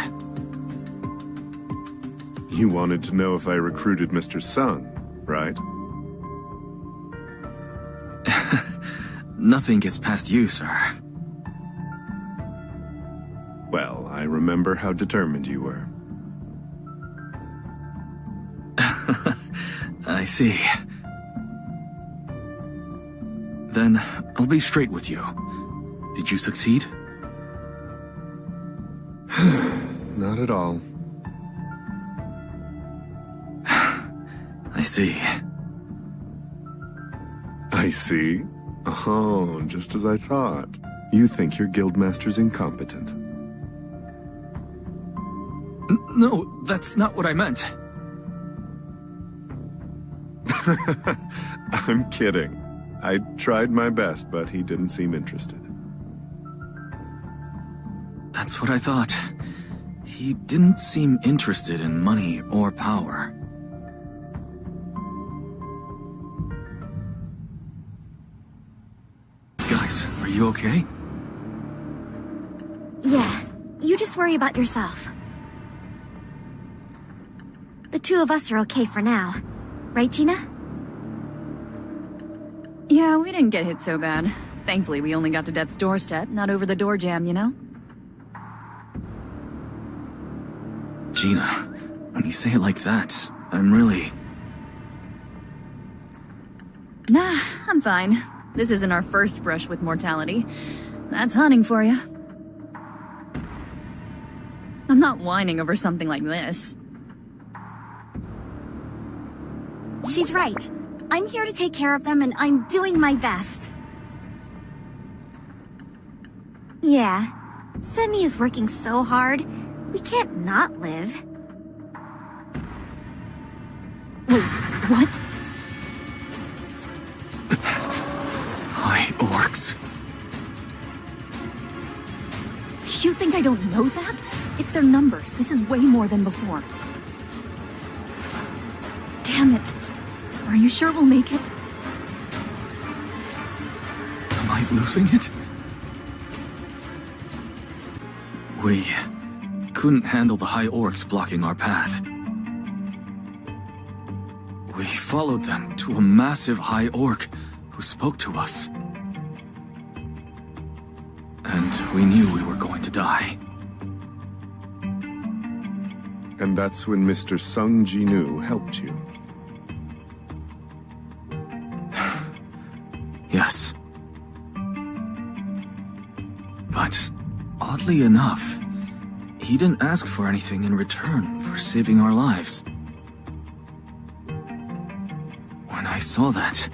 You wanted to know if I recruited Mr. Sung, right? Nothing gets past you, sir. Well, I remember how determined you were. I see. Then, I'll be straight with you. Did you succeed? Not at all. I see. I see? Oh, just as I thought. You think your guildmaster's incompetent. No, that's not what I meant. I'm kidding. I tried my best, but he didn't seem interested. That's what I thought. He didn't seem interested in money or power. Guys, are you okay? just worry about yourself. The two of us are okay for now. Right, Gina? Yeah, we didn't get hit so bad. Thankfully, we only got to death's doorstep, not over the door jam, you know? Gina, when you say it like that, I'm really... Nah, I'm fine. This isn't our first brush with mortality. That's hunting for you. I'm not whining over something like this. She's right. I'm here to take care of them, and I'm doing my best. Yeah. Semi is working so hard, we can't not live. Wait, what? High orcs. You think I don't know that? It's their numbers. This is way more than before. Damn it. Are you sure we'll make it? Am I losing it? We couldn't handle the high orcs blocking our path. We followed them to a massive high orc who spoke to us. And we knew we were going to die. And that's when Mr. Sung Jin-Woo helped you. Yes. But, oddly enough, he didn't ask for anything in return for saving our lives. When I saw that,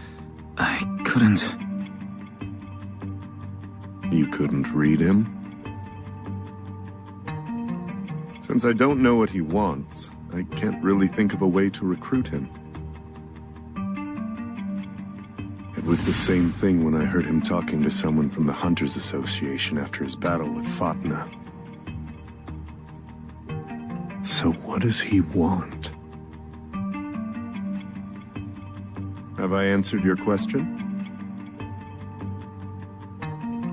I couldn't... You couldn't read him? Since I don't know what he wants, I can't really think of a way to recruit him. It was the same thing when I heard him talking to someone from the Hunters Association after his battle with Fatna. So what does he want? Have I answered your question?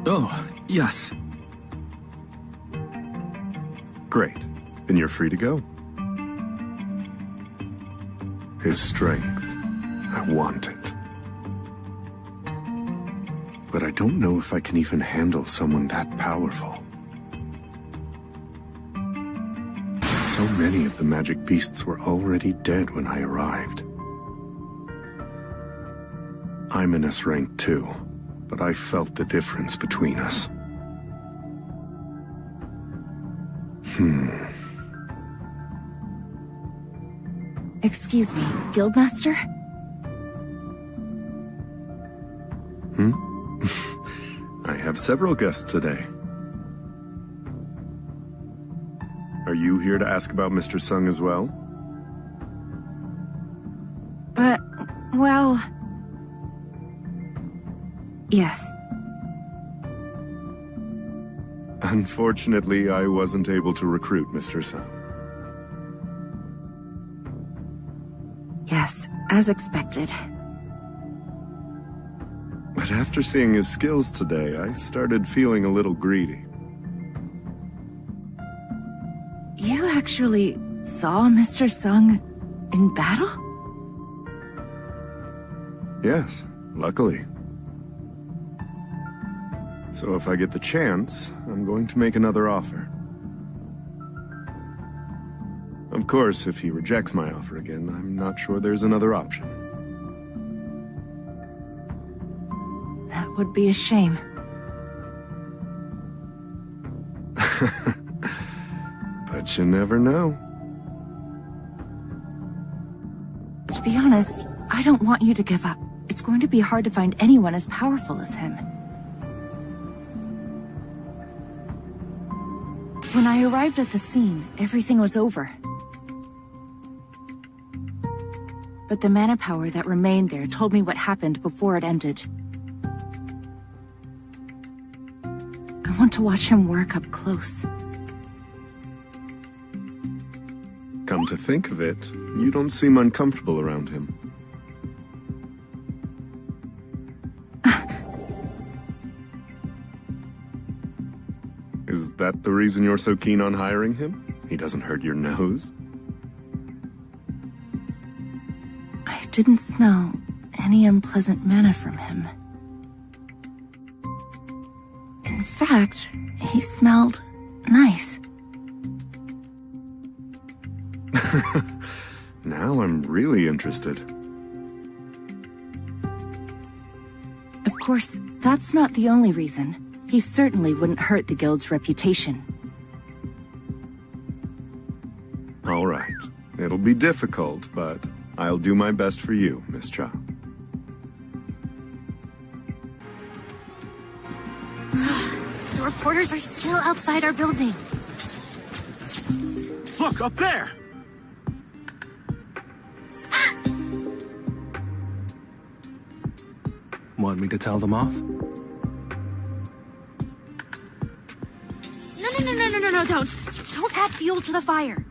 Oh, yes. Great. Then you're free to go. His strength. I want it. But I don't know if I can even handle someone that powerful. So many of the magic beasts were already dead when I arrived. I'm in S rank too, but I felt the difference between us. Excuse me, Guildmaster? I have several guests today. Are you here to ask about Mr. Sung as well? Well... Yes. Unfortunately, I wasn't able to recruit Mr. Sung. Yes, as expected. But after seeing his skills today, I started feeling a little greedy. You actually saw Mr. Sung in battle? Yes, luckily. So if I get the chance, I'm going to make another offer. Of course, if he rejects my offer again, I'm not sure there's another option. That would be a shame. But you never know. To be honest, I don't want you to give up. It's going to be hard to find anyone as powerful as him. When I arrived at the scene, everything was over. But the mana power that remained there told me what happened before it ended. I want to watch him work up close. Come to think of it, you don't seem uncomfortable around him. Is Is that the reason you're so keen on hiring him? He doesn't hurt your nose? I didn't smell any unpleasant manner from him. In fact, he smelled nice. Now I'm really interested. Of course, that's not the only reason. He certainly wouldn't hurt the guild's reputation. All right. It'll be difficult, but I'll do my best for you, Miss Cha. The reporters are still outside our building. Look, up there! Want me to tell them off? No, don't add fuel to the fire.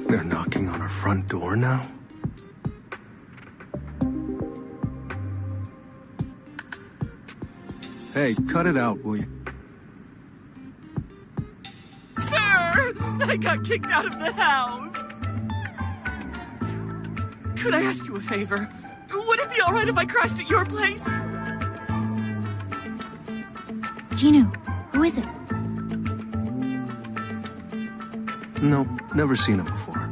They're knocking on our front door now? Hey, cut it out, will you? Sir! I got kicked out of the house! Could I ask you a favor? Would it be alright if I crashed at your place? Jin-Woo, who is it? Nope, never seen him before.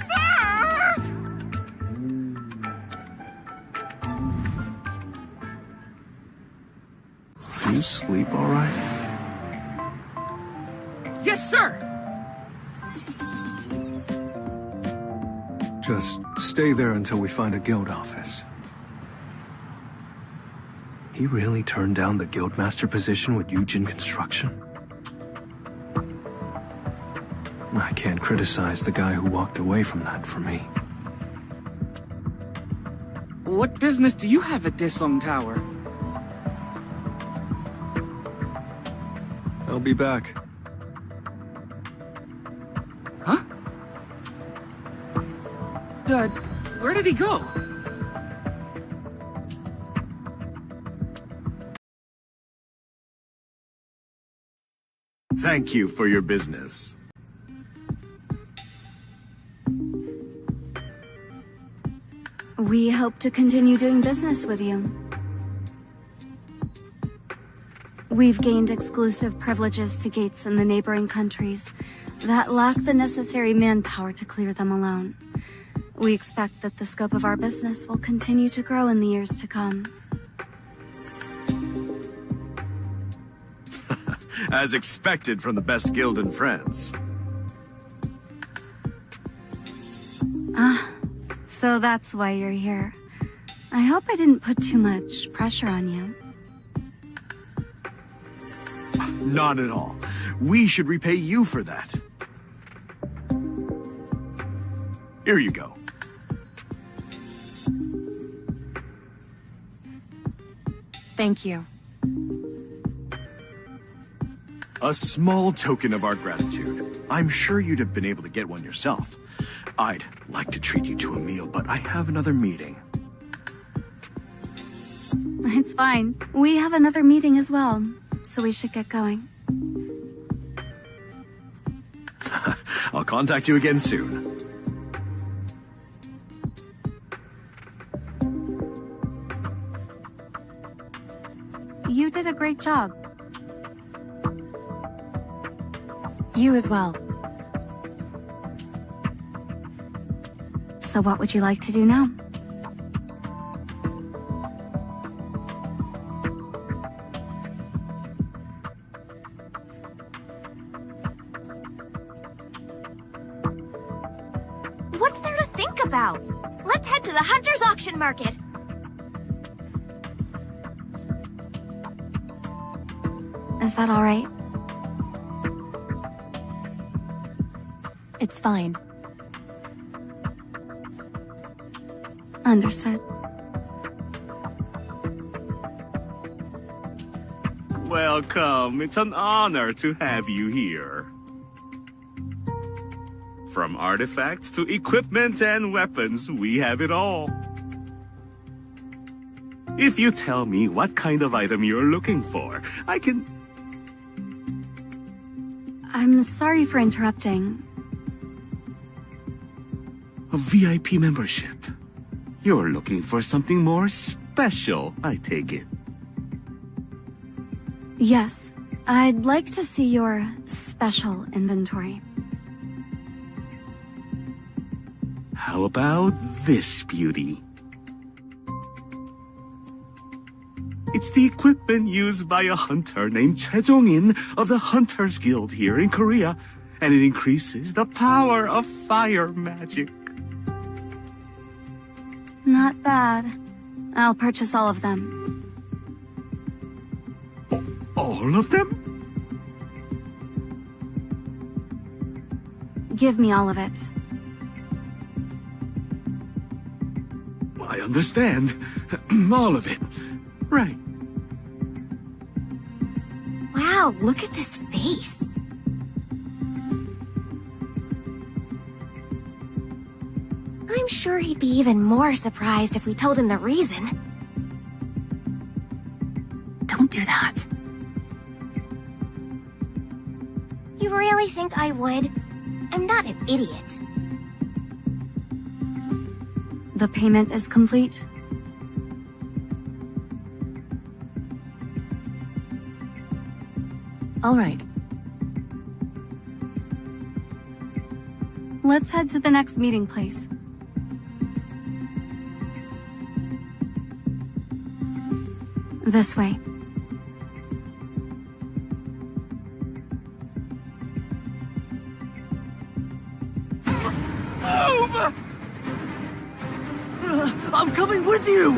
Sir! You sleep all right? Yes, sir! Just stay there until we find a guild office. He really turned down the guildmaster position with Yujin Construction? I can't criticize the guy who walked away from that for me. What business do you have at Disung Tower? I'll be back. Huh? Where did he go? Thank you for your business. We hope to continue doing business with you. We've gained exclusive privileges to gates in the neighboring countries that lack the necessary manpower to clear them alone. We expect that the scope of our business will continue to grow in the years to come. As expected from the best guild in France. So that's why you're here. I hope I didn't put too much pressure on you. Not at all. We should repay you for that. Here you go. Thank you. A small token of our gratitude. I'm sure you'd have been able to get one yourself. I'd like to treat you to a meal, but I have another meeting. It's fine. We have another meeting as well, so we should get going. I'll contact you again soon. You did a great job. You as well. So what would you like to do now? What's there to think about? Let's head to the Hunter's Auction Market. Is that all right? It's fine. Understood. Welcome. It's an honor to have you here. From artifacts to equipment and weapons, we have it all. If you tell me what kind of item you're looking for, I can... I'm sorry for interrupting. A VIP membership. You're looking for something more special, I take it. Yes, I'd like to see your special inventory. How about this beauty? It's the equipment used by a hunter named Choi Jong-in of the Hunters Guild here in Korea, and it increases the power of fire magic. Not bad. I'll purchase all of them. All of them? Give me all of it. I understand. All of it. Right. Wow, look at this face. I'm sure he'd be even more surprised if we told him the reason. Don't do that. You really think I would? I'm not an idiot. The payment is complete. All right. Let's head to the next meeting place. This way. Move! I'm coming with you!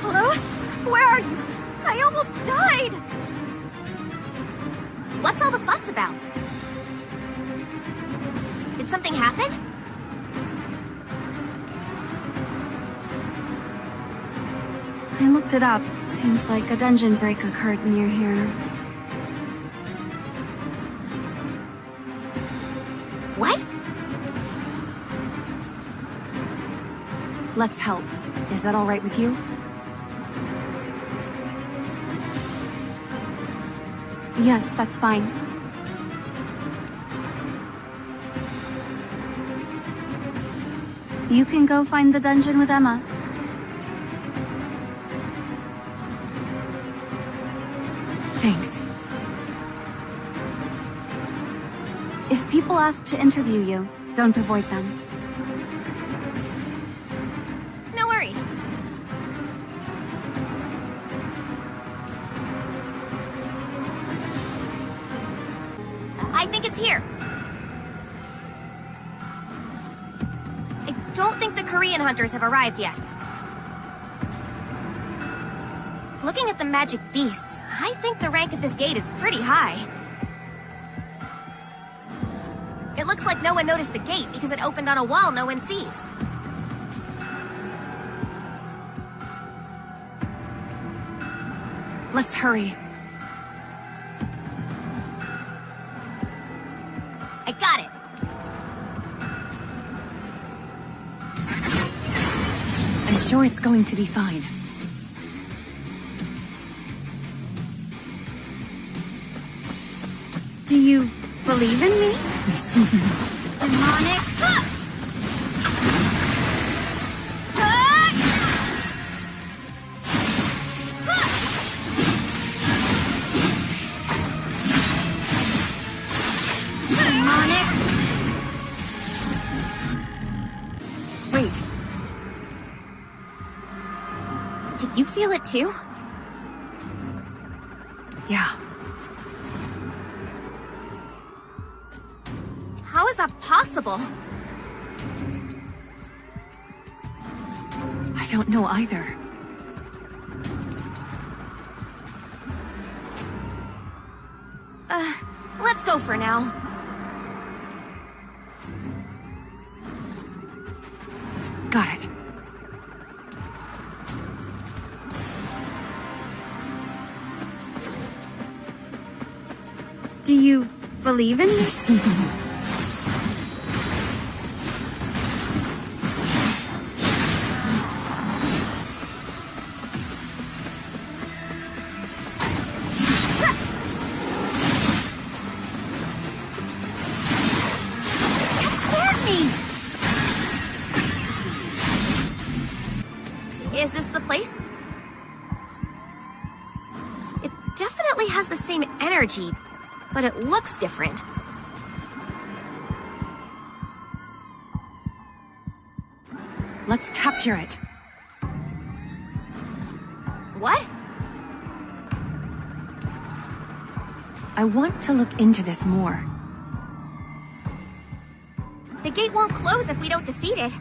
Hello? Where are you? I almost died! What's all the fuss about? Did something happen? I looked it up. Seems like a dungeon break occurred near here. What? Let's help. Is that all right with you? Yes, that's fine. You can go find the dungeon with Emma. Thanks. If people ask to interview you, don't avoid them. No worries. I think it's here. I don't think the Korean hunters have arrived yet. Looking at the magic beasts, I think the rank of this gate is pretty high. It looks like no one noticed the gate because it opened on a wall no one sees. Let's hurry. I got it. I'm sure it's going to be fine. Do you believe in me? Demonic. Wait. Did you feel it too? Yeah. How is that possible? I don't know either. Let's go for now. Got it. Do you believe in me? Is this the place? It definitely has the same energy, but it looks different. Let's capture it. What? I want to look into this more. The gate won't close if we don't defeat it.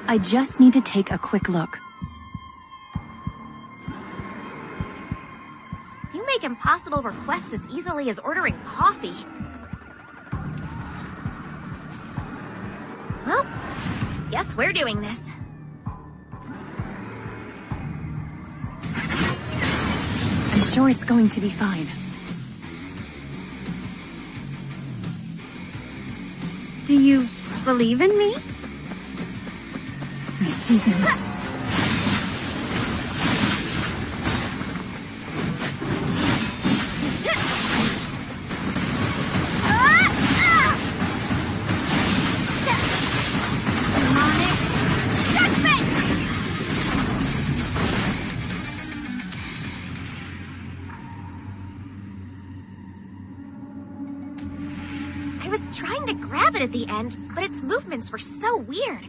I just need to take a quick look. You make impossible requests as easily as ordering coffee. Well, guess we're doing this. I'm sure it's going to be fine. Do you believe in me? I see them. I was trying to grab it at the end, but its movements were so weird.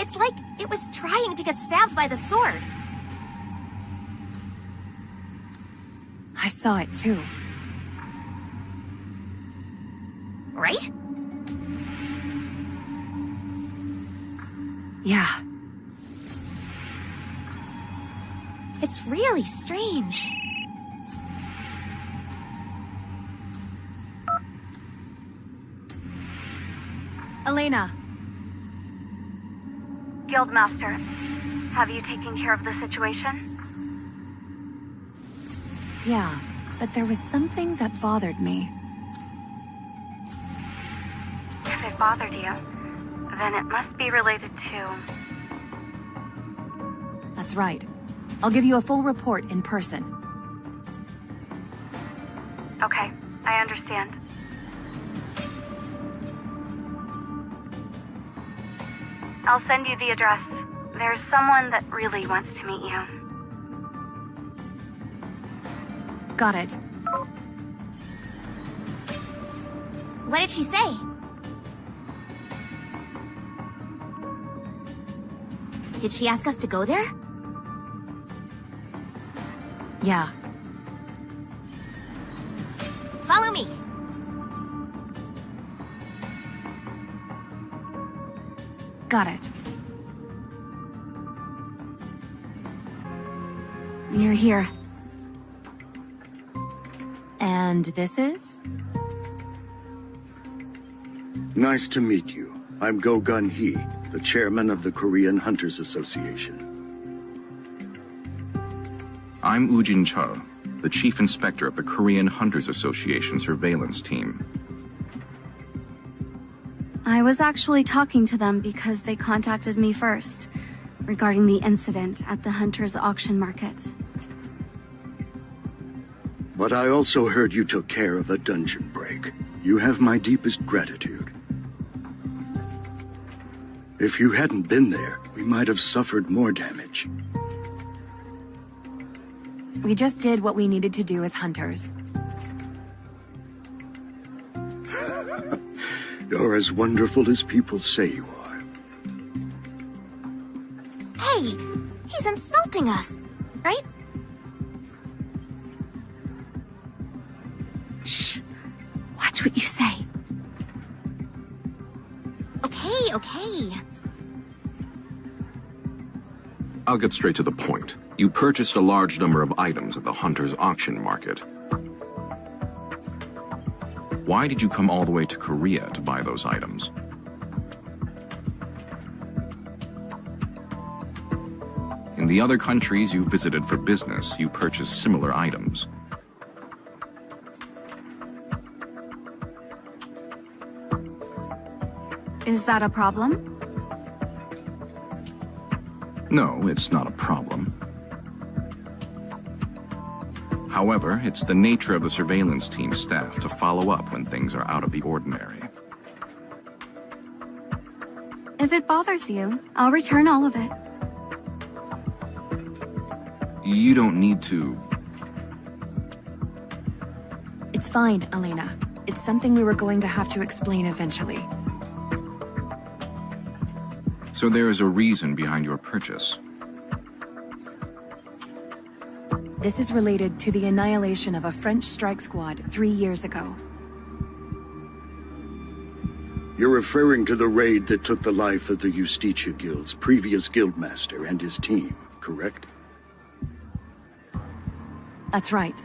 It's like it was trying to get stabbed by the sword. I saw it too. Right? Yeah. It's really strange. Elena. Guildmaster, have you taken care of the situation? Yeah, but there was something that bothered me. If it bothered you, then it must be related to... That's right. I'll give you a full report in person. Okay, I understand. I'll send you the address. There's someone that really wants to meet you. Got it. What did she say? Did she ask us to go there? Yeah. Follow me. Got it. You're here. And this is? Nice to meet you. I'm Go Gun Hee, the chairman of the Korean Hunters Association. I'm Ujin Cho, the chief inspector of the Korean Hunters Association surveillance team. I was actually talking to them because they contacted me first, regarding the incident at the Hunters auction market. But I also heard you took care of a dungeon break. You have my deepest gratitude. If you hadn't been there, we might have suffered more damage. We just did what we needed to do as hunters. You're as wonderful as people say you are. Hey, he's insulting us, right? Shh. Watch what you say. Okay. I'll get straight to the point. You purchased a large number of items at the Hunters auction market. Why did you come all the way to Korea to buy those items? In the other countries you visited for business, you purchased similar items. Is that a problem? No, it's not a problem. However, it's the nature of the surveillance team staff to follow up when things are out of the ordinary. If it bothers you, I'll return all of it. You don't need to. It's fine, Elena. It's something we were going to have to explain eventually. So there is a reason behind your purchase. This is related to the annihilation of a French strike squad 3 years ago. You're referring to the raid that took the life of the Justitia Guild's previous guildmaster and his team, correct? That's right.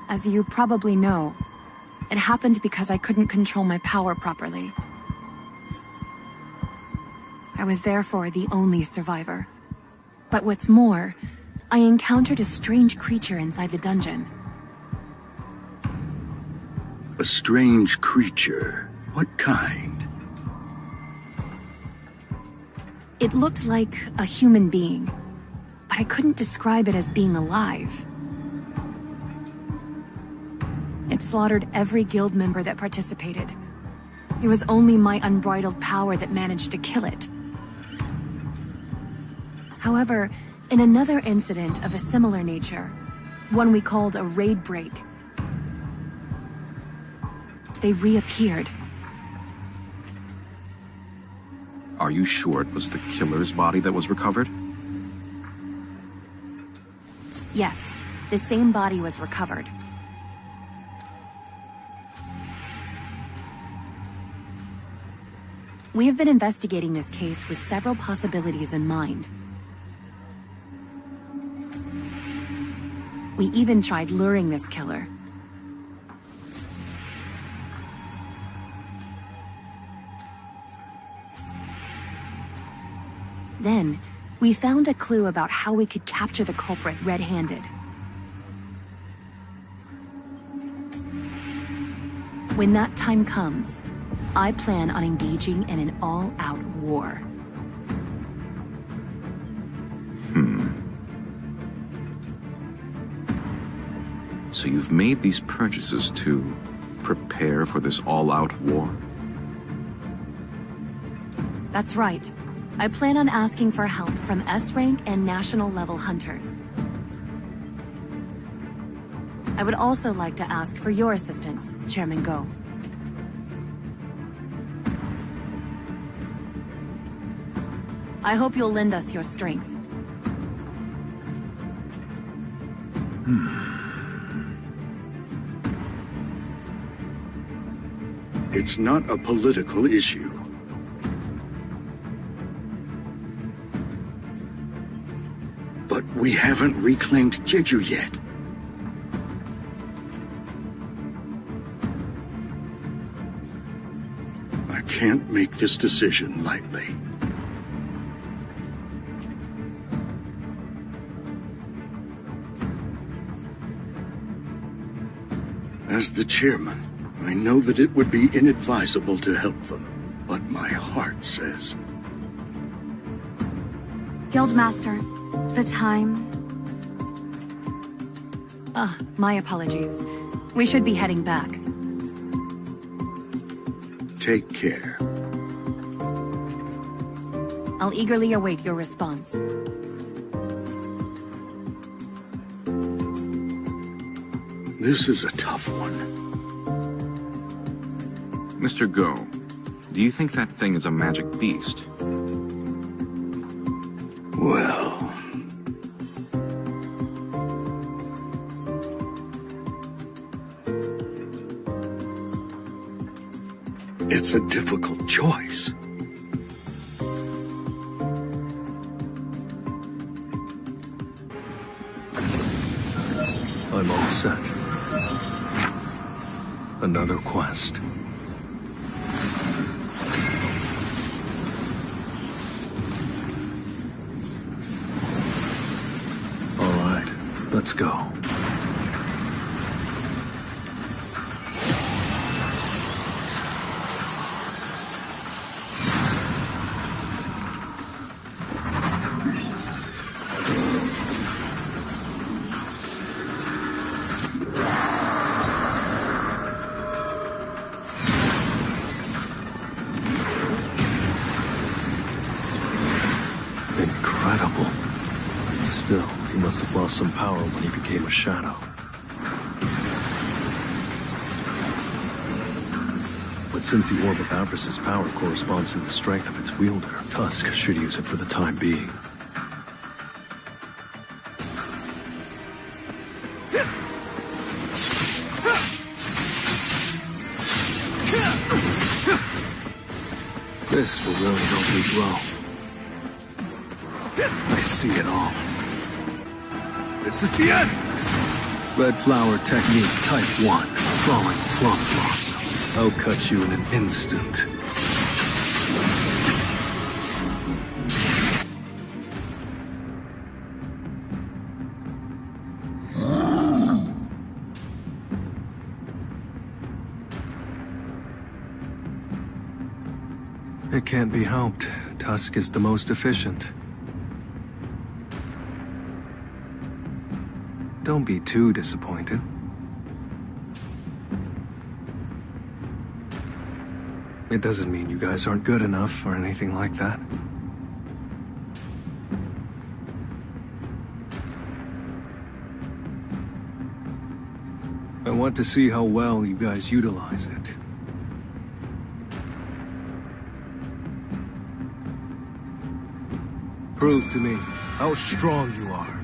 As you probably know, it happened because I couldn't control my power properly. I was therefore the only survivor. But what's more, I encountered a strange creature inside the dungeon. A strange creature? What kind? It looked like a human being, but I couldn't describe it as being alive. It slaughtered every guild member that participated. It was only my unbridled power that managed to kill it. However, in another incident of a similar nature, one we called a raid break, they reappeared. Are you sure it was the killer's body that was recovered? Yes, the same body was recovered. We have been investigating this case with several possibilities in mind. We even tried luring this killer. Then, we found a clue about how we could capture the culprit red-handed. When that time comes, I plan on engaging in an all-out war. So you've made these purchases to prepare for this all-out war? That's right. I plan on asking for help from S-rank and national-level hunters. I would also like to ask for your assistance, Chairman Go. I hope you'll lend us your strength. It's not a political issue. But we haven't reclaimed Jeju yet. I can't make this decision lightly. As the chairman, I know that it would be inadvisable to help them, but my heart says... Guildmaster, the time... My apologies. We should be heading back. Take care. I'll eagerly await your response. This is a tough one. Mr. Go, do you think that thing is a magic beast? Well... It's a difficult choice. I'm all set. Another quest. Let's go. Incredible. Still, he must have lost some power when he became a shadow. But since the Orb of Avarice's power corresponds to the strength of its wielder, Tusk should use it for the time being. This will really help me grow. I see it all. This is the end! Red Flower Technique Type 1. Falling Plum Blossom. I'll cut you in an instant. It can't be helped. Tusk is the most efficient. Don't be too disappointed. It doesn't mean you guys aren't good enough or anything like that. I want to see how well you guys utilize it. Prove to me how strong you are.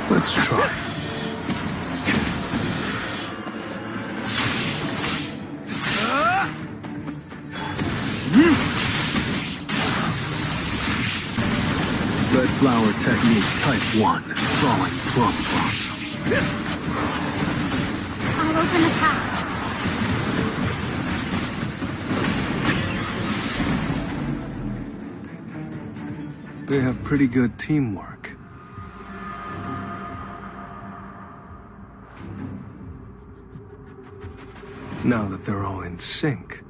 Let's try. Red Flower Technique Type 1. Falling Plum Blossom. I'll open the path. They have pretty good teamwork. Now that they're all in sync,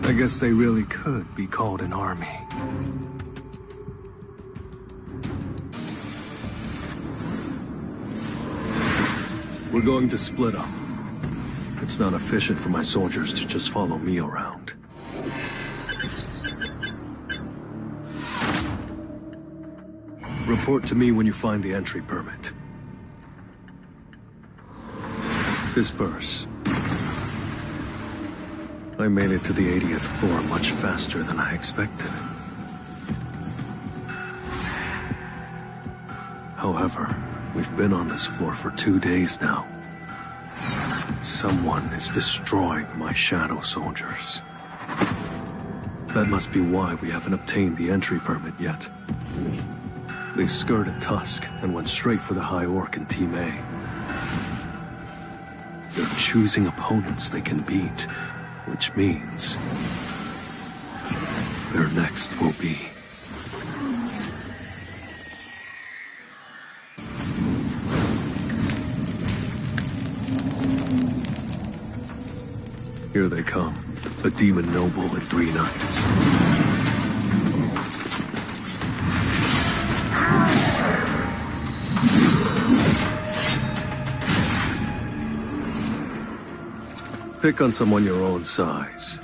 I guess they really could be called an army. We're going to split up. It's not efficient for my soldiers to just follow me around. Report to me when you find the entry permit. Disperse. I made it to the 80th floor much faster than I expected. However, we've been on this floor for 2 days now. Someone is destroying my shadow soldiers. That must be why we haven't obtained the entry permit yet. They skirted Tusk and went straight for the High Orc in Team A. They're choosing opponents they can beat, which means their next will be here they come, a demon noble and 3 knights. Pick on someone your own size.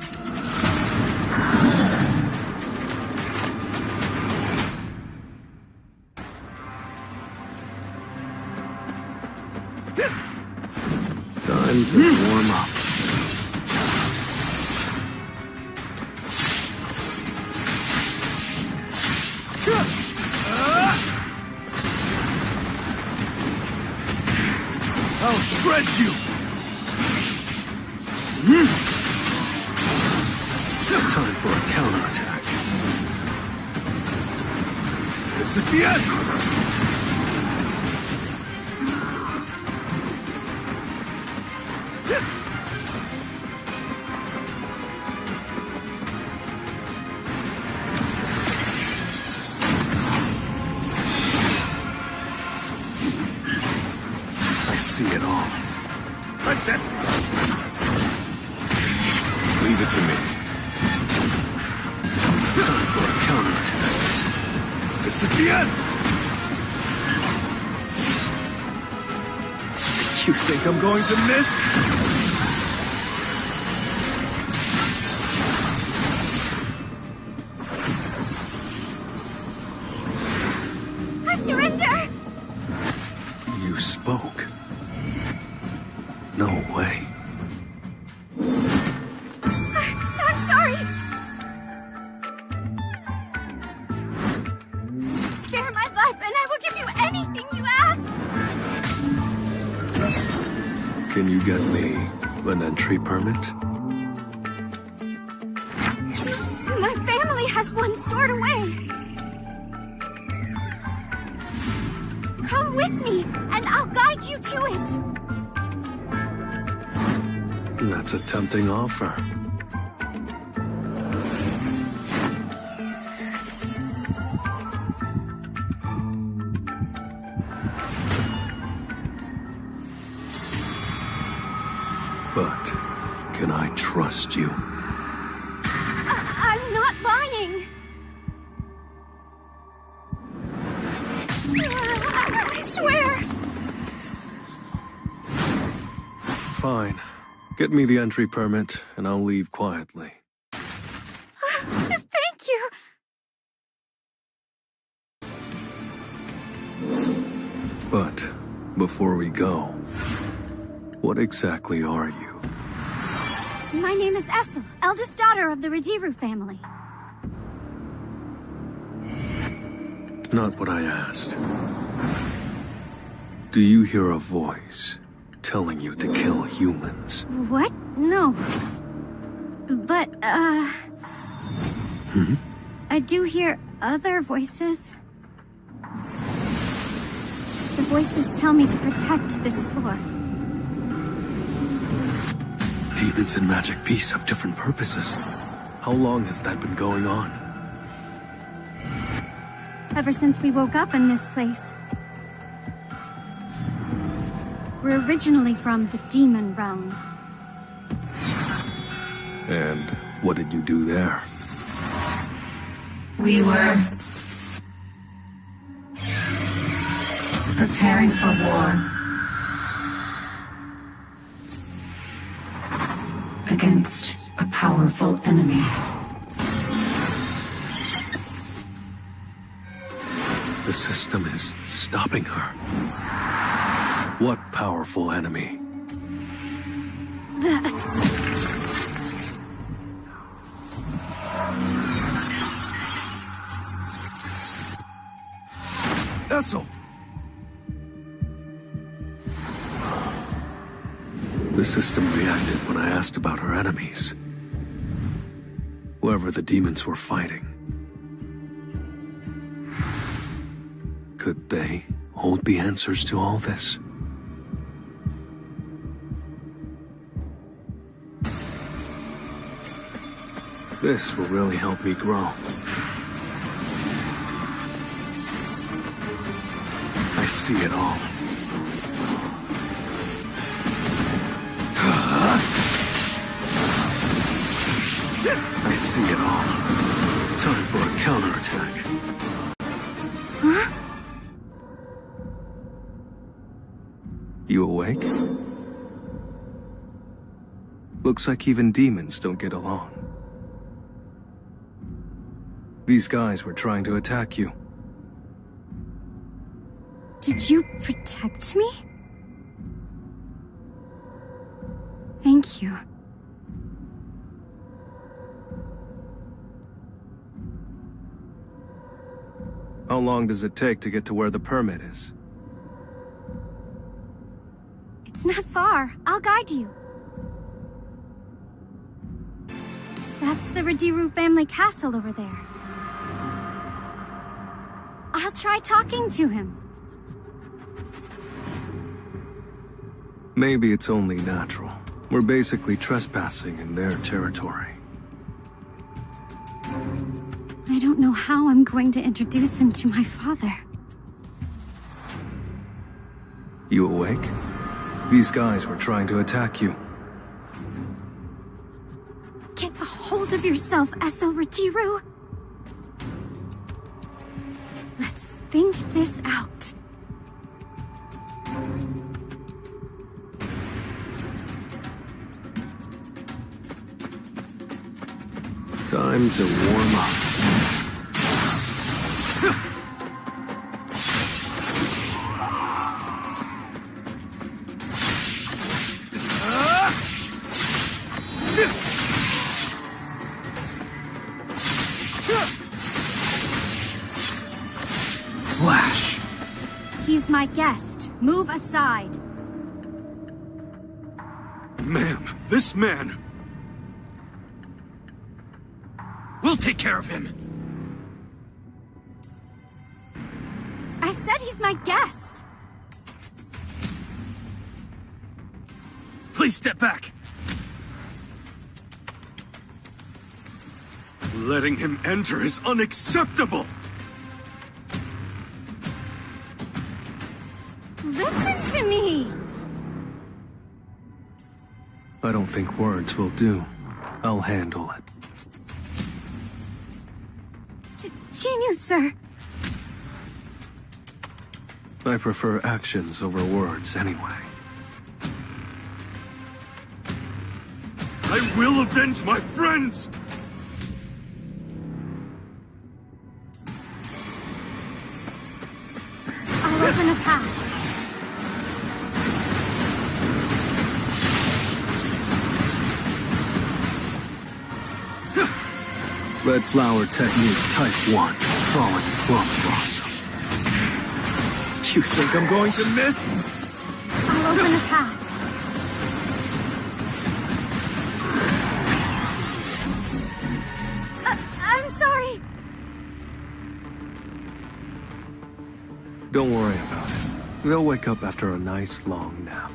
Time to warm up. I'll shred you! Time for a counterattack. This is the end! I see it all. That's it! Leave it to me. Time for a counterattack. This is the end! You think I'm going to miss? I surrender! You spoke. No way. I'm sorry! Spare my life and I will give you anything you ask! Can you get me an entry permit? My family has one stored away! Come with me, and I'll guide you to it! That's a tempting offer. But can I trust you? I'm not lying! I swear! Fine. Get me the entry permit, and I'll leave quietly. Thank you! But before we go, what exactly are you? My name is Essel, eldest daughter of the Radiru family. Not what I asked. Do you hear a voice telling you to kill humans? What? No. But, I do hear other voices. The voices tell me to protect this floor. Demons and magic beasts have different purposes. How long has that been going on? Ever since we woke up in this place. We're originally from the demon realm. And what did you do there? We were preparing for war against a powerful enemy. The system is stopping her. What powerful enemy? That's... Essel! The system reacted when I asked about her enemies. Whoever the demons were fighting. Could they hold the answers to all this? This will really help me grow. I see it all. I see it all. Time for a counterattack. Huh? You awake? Looks like even demons don't get along. These guys were trying to attack you. Did you protect me? Thank you. How long does it take to get to where the permit is? It's not far. I'll guide you. That's the Radiru family castle over there. I'll Try talking to him. Maybe it's only natural. We're basically trespassing in their territory. I don't know how I'm going to introduce him to my father. You awake? These guys were trying to attack you. Get a hold of yourself, Esso Retiru. Let's think this out. Time to warm up. Flash! He's my guest. Move aside. Ma'am, this man... We'll take care of him. I said he's my guest. Please step back. Letting him enter is unacceptable! Listen to me! I don't think words will do. I'll handle it. Jinyu, sir. I prefer actions over words anyway. I will avenge my friends! I'll open a path. Red flower technique type 1. Falling plum blossom. You think I'm going to miss? I'll open a path. I'm sorry. Don't worry about it. They'll wake up after a nice long nap.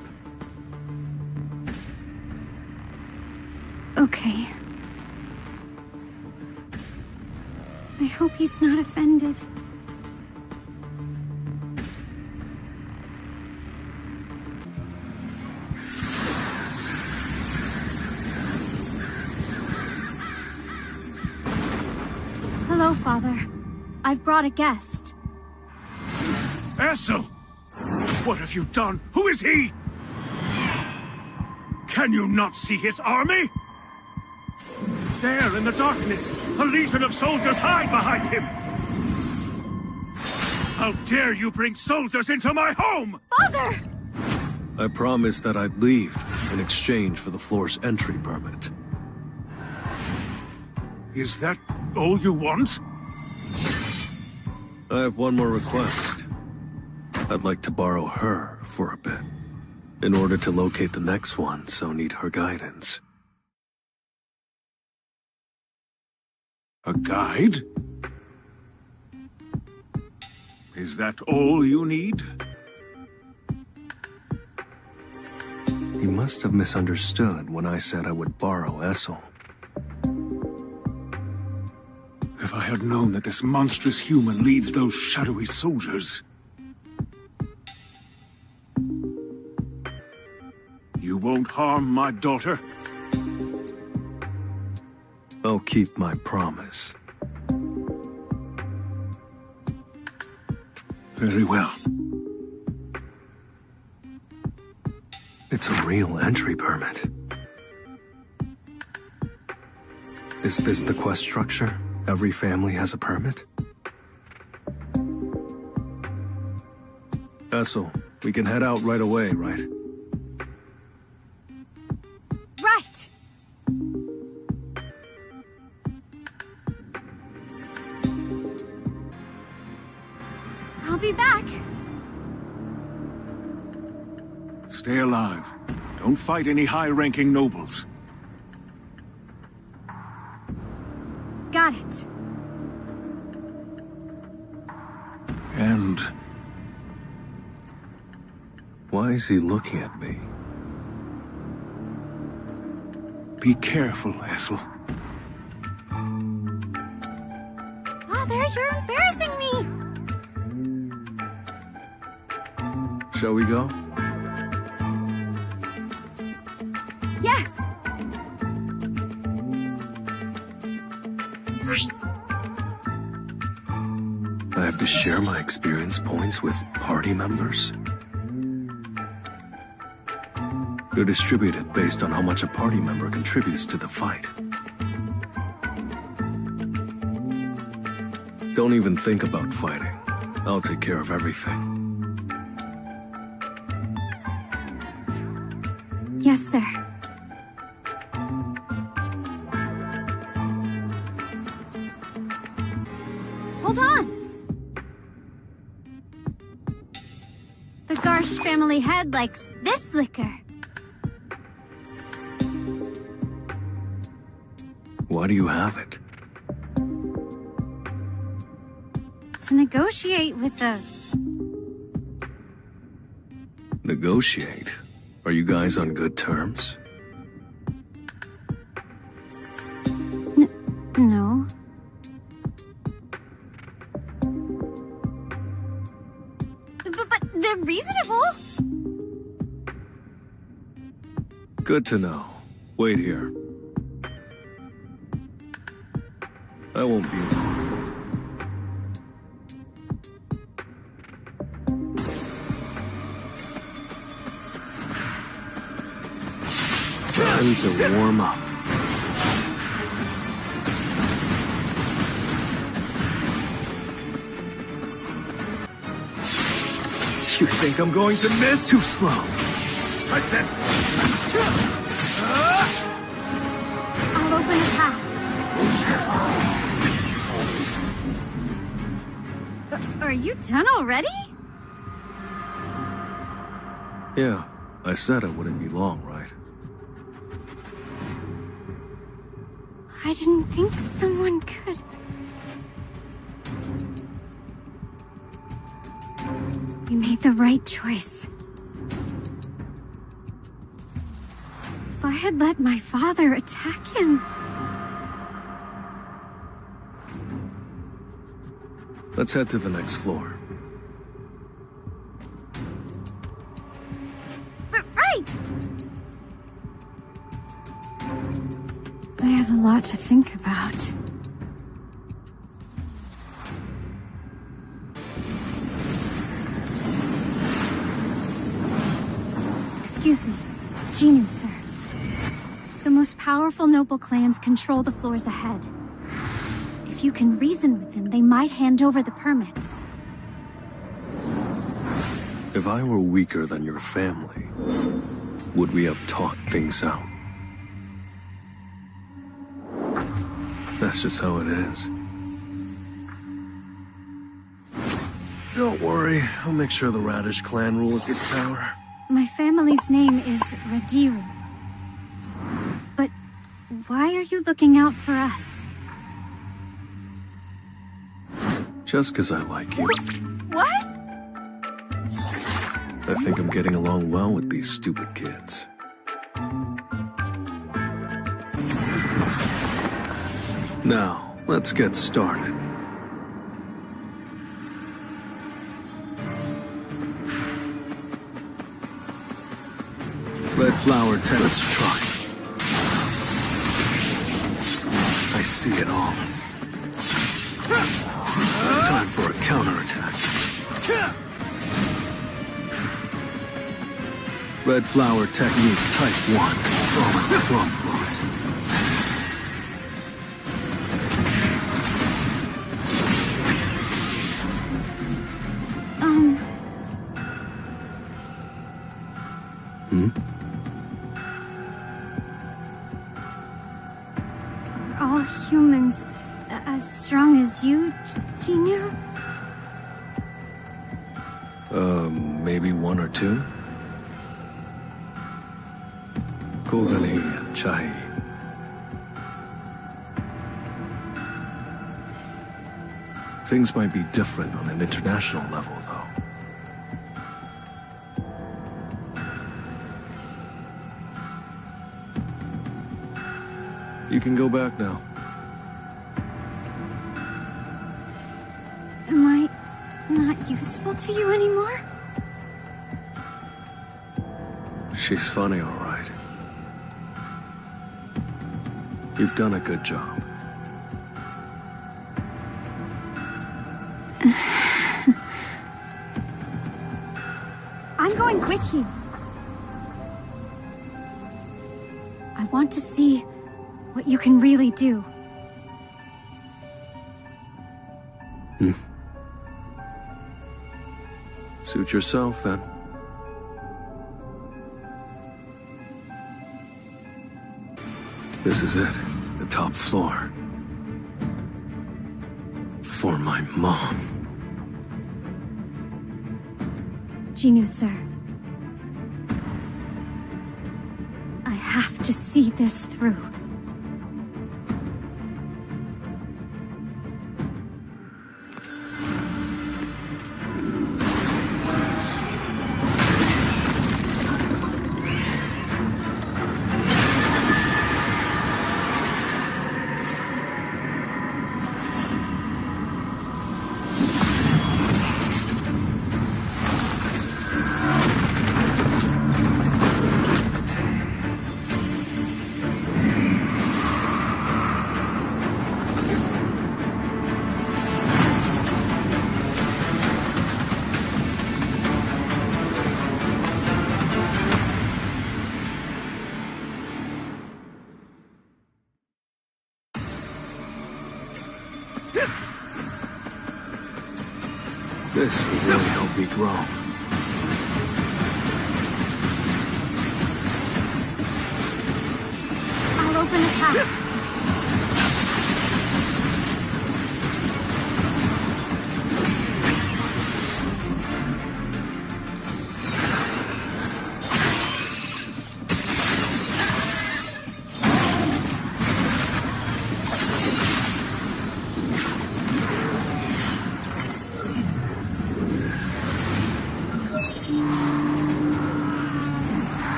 Okay. I hope he's not offended. Hello, Father. I've brought a guest. Esso! What have you done? Who is he? Can you not see his army? There in the darkness, a legion of soldiers hide behind him! How dare you bring soldiers into my home! Father! I promised that I'd leave in exchange for the floor's entry permit. Is that all you want? I have one more request. I'd like to borrow her for a bit. In order to locate the next one, so need her guidance. A guide? Is that all you need? He must have misunderstood when I said I would borrow Essel. If I had known that this monstrous human leads those shadowy soldiers... You won't harm my daughter? I'll keep my promise. Very well. It's a real entry permit. Is this the quest structure? Every family has a permit? Essel, we can head out right away, right? Right! I'll be back. Stay alive. Don't fight any high-ranking nobles. Got it. hand. Why is he looking at me? Be careful, Essel. Father, you're embarrassing me! Shall we go? Yes! I have to share my experience points with party members? They're distributed based on how much a party member contributes to the fight. Don't even think about fighting. I'll take care of everything. Yes, sir. Hold on! The Garsh family head likes this liquor. Why do you have it? To negotiate with the... Negotiate? Are you guys on good terms? No. But they're reasonable. Good to know. Wait here. I won't be long. Time to warm up. You think I'm going to miss? Too slow. I said... I'll open a path. Are you done already? Yeah, I said I wouldn't be long, right? I didn't think someone could... You made the right choice. If I had let my father attack him... Let's head to the next floor. Right! I have a lot to think about. Excuse me. Jin-Woo, sir. The most powerful noble clans control the floors ahead. If you can reason with them, they might hand over the permits. If I were weaker than your family, would we have talked things out? That's just how it is. Don't worry, I'll make sure the Radish clan rules this tower. My family's name is Radiru. But why are you looking out for us? Just because I like you. What? I think I'm getting along well with these stupid kids. Now, let's get started. Red Flower Tenant's truck. I see it all. Time for a counterattack. Red Flower Technique Type 1. Crumbles. Are all humans as strong as you, Jin-Woo? Maybe one or two? Kogani and Chai. Things might be different on an international level, though. You can go back now. Am I not useful to you anymore? She's funny, all right. You've done a good job. I'm going with you. I want to see what you can really do. Suit yourself, then. This is it. The top floor. For my mom. Jin-Woo, sir. I have to see this through. This will really help me grow. I'll open a path.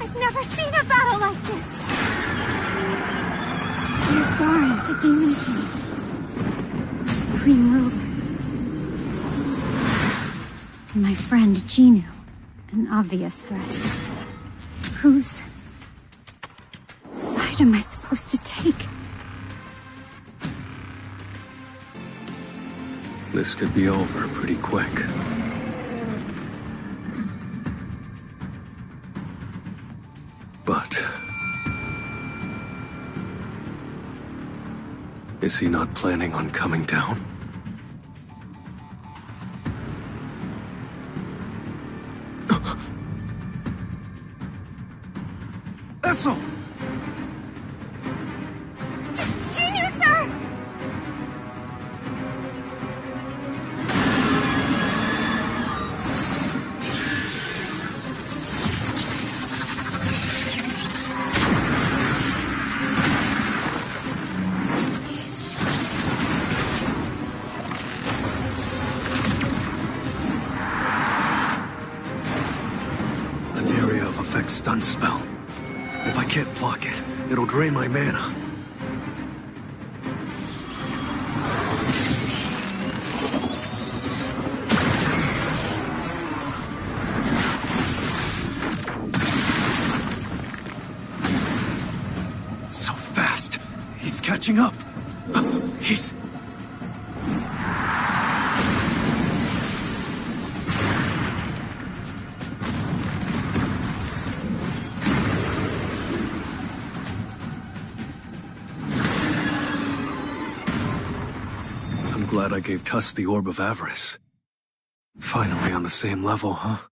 I've never seen a battle like this! Here's Baron, the Demon King. Supreme ruler. And my friend Jin-Woo, an obvious threat. Whose side am I supposed to take? This could be over pretty quick. But... is he not planning on coming down? Essel! Jin-Woo, sir! Stun spell. If I can't block it, it'll drain my mana. So fast. He's catching up. He's... Glad I gave Tusk the Orb of Avarice. Finally on the same level, huh?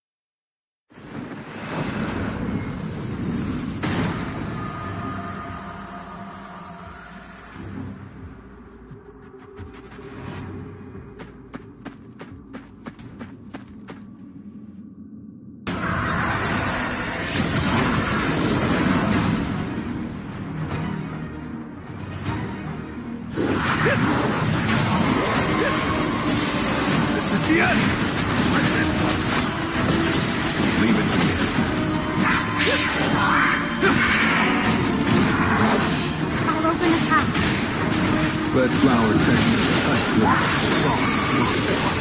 Red flower technique type 1. Soft, not boss.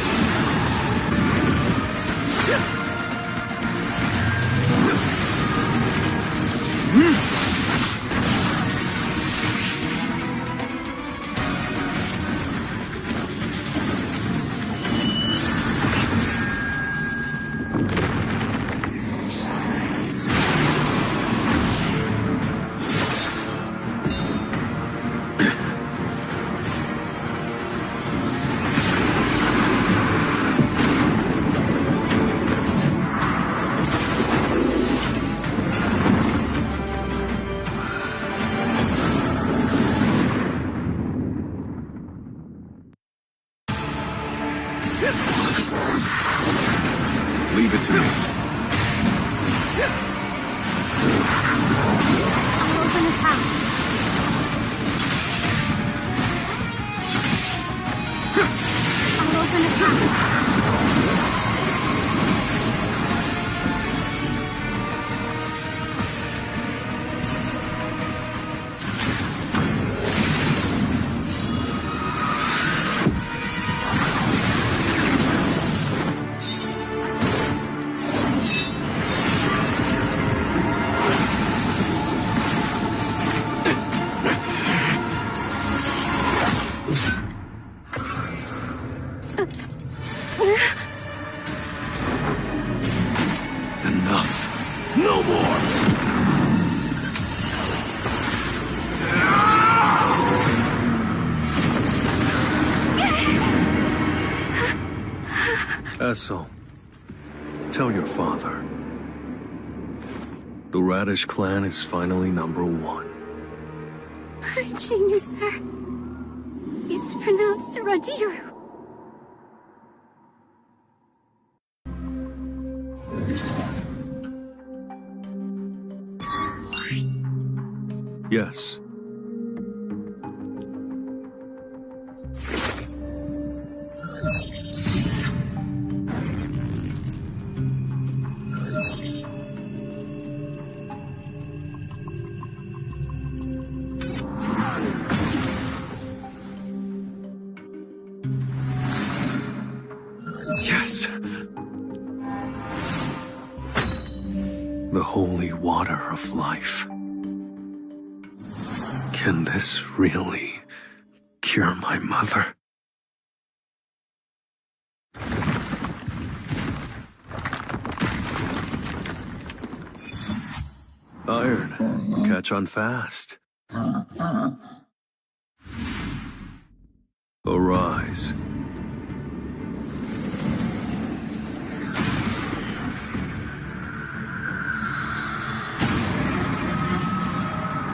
Leave it to me. I'll open the path. I'll open the path. Enough. No more. Esso, tell your father. The Radish clan is finally #1. Jinyu, sir. It's pronounced Radiru. Yes. Yes. The holy water of life. Can this really cure my mother? Iron, catch on fast. Arise.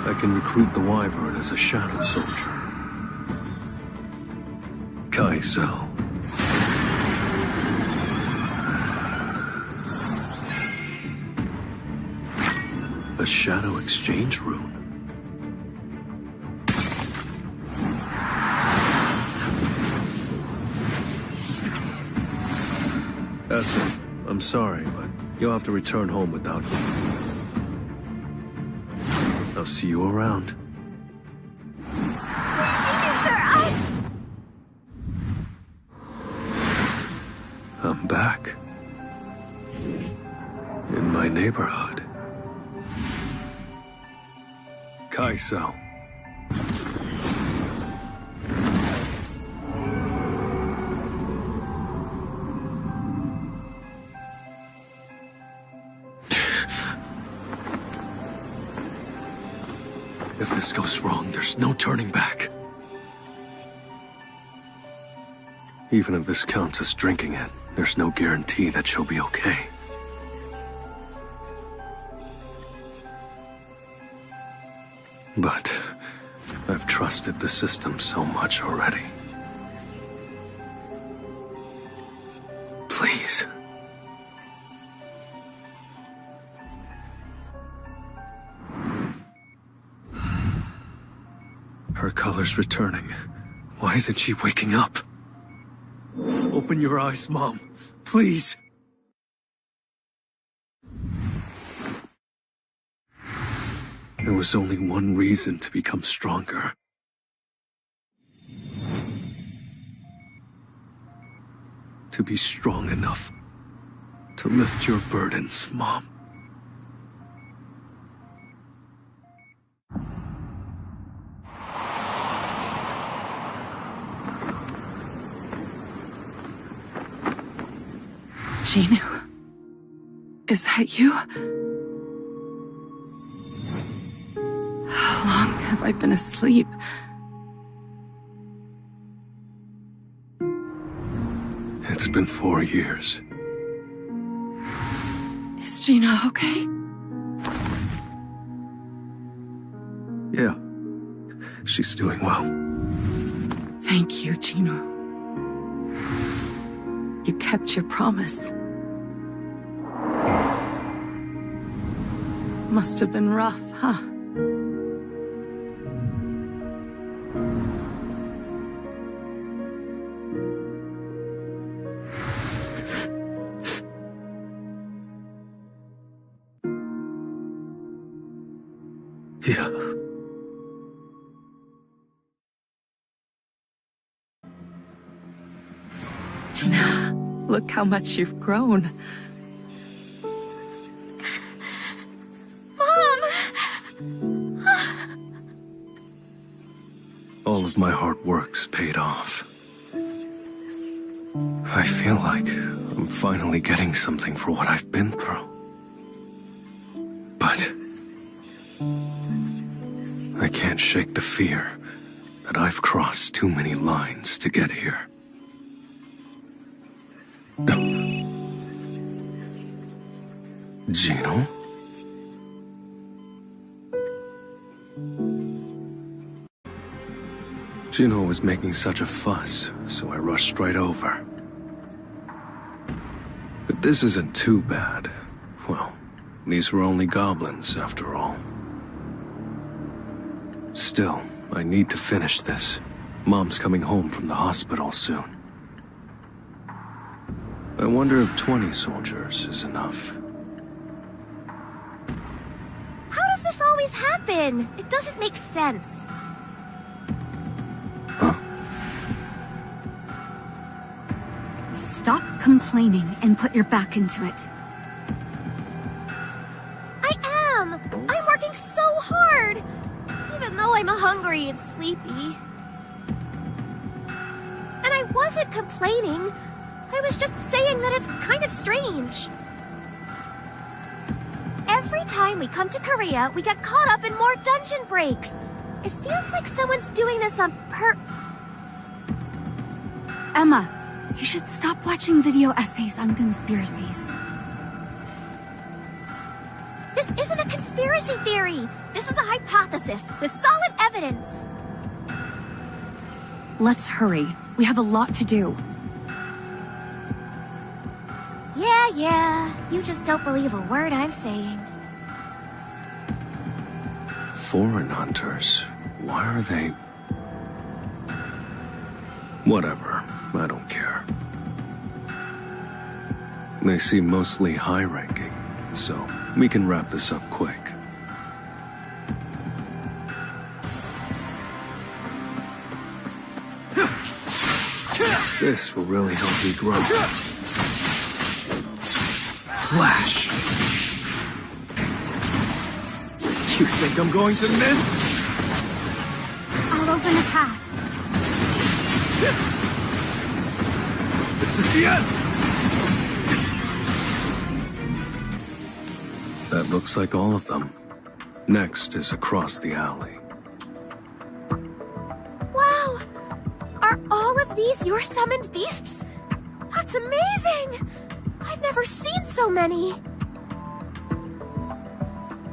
I can recruit the Wyvern as a Shadow Soldier. Kaizo. A Shadow Exchange rune. Essen, I'm sorry, but you'll have to return home without me. I'll see you around. I'm back. In my neighborhood. Kaiso. If this goes wrong, there's no turning back. Even if this counts as drinking it, there's no guarantee that she'll be okay. But I've trusted the system so much already. Please. Her color's returning. Why isn't she waking up? Open your eyes, Mom. Please. There was only one reason to become stronger. to be strong enough to lift your burdens, Mom. Jin-Woo, is that you? How long have I been asleep? It's been 4 years. Is Gina okay? Yeah, she's doing well. Thank you, Gina. You kept your promise. Must have been rough, huh? Yeah. Gina, look how much you've grown. All of my hard work's paid off. I feel like I'm finally getting something for what I've been through. But I can't shake the fear that I've crossed too many lines to get here. Gino? Gino was making such a fuss, so I rushed right over. But this isn't too bad. Well, these were only goblins, after all. Still, I need to finish this. Mom's coming home from the hospital soon. I wonder if 20 soldiers is enough. How does this always happen? It doesn't make sense. Stop complaining and put your back into it. I am! I'm working so hard! Even though I'm hungry and sleepy. And I wasn't complaining. I was just saying that it's kind of strange. Every time we come to Korea, we get caught up in more dungeon breaks. It feels like someone's doing this on Emma, you should stop watching video essays on conspiracies. This isn't a conspiracy theory. This is a hypothesis with solid evidence. Let's hurry. We have a lot to do. Yeah. You just don't believe a word I'm saying. Foreign hunters? Why are they... Whatever. I don't care. They seem mostly high-ranking, so we can wrap this up quick. This will really help me grow. Flash! You think I'm going to miss? I'll open a path. This is the end! That looks like all of them. Next is across the alley. Wow! Are all of these your summoned beasts? That's amazing! I've never seen so many!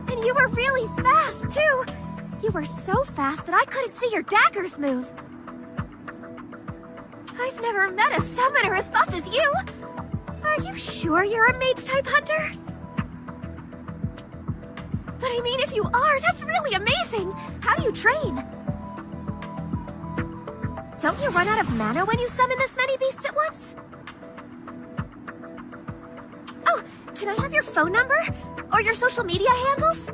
And you were really fast, too! You were so fast that I couldn't see your daggers move. I've never met a summoner as buff as you! Are you sure you're a mage-type hunter? But I mean, if you are, that's really amazing! How do you train? Don't you run out of mana when you summon this many beasts at once? Oh, can I have your phone number? Or your social media handles?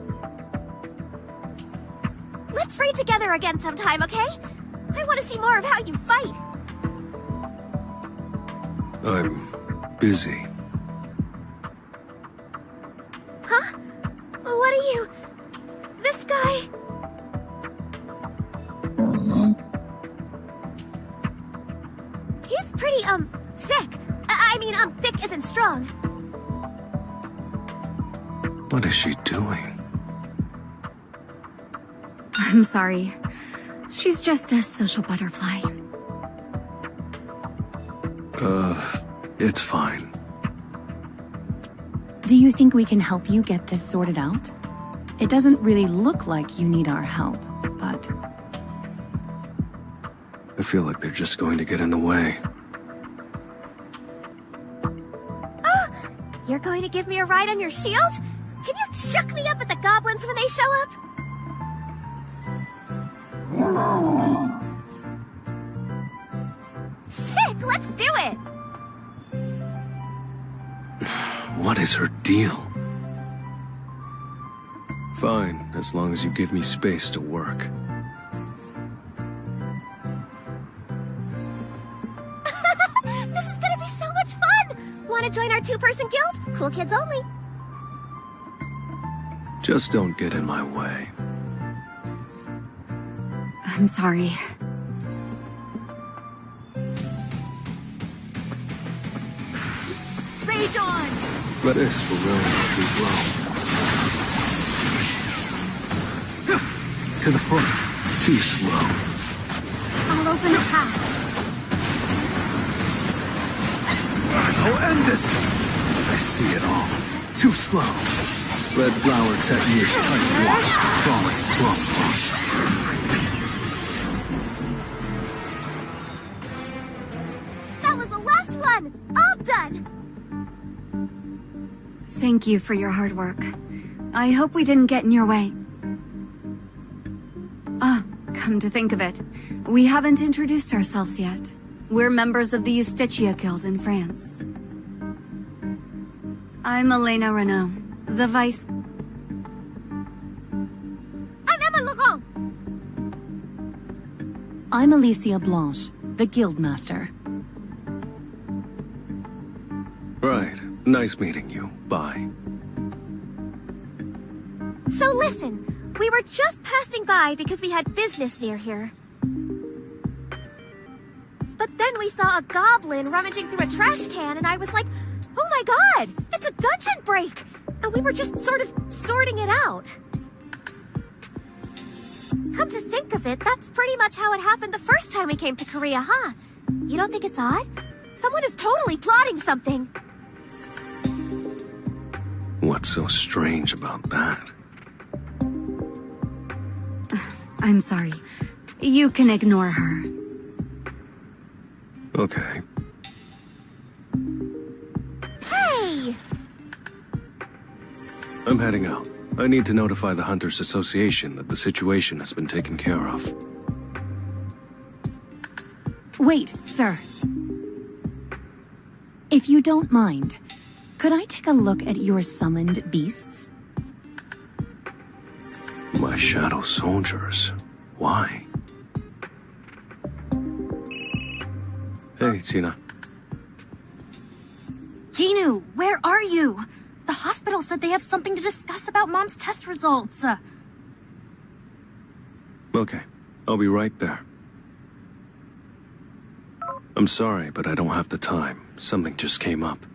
Let's raid together again sometime, okay? I want to see more of how you fight. I'm busy. Huh? What are you... This guy... He's pretty, thick. I mean, thick isn't strong. What is she doing? I'm sorry. She's just a social butterfly. It's fine. Do you think we can help you get this sorted out? It doesn't really look like you need our help, but... I feel like they're just going to get in the way. Oh! You're going to give me a ride on your shield? Can you chuck me up at the goblins when they show up? Sick! Let's do it! What is her deal? Fine, as long as you give me space to work. This is gonna be so much fun! Wanna join our two-person guild? Cool kids only. Just don't get in my way. I'm sorry. Rage on! But this will really help me grow. To the front. Too slow. I'll open a path. I'll end this! I see it all. Too slow. Red flower technique, type 1. Falling plum blossom. That was the last one! All done! Thank you for your hard work. I hope we didn't get in your way. Ah, come to think of it, we haven't introduced ourselves yet. We're members of the Justitia Guild in France. I'm Elena Renaud, the vice... I'm Emma Laurent! I'm Alicia Blanche, the Guildmaster. Right. Nice meeting you. Bye. So listen, we were just passing by because we had business near here. But then we saw a goblin rummaging through a trash can, and I was like, oh my god, it's a dungeon break! And we were just sort of sorting it out. Come to think of it, that's pretty much how it happened the first time we came to Korea, huh? You don't think it's odd? Someone is totally plotting something. What's so strange about that? I'm sorry. You can ignore her. Okay. Hey! I'm heading out. I need to notify the Hunters Association that the situation has been taken care of. Wait, sir. If you don't mind, could I take a look at your summoned beasts? My shadow soldiers. Why? Hey, Tina. Jin-Woo, where are you? The hospital said they have something to discuss about Mom's test results. Okay, I'll be right there. I'm sorry, but I don't have the time. Something just came up.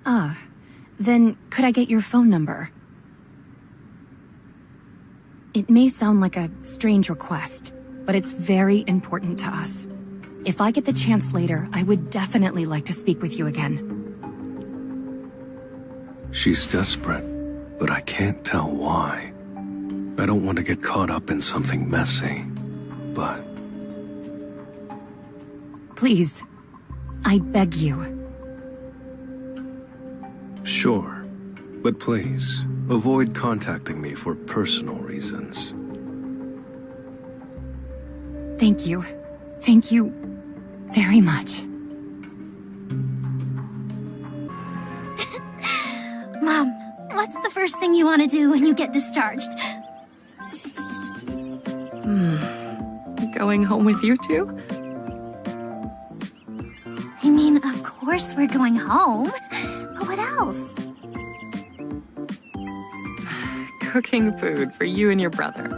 Ah, then could I get your phone number? It may sound like a strange request, but it's very important to us. If I get the chance later, I would definitely like to speak with you again. She's desperate, but I can't tell why. I don't want to get caught up in something messy, but... Please, I beg you. Sure, but please, avoid contacting me for personal reasons. Thank you. Thank you very much. Mom, what's the first thing you want to do when you get discharged? Going home with you two? course we're going home. But what else? Cooking food for you and your brother.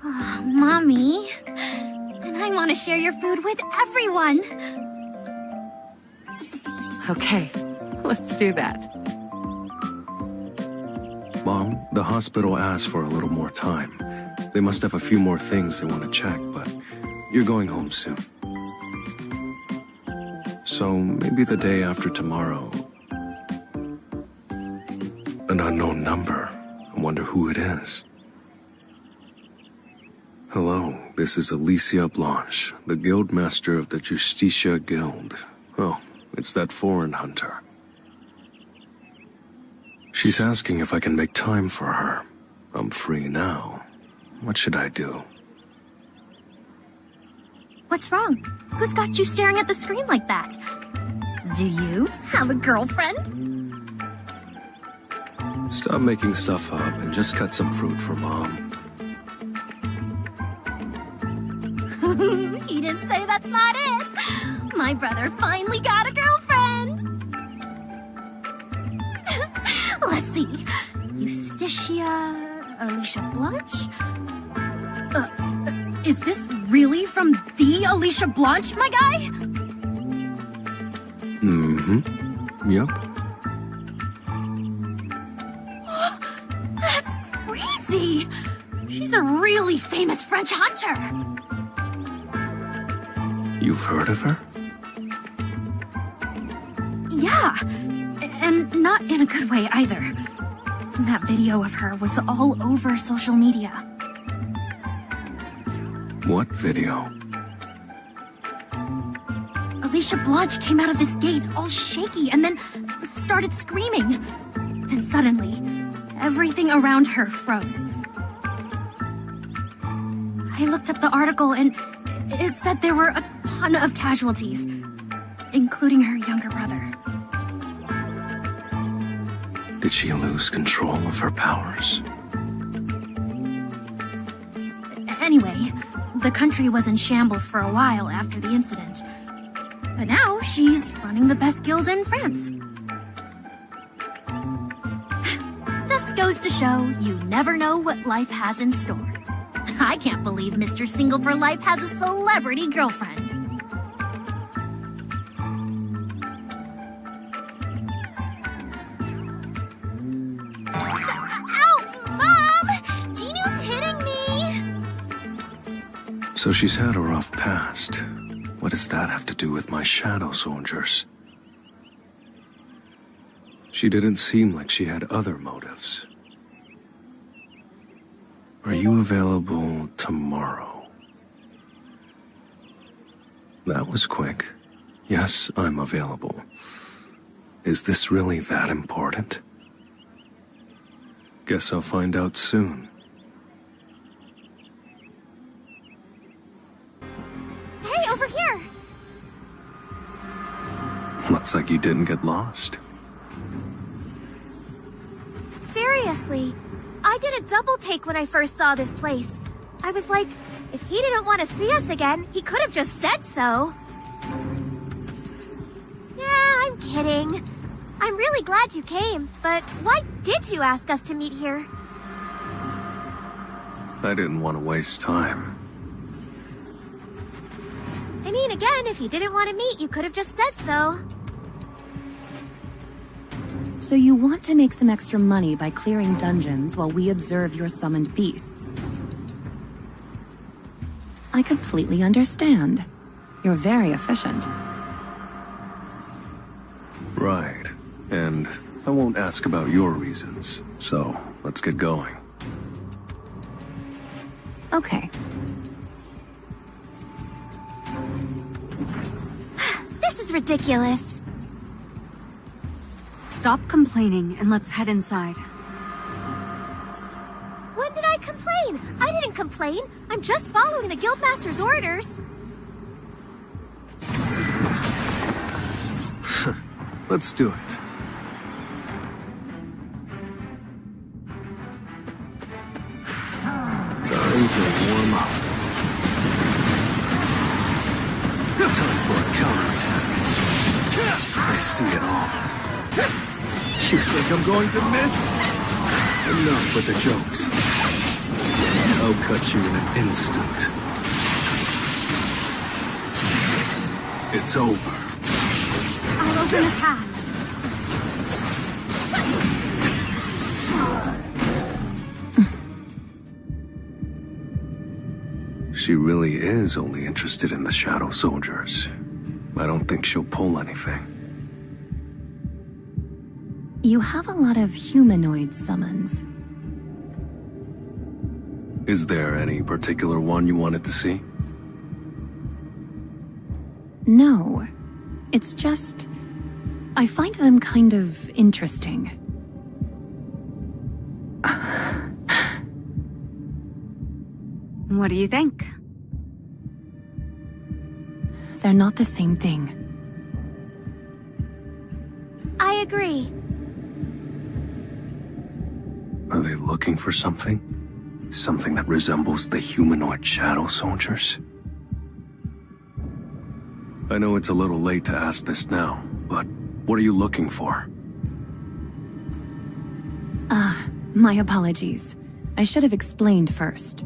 Oh, Mommy. And I want to share your food with everyone. Okay, let's do that. Mom, the hospital asked for a little more time. They must have a few more things they want to check, but you're going home soon. So maybe the day after tomorrow. An unknown number. I wonder who it is. Hello, this is Alicia Blanche, the Guildmaster of the Justicia Guild. Oh, it's that foreign hunter. She's asking if I can make time for her. I'm free now. What should I do? What's wrong? Who's got you staring at the screen like that? Do you have a girlfriend? Stop making stuff up and just cut some fruit for Mom. He didn't say that's not it. My brother finally got a girlfriend. Let's see. Justicia Alicia Blanche? Is this really from the Alicia Blanche, my guy? Mm-hmm. Yep. That's crazy! She's a really famous French hunter. You've heard of her? Yeah, and not in a good way either. That video of her was all over social media. What video? Alicia Blanche came out of this gate all shaky and then started screaming. Then suddenly, everything around her froze. I looked up the article and it said there were a ton of casualties, including her younger brother. Did she lose control of her powers? Anyway, the country was in shambles for a while after the incident. But now she's running the best guild in France. Just goes to show you never know what life has in store. I can't believe Mr. Single for Life has a celebrity girlfriend. Ow, Mom! Ginu's hitting me! So she's had a rough past. What does that have to do with my shadow soldiers? She didn't seem like she had other motives. Are you available tomorrow? That was quick. Yes, I'm available. Is this really that important? Guess I'll find out soon. Hey, over here! Looks like you didn't get lost. Seriously, I did a double take when I first saw this place. I was like, if he didn't want to see us again, he could have just said so. Yeah, I'm kidding. I'm really glad you came, but why did you ask us to meet here? I didn't want to waste time. I mean, again, if you didn't want to meet, you could have just said so. So you want to make some extra money by clearing dungeons while we observe your summoned beasts? I completely understand. You're very efficient. Right. And I won't ask about your reasons, so let's get going. Okay. This is ridiculous. Stop complaining and let's head inside. When did I complain? I didn't complain. I'm just following the Guildmaster's orders. Let's do it. Time to warm up. Time for a counter I see it all. You think I'm going to miss? Enough with the jokes. I'll cut you in an instant. It's over. I'll open a path. She really is only interested in the Shadow Soldiers. I don't think she'll pull anything. You have a lot of humanoid summons. Is there any particular one you wanted to see? No. It's just... I find them kind of interesting. What do you think? They're not the same thing. I agree. Are they looking for something? Something that resembles the humanoid Shadow Soldiers? I know it's a little late to ask this now, but what are you looking for? My apologies. I should have explained first.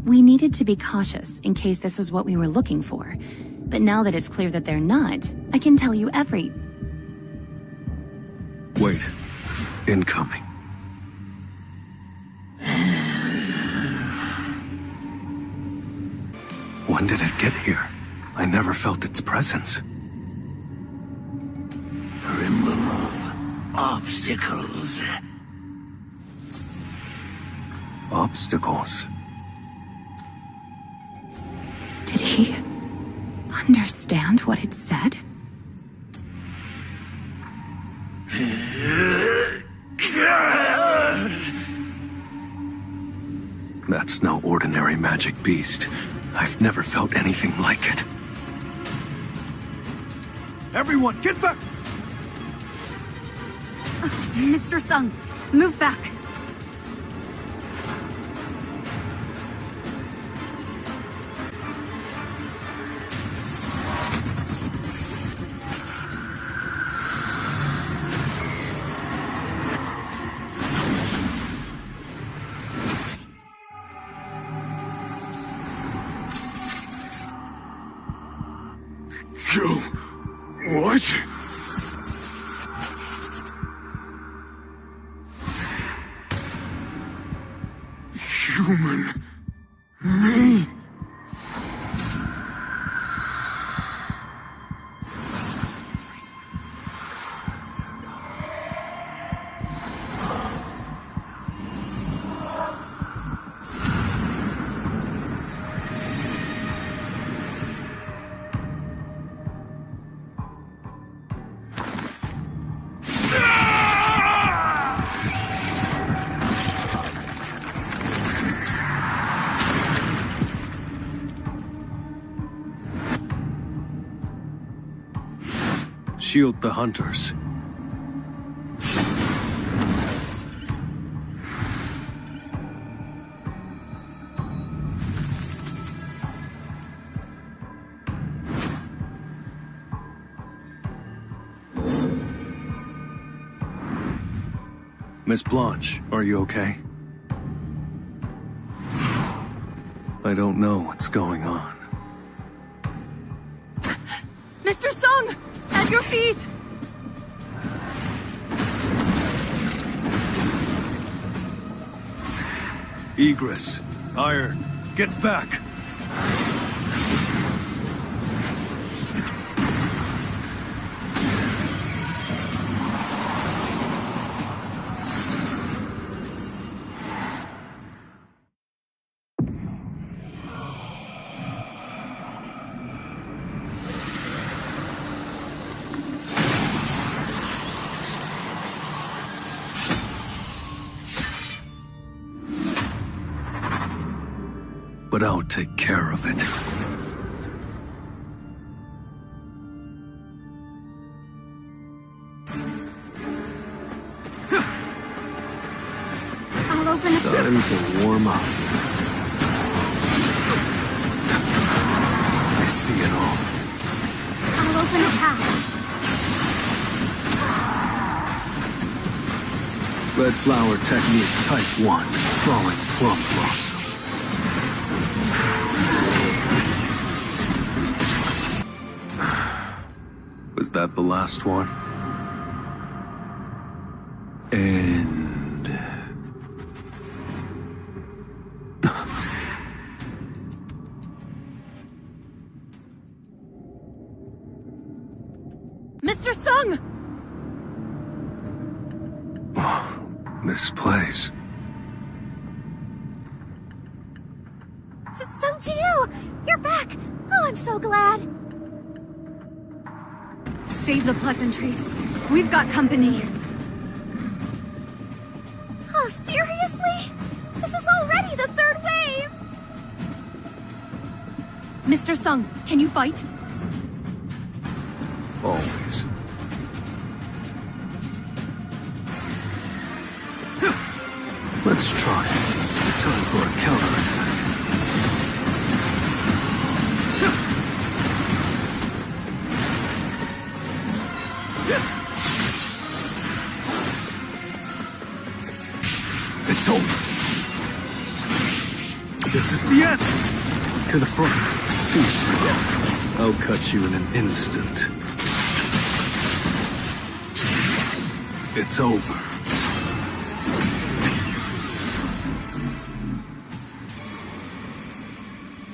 We needed to be cautious in case this was what we were looking for, but now that it's clear that they're not, I can tell you every... Wait. Incoming. When did it get here? I never felt its presence. Remove obstacles. Obstacles? Did he understand what it said? That's no ordinary magic beast. I've never felt anything like it. Everyone, get back! Mr. Sung, move back. What? Human. Me? Shield the hunters. Miss Blanche, are you okay? I don't know what's going on. Mr. Sung! At your feet! Egress, Iron, get back! But I'll take care of it. I'll open it. Time to warm up. I see it all. I'll open attack. Red flower technique type 1, falling plum blossom. Was that the last one? And... Mr. Sung! This place. Sung Jin-Woo! You're back! Oh, I'm so glad. Save the pleasantries. We've got company. Oh, seriously? This is already the third wave! Mr. Sung, can you fight? Always. Let's try it. Time for a counterattack. It's over. This is the end. To the front. Too slow. I'll cut you in an instant. It's over.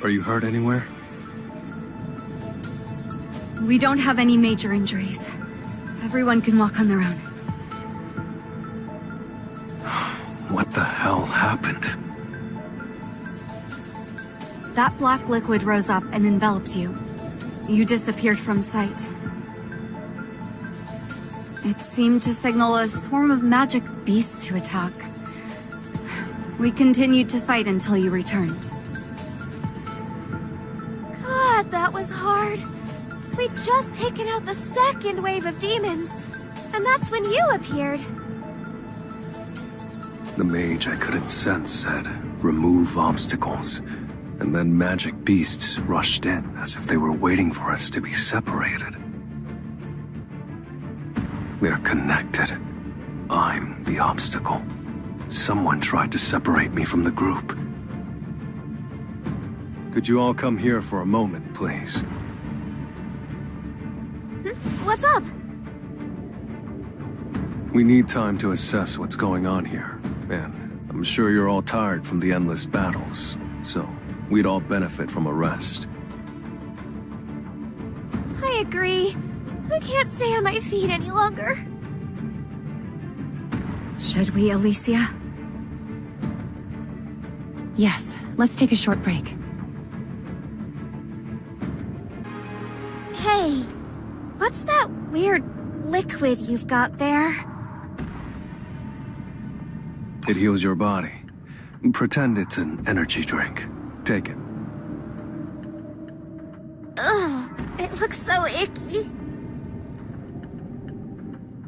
Are you hurt anywhere? We don't have any major injuries. Everyone can walk on their own. What the hell happened? That black liquid rose up and enveloped you. You disappeared from sight. It seemed to signal a swarm of magic beasts to attack. We continued to fight until you returned. God, that was hard. We'd just taken out the second wave of demons, and that's when you appeared. The mage I couldn't sense said, remove obstacles, and then magic beasts rushed in as if they were waiting for us to be separated. They're connected. I'm the obstacle. Someone tried to separate me from the group. Could you all come here for a moment, please? What's up? We need time to assess what's going on here, and I'm sure you're all tired from the endless battles, so we'd all benefit from a rest. I agree. I can't stay on my feet any longer. Should we, Alicia? Yes, let's take a short break. Hey, what's that weird liquid you've got there? It heals your body. Pretend it's an energy drink. Take it. Ugh, it looks so icky.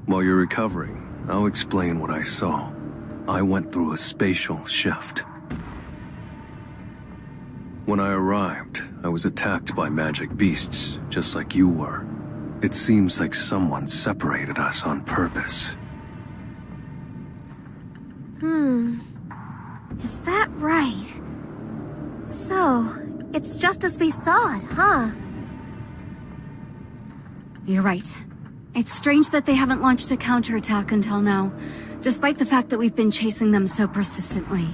While you're recovering, I'll explain what I saw. I went through a spatial shift. When I arrived, I was attacked by magic beasts, just like you were. It seems like someone separated us on purpose. Is that right? So, it's just as we thought, huh? You're right. It's strange that they haven't launched a counterattack until now, despite the fact that we've been chasing them so persistently.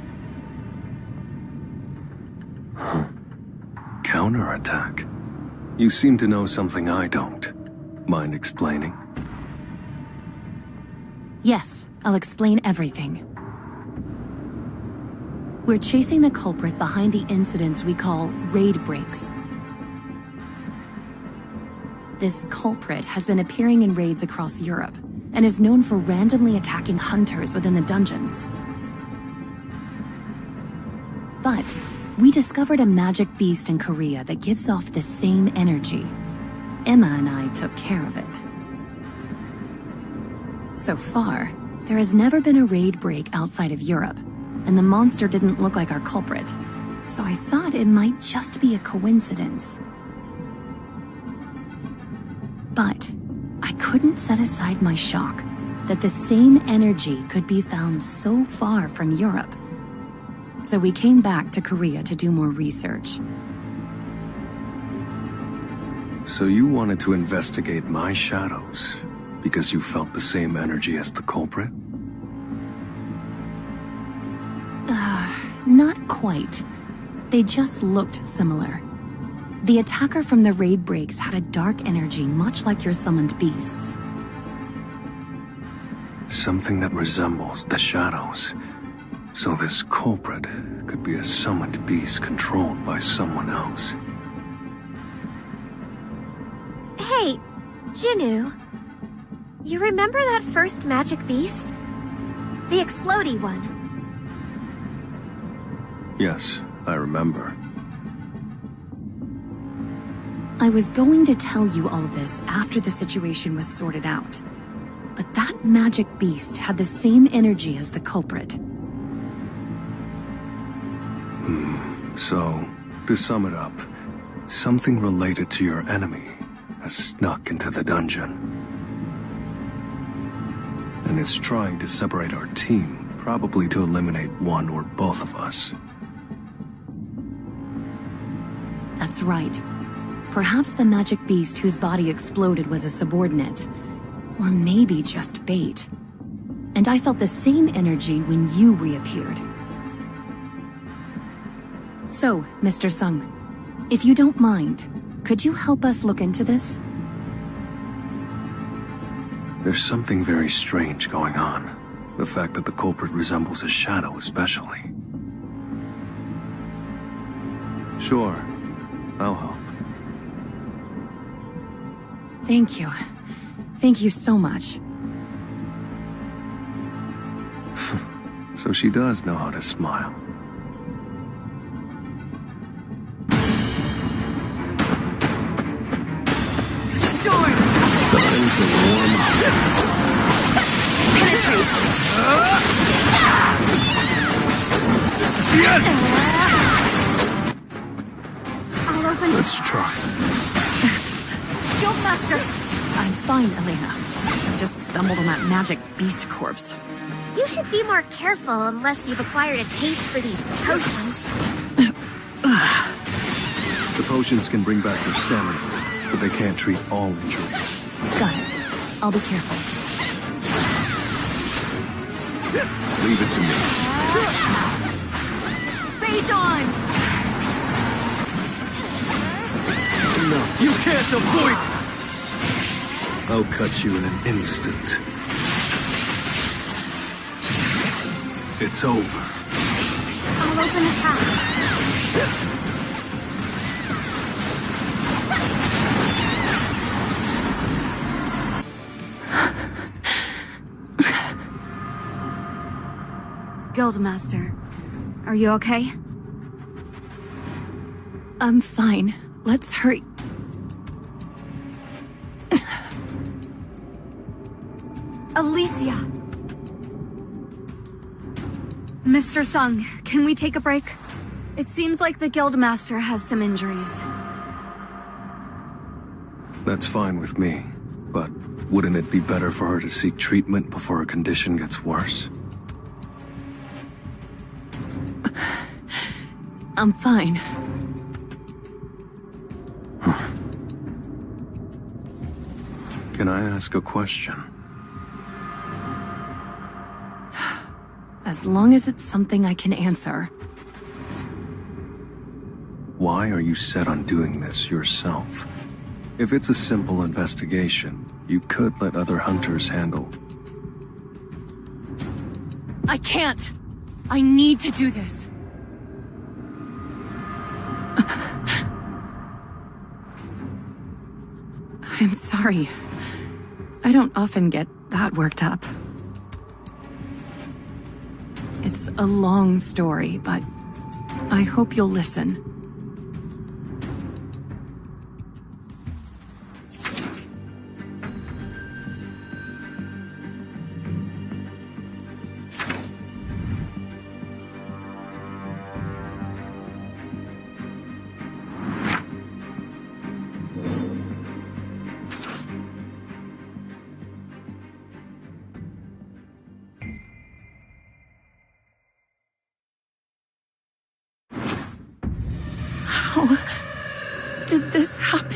Counterattack? You seem to know something I don't. Mind explaining? Yes, I'll explain everything. We're chasing the culprit behind the incidents we call raid breaks. This culprit has been appearing in raids across Europe, and is known for randomly attacking hunters within the dungeons. But we discovered a magic beast in Korea that gives off the same energy. Emma and I took care of it. So far, there has never been a raid break outside of Europe, and the monster didn't look like our culprit, so I thought it might just be a coincidence. But I couldn't set aside my shock that the same energy could be found so far from Europe. So we came back to Korea to do more research. So you wanted to investigate my shadows because you felt the same energy as the culprit? Not quite. They just looked similar. The attacker from the raid breaks had a dark energy much like your summoned beasts. Something that resembles the shadows. So this culprit could be a summoned beast controlled by someone else. Hey, Jin-Woo. You remember that first magic beast? The explodey one. Yes, I remember. I was going to tell you all this after the situation was sorted out. But that magic beast had the same energy as the culprit. So, to sum it up, something related to your enemy has snuck into the dungeon. And is trying to separate our team, probably to eliminate one or both of us. That's right. Perhaps the magic beast whose body exploded was a subordinate. Or maybe just bait. And I felt the same energy when you reappeared. So, Mr. Sung, if you don't mind, could you help us look into this? There's something very strange going on. The fact that the culprit resembles a shadow especially. Sure, I'll help. Thank you. Thank you so much. So she does know how to smile. Storm! Time to warm up. Penetrate! This is the end! I'll open. Let's try. Guildmaster! I'm fine, Elena. I just stumbled on that magic beast corpse. You should be more careful unless you've acquired a taste for these potions. The potions can bring back your stamina, but they can't treat all injuries. Got it. I'll be careful. Leave it to me. Rage on! Enough. You can't avoid it! I'll cut you in an instant. It's over. I'll open the path. Guildmaster, are you okay? I'm fine. Let's hurry. Alicia! Mr. Sung, can we take a break? It seems like the Guildmaster has some injuries. That's fine with me, but wouldn't it be better for her to seek treatment before her condition gets worse? I'm fine. Can I ask a question? As long as it's something I can answer. Why are you set on doing this yourself? If it's a simple investigation, you could let other hunters handle. I can't! I need to do this. I'm sorry. I don't often get that worked up. It's a long story, but I hope you'll listen.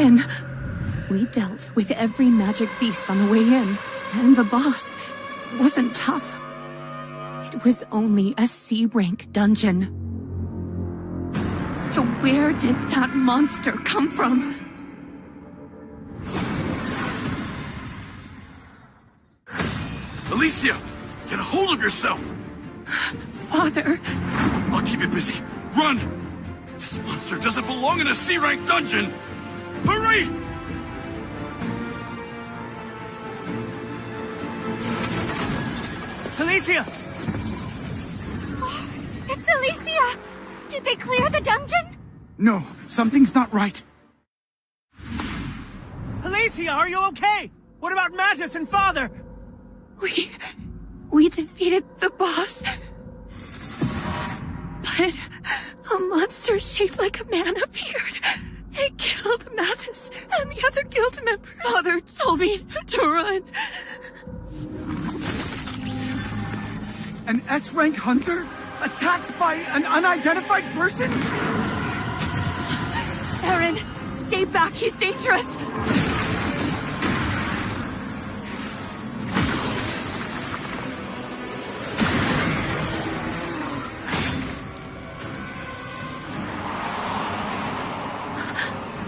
in. We dealt with every magic beast on the way in, and the boss wasn't tough. It was only a C-rank dungeon. So where did that monster come from? Alicia! Get a hold of yourself! Father! I'll keep you busy. Run! This monster doesn't belong in a C-rank dungeon! Hurry! Alicia! It's Alicia! Did they clear the dungeon? No, something's not right. Alicia, are you okay? What about Mattis and Father? We defeated the boss. But a monster shaped like a man appeared. It killed Mattis and the other guild members. Father told me to run. An S-rank hunter? Attacked by an unidentified person? Aaron, stay back. He's dangerous.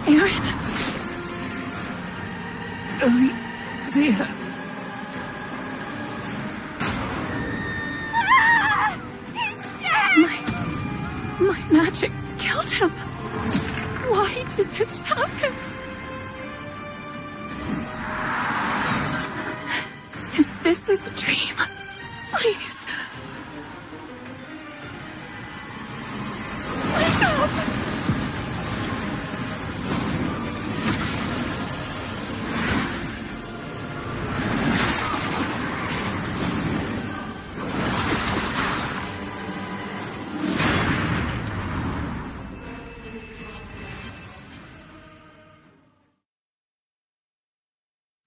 Aaron. Alicia. My magic killed him. Why did this happen? If this is a dream, please. Wake up!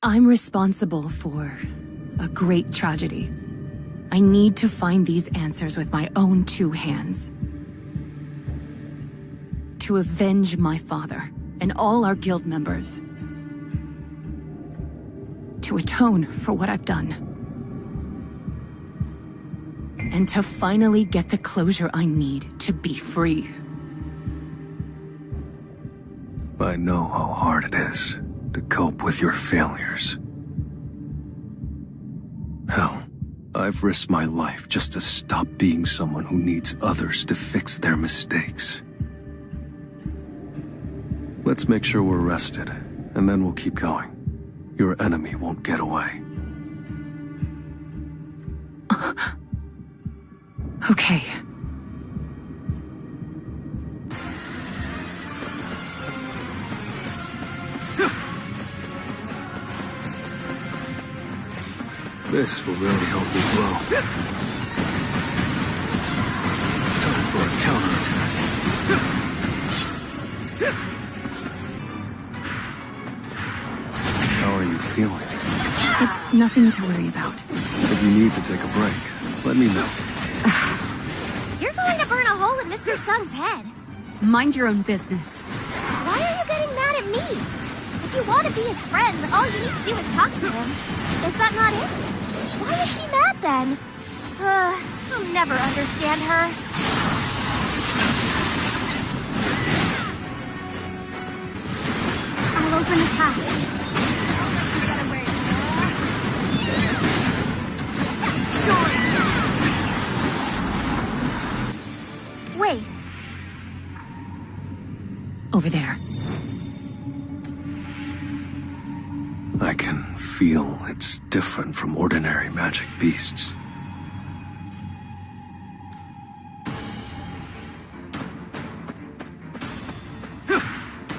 I'm responsible for a great tragedy. I need to find these answers with my own two hands. To avenge my father and all our guild members. To atone for what I've done. And to finally get the closure I need to be free. I know how hard it is to cope with your failures. Hell, I've risked my life just to stop being someone who needs others to fix their mistakes. Let's make sure we're rested, and then we'll keep going. Your enemy won't get away. Okay. This will really help me grow. Time for a counterattack. How are you feeling? It's nothing to worry about. If you need to take a break, let me know. You're going to burn a hole in Mr. Sung's head. Mind your own business. Why are you getting mad at me? If you want to be his friend, all you need to do is talk to him. Is that not it? Why is she mad then? I'll never understand her. I'll open the hatch. Wait. Over there. I can feel it's different from ordinary magic beasts.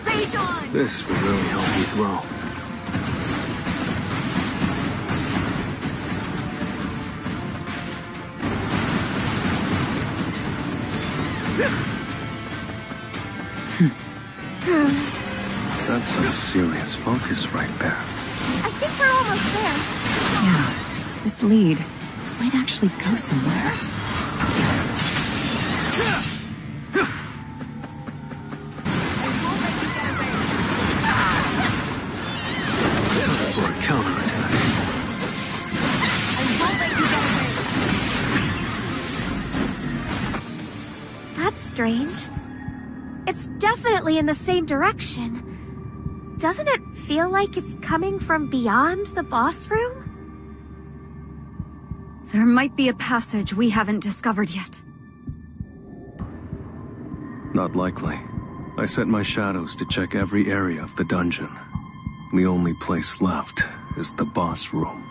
Rage on! This will really help me grow. That's some serious focus right there. I think we're almost there. Yeah, this lead might actually go somewhere. strange. It's definitely in the same direction. Doesn't it feel like it's coming from beyond the boss room? There might be a passage we haven't discovered yet. Not likely. I set my shadows to check every area of the dungeon. The only place left is the boss room.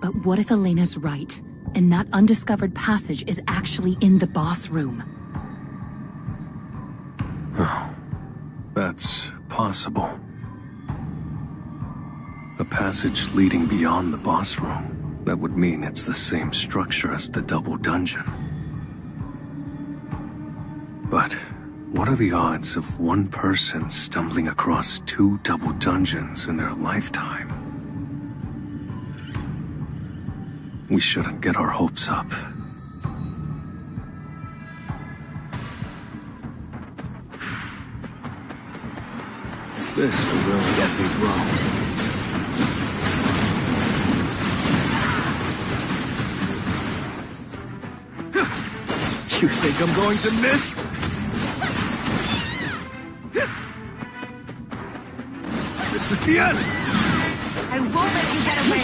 But what if Elena's right, and that undiscovered passage is actually in the boss room? Oh, that's possible. A passage leading beyond the boss room. That would mean it's the same structure as the double dungeon. But what are the odds of one person stumbling across 2 double dungeons in their lifetime? We shouldn't get our hopes up. This will really get me wrong. You think I'm going to miss? This is the end! I won't let you get away.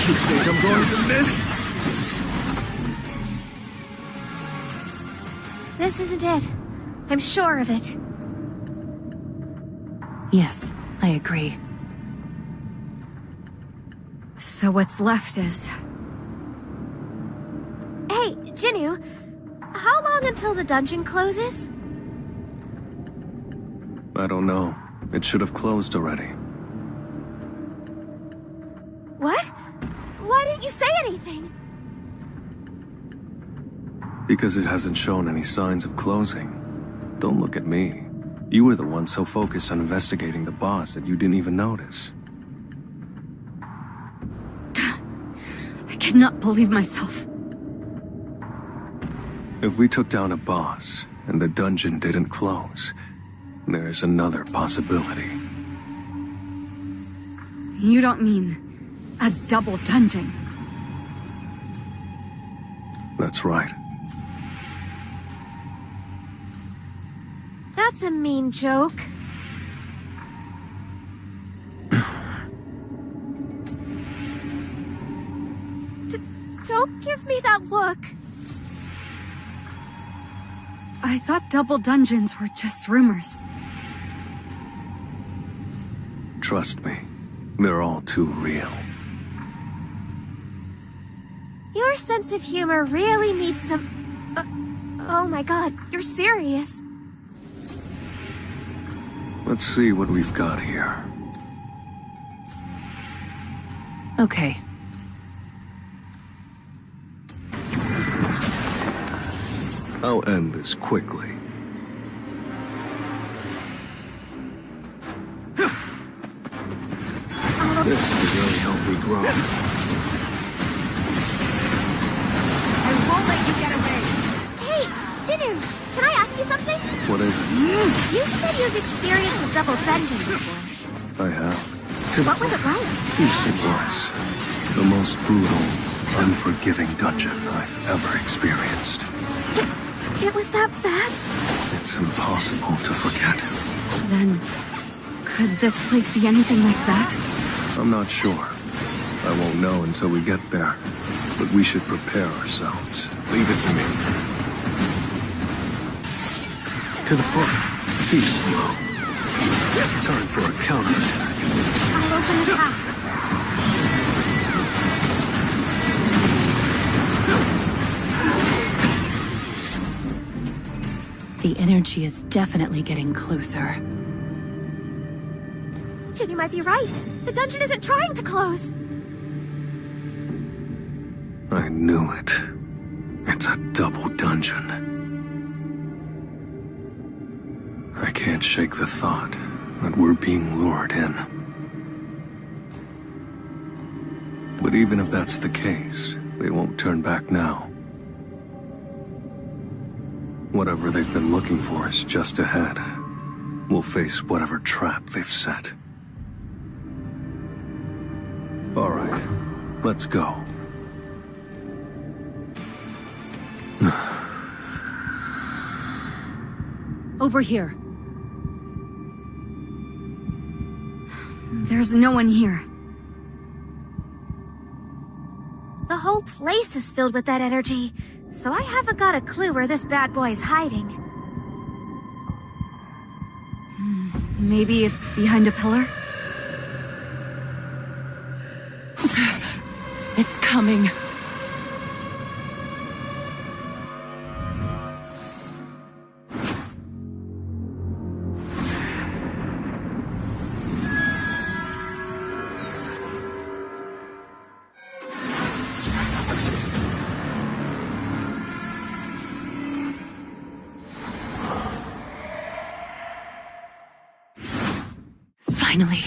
You think I'm going to miss? This isn't it. I'm sure of it. Yes, I agree. So what's left is... Hey, Jinwoo, how long until the dungeon closes? I don't know. It should have closed already. What? Why didn't you say anything? Because it hasn't shown any signs of closing. Don't look at me. You were the one so focused on investigating the boss that you didn't even notice. I cannot believe myself. If we took down a boss, and the dungeon didn't close, there is another possibility. You don't mean a double dungeon? That's right. That's a mean joke. Don't give me that look. I thought double dungeons were just rumors. Trust me, they're all too real. Your sense of humor really needs some... oh my god, you're serious. Let's see what we've got here. Okay. I'll end this quickly. This will really help me grow. I won't let you get away. Hey, Jinwoo, can I ask you something? What is it? You said you've experienced a double dungeon before. I have. What was it like? Too simplest. The most brutal, unforgiving dungeon I've ever experienced. It was that bad? It's impossible to forget. Then, could this place be anything like that? I'm not sure. I won't know until we get there. But we should prepare ourselves. Leave it to me. To the front. Too slow. Time for a counterattack. I'll open the path. The energy is definitely getting closer. Jinwoo might be right. The dungeon isn't trying to close. I knew it. It's a double dungeon. I can't shake the thought that we're being lured in. But even if that's the case, they won't turn back now. Whatever they've been looking for is just ahead. We'll face whatever trap they've set. All right, let's go. Over here. There's no one here. The whole place is filled with that energy, so I haven't got a clue where this bad boy's hiding. Maybe it's behind a pillar? It's coming. Finally.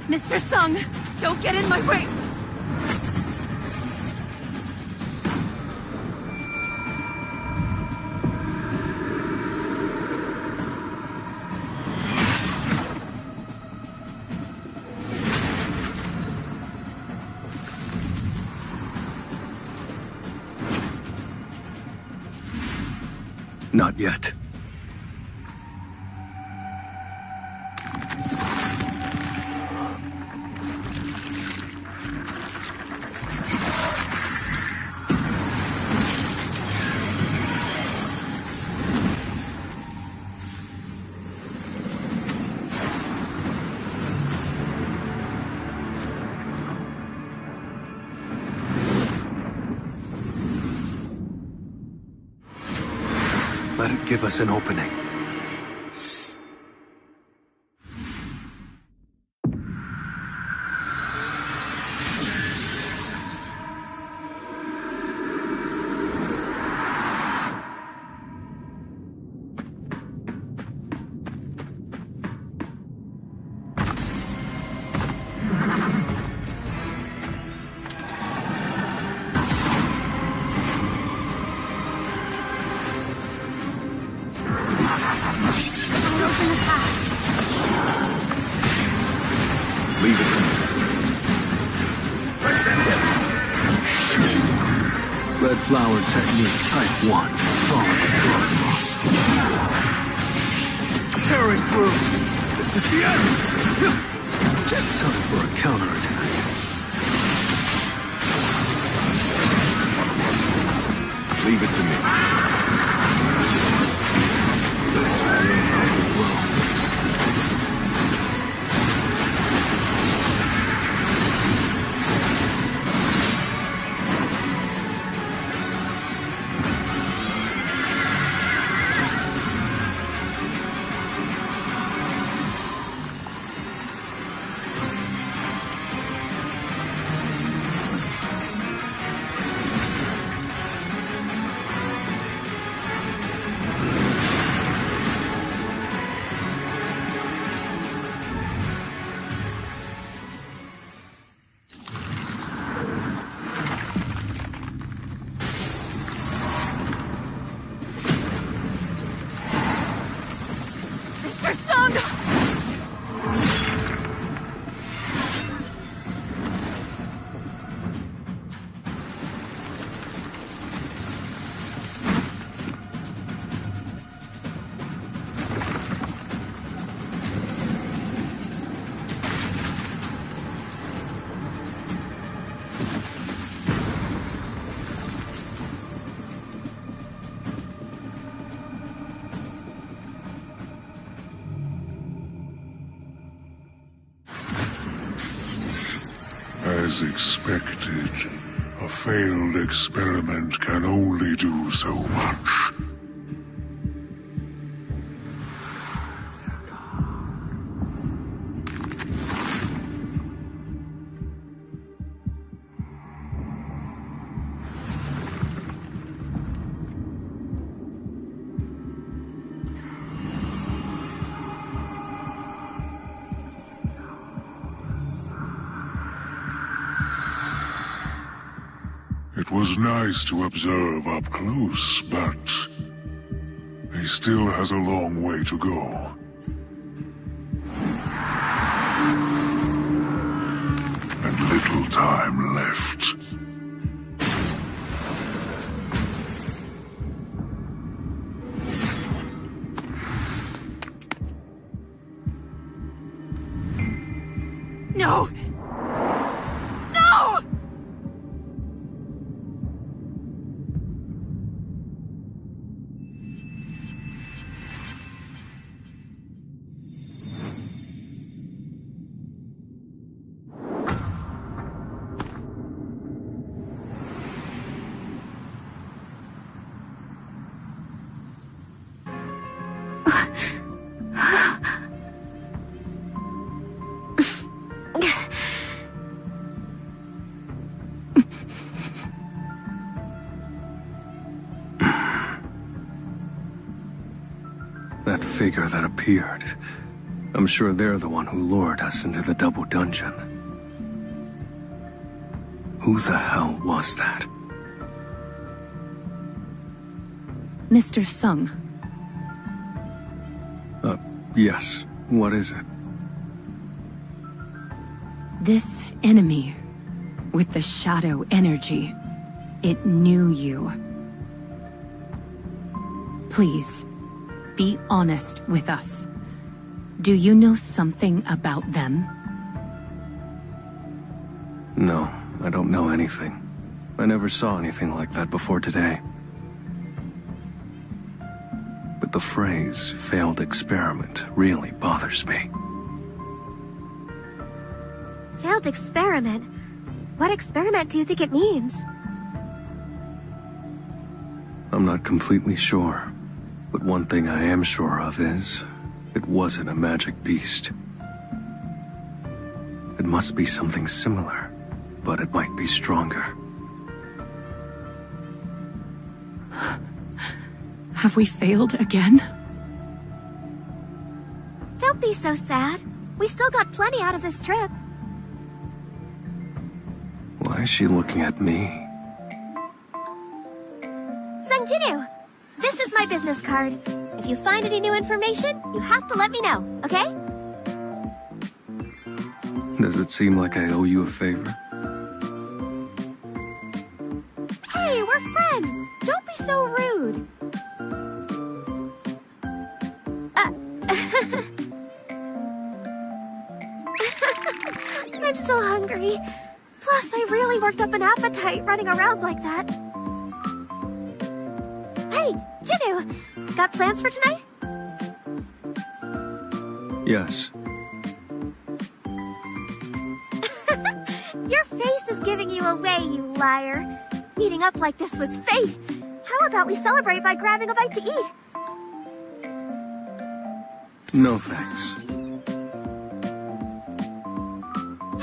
Mr. Sung, don't get in my way! Not yet. Let it give us an opening. Leave it to me. Red flower technique type 1. Follow the boss. Tearing through. This is the end. Time for a counterattack. Leave it to me. This will help it grow. As expected, a failed experiment can only do so much. It was nice to observe up close, but he still has a long way to go. And little time left. No! No! That figure that appeared. I'm sure they're the one who lured us into the double dungeon. Who the hell was that? Mr. Sung. Yes. What is it? This enemy, with the shadow energy, it knew you. Please, be honest with us. Do you know something about them? No, I don't know anything. I never saw anything like that before today. But the phrase, failed experiment, really bothers me. Failed experiment? What experiment do you think it means? I'm not completely sure. But one thing I am sure of is, it wasn't a magic beast. It must be something similar, but it might be stronger. Have we failed again? Don't be so sad. We still got plenty out of this trip. Why is she looking at me? Sung Jin-Woo, this is my business card. If you find any new information, you have to let me know, okay? Does it seem like I owe you a favor? Hey, we're friends. Don't be so rude. I'm so hungry. Plus, I really worked up an appetite running around like that. Hey, Jin-Woo, got plans for tonight? Yes. Your face is giving you away, you liar. Meeting up like this was fate. How about we celebrate by grabbing a bite to eat? No thanks.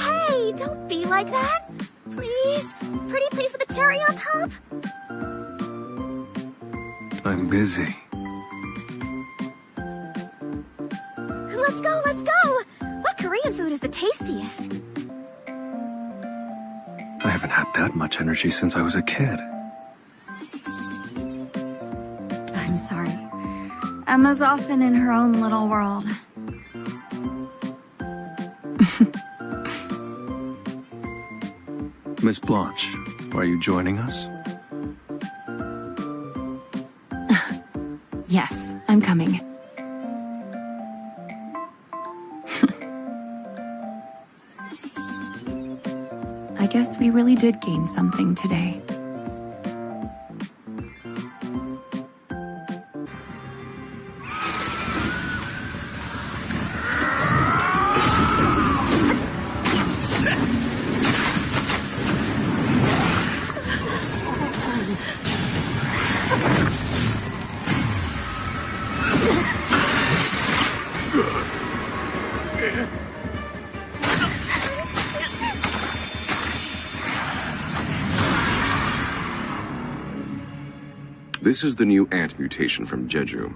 Hey, don't be like that. Please. Pretty please with a cherry on top. I'm busy. Let's go, let's go. What Korean food is the tastiest? I haven't had that much energy since I was a kid. I'm sorry. Emma's often in her own little world. Miss Blanche, are you joining us? Yes, I'm coming. I guess we really did gain something today. This is the new ant mutation from Jeju.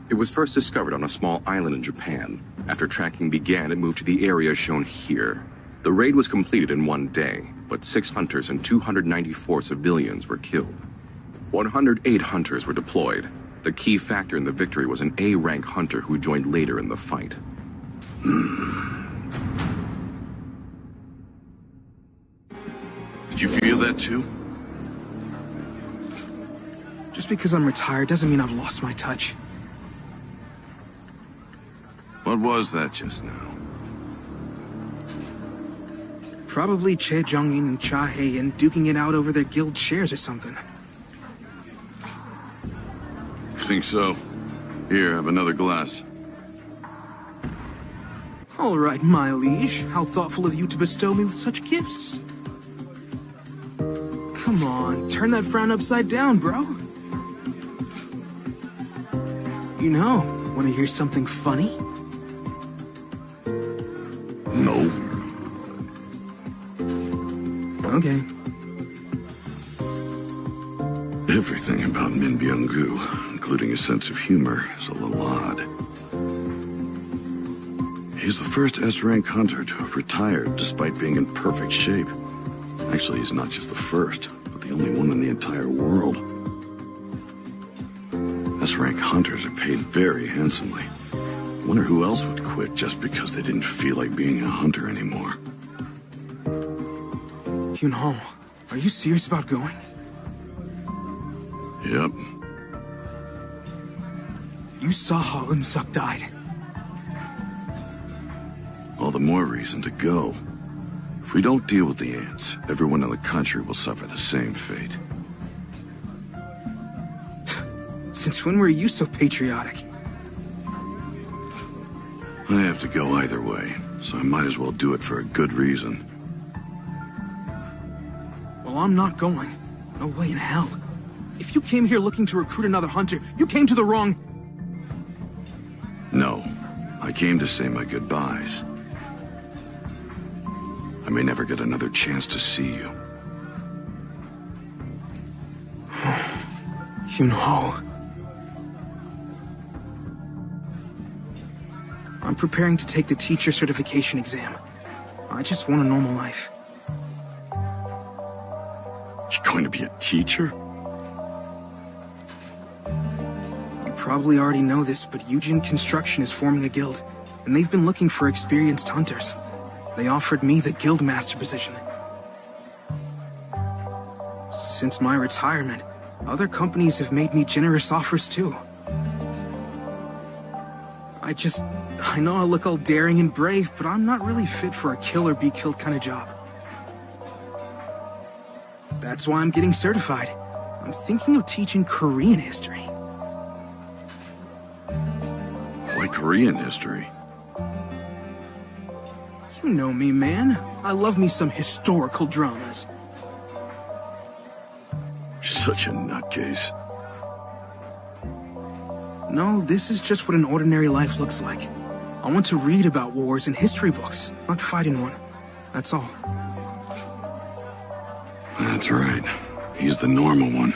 It was first discovered on a small island in Japan. After tracking began, it moved to the area shown here. The raid was completed in one day, but 6 hunters and 294 civilians were killed. 108 hunters were deployed. The key factor in the victory was an A-rank hunter who joined later in the fight. Did you feel that too? Just because I'm retired doesn't mean I've lost my touch. What was that just now? Probably Che Jong-in and Cha Hae-in duking it out over their guild shares or something. Think so. Here, have another glass. All right, my liege. How thoughtful of you to bestow me with such gifts. Come on, turn that frown upside down, bro. You know, want to hear something funny? No. Okay. Everything about Min Byung-gu, including his sense of humor, is a little odd. He's the first S-rank hunter to have retired despite being in perfect shape. Actually, he's not just the first, but the only one in the entire world. S-rank hunters are paid very handsomely. Wonder who else would quit just because they didn't feel like being a hunter anymore. Hyun-ho, are you serious about going? Yep. You saw how Eun-suk died. All the more reason to go. If we don't deal with the ants, everyone in the country will suffer the same fate. Since when were you so patriotic? I have to go either way, so I might as well do it for a good reason. Well, I'm not going. No way in hell. If you came here looking to recruit another hunter, you came to the wrong... No, I came to say my goodbyes. I may never get another chance to see you. Hyun-ho. I'm preparing to take the teacher certification exam. I just want a normal life. You're going to be a teacher? You probably already know this, but Eugene Construction is forming a guild, and they've been looking for experienced hunters. They offered me the guild master position. Since my retirement, other companies have made me generous offers too. I know I look all daring and brave, but I'm not really fit for a kill or be killed kind of job. That's why I'm getting certified. I'm thinking of teaching Korean history. Why Korean history? You know me, man. I love me some historical dramas. You're such a nutcase. No, this is just what an ordinary life looks like. I want to read about wars in history books, not fight in one. That's all. That's right. He's the normal one.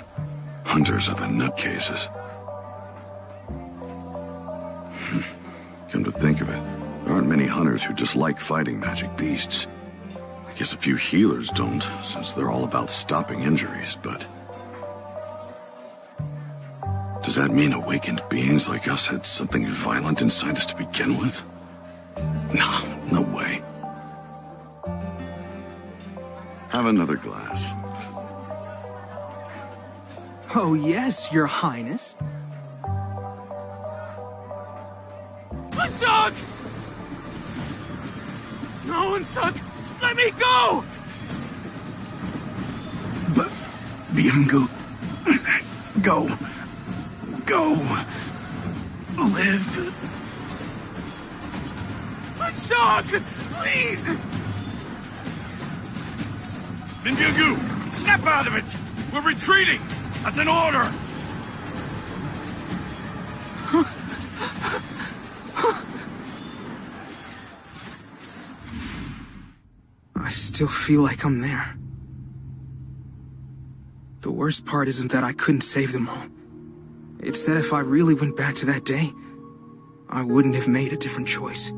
Hunters are the nutcases. Come to think of it, there aren't many hunters who just like fighting magic beasts. I guess a few healers don't, since they're all about stopping injuries, but... Does that mean awakened beings like us had something violent inside us to begin with? No way. Have another glass. Oh yes, Your Highness. Eun-suk! No, Eun-suk! Let me go! But Byung-gu, go. Go. Live. Eun-suk! Please! Min Byung-gu, snap out of it! We're retreating! That's an order! I still feel like I'm there. The worst part isn't that I couldn't save them all. It's that if I really went back to that day, I wouldn't have made a different choice.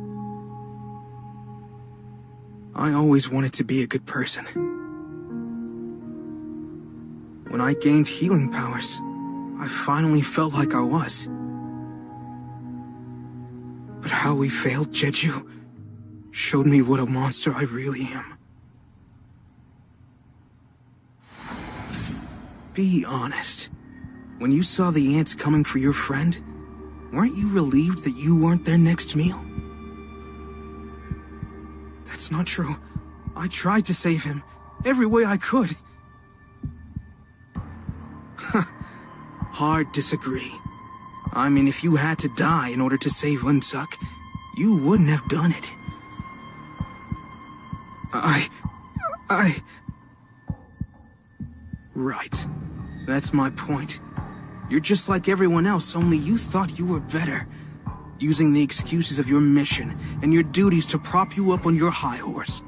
I always wanted to be a good person. When I gained healing powers, I finally felt like I was. But how we failed Jeju showed me what a monster I really am. Be honest. When you saw the ants coming for your friend, weren't you relieved that you weren't their next meal? That's not true. I tried to save him, every way I could. Hard disagree. I mean, if you had to die in order to save Unsuk, you wouldn't have done it. Right. That's my point. You're just like everyone else, only you thought you were better. Using the excuses of your mission and your duties to prop you up on your high horse.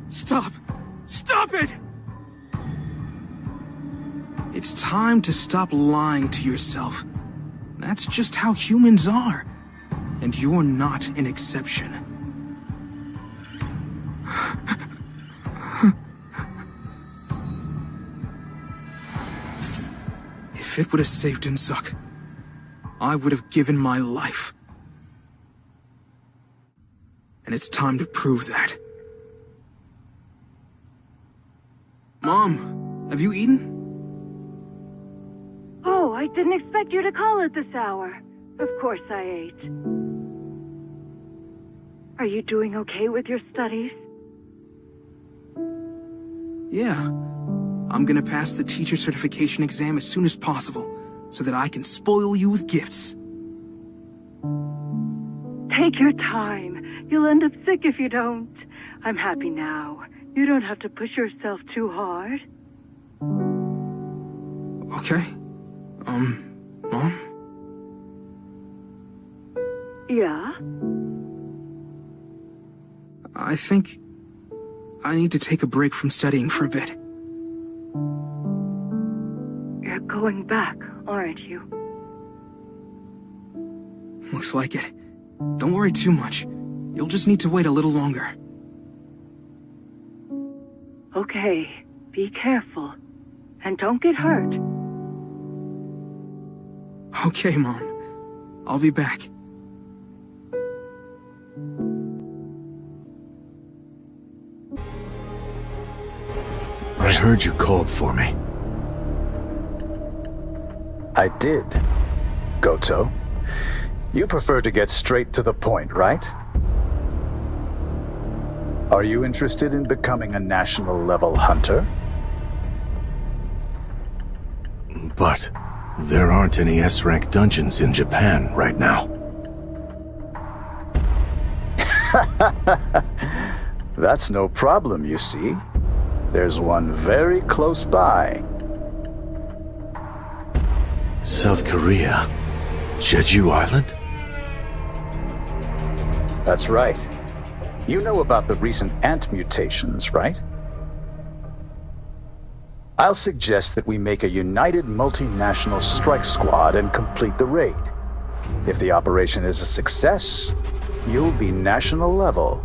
Stop! Stop it! It's time to stop lying to yourself. That's just how humans are. And you're not an exception. If it would have saved Unsuk, I would have given my life. And it's time to prove that. Mom, have you eaten? Oh, I didn't expect you to call at this hour. Of course I ate. Are you doing okay with your studies? Yeah. I'm gonna pass the teacher certification exam as soon as possible, so that I can spoil you with gifts. Take your time. You'll end up sick if you don't. I'm happy now. You don't have to push yourself too hard. Okay. Mom? Yeah? I think I need to take a break from studying for a bit. You're going back, aren't you? Looks like it. Don't worry too much. You'll just need to wait a little longer. Okay, be careful. And don't get hurt. Okay, Mom. I'll be back. I heard you called for me. I did, Goto. You prefer to get straight to the point, right? Are you interested in becoming a national-level hunter? But there aren't any S-rank dungeons in Japan right now. That's no problem, you see. There's one very close by. South Korea? Jeju Island? That's right. You know about the recent ant mutations, right? I'll suggest that we make a united multinational strike squad and complete the raid. If the operation is a success, you'll be national level.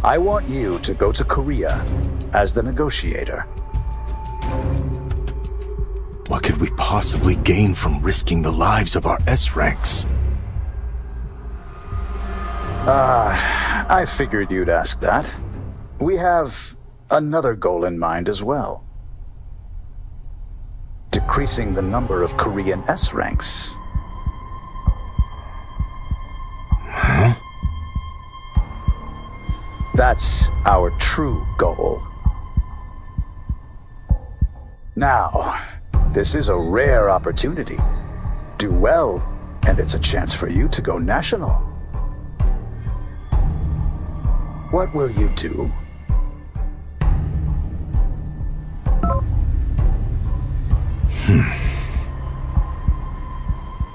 I want you to go to Korea as the negotiator. What could we possibly gain from risking the lives of our S-ranks? I figured you'd ask that. We have another goal in mind as well. Decreasing the number of Korean S-ranks. Huh? That's our true goal. Now, this is a rare opportunity. Do well, and it's a chance for you to go national. What will you do?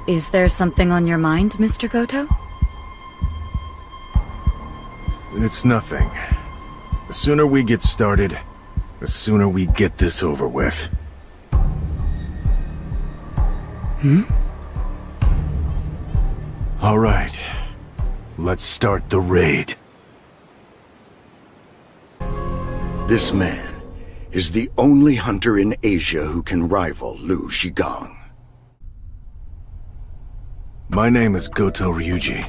Is there something on your mind, Mr. Goto? It's nothing. The sooner we get started, the sooner we get this over with. All right. Let's start the raid. This man is the only hunter in Asia who can rival Liu Shigang. My name is Goto Ryuji.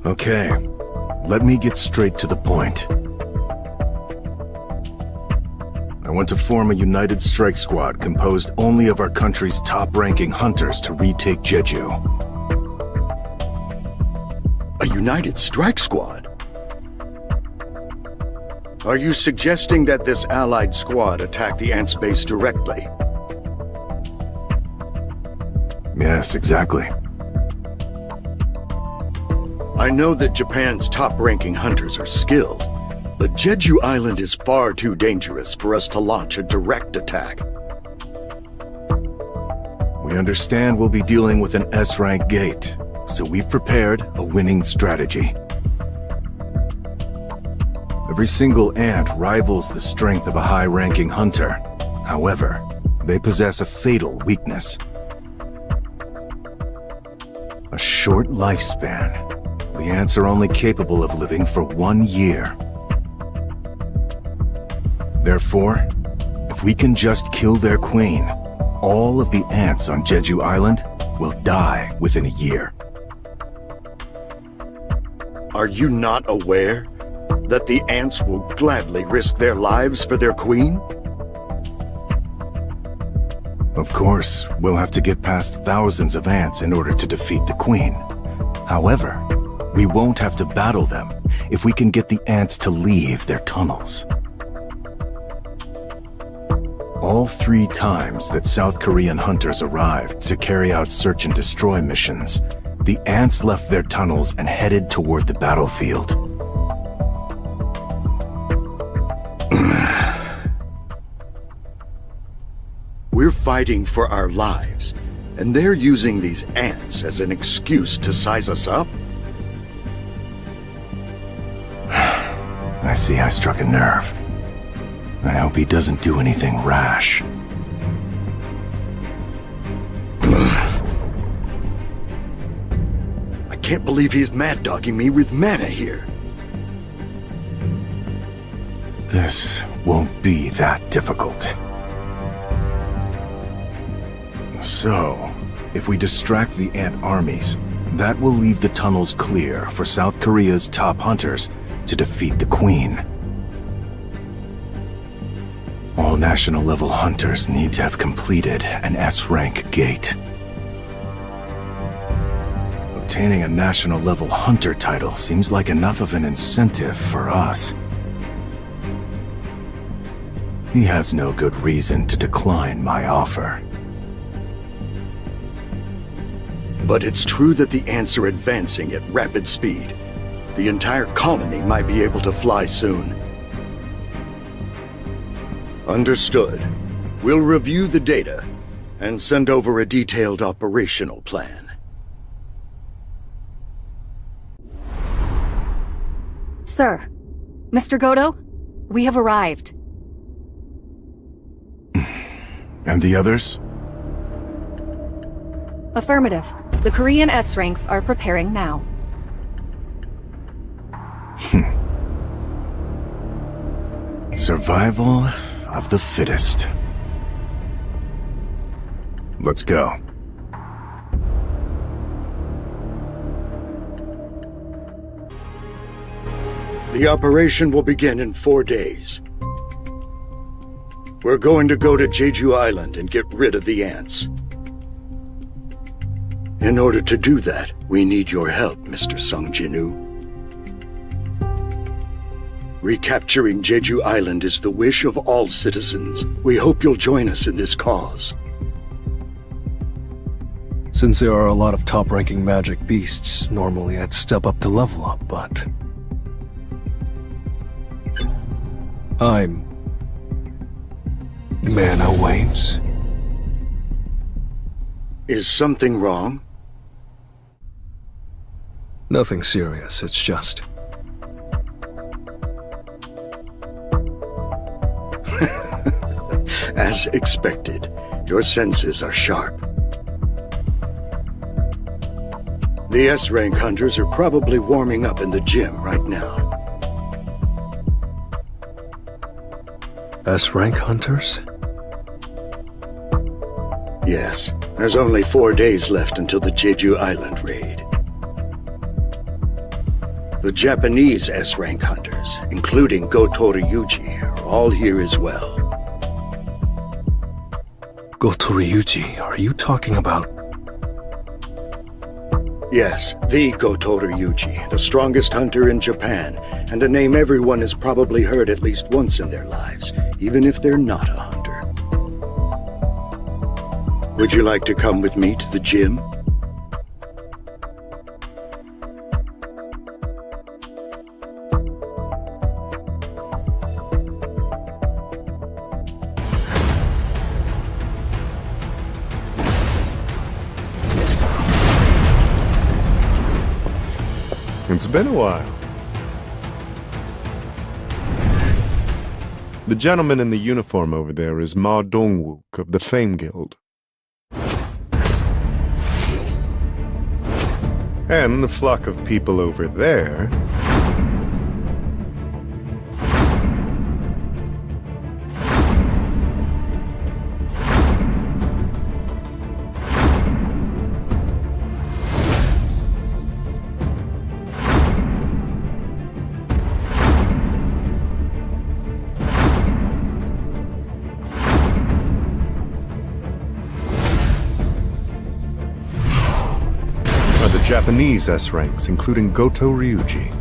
Okay, let me get straight to the point. I want to form a united strike squad composed only of our country's top-ranking hunters to retake Jeju. A united strike squad? Are you suggesting that this allied squad attack the Ants base directly? Yes, exactly. I know that Japan's top-ranking hunters are skilled, but Jeju Island is far too dangerous for us to launch a direct attack. We understand we'll be dealing with an S-rank gate, so we've prepared a winning strategy. Every single ant rivals the strength of a high-ranking hunter. However, they possess a fatal weakness. A short lifespan. The ants are only capable of living for 1 year. Therefore, if we can just kill their queen, all of the ants on Jeju Island will die within a year. Are you not aware that the ants will gladly risk their lives for their queen? Of course, we'll have to get past thousands of ants in order to defeat the queen. However, we won't have to battle them if we can get the ants to leave their tunnels. All 3 times that South Korean hunters arrived to carry out search and destroy missions, the ants left their tunnels and headed toward the battlefield. We're fighting for our lives, and they're using these ants as an excuse to size us up? I see I struck a nerve. I hope he doesn't do anything rash. I can't believe he's mad-dogging me with mana here. This won't be that difficult. So, if we distract the ant armies, that will leave the tunnels clear for South Korea's top hunters to defeat the queen. All national-level hunters need to have completed an S-rank gate. Obtaining a national-level hunter title seems like enough of an incentive for us. He has no good reason to decline my offer. But it's true that the ants are advancing at rapid speed. The entire colony might be able to fly soon. Understood. We'll review the data and send over a detailed operational plan. Sir, Mr. Goto, we have arrived. And the others? Affirmative. The Korean S-ranks are preparing now. Survival of the fittest. Let's go. The operation will begin in 4 days. We're going to go to Jeju Island and get rid of the ants. In order to do that, we need your help, Mr. Sung Jin-Woo. Recapturing Jeju Island is the wish of all citizens. We hope you'll join us in this cause. Since there are a lot of top-ranking magic beasts, normally I'd step up to level up, but... I'm... mana waves. Is something wrong? Nothing serious, it's just... As expected, your senses are sharp. The S-rank hunters are probably warming up in the gym right now. S-rank hunters? Yes, there's only 4 days left until the Jeju Island raid. The Japanese S-rank hunters, including Goto Ryuji, are all here as well. Goto Ryuji, are you talking about... Yes, the Goto Ryuji, the strongest hunter in Japan, and a name everyone has probably heard at least once in their lives, even if they're not a hunter. Would you like to come with me to the gym? It's been a while. The gentleman in the uniform over there is Ma Dongwook of the Fame Guild. And the flock of people over there Japanese S-ranks, including Goto Ryuji.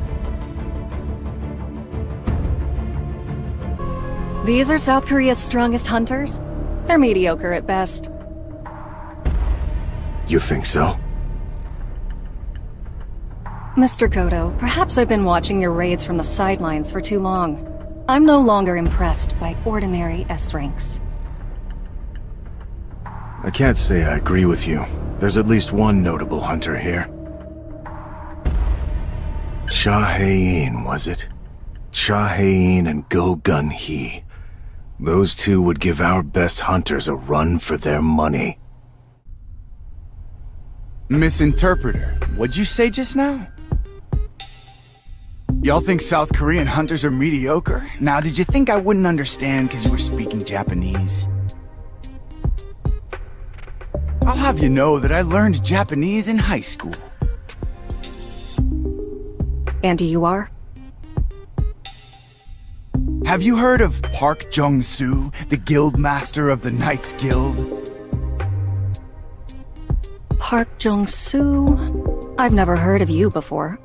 These are South Korea's strongest hunters? They're mediocre at best. You think so? Mr. Goto, perhaps I've been watching your raids from the sidelines for too long. I'm no longer impressed by ordinary S-ranks. I can't say I agree with you. There's at least one notable hunter here. Cha Hae-in, was it? Cha Hae-in and Go Gun-hee. Those two would give our best hunters a run for their money. Misinterpreter, what'd you say just now? Y'all think South Korean hunters are mediocre? Now, did you think I wouldn't understand because you were speaking Japanese? I'll have you know that I learned Japanese in high school. And you are? Have you heard of Park Jung-soo, the guild master of the Knights Guild? Park Jung-soo? I've never heard of you before.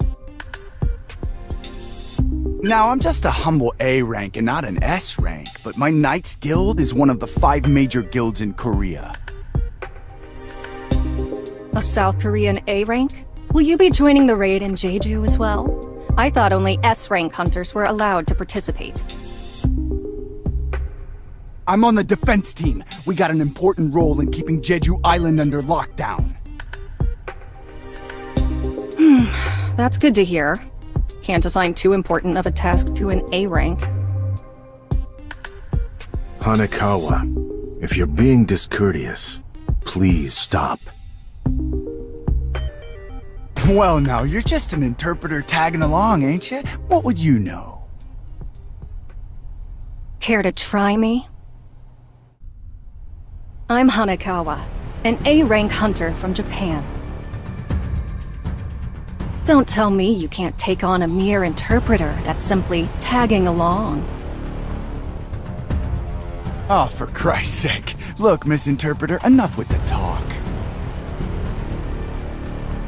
Now, I'm just a humble A rank and not an S rank, but my Knights Guild is one of the 5 major guilds in Korea. A South Korean A rank? Will you be joining the raid in Jeju as well? I thought only S-rank hunters were allowed to participate. I'm on the defense team. We got an important role in keeping Jeju Island under lockdown. That's good to hear. Can't assign too important of a task to an A rank. Hanekawa, if you're being discourteous, please stop. Well, now, you're just an interpreter tagging along, ain't you? What would you know? Care to try me? I'm Hanekawa, an A-rank hunter from Japan. Don't tell me you can't take on a mere interpreter that's simply tagging along. Oh, for Christ's sake. Look, Misinterpreter, enough with the talk.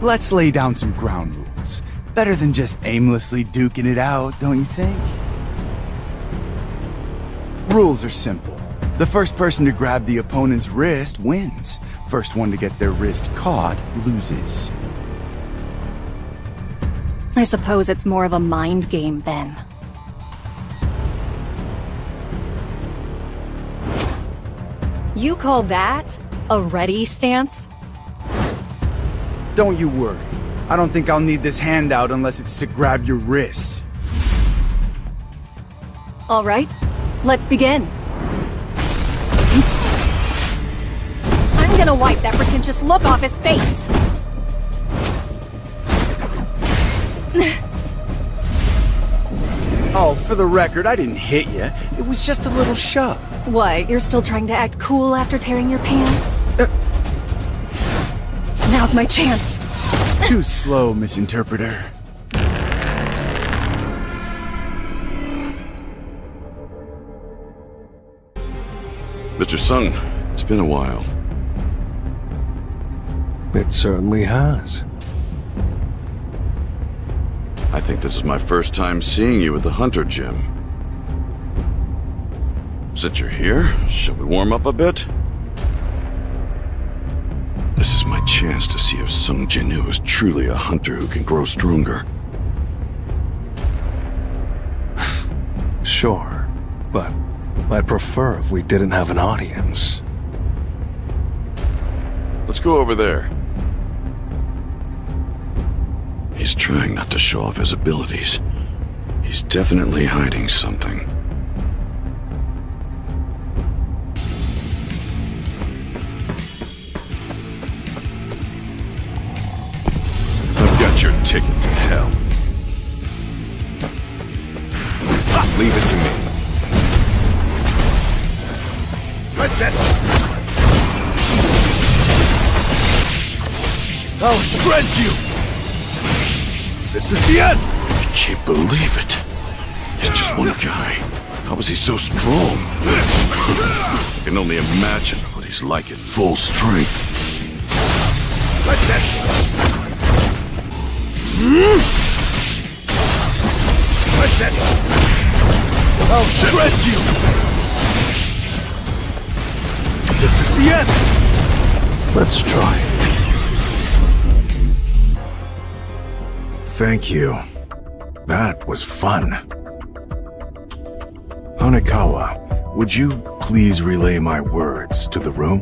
Let's lay down some ground rules. Better than just aimlessly duking it out, don't you think? Rules are simple. The first person to grab the opponent's wrist wins. First one to get their wrist caught loses. I suppose it's more of a mind game then. You call that a ready stance? Don't you worry. I don't think I'll need this handout unless it's to grab your wrists. All right, let's begin. I'm gonna wipe that pretentious look off his face. Oh, for the record, I didn't hit you. It was just a little shove. What, you're still trying to act cool after tearing your pants? Now's my chance. Too slow, misinterpreter. Mr. Sung, it's been a while. It certainly has. I think this is my first time seeing you at the Hunter Gym. Since you're here, shall we warm up a bit? This is my chance to see if Sung Jin-Woo is truly a hunter who can grow stronger. Sure, but I'd prefer if we didn't have an audience. Let's go over there. He's trying not to show off his abilities. He's definitely hiding something. I've got your ticket to hell. Leave it to me. That's it! I'll shred you! This is the end! I can't believe it. He's just one guy. How is he so strong? I can only imagine what he's like at full strength. That's it! That's it! I'll shred you! This is the end! Let's try. Thank you. That was fun. Hanekawa, would you please relay my words to the room?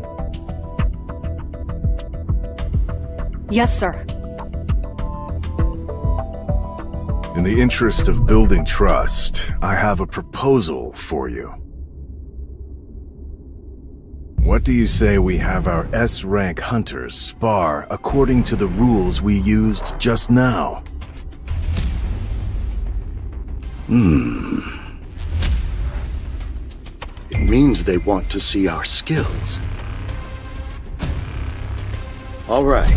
Yes, sir. In the interest of building trust, I have a proposal for you. What do you say we have our S-rank hunters spar according to the rules we used just now? It means they want to see our skills. All right.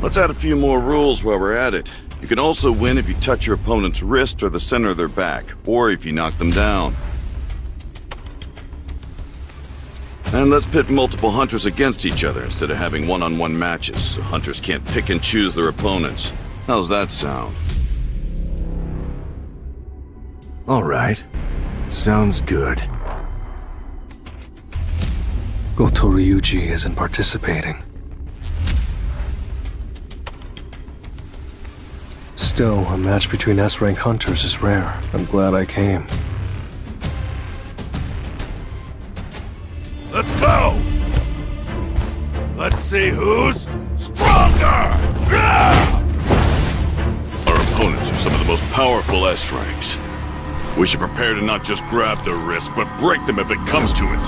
Let's add a few more rules while we're at it. You can also win if you touch your opponent's wrist or the center of their back, or if you knock them down. And let's pit multiple hunters against each other instead of having one-on-one matches, so hunters can't pick and choose their opponents. How's that sound? All right. Sounds good. Goto Ryuji isn't participating. Still, a match between S-rank hunters is rare. I'm glad I came. Let's go! Let's see who's stronger! Our opponents are some of the most powerful S-ranks. We should prepare to not just grab their wrists, but break them if it comes to it.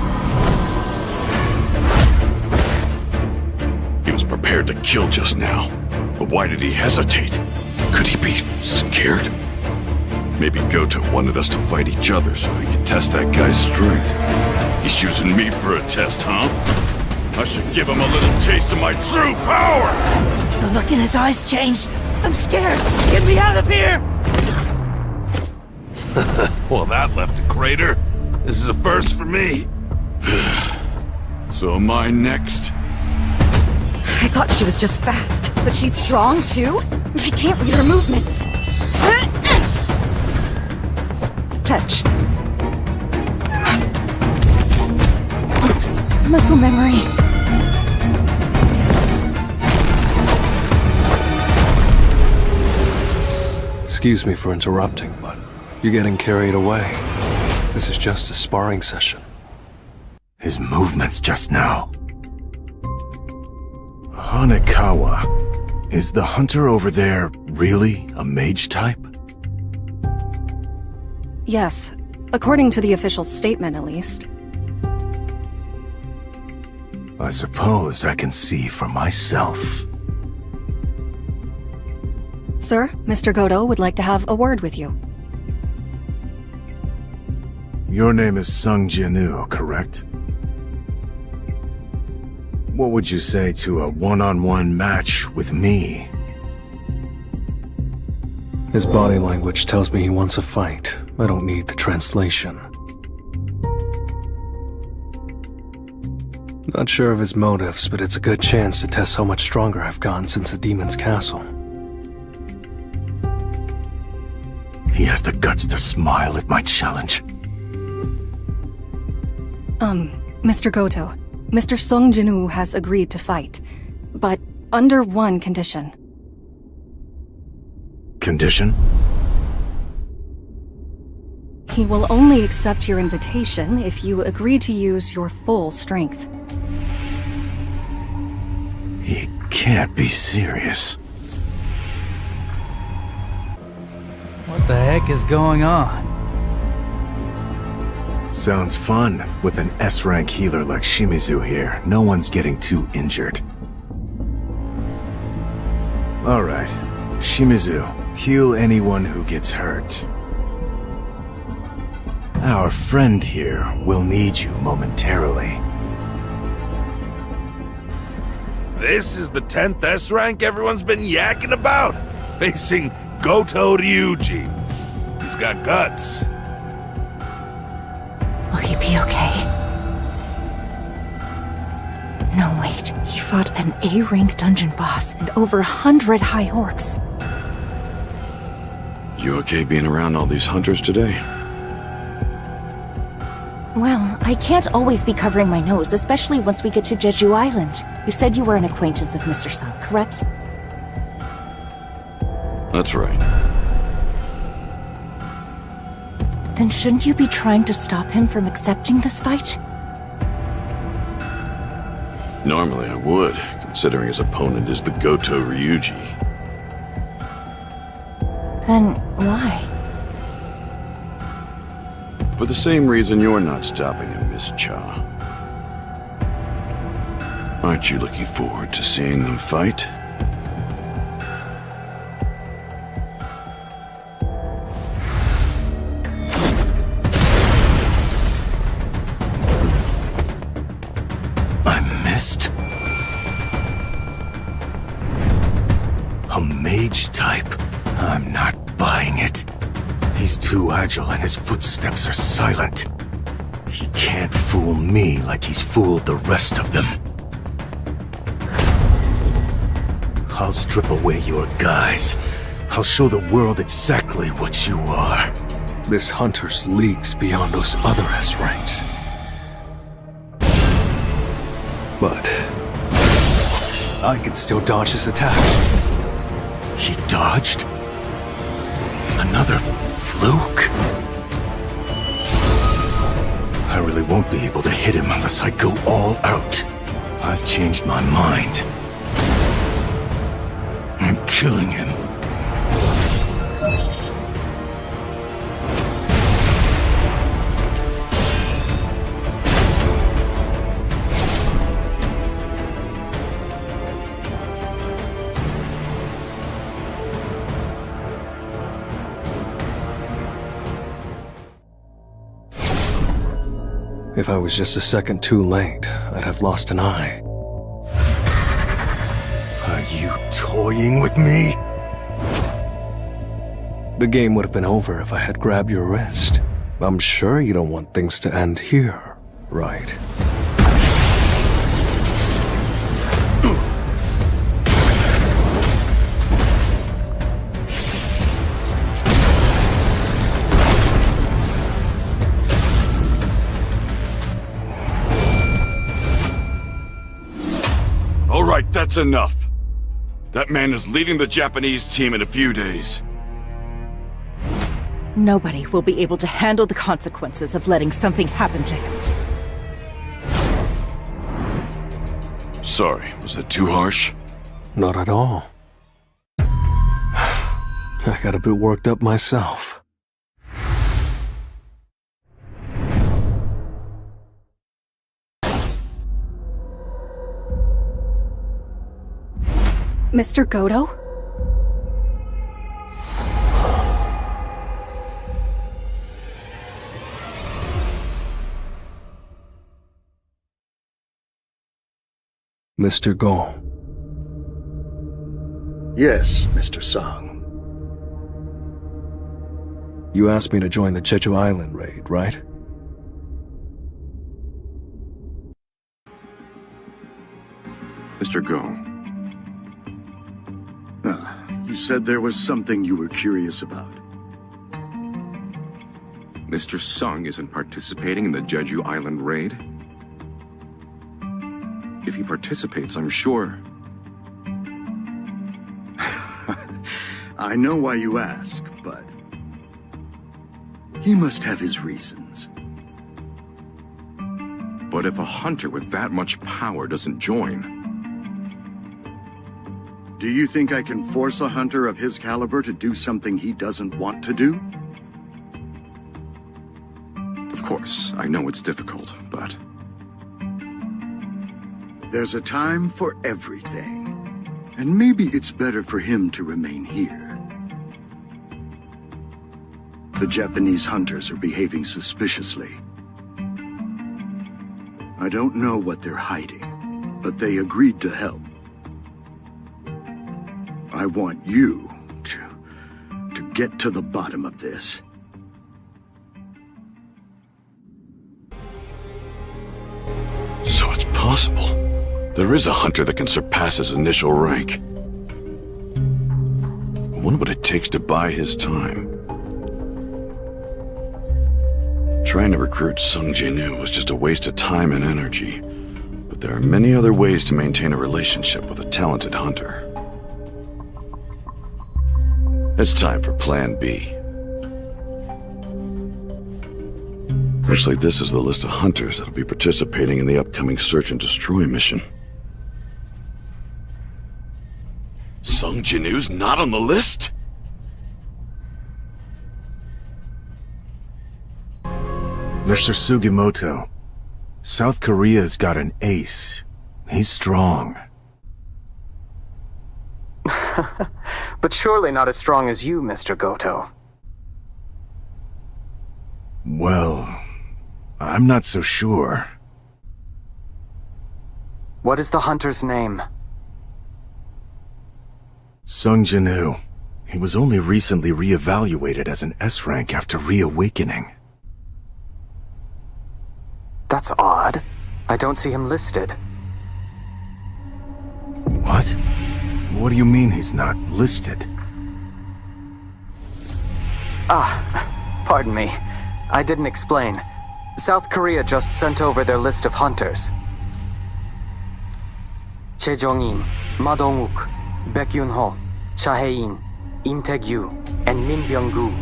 He was prepared to kill just now, but why did he hesitate? Could he be scared? Maybe Goto wanted us to fight each other so he could test that guy's strength. He's using me for a test, huh? I should give him a little taste of my true power! The look in his eyes changed. I'm scared. Get me out of here! Well, that left a crater. This is a first for me. So am I next? I thought she was just fast, but she's strong too? I can't read her movements. Touch. Oops, muscle memory. Excuse me for interrupting, but you're getting carried away. This is just a sparring session. His movements just now. Hanekawa, is the hunter over there really a mage type? Yes, according to the official statement at least. I suppose I can see for myself. Sir, Mr. Goto would like to have a word with you. Your name is Sung Jin-Woo, correct? What would you say to a one-on-one match with me? His body language tells me he wants a fight. I don't need the translation. Not sure of his motives, but it's a good chance to test how much stronger I've gotten since the Demon's Castle. He has the guts to smile at my challenge. Mr. Goto, Mr. Sung Jin-Woo has agreed to fight, but under one condition. Condition? He will only accept your invitation if you agree to use your full strength. He can't be serious. What the heck is going on? Sounds fun. With an S-rank healer like Shimizu here, no one's getting too injured. Alright, Shimizu, heal anyone who gets hurt. Our friend here will need you momentarily. This is the 10th S-rank everyone's been yakking about, facing Goto Ryuji. He's got guts. Will he be okay? No, wait. He fought an A-rank dungeon boss and over 100 high orcs. You okay being around all these hunters today? Well, I can't always be covering my nose, especially once we get to Jeju Island. You said you were an acquaintance of Mr. Sung, correct? That's right. Then shouldn't you be trying to stop him from accepting this fight? Normally I would, considering his opponent is the Goto Ryuji. Then why? For the same reason you're not stopping him, Miss Cha. Aren't you looking forward to seeing them fight? A mage type? I'm not buying it. He's too agile and his footsteps are silent. He can't fool me like he's fooled the rest of them. I'll strip away your guise. I'll show the world exactly what you are. This hunter's leagues beyond those other S ranks. But I can still dodge his attacks. He dodged? Another fluke? I really won't be able to hit him unless I go all out. I've changed my mind. I'm killing him. If I was just a second too late, I'd have lost an eye. Are you toying with me? The game would have been over if I had grabbed your wrist. I'm sure you don't want things to end here, right? All right, that's enough. That man is leading the Japanese team in a few days. Nobody will be able to handle the consequences of letting something happen to him. Sorry, was that too harsh? Not at all. I got a bit worked up myself. Mr. Goto? Mr. Go. Yes, Mr. Sung. You asked me to join the Jeju Island raid, right? Mr. Go. You said there was something you were curious about. Mr. Sung isn't participating in the Jeju Island raid? If he participates, I'm sure. I know why you ask, but he must have his reasons. But if a hunter with that much power doesn't join... Do you think I can force a hunter of his caliber to do something he doesn't want to do? Of course, I know it's difficult, but... There's a time for everything. And maybe it's better for him to remain here. The Japanese hunters are behaving suspiciously. I don't know what they're hiding, but they agreed to help. I want you to get to the bottom of this. So it's possible. There is a hunter that can surpass his initial rank. I wonder what it takes to buy his time. Trying to recruit Sung Jin-Woo was just a waste of time and energy. But there are many other ways to maintain a relationship with a talented hunter. It's time for Plan B. Looks like this is the list of hunters that'll be participating in the upcoming Search and Destroy mission. Sung Jin-Woo's not on the list? Mr. Sugimoto, South Korea's got an ace. He's strong. But surely not as strong as you, Mr. Goto. Well, I'm not so sure. What is the hunter's name? Sung Jin-Woo. He was only recently re-evaluated as an S rank after reawakening. That's odd. I don't see him listed. What? What do you mean he's not listed? Pardon me. I didn't explain. South Korea just sent over their list of hunters. Che Jong-in, Ma Dong-wook, Baek Yun-ho, Cha Hae-in, Im Tae-gyu, and Min Byung-gu.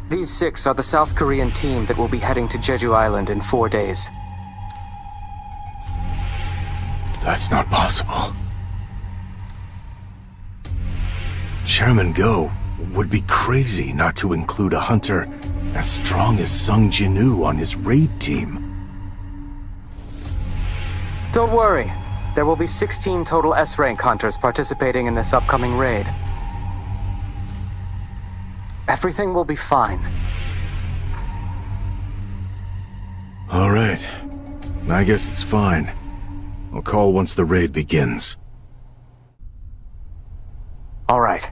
These 6 are the South Korean team that will be heading to Jeju Island in 4 days. That's not possible. Chairman Go would be crazy not to include a hunter as strong as Sung Jin-Woo on his raid team. Don't worry. There will be 16 total S-rank hunters participating in this upcoming raid. Everything will be fine. All right. I guess it's fine. I'll call once the raid begins. All right.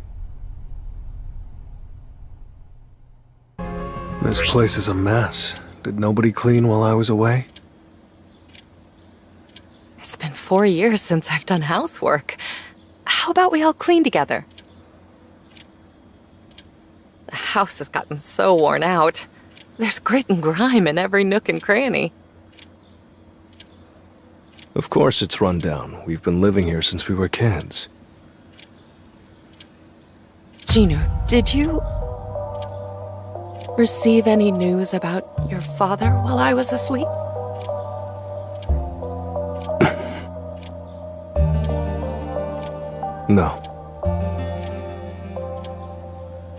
This place is a mess. Did nobody clean while I was away? It's been 4 years since I've done housework. How about we all clean together? The house has gotten so worn out. There's grit and grime in every nook and cranny. Of course it's run down. We've been living here since we were kids. Jinu, did you receive any news about your father while I was asleep? No.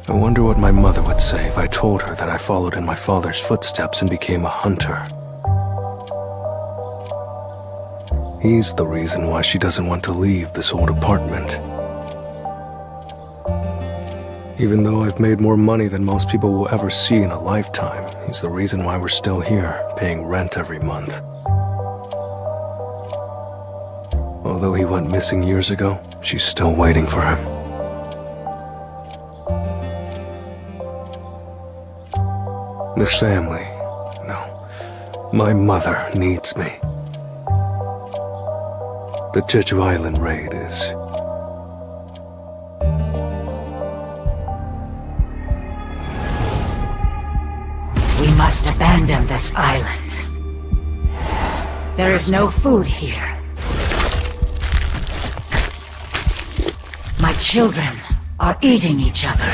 I wonder what my mother would say if I told her that I followed in my father's footsteps and became a hunter. He's the reason why she doesn't want to leave this old apartment. Even though I've made more money than most people will ever see in a lifetime, he's the reason why we're still here, paying rent every month. Although he went missing years ago, she's still waiting for him. This family, no, my mother needs me. The Jeju Island raid is... We must abandon this island. There is no food here. My children are eating each other.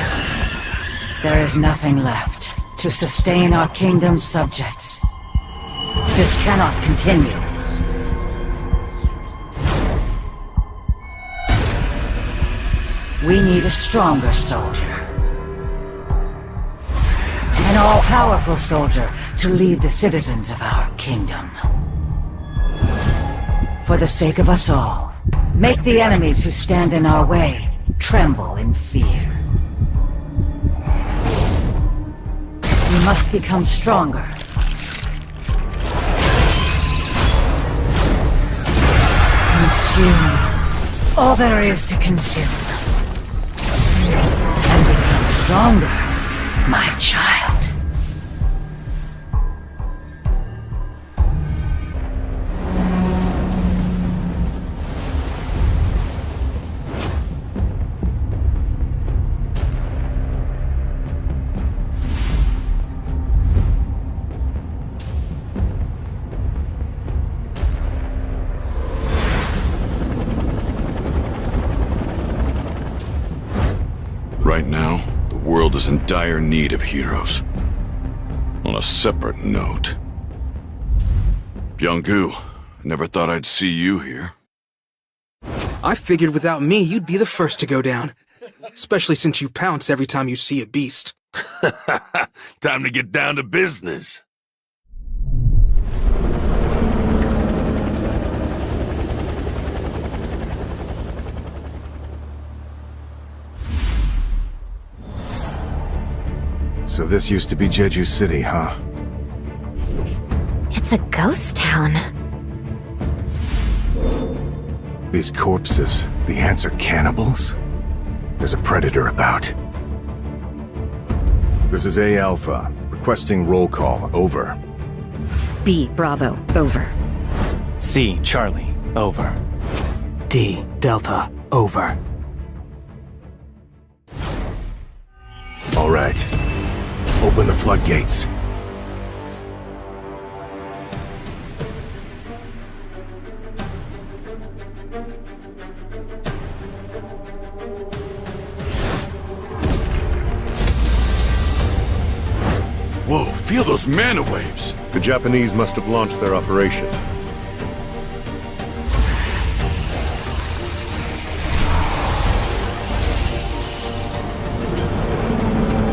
There is nothing left to sustain our kingdom's subjects. This cannot continue. We need a stronger soldier. An all-powerful soldier to lead the citizens of our kingdom. For the sake of us all, make the enemies who stand in our way tremble in fear. We must become stronger. Consume all there is to consume. And become stronger, my child. Right now, the world is in dire need of heroes. On a separate note, Byung-gu, I never thought I'd see you here. I figured without me, you'd be the first to go down. Especially since you pounce every time you see a beast. Time to get down to business. So this used to be Jeju City, huh? It's a ghost town. These corpses, the ants are cannibals? There's a predator about. This is A Alpha, requesting roll call, over. B Bravo, over. C Charlie, over. D Delta, over. All right. Open the floodgates. Whoa, feel those mana waves! The Japanese must have launched their operation.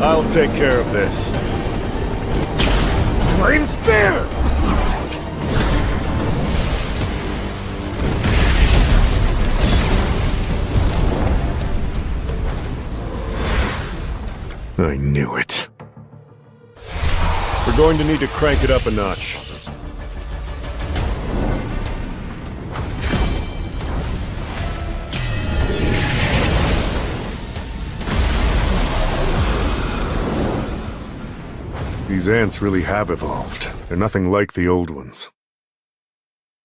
I'll take care of this. Flame Spear! I knew it. We're going to need to crank it up a notch. These ants really have evolved. They're nothing like the old ones.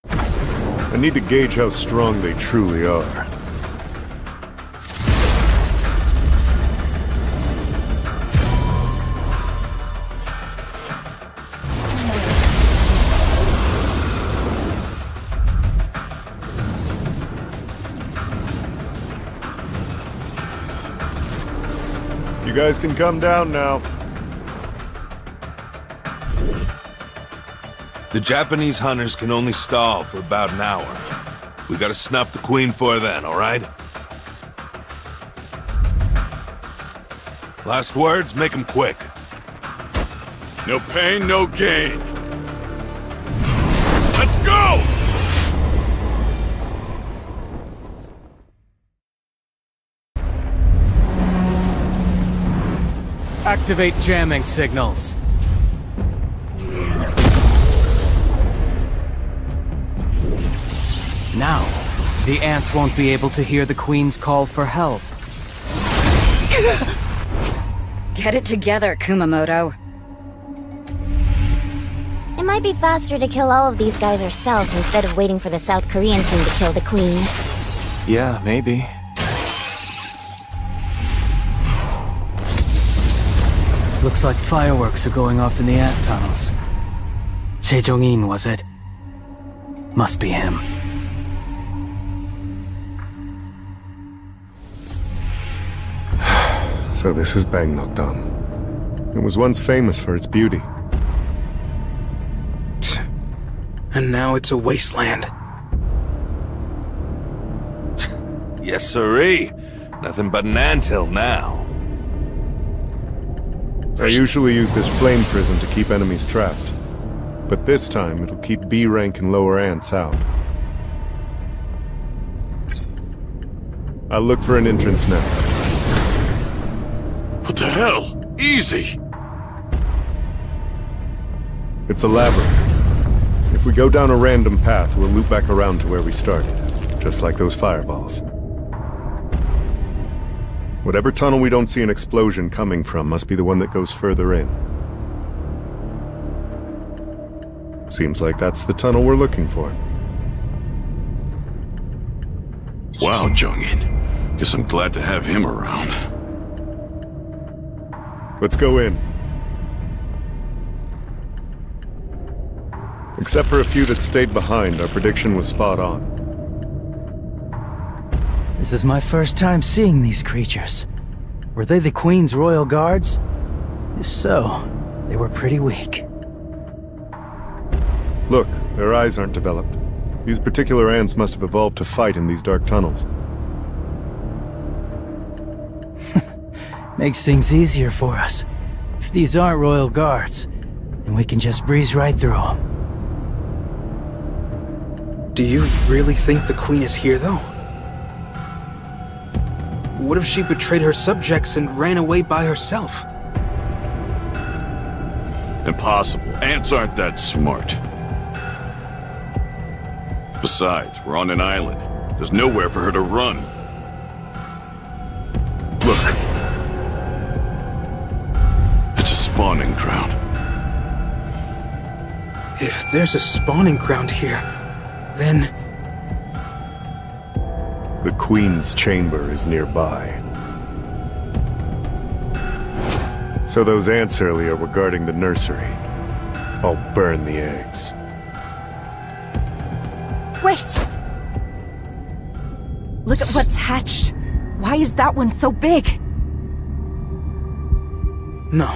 I need to gauge how strong they truly are. You guys can come down now. The Japanese hunters can only stall for about an hour. We gotta snuff the Queen for then, alright? Last words, make them quick. No pain, no gain. Let's go! Activate jamming signals. Now, the ants won't be able to hear the Queen's call for help. Get it together, Kumamoto. It might be faster to kill all of these guys ourselves instead of waiting for the South Korean team to kill the Queen. Yeah, maybe. Looks like fireworks are going off in the ant tunnels. Chae Jong-in, was it? Must be him. So this is Bangnokdam. It was once famous for its beauty. And now it's a wasteland. Yes, sirree. Nothing but an anthill now. I usually use this flame prison to keep enemies trapped. But this time, it'll keep B rank and lower ants out. I'll look for an entrance now. What the hell? Easy! It's a labyrinth. If we go down a random path, we'll loop back around to where we started. Just like those fireballs. Whatever tunnel we don't see an explosion coming from must be the one that goes further in. Seems like that's the tunnel we're looking for. Wow, Jong-in. Guess I'm glad to have him around. Let's go in. Except for a few that stayed behind, our prediction was spot on. This is my first time seeing these creatures. Were they the Queen's royal guards? If so, they were pretty weak. Look, their eyes aren't developed. These particular ants must have evolved to fight in these dark tunnels. Makes things easier for us. If these aren't royal guards, then we can just breeze right through them. Do you really think the Queen is here, though? What if she betrayed her subjects and ran away by herself? Impossible. Ants aren't that smart. Besides, we're on an island. There's nowhere for her to run. Look. It's a spawning ground. If there's a spawning ground here, then... The Queen's chamber is nearby. So those ants earlier were guarding the nursery. I'll burn the eggs. Wait! Look at what's hatched. Why is that one so big? No.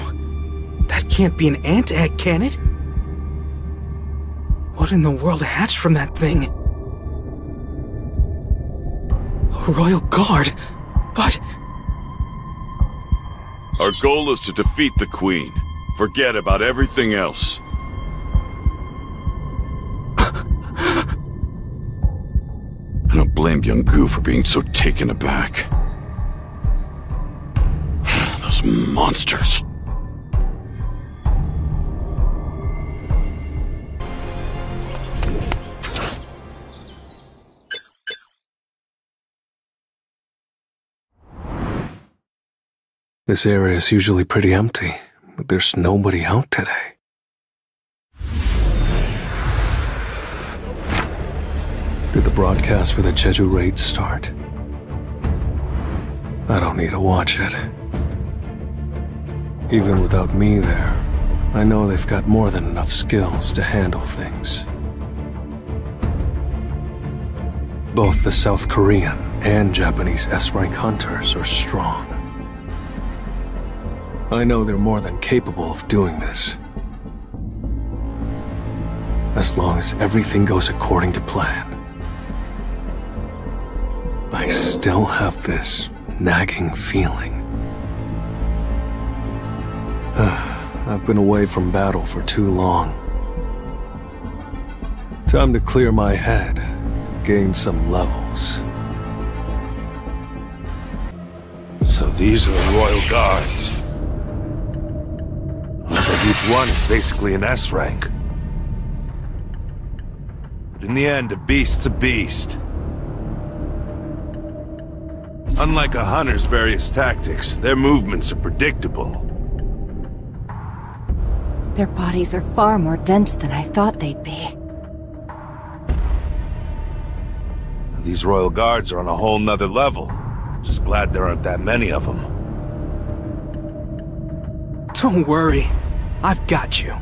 That can't be an ant egg, can it? What in the world hatched from that thing? A royal guard? But... Our goal is to defeat the Queen. Forget about everything else. I don't blame young Gu for being so taken aback. Those monsters. This area is usually pretty empty, but there's nobody out today. Did the broadcast for the Jeju raid start? I don't need to watch it. Even without me there, I know they've got more than enough skills to handle things. Both the South Korean and Japanese S-rank hunters are strong. I know they're more than capable of doing this. As long as everything goes according to plan. I still have this nagging feeling. I've been away from battle for too long. Time to clear my head, gain some levels. So these are the Royal Guards. Each one is basically an S rank. But in the end, a beast's a beast. Unlike a hunter's various tactics, their movements are predictable. Their bodies are far more dense than I thought they'd be. These royal guards are on a whole nother level. Just glad there aren't that many of them. Don't worry. I've got you.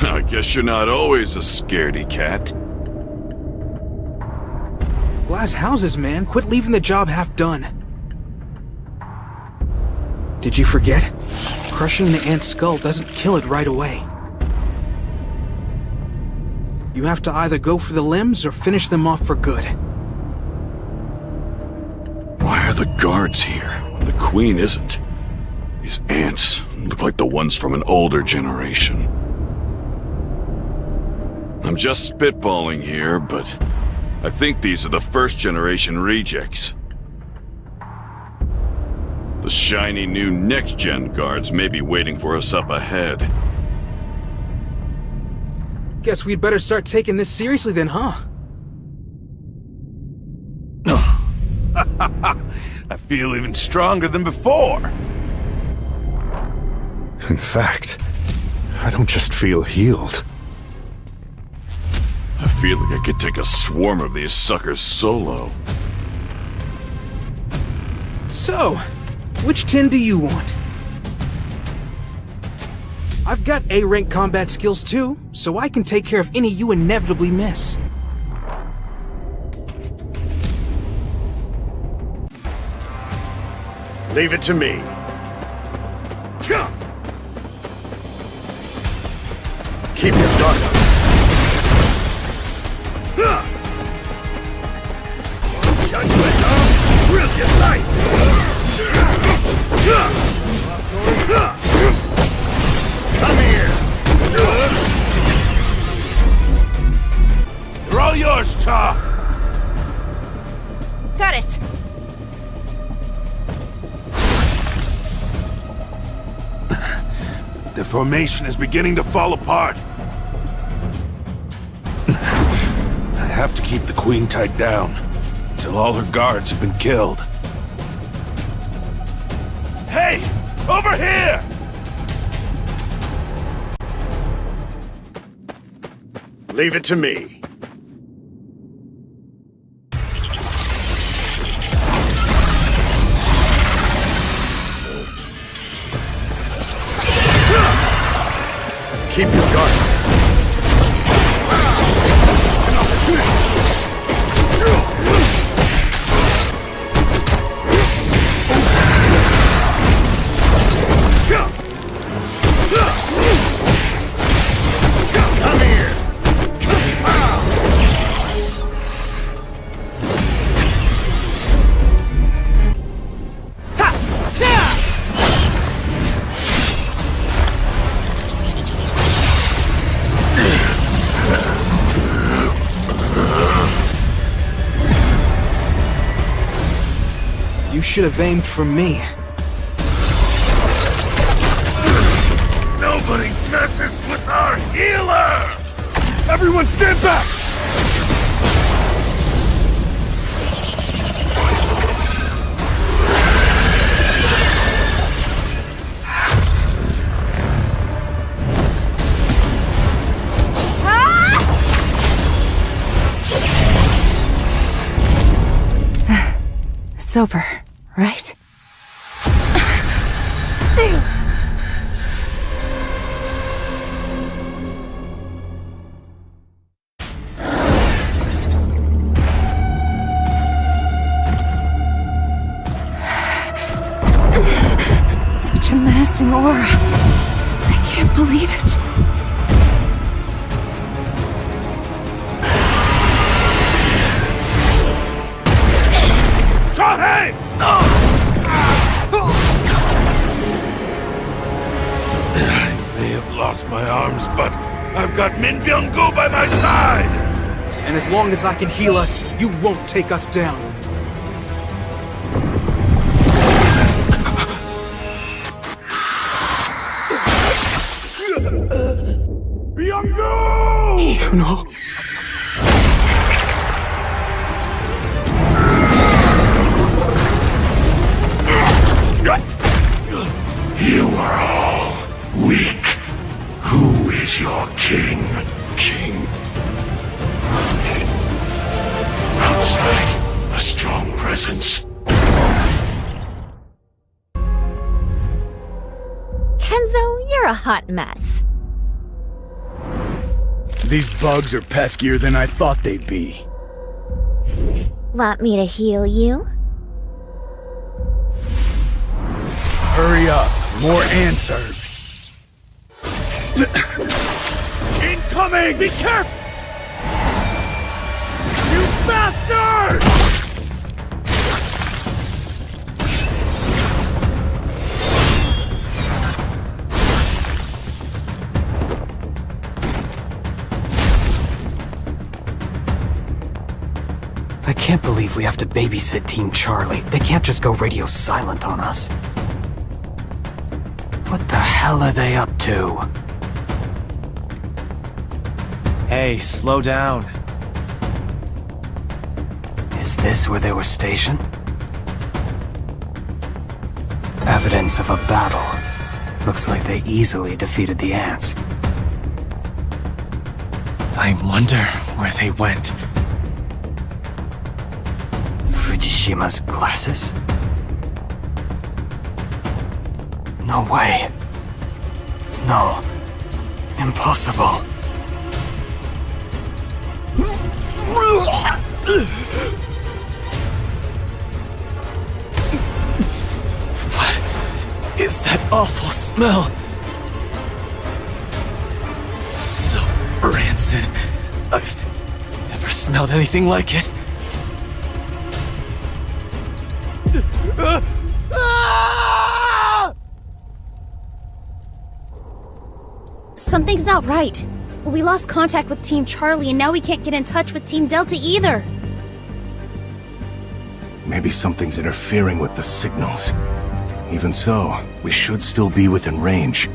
I guess you're not always a scaredy cat. Glass houses, man. Quit leaving the job half done. Did you forget? Crushing the ant's skull doesn't kill it right away. You have to either go for the limbs or finish them off for good. Why are the guards here when the queen isn't? These ants look like the ones from an older generation. I'm just spitballing here, but I think these are the first-generation rejects. The shiny new next-gen guards may be waiting for us up ahead. Guess we'd better start taking this seriously then, huh? I feel even stronger than before. In fact, I don't just feel healed. I feel like I could take a swarm of these suckers solo. So, which 10 do you want? I've got A-rank combat skills too, so I can take care of any you inevitably miss. Leave it to me. Keep your guard up. Brilliant light! Come here! They're all yours, Ta! Got it! The formation is beginning to fall apart. I have to keep the queen tied down until all her guards have been killed. Hey! Over here! Leave it to me. Keep your guard. Come here. You should have aimed for me. Nobody messes with our healer! Everyone stand back! It's over, right? Such a menacing aura. I can't believe it. Hey! I may have lost my arms, but I've got Min Byung-gu by my side! And as long as I can heal us, you won't take us down. Kuno. You are all weak. Who is your king? King? Outside, a strong presence. Kenzo, you're a hot mess. These bugs are peskier than I thought they'd be. Want me to heal you? Hurry up. More answers. Incoming! Be careful! You bastard! I can't believe we have to babysit Team Charlie. They can't just go radio silent on us. What the hell are they up to? Hey, slow down. Is this where they were stationed? Evidence of a battle. Looks like they easily defeated the ants. I wonder where they went. Fujishima's glasses? No way. No. Impossible. What is that awful smell? So rancid. I've never smelled anything like it. Something's not right. We lost contact with Team Charlie, and now we can't get in touch with Team Delta either. Maybe something's interfering with the signals. Even so, we should still be within range.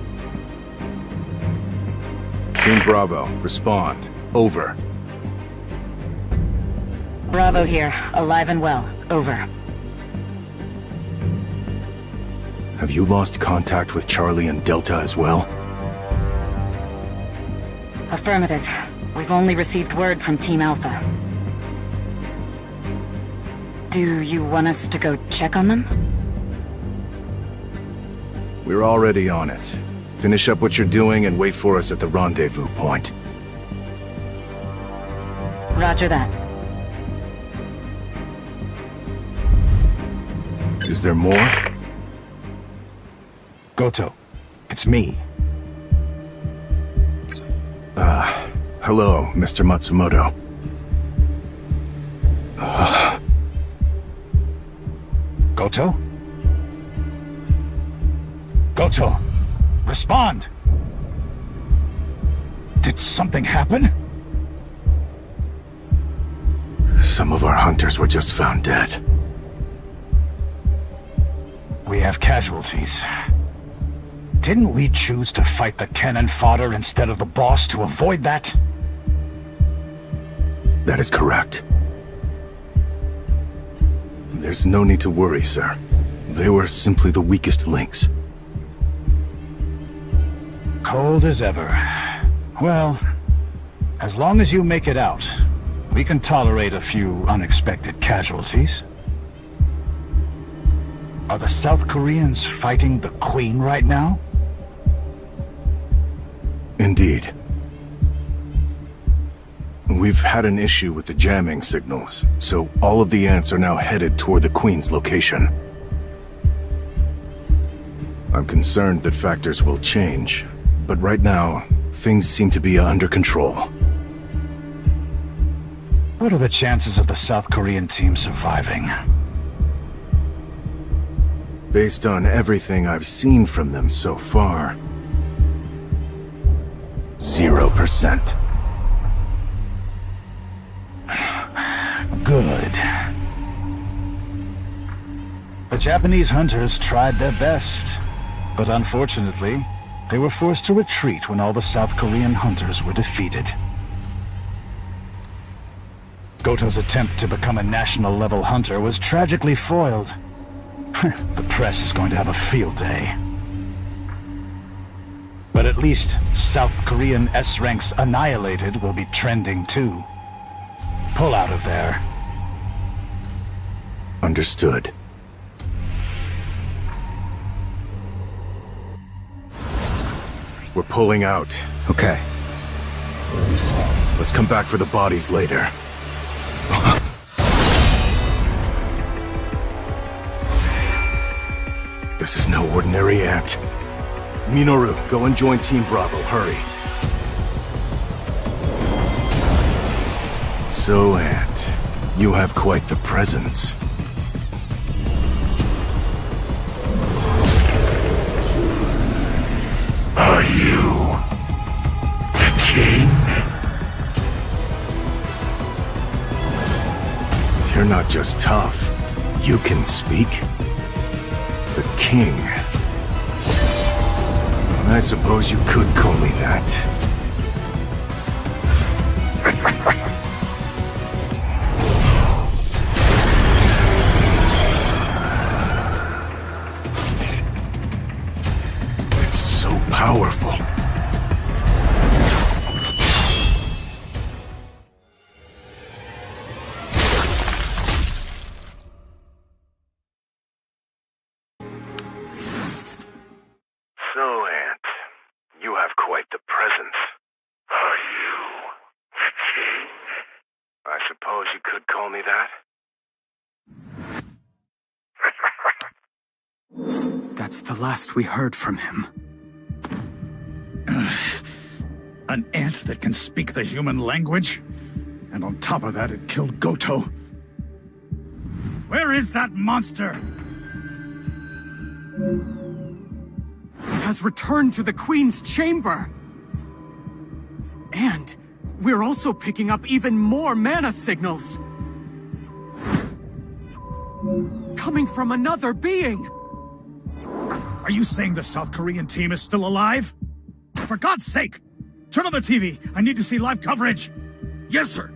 Team Bravo, respond. Over. Bravo here, alive and well. Over. Have you lost contact with Charlie and Delta as well? Affirmative. We've only received word from Team Alpha. Do you want us to go check on them? We're already on it. Finish up what you're doing and wait for us at the rendezvous point. Roger that. Is there more? Goto, it's me. Hello, Mr. Matsumoto. Goto? Goto, respond! Did something happen? Some of our hunters were just found dead. We have casualties. Didn't we choose to fight the cannon fodder instead of the boss to avoid that? That is correct. There's no need to worry, sir. They were simply the weakest links. Cold as ever. Well, as long as you make it out, we can tolerate a few unexpected casualties. Are the South Koreans fighting the Queen right now? Indeed. We've had an issue with the jamming signals, so all of the ants are now headed toward the Queen's location. I'm concerned that factors will change, but right now, things seem to be under control. What are the chances of the South Korean team surviving? Based on everything I've seen from them so far, 0%. Good. The Japanese hunters tried their best, but unfortunately, they were forced to retreat when all the South Korean hunters were defeated. Goto's attempt to become a national-level hunter was tragically foiled. The press is going to have a field day. But at least South Korean S-ranks annihilated will be trending too. Pull out of there. Understood. We're pulling out. Okay. Let's come back for the bodies later. This is no ordinary ant. Minoru, go and join Team Bravo, hurry. So, Ant, you have quite the presence. Are you the king? You're not just tough. You can speak. The king. I suppose you could call me that. It's so powerful. So, Ant, you have quite the presence. Are you the king? I suppose you could call me that. That's the last we heard from him. An ant that can speak the human language? And on top of that, it killed Goto. Where is that monster? Has returned to the Queen's chamber. And we're also picking up even more mana signals. Coming from another being. Are you saying the South Korean team is still alive? For God's sake! Turn on the TV! I need to see live coverage! Yes, sir!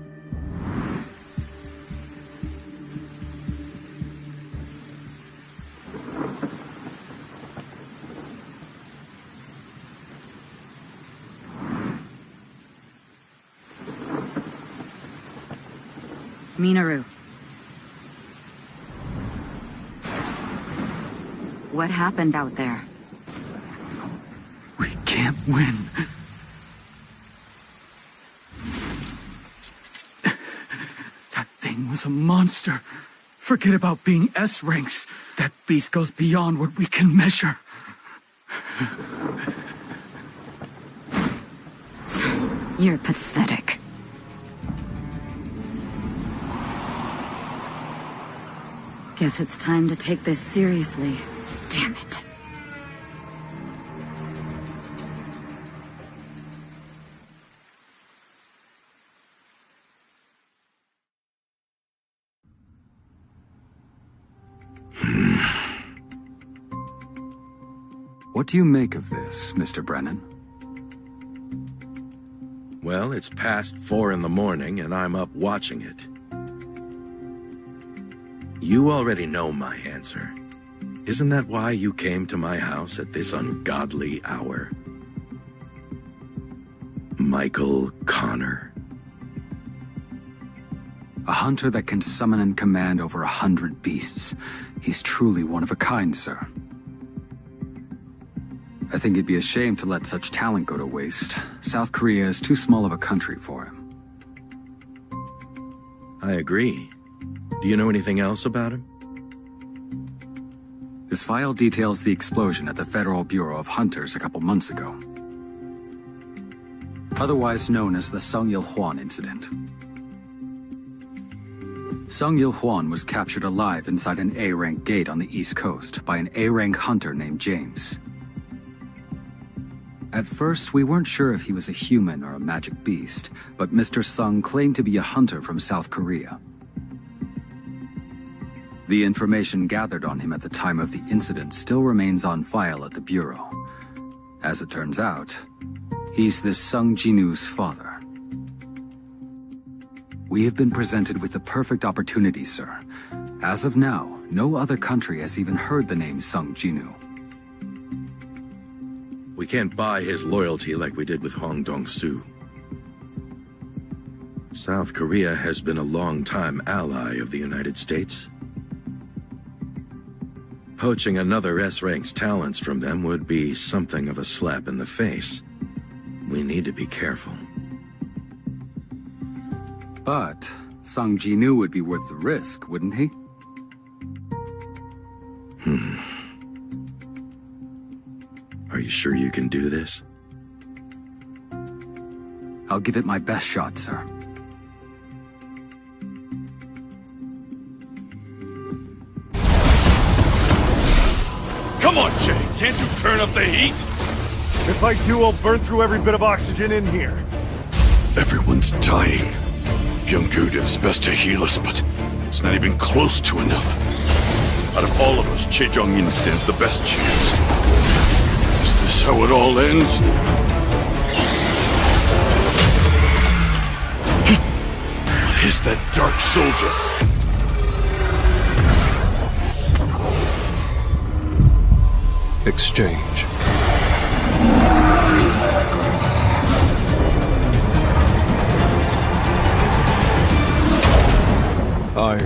Minoru. What happened out there? We can't win. That thing was a monster. Forget about being S-ranks. That beast goes beyond what we can measure. You're pathetic. Guess it's time to take this seriously. Damn it. What do you make of this, Mr. Brennan? Well, it's past 4 in the morning and I'm up watching it. You already know my answer. Isn't that why you came to my house at this ungodly hour? Michael Connor. A hunter that can summon and command over 100 beasts. He's truly one of a kind, sir. I think it'd be a shame to let such talent go to waste. South Korea is too small of a country for him. I agree. Do you know anything else about him? This file details the explosion at the Federal Bureau of Hunters a couple months ago. Otherwise known as the Sung Jin-Woo incident. Sung Jin-Woo was captured alive inside an A-rank gate on the East Coast by an A-rank hunter named James. At first, we weren't sure if he was a human or a magic beast, but Mr. Sung claimed to be a hunter from South Korea. The information gathered on him at the time of the incident still remains on file at the Bureau. As it turns out, he's this Sung Jin-Woo's father. We have been presented with the perfect opportunity, sir. As of now, no other country has even heard the name Sung Jin-Woo. We can't buy his loyalty like we did with Hong Dong-soo. South Korea has been a long-time ally of the United States. Poaching another S-Rank's talents from them would be something of a slap in the face. We need to be careful. But Sung Jin-Woo would be worth the risk, wouldn't he? Are you sure you can do this? I'll give it my best shot, sir. Come on, Jay, can't you turn up the heat? If I do, I'll burn through every bit of oxygen in here. Everyone's dying. Byung-gu did his best to heal us, but it's not even close to enough. Out of all of us, Che Jong-in stands the best chance. Is this how it all ends? What is that dark soldier? Exchange. Iron.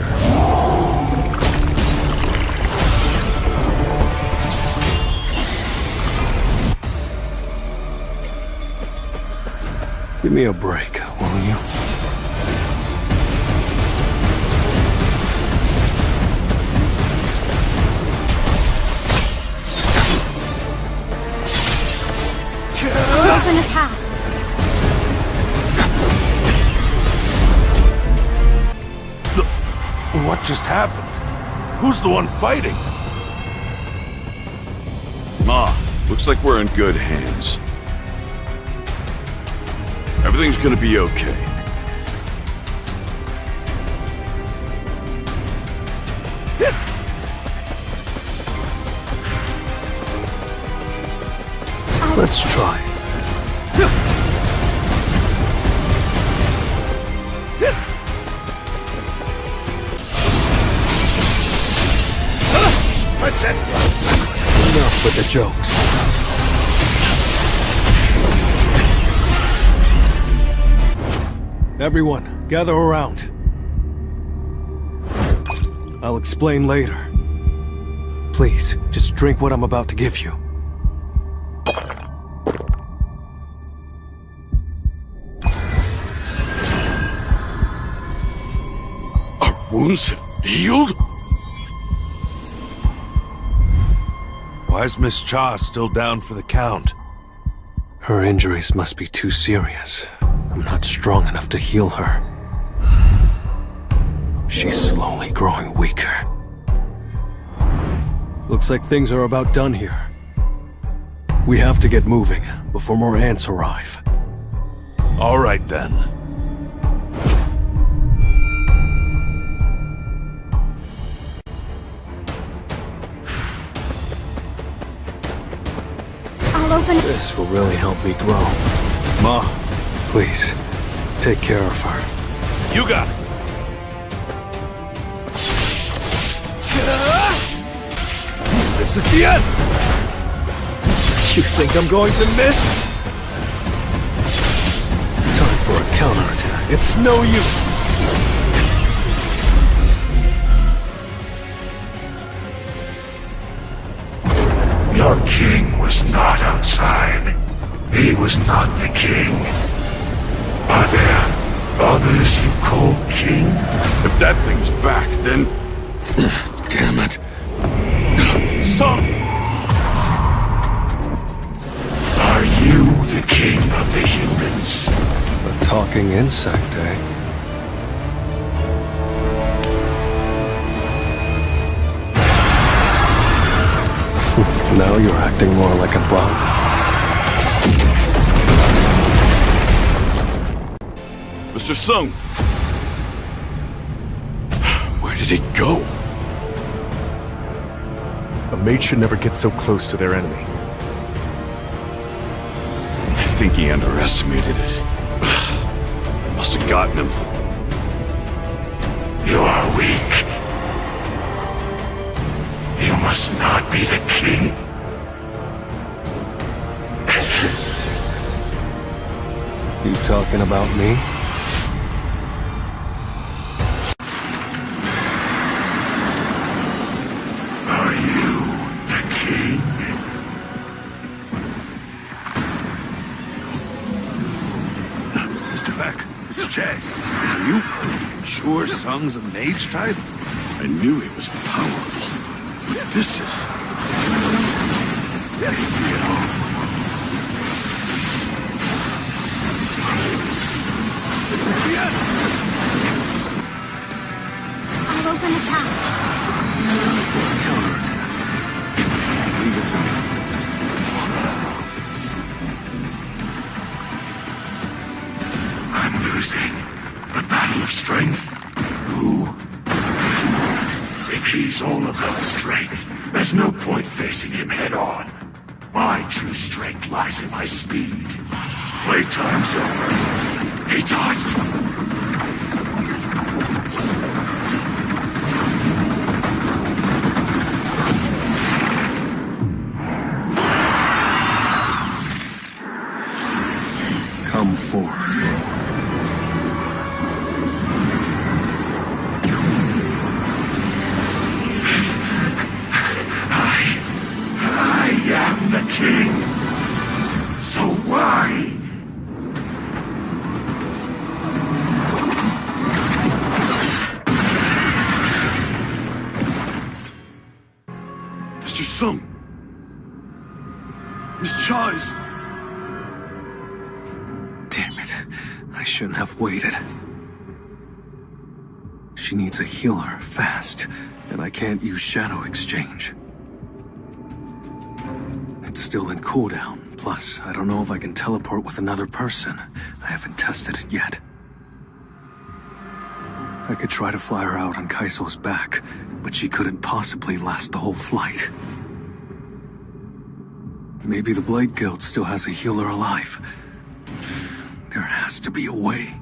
Give me a break, won't you? Open a path. What just happened? Who's the one fighting? Ma, looks like we're in good hands. Everything's gonna be okay. Let's try. What's that? Enough with the jokes. Everyone, gather around. I'll explain later. Please, just drink what I'm about to give you. Our wounds have healed? Why is Miss Cha still down for the count? Her injuries must be too serious. I'm not strong enough to heal her. She's slowly growing weaker. Looks like things are about done here. We have to get moving before more ants arrive. All right then. I'll open. This will really help me grow. Ma, please, take care of her. You got it. This is the end! You think I'm going to miss? Time for a counterattack. It's no use. Your king was not outside. He was not the king. Are there others you call king? If that thing's back, then... Damn it. Sung! Are you the king of the humans? A talking insect, eh? Now you're acting more like a bot. Mr. Sung! Where did he go? A mate should never get so close to their enemy. I think he underestimated it. Must have gotten him. You are weak. You must not be the king. You talking about me? Are you the king? Mr. Beck, Mr. Chang, are you sure Sung's a mage type? I knew he was powerful. But this is... I see it all. This is the end! I'll open the path. Counterattack. Leave it to me. I'm losing the battle of strength. Who? If he's all about strength, there's no point facing him head on. My true strength lies in my speed. Playtime's over. He died. Come forth. I am the king. So why? Mr. Sung! Miss Chai's... Damn it. I shouldn't have waited. She needs a healer, fast, and I can't use Shadow Exchange. It's still in cooldown, plus I don't know if I can teleport with another person. I haven't tested it yet. I could try to fly her out on Kaiso's back, but she couldn't possibly last the whole flight. Maybe the Blade Guild still has a healer alive. There has to be a way.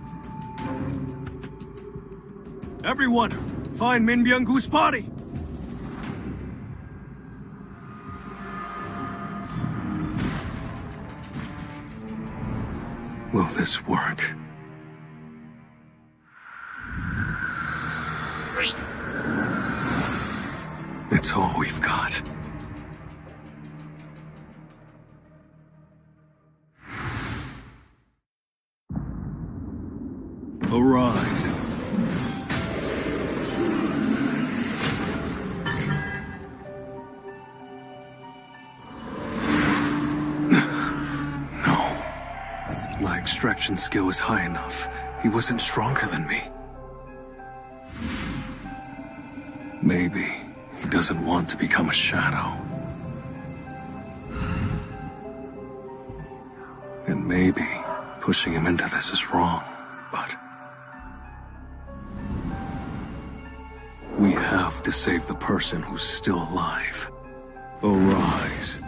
Everyone, find Min Byung-gu's body! Will this work? It's all we've got. Arise. No. My extraction skill is high enough. He wasn't stronger than me. Maybe he doesn't want to become a shadow. And maybe pushing him into this is wrong, but... we have to save the person who's still alive. Arise.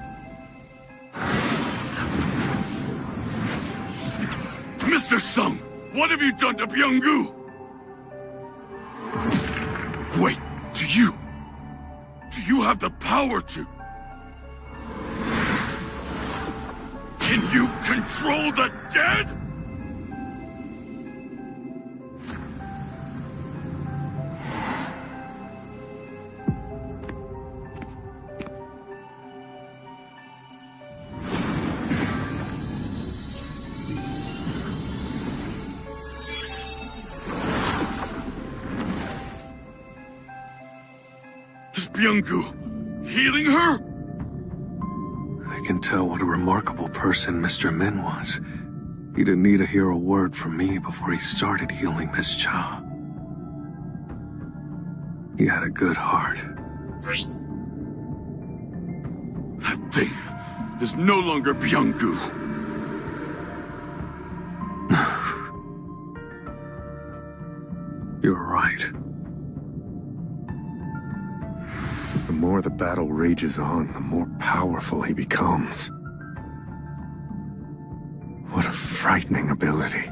Mr. Sung, what have you done to Byung-gu? Wait, do you have the power to... Can you control the dead? Is Byung-gu healing her? I can tell what a remarkable person Mr. Min was. He didn't need to hear a word from me before he started healing Miss Cha. He had a good heart. That thing is no longer Byung-gu. You're right. The more the battle rages on, the more powerful he becomes. What a frightening ability.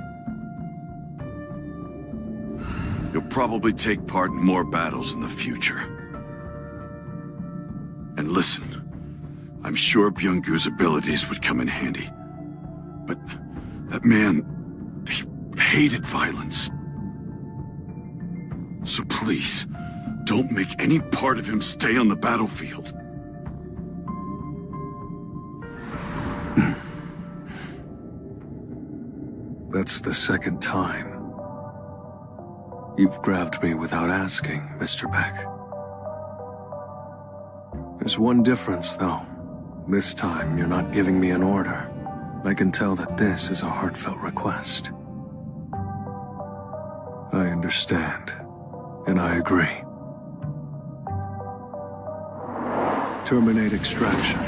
You'll probably take part in more battles in the future. And listen, I'm sure Byung-gu's abilities would come in handy. But that man, he hated violence. So please, don't make any part of him stay on the battlefield. That's the second time. You've grabbed me without asking, Mr. Beck. There's one difference, though. This time, you're not giving me an order. I can tell that this is a heartfelt request. I understand, and I agree. Terminate extraction.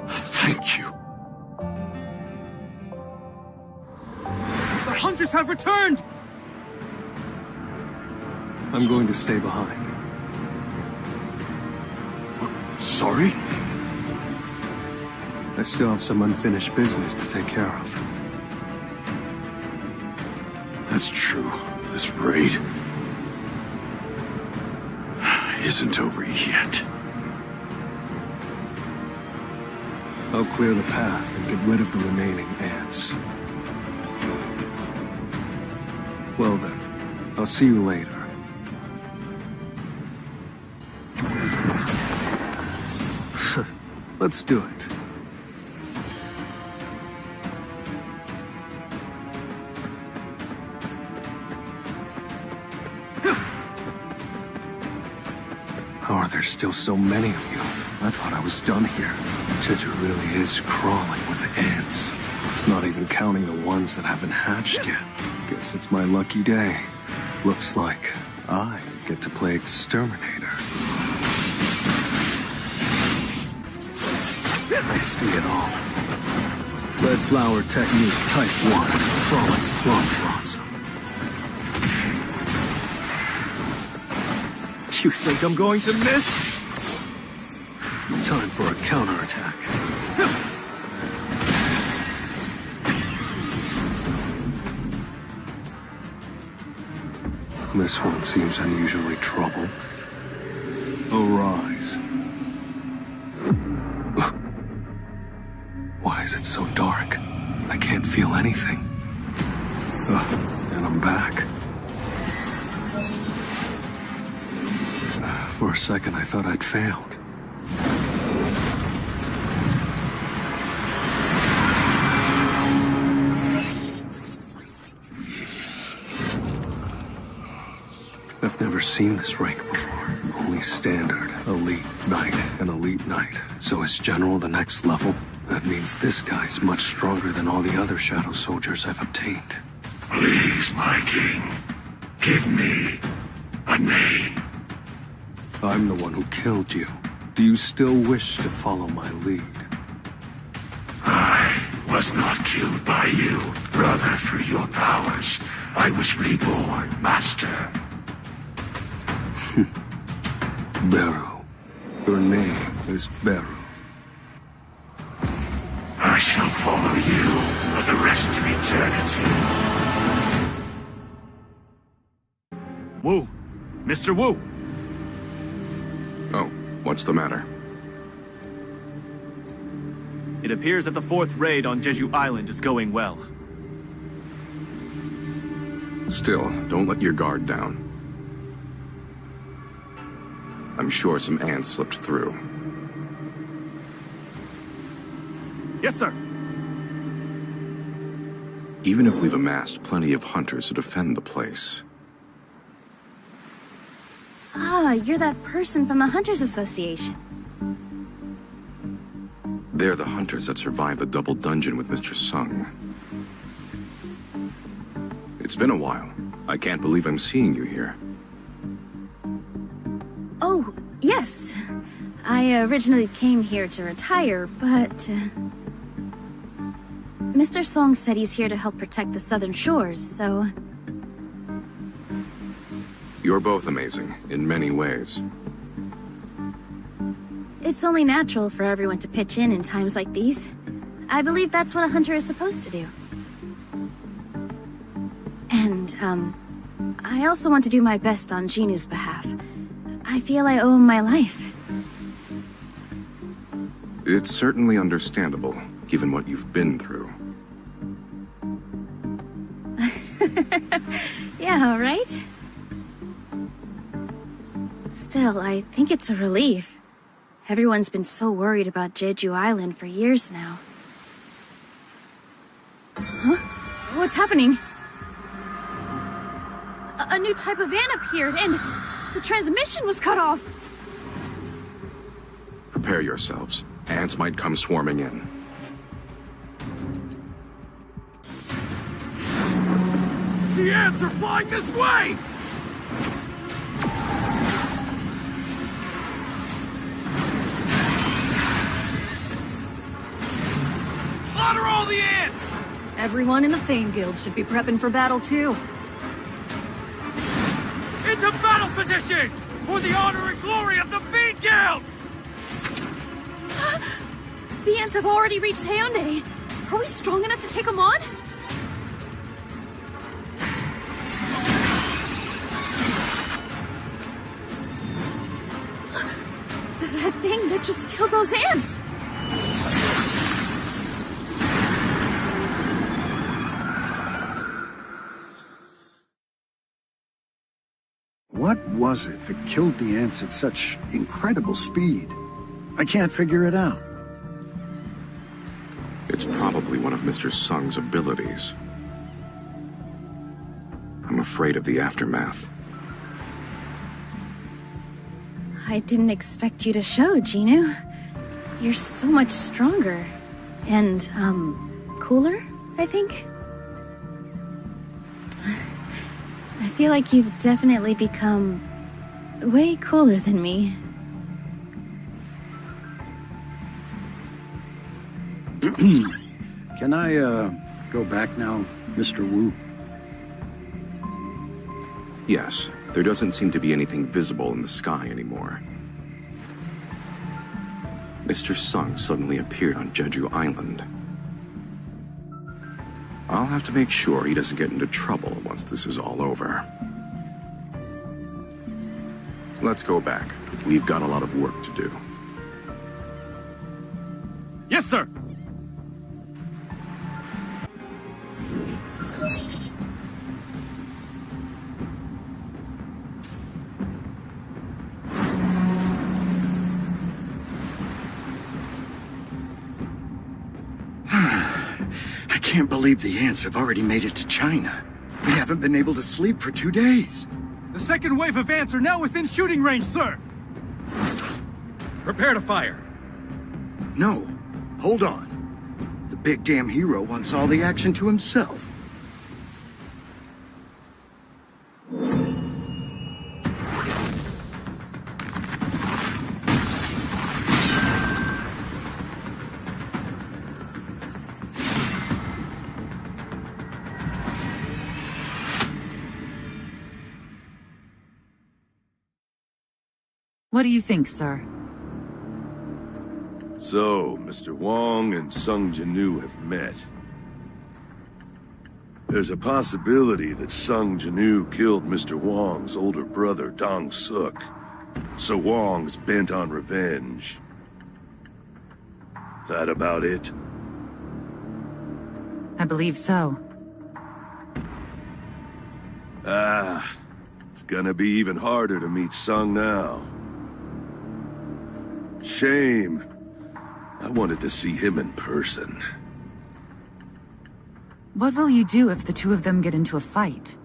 Thank you. The hunters have returned! I'm going to stay behind. Sorry? I still have some unfinished business to take care of. That's true. This raid isn't over yet. I'll clear the path and get rid of the remaining ants. Well then, I'll see you later. Let's do it. How are there still so many of you? I thought I was done here. Jeju really is crawling with ants. Not even counting the ones that haven't hatched yet. Guess it's my lucky day. Looks like I get to play exterminator. I see it all. Red flower technique type 1. Crawling plum blossom. You think I'm going to miss? Time for a counterattack. This one seems unusually troubled. Arise. Why is it so dark? I can't feel anything. And I'm back. For a second, I thought I'd failed. I've never seen this rank before. Only standard, elite knight, and elite knight. So is general the next level? That means this guy's much stronger than all the other shadow soldiers I've obtained. Please, my king, give me a name. I'm the one who killed you. Do you still wish to follow my lead? I was not killed by you. Rather, through your powers, I was reborn, master. Beru. Your name is Beru. I shall follow you for the rest of eternity. Wu! Mr. Wu! Oh, what's the matter? It appears that the fourth raid on Jeju Island is going well. Still, don't let your guard down. I'm sure some ants slipped through. Yes, sir. Even if we've amassed plenty of hunters to defend the place. Ah, you're that person from the Hunters Association. They're the hunters that survived the double dungeon with Mr. Sung. It's been a while. I can't believe I'm seeing you here. Oh, yes. I originally came here to retire, but... Mr. Song said he's here to help protect the southern shores, so... You're both amazing, in many ways. It's only natural for everyone to pitch in times like these. I believe that's what a hunter is supposed to do. And, I also want to do my best on Jinu's behalf. I feel I owe him my life. It's certainly understandable, given what you've been through. Yeah, right? Still, I think it's a relief. Everyone's been so worried about Jeju Island for years now. Huh? What's happening? A new type of ant appeared, and the transmission was cut off! Prepare yourselves. Ants might come swarming in. The ants are flying this way! Slaughter all the ants! Everyone in the Fame Guild should be prepping for battle too. Into battle positions! For the honor and glory of the Fiend Guild! The ants have already reached Hyundai. Are we strong enough to take them on? That thing that just killed those ants! What was it that killed the ants at such incredible speed? I can't figure it out. It's probably one of Mr. Sung's abilities. I'm afraid of the aftermath. I didn't expect you to show, Jinu. You're so much stronger. And, cooler, I think? I feel like you've definitely become way cooler than me. Can I, go back now, Mr. Wu? Yes, there doesn't seem to be anything visible in the sky anymore. Mr. Sung suddenly appeared on Jeju Island. I'll have to make sure he doesn't get into trouble once this is all over. Let's go back. We've got a lot of work to do. Yes, sir! I can't believe the ants have already made it to China. We haven't been able to sleep for 2 days. The second wave of ants are now within shooting range, sir! Prepare to fire. No, hold on. The big damn hero wants all the action to himself. What do you think, sir? So, Mr. Wong and Sung Jin-Woo have met. There's a possibility that Sung Jin-Woo killed Mr. Wong's older brother, Dong Suk. So Wong's bent on revenge. That about it? I believe so. It's gonna be even harder to meet Sung now. Shame. I wanted to see him in person. What will you do if the two of them get into a fight?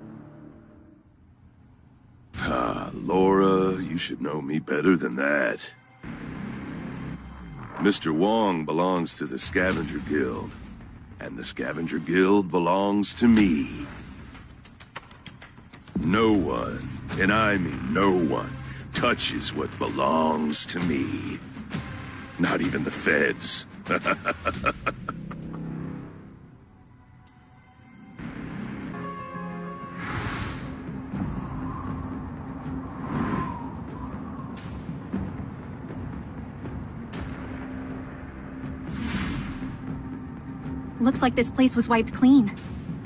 Laura, you should know me better than that. Mr. Wong belongs to the Scavenger Guild, and the Scavenger Guild belongs to me. No one, and I mean no one, touches what belongs to me. Not even the feds. Looks like this place was wiped clean.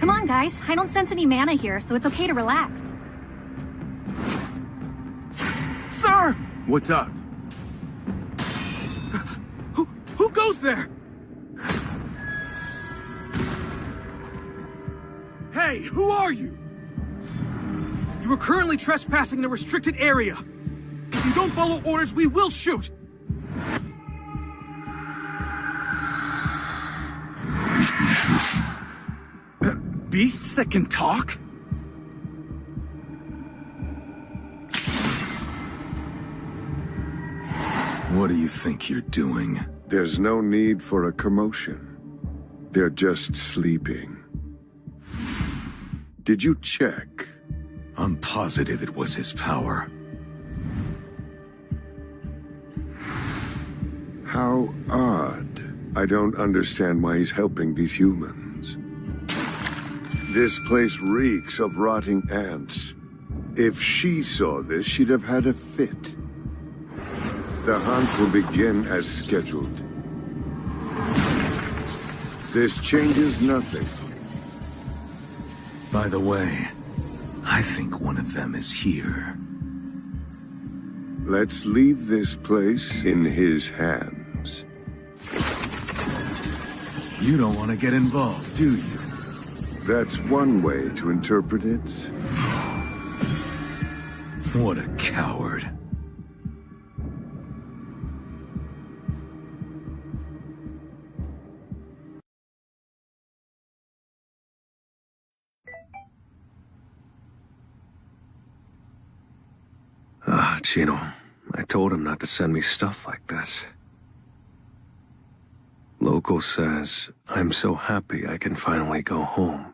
Come on, guys. I don't sense any mana here, so it's okay to relax. Sir! What's up? Who goes there? Hey, who are you? You are currently trespassing in a restricted area. If you don't follow orders, we will shoot. Beasts that can talk? What do you think you're doing? There's no need for a commotion. They're just sleeping. Did you check? I'm positive it was his power. How odd. I don't understand why he's helping these humans. This place reeks of rotting ants. If she saw this, she'd have had a fit. The hunt will begin as scheduled. This changes nothing. By the way, I think one of them is here. Let's leave this place in his hands. You don't want to get involved, do you? That's one way to interpret it. What a coward. Chino, I told him not to send me stuff like this. Loco says, I'm so happy I can finally go home.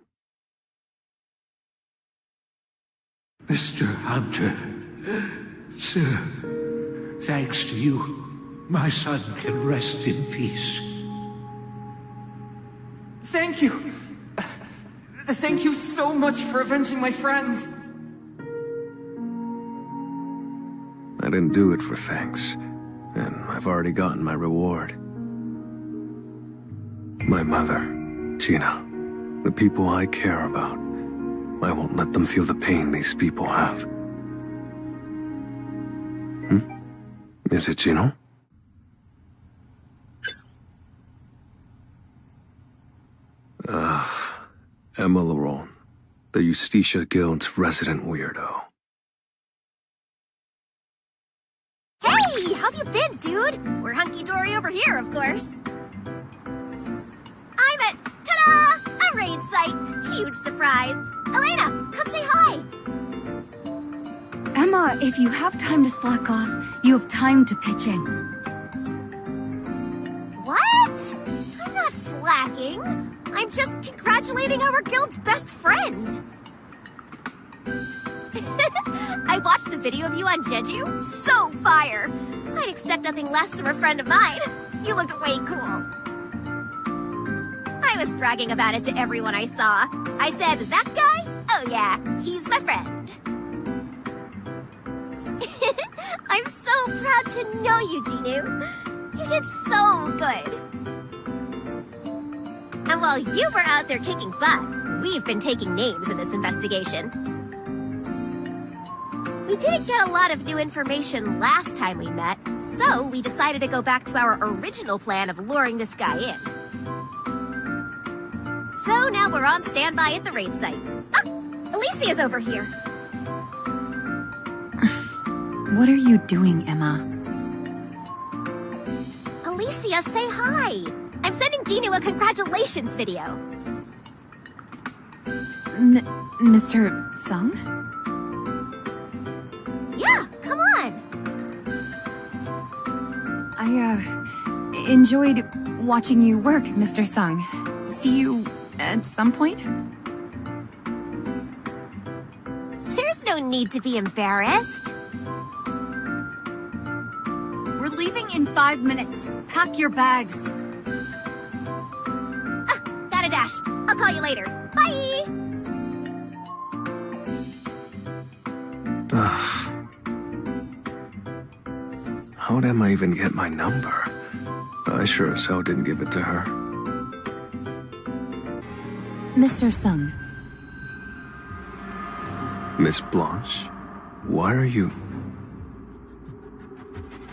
Mr. Hunter, sir, thanks to you, my son can rest in peace. Thank you. Thank you so much for avenging my friends. I didn't do it for thanks, and I've already gotten my reward. My mother, Gina, the people I care about. I won't let them feel the pain these people have. Is it Gino? Emma Laron, the Justicia Guild's resident weirdo. Hey, how've you been, dude? We're hunky-dory over here, of course. I'm at, ta-da, a raid site. Huge surprise. Elena, come say hi. Emma, if you have time to slack off, you have time to pitch in. What? I'm not slacking. I'm just congratulating our guild's best friend. I watched the video of you on Jeju. So fire. I'd expect nothing less from a friend of mine. You looked way cool. I was bragging about it to everyone I saw. I said, that guy? Oh yeah, he's my friend. I'm so proud to know you, Jinu. You did so good. And while you were out there kicking butt, we've been taking names in this investigation. We didn't get a lot of new information last time we met, so we decided to go back to our original plan of luring this guy in. So now we're on standby at the raid site. Ah, Alicia's over here. What are you doing, Emma? Alicia, say hi. I'm sending Jinu a congratulations video. Mr. Sung? Yeah, come on. I, enjoyed watching you work, Mr. Sung. See you at some point? There's no need to be embarrassed. We're leaving in 5 minutes. Pack your bags. Gotta dash. I'll call you later. Bye! How'd Emma even get my number? I sure as hell didn't give it to her. Mr. Sung. Miss Blanche? Why are you...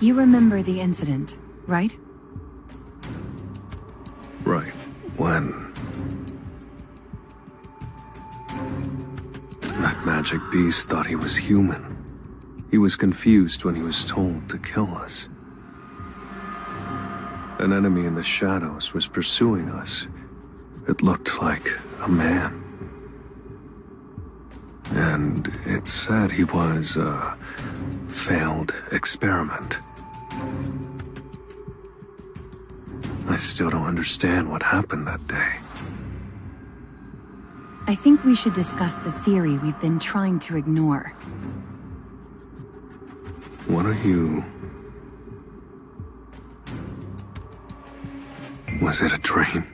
You remember the incident, right? Right. When? That magic beast thought he was human. He was confused when he was told to kill us. An enemy in the shadows was pursuing us. It looked like a man. And it said he was a failed experiment. I still don't understand what happened that day. I think we should discuss the theory we've been trying to ignore. What are you... Was it a dream?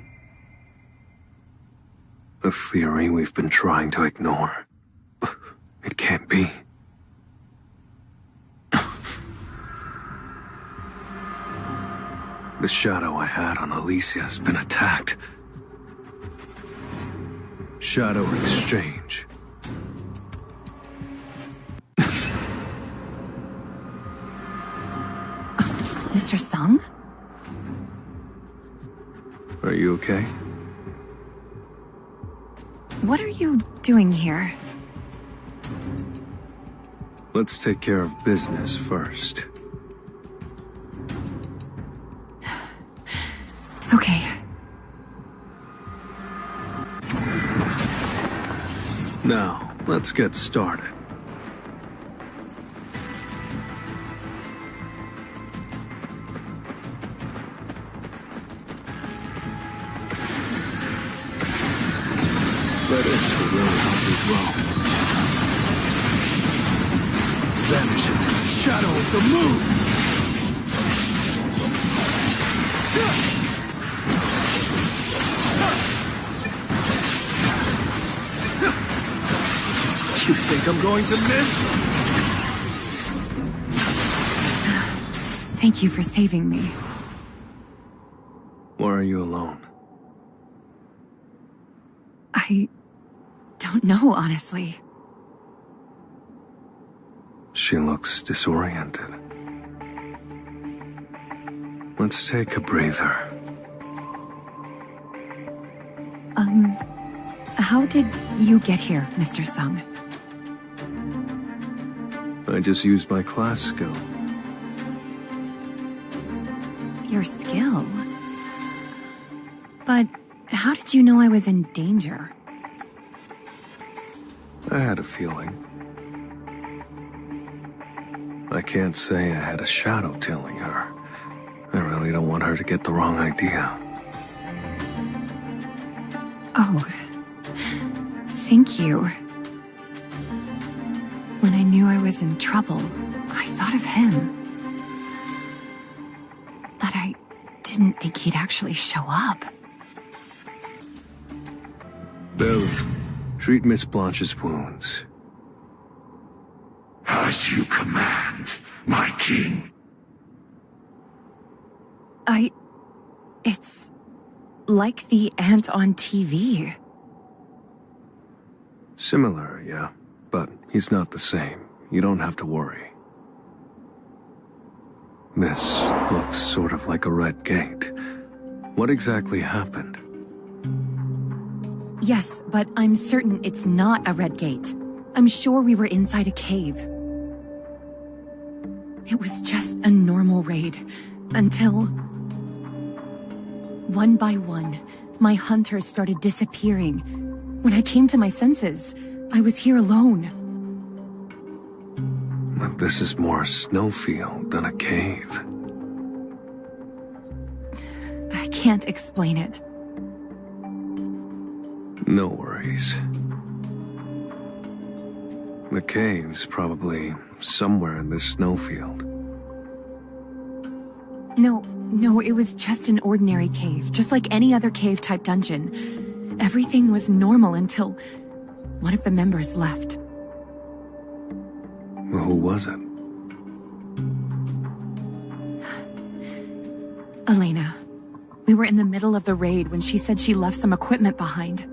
A theory we've been trying to ignore? It can't be. The shadow I had on Alicia has been attacked. Shadow exchange. Mr. Sung? Are you okay? What are you doing here? Let's take care of business first. Okay. Now, let's get started. This will really help as well. Vanish into the shadow of the moon! You think I'm going to miss? Thank you for saving me. Why are you alone? I don't know, honestly. She looks disoriented. Let's take a breather. How did you get here, Mr. Sung? I just used my class skill. Your skill? But how did you know I was in danger? I had a feeling. I can't say I had a shadow tailing her. I really don't want her to get the wrong idea. Oh, thank you. When I knew I was in trouble, I thought of him. But I didn't think he'd actually show up. Bill, treat Miss Blanche's wounds. As you command, my king. It's like the ant on TV. Similar, yeah, but he's not the same. You don't have to worry. This looks sort of like a red gate. What exactly happened? Yes, but I'm certain it's not a red gate. I'm sure we were inside a cave. It was just a normal raid, until... one by one, my hunters started disappearing. When I came to my senses, I was here alone. But this is more a snowfield than a cave. I can't explain it. No worries. The cave's probably somewhere in this snowfield. No, it was just an ordinary cave, just like any other cave-type dungeon. Everything was normal until one of the members left. Well, who was it? Elena. We were in the middle of the raid when she said she left some equipment behind.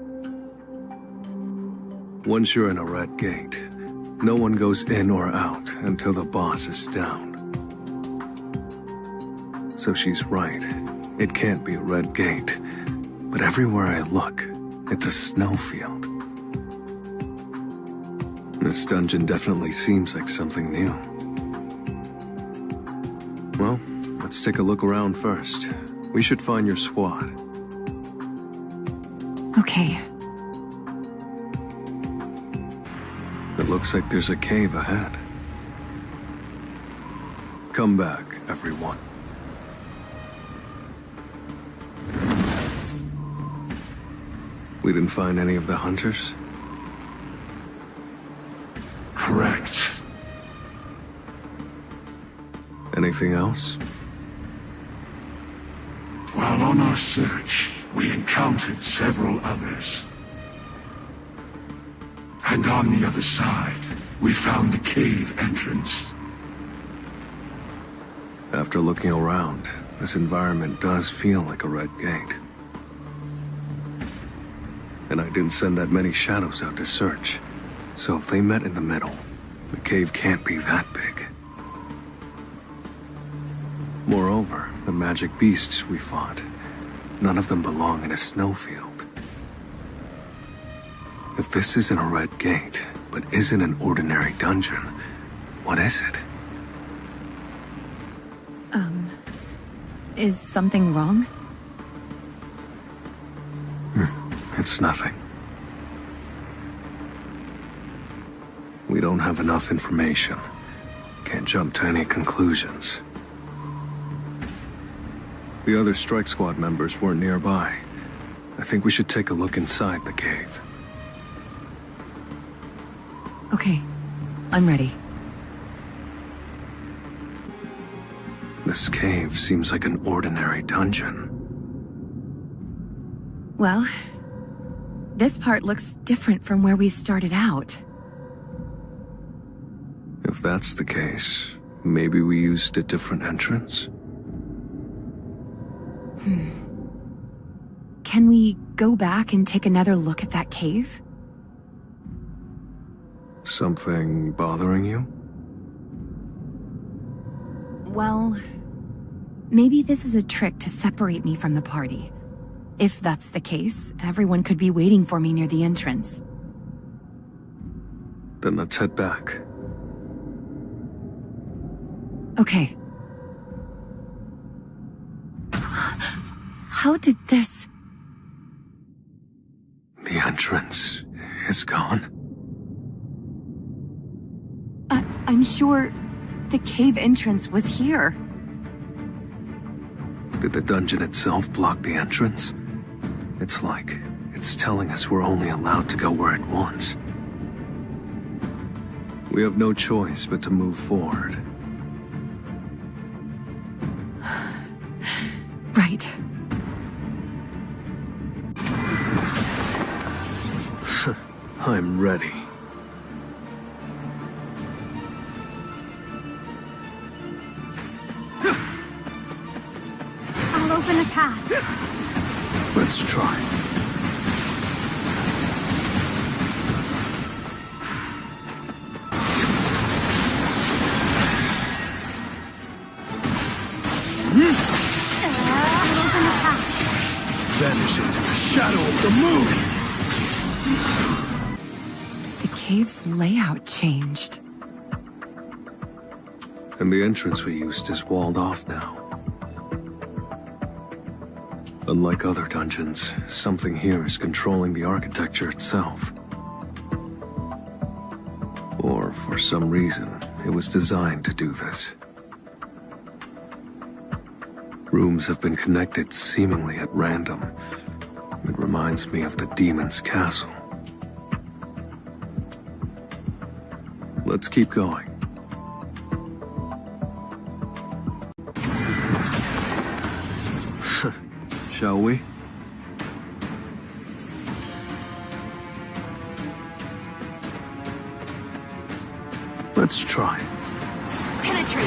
Once you're in a red gate, no one goes in or out until the boss is down. So she's right. It can't be a red gate. But everywhere I look, it's a snowfield. This dungeon definitely seems like something new. Well, let's take a look around first. We should find your squad. Okay. It looks like there's a cave ahead. Come back, everyone. We didn't find any of the hunters? Correct. Anything else? While on our search, we encountered several others. And on the other side, we found the cave entrance. After looking around, this environment does feel like a red gate. And I didn't send that many shadows out to search. So if they met in the middle, the cave can't be that big. Moreover, the magic beasts we fought, none of them belong in a snowfield. If this isn't a red gate, but isn't an ordinary dungeon, what is it? Is something wrong? It's nothing. We don't have enough information. Can't jump to any conclusions. The other strike squad members weren't nearby. I think we should take a look inside the cave. Okay, I'm ready. This cave seems like an ordinary dungeon. Well, this part looks different from where we started out. If that's the case, maybe we used a different entrance? Can we go back and take another look at that cave? Something bothering you? Well, maybe this is a trick to separate me from the party. If that's the case, everyone could be waiting for me near the entrance. Then let's head back. Okay. How did this... The entrance is gone. I'm sure the cave entrance was here. Did the dungeon itself block the entrance? It's like it's telling us we're only allowed to go where it wants. We have no choice but to move forward. Right. I'm ready. I'll open a path. Let's try. I'll open a path. Vanish into the shadow of the moon! The cave's layout changed. And the entrance we used is walled off now. Unlike other dungeons, something here is controlling the architecture itself. Or, for some reason, it was designed to do this. Rooms have been connected seemingly at random. It reminds me of the demon's castle. Let's keep going. Shall we? Let's try. Penetrate.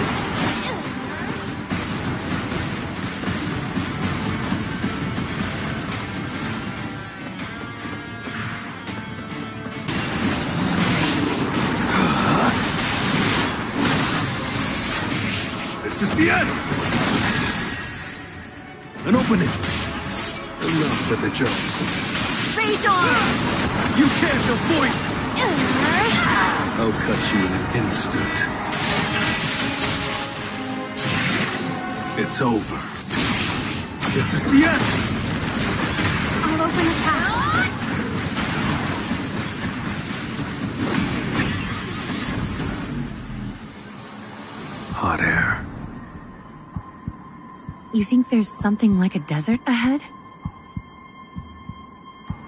This is the end! And open it! Enough with the jokes. Rage on! You can't avoid it! I'll cut you in an instant. It's over. This is the end! I'll open the path. Hot air. You think there's something like a desert ahead?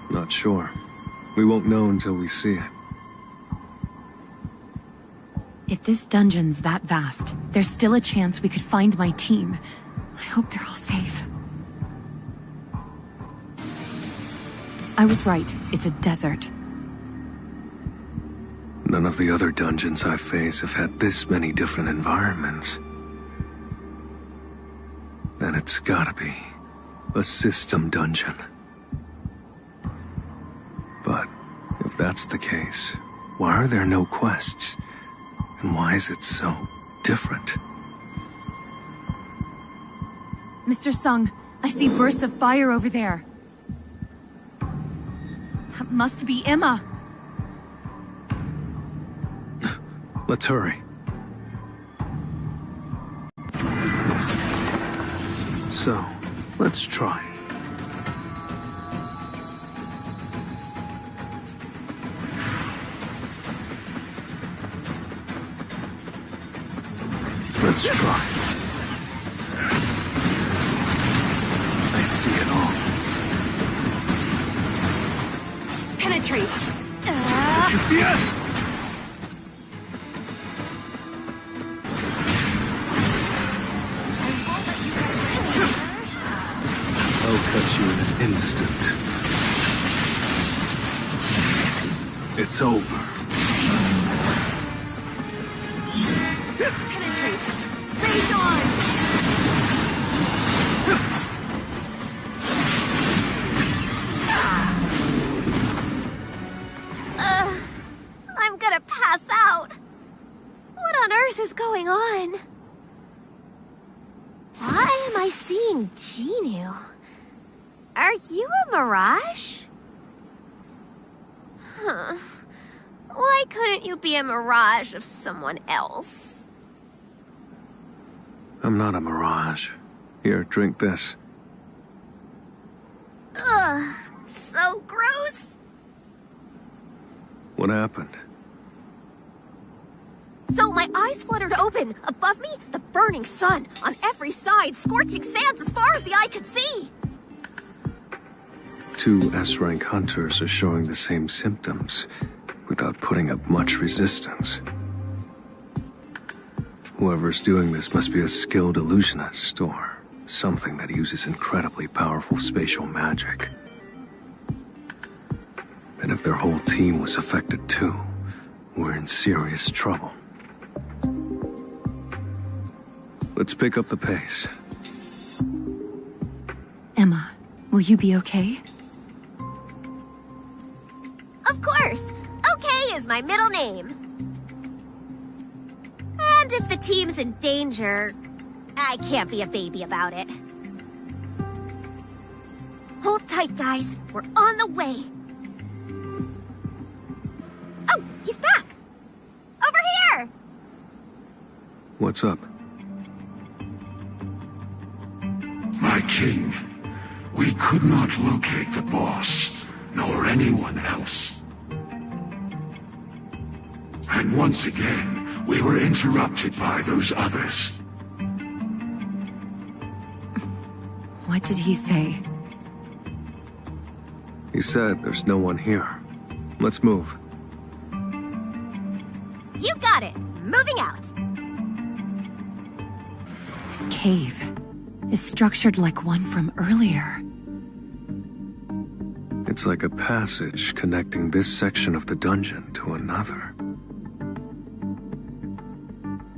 Not sure. We won't know until we see it. If this dungeon's that vast, there's still a chance we could find my team. I hope they're all safe. I was right. It's a desert. None of the other dungeons I face have had this many different environments. Then it's gotta be a system dungeon. But if that's the case, why are there no quests? And why is it so different? Mr. Sung, I see bursts of fire over there. That must be Emma. Let's hurry. So, let's try. Let's try. I see it all. Penetrate. This is the end! I'll cut you in an instant. It's over. Penetrate. Rage on. I'm gonna pass out. What on earth is going on? Why am I seeing Jinwoo? Are you a mirage? Huh. Why couldn't you be a mirage of someone else? I'm not a mirage. Here, drink this. Ugh, so gross. What happened? So my eyes fluttered open. Above me, the burning sun. On every side, scorching sands as far as the eye could see. 2 S-rank hunters are showing the same symptoms, without putting up much resistance. Whoever's doing this must be a skilled illusionist, or something that uses incredibly powerful spatial magic. And if their whole team was affected too, we're in serious trouble. Let's pick up the pace. Emma, will you be okay? Of course. Okay is my middle name. And if the team's in danger, I can't be a baby about it. Hold tight, guys. We're on the way. Oh, he's back. Over here. What's up? My king, we could not locate the boss, nor anyone else. And once again, we were interrupted by those others. What did he say? He said there's no one here. Let's move. You got it. Moving out. This cave is structured like one from earlier. It's like a passage connecting this section of the dungeon to another.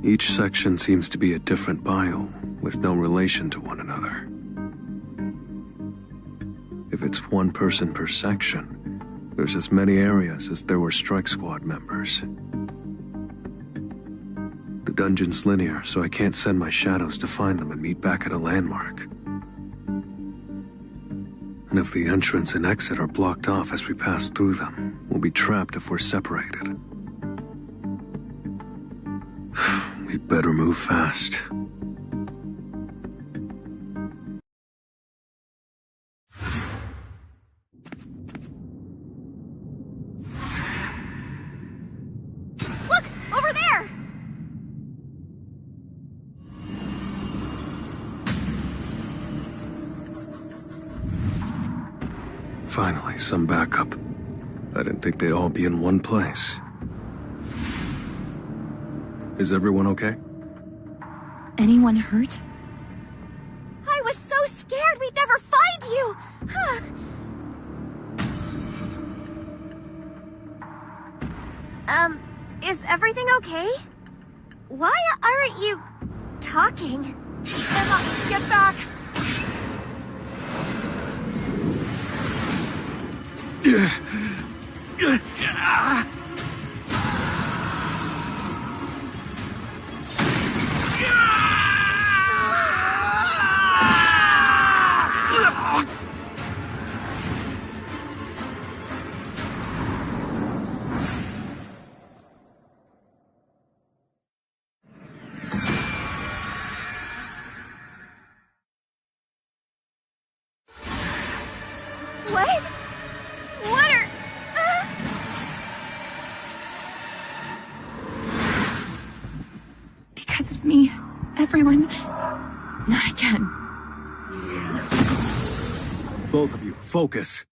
Each section seems to be a different biome, with no relation to one another. If it's 1 person per section, there's as many areas as there were Strike Squad members. The dungeon's linear, so I can't send my shadows to find them and meet back at a landmark. And if the entrance and exit are blocked off as we pass through them, we'll be trapped if we're separated. We'd better move fast. Look! Over there! Finally, some backup. I didn't think they'd all be in one place. Is everyone okay? Anyone hurt? I was so scared we'd never find you! Is everything okay? Why aren't you talking? Emma, get back! What? What are... Because of me, everyone... Not again. Both of you, focus.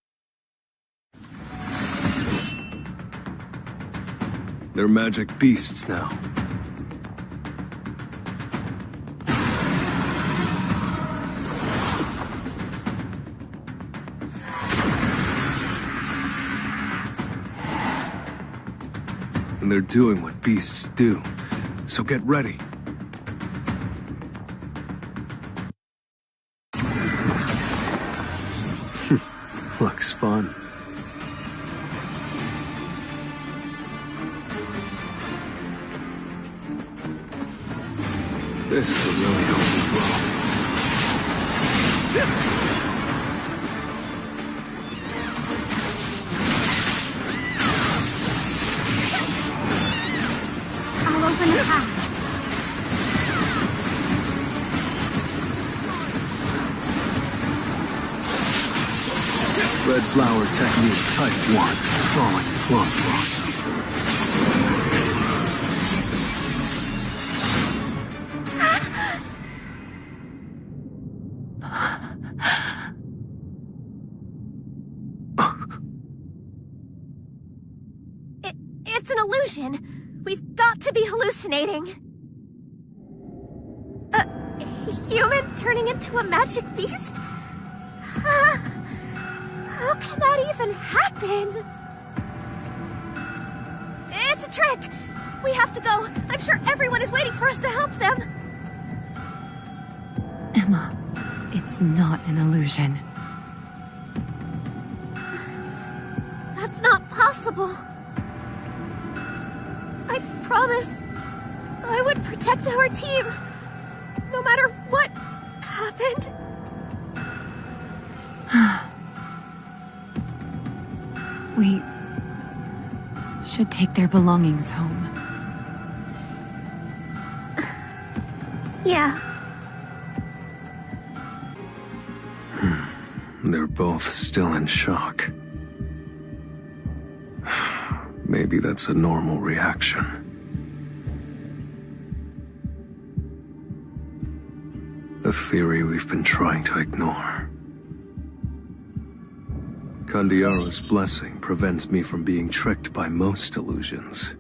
They're magic beasts now. And they're doing what beasts do. So get ready. Looks fun. This could really help me grow. I'll open the hatch. Red flower technique type 1. Falling plum blossom. It's an illusion. We've got to be hallucinating. A human turning into a magic beast? How can that even happen? It's a trick! We have to go. I'm sure everyone is waiting for us to help them. Emma, it's not an illusion. That's not possible. I promised I would protect our team, no matter what happened. We should take their belongings home. Yeah. They're both still in shock. Maybe that's a normal reaction. A theory we've been trying to ignore. Candiaro's blessing prevents me from being tricked by most illusions.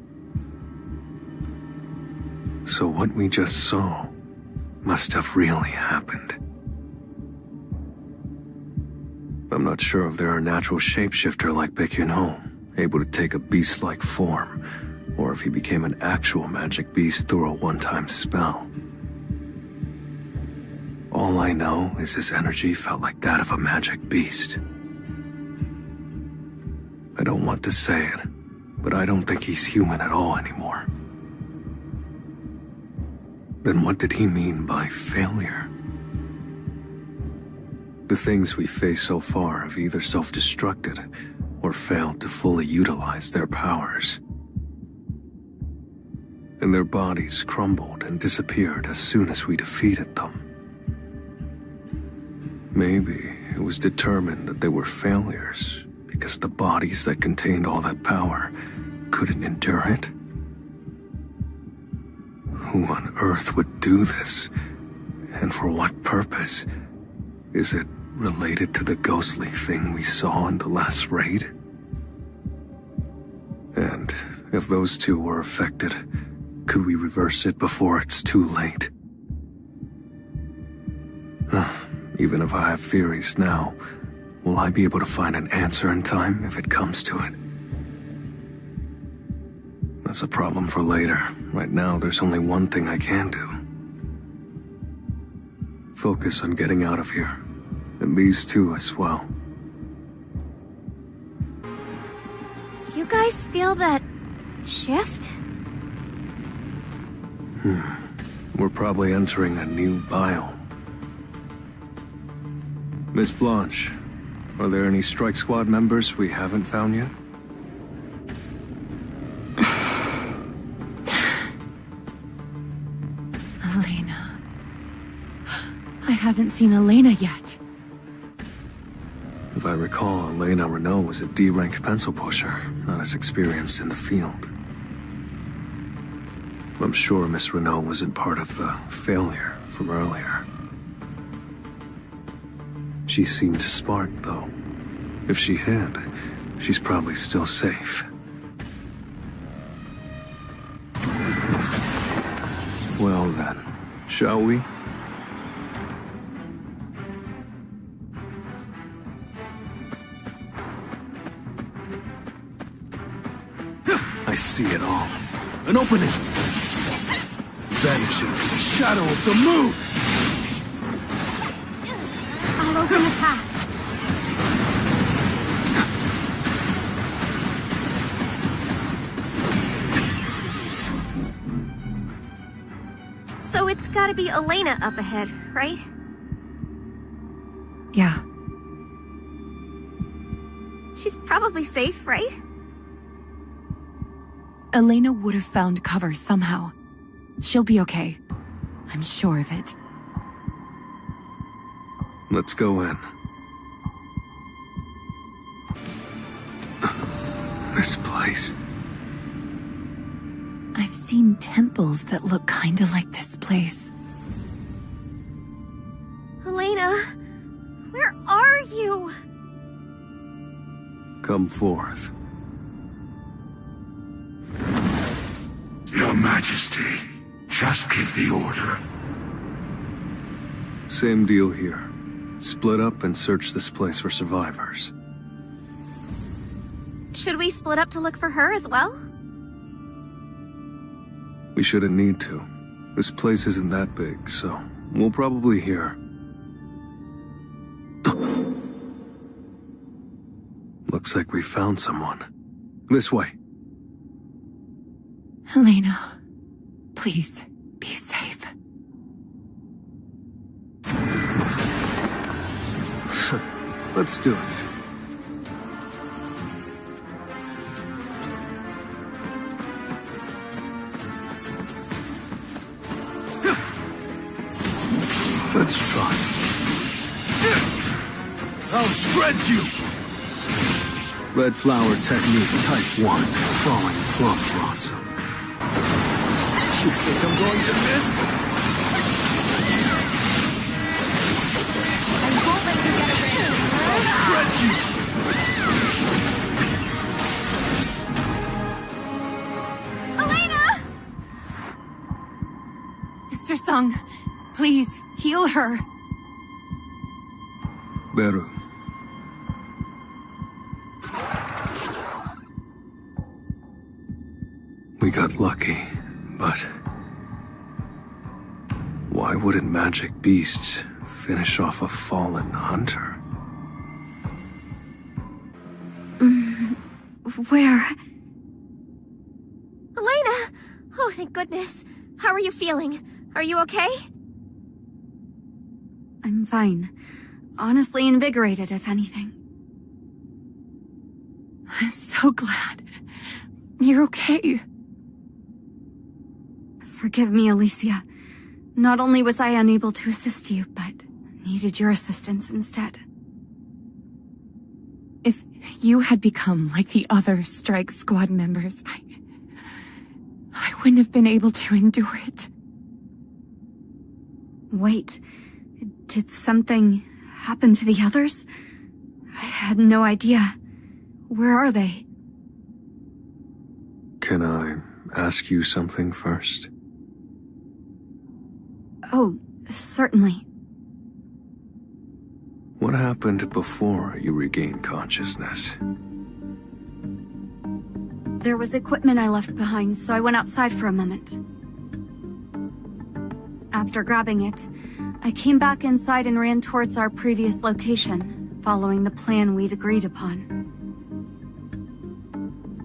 So what we just saw must have really happened. I'm not if they're a natural shapeshifter like Baek-Yun-ho, able to take a beast-like form, or if he became an actual magic beast through a one-time spell. All I know is his energy felt like that of a magic beast. I don't want to say it, but I don't think he's human at all anymore. Then what did he mean by failure? The things we face so far have either self-destructed or failed to fully utilize their powers. And their bodies crumbled and disappeared as soon as we defeated them. Maybe it was determined that they were failures because the bodies that contained all that power couldn't endure it. Who on earth would do this? And for what purpose? Is it related to the ghostly thing we saw in the last raid? And if those two were affected, could we reverse it before it's too late? Even if I have theories now, will I be able to find an answer in time if it comes to it? That's a problem for later. Right now, there's only one thing I can do. Focus on getting out of here. And these two as well. You guys feel that shift? We're probably entering a new biome. Miss Blanche, are there any Strike Squad members we haven't found yet? Elena. I haven't seen Elena yet. If I recall, Elena Renault was a D-rank pencil pusher, not as experienced in the field. I'm sure Miss Renault wasn't part of the failure from earlier. She seemed smart, though. If she had, she's probably still safe. Well then, shall we? I see it all. An opening! Vanish into the shadow of the moon! I'll open the path. So it's gotta be Elena up ahead, right? Yeah. She's probably safe, right? Elena would have found cover somehow. She'll be okay. I'm sure of it. Let's go in. This place. I've seen temples that look kinda like this place. Elena, where are you? Come forth. Your Majesty, just give the order. Same deal here. Split up and search this place for survivors. Should we split up to look for her as well? We shouldn't need to. This place isn't that big, so we'll probably hear. Looks like we found someone. This way. Elena, please, be safe. Let's do it. Let's try. I'll shred you! Red flower technique type 1. Falling plum blossom. You think I'm going to miss? I won't let you get away. I'll shred you! Elena! Mr. Sung, please, heal her. Beru. We got lucky, but why wouldn't magic beasts finish off a fallen hunter? Where? Elena! Oh, thank goodness. How are you feeling? Are you okay? I'm fine. Honestly invigorated, if anything. I'm so glad. You're okay. Forgive me, Alicia. Not only was I unable to assist you, but needed your assistance instead. If you had become like the other Strike Squad members, I wouldn't have been able to endure it. Wait, did something happen to the others? I had no idea. Where are they? Can I ask you something first? Oh, certainly. What happened before you regained consciousness? There was equipment I left behind, so I went outside for a moment. After grabbing it, I came back inside and ran towards our previous location, following the plan we'd agreed upon.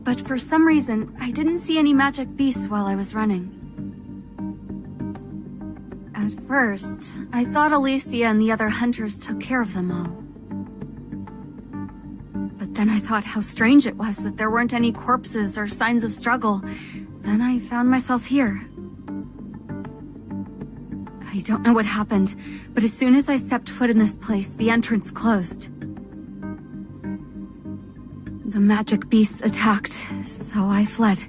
But for some reason, I didn't see any magic beasts while I was running. At first, I thought Alicia and the other hunters took care of them all. But then I thought how strange it was that there weren't any corpses or signs of struggle. Then I found myself here. I don't know what happened, but as soon as I stepped foot in this place, the entrance closed. The magic beasts attacked, so I fled.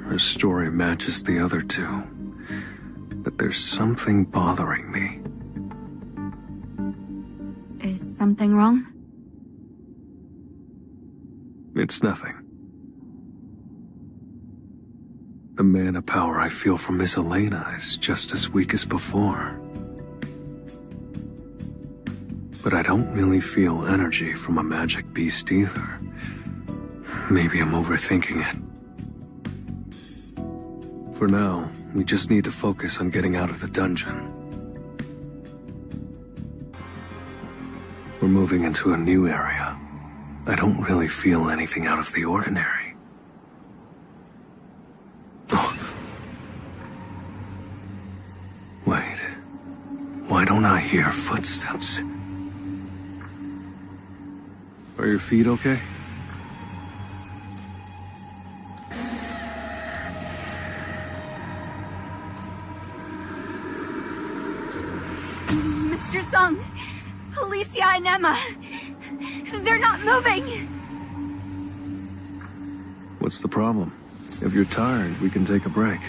Her story matches the other two, but there's something bothering me. Is something wrong? It's nothing. The mana power I feel from Miss Elena is just as weak as before. But I don't really feel energy from a magic beast either. Maybe I'm overthinking it. For now, we just need to focus on getting out of the dungeon. We're moving into a new area. I don't really feel anything out of the ordinary. Wait, why don't I hear footsteps? Are your feet okay? Mr. Sung, Alicia and Emma, they're not moving. What's the problem? If you're tired, we can take a break.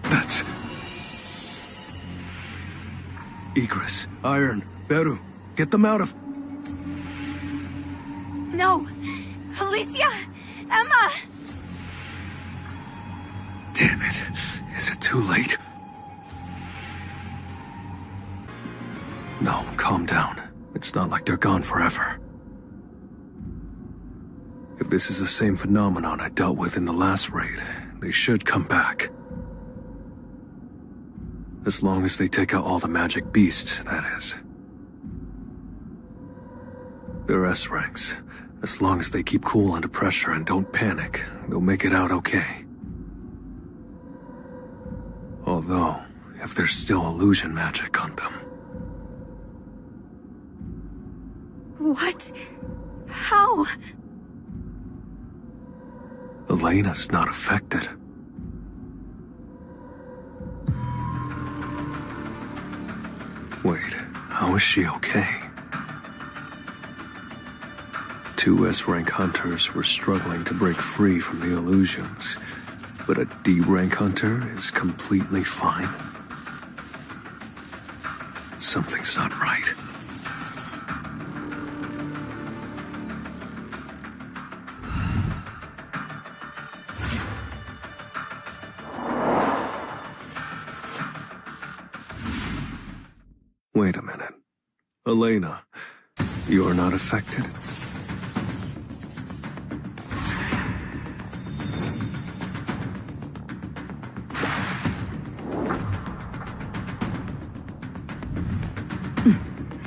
That's... Igris, Iron, Beru, get them out of... No, Alicia, Emma! Damn it. Is it too late? No, calm down. It's not like they're gone forever. If this is the same phenomenon I dealt with in the last raid, they should come back. As long as they take out all the magic beasts, that is. They're S-ranks. As long as they keep cool under pressure and don't panic, they'll make it out okay. Although, if there's still illusion magic on them. What? How? Elena's not affected. Wait, how is she okay? 2 S-rank hunters were struggling to break free from the illusions, but a D-rank hunter is completely fine. Something's not right. Wait a minute. Elena, you are not affected?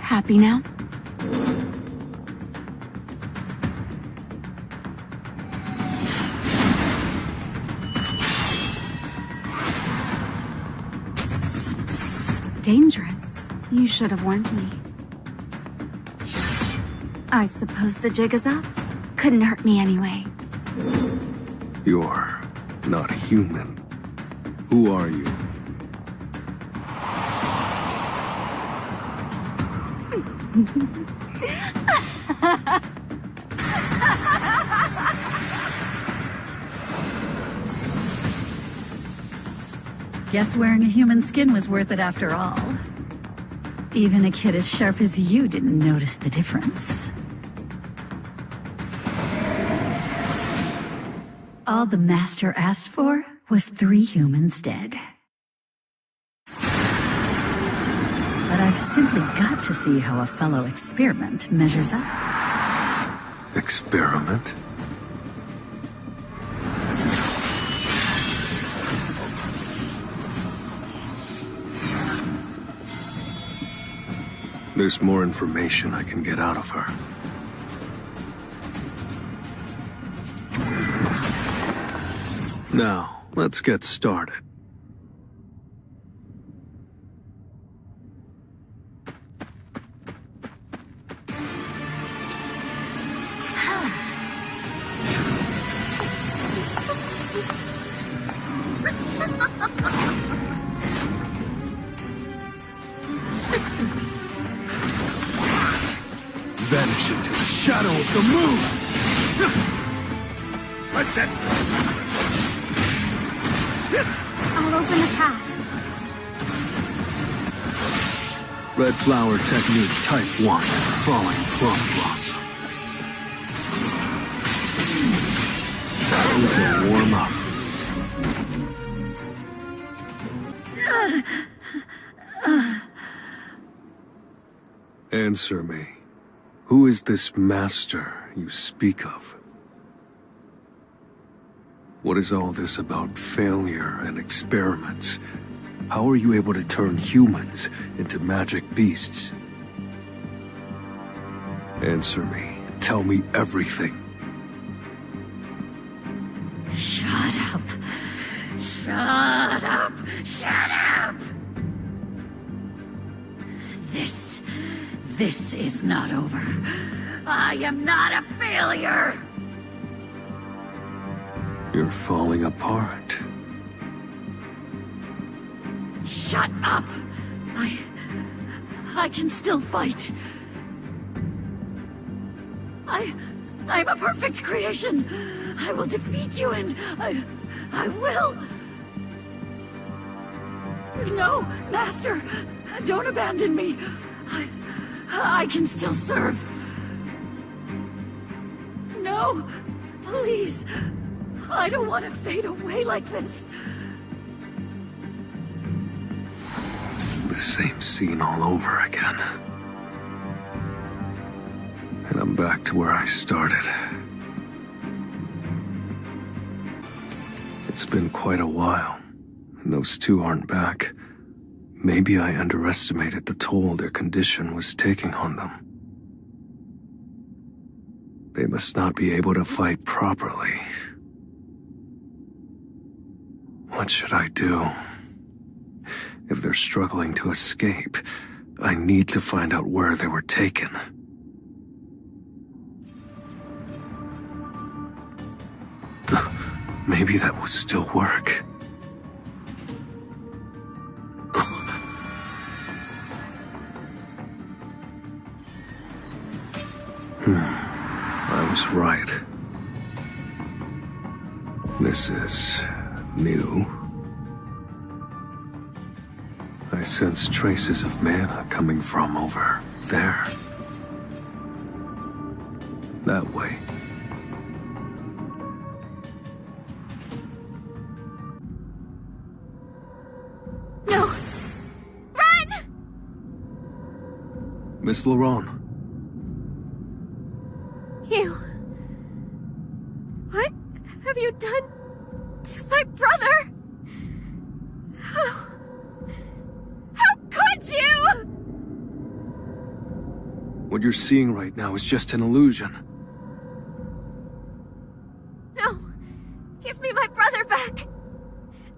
Happy now? dangerous. You should have warned me. I suppose the jig is up. Couldn't hurt me anyway. You're not human. Who are you? Guess wearing a human skin was worth it after all. Even a kid as sharp as you didn't notice the difference. All the Master asked for was 3 humans dead. But I've simply got to see how a fellow experiment measures up. Experiment? There's more information I can get out of her. Now, let's get started. Vanish into the shadow of the moon! That's it! I'll open the path. Red flower technique type 1, falling plum blossom. Time to warm up. Answer me. Who is this master you speak of? What is all this about failure and experiments? How are you able to turn humans into magic beasts? Answer me. Tell me everything. Shut up. Shut up. Shut up. This is not over. I am not a failure. You're falling apart. Shut up! I can still fight. I'm a perfect creation. I will defeat you and I will. No, Master, don't abandon me. I can still serve. No, please. I don't want to fade away like this. The same scene all over again. And I'm back to where I started. It's been quite a while, and those two aren't back. Maybe I underestimated the toll their condition was taking on them. They must not be able to fight properly. What should I do? If they're struggling to escape, I need to find out where they were taken. Maybe that will still work. I was right. This is new. I sense traces of mana coming from over there. That way. No! Run! Miss Laurent. You... What have you done to my brother? How could you? What you're seeing right now is just an illusion. No. Give me my brother back.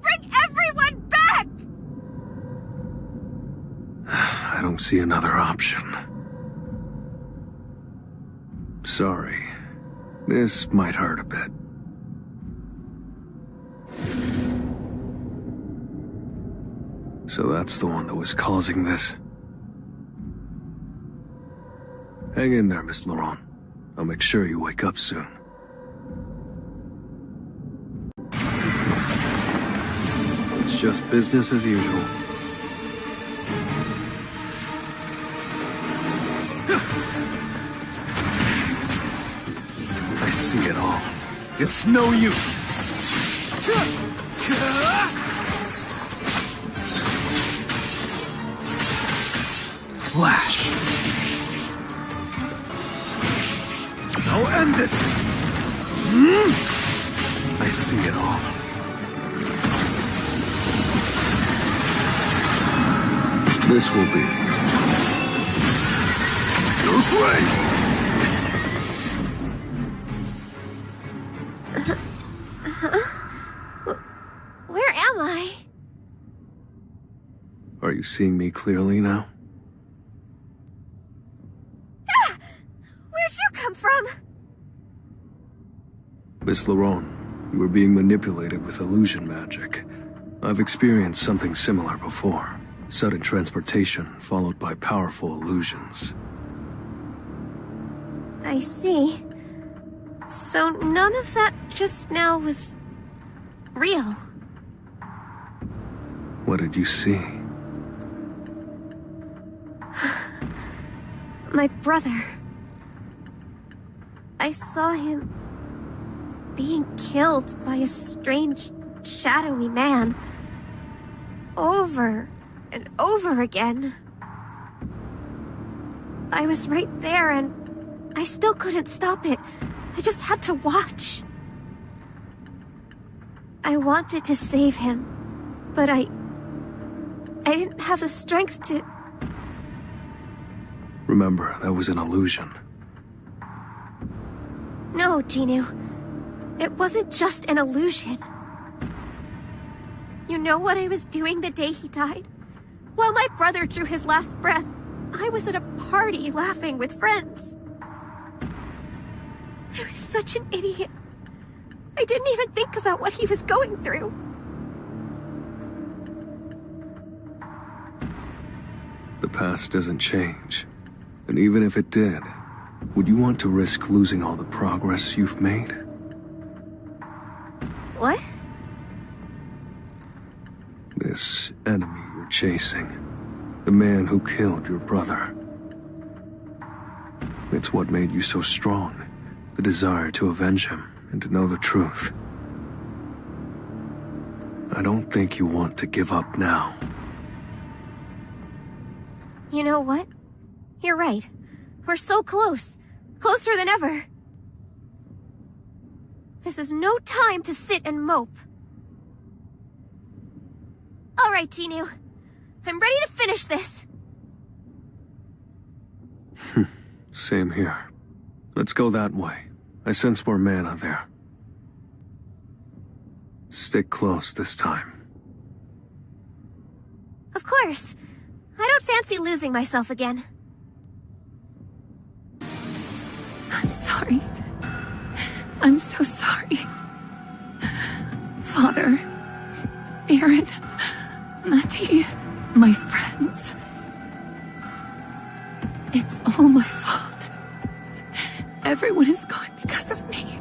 Bring everyone back! don't see another option. Sorry. This might hurt a bit. So that's the one that was causing this. Hang in there, Miss Laurent. I'll make sure you wake up soon. It's just business as usual. I see it all. It's no use. Flash. Now end this. I see it all. This will be your grave. Where am I? Are you seeing me clearly now? Ah! Where'd you come from? Miss Laurent, you were being manipulated with illusion magic. I've experienced something similar before. Sudden transportation, followed by powerful illusions. I see. So none of that just now was real. What did you see? My brother. I saw him being killed by a strange, shadowy man. Over and over again. I was right there and I still couldn't stop it. I just had to watch. I wanted to save him, but I didn't have the strength to... Remember, that was an illusion. No, Jinwoo. It wasn't just an illusion. You know what I was doing the day he died? While my brother drew his last breath, I was at a party laughing with friends. I was such an idiot. I didn't even think about what he was going through. The past doesn't change. And even if it did, would you want to risk losing all the progress you've made? What? This enemy you're chasing. The man who killed your brother. It's what made you so strong. The desire to avenge him and to know the truth. I don't think you want to give up now. You know what? You're right. We're so close. Closer than ever. This is no time to sit and mope. All right, Jinwoo. I'm ready to finish this. Same here. Let's go that way. I sense more mana there. Stick close this time. Of course. I don't fancy losing myself again. I'm sorry. I'm so sorry. Father, Aaron, Mati, my friends. It's all my fault. Everyone is gone because of me.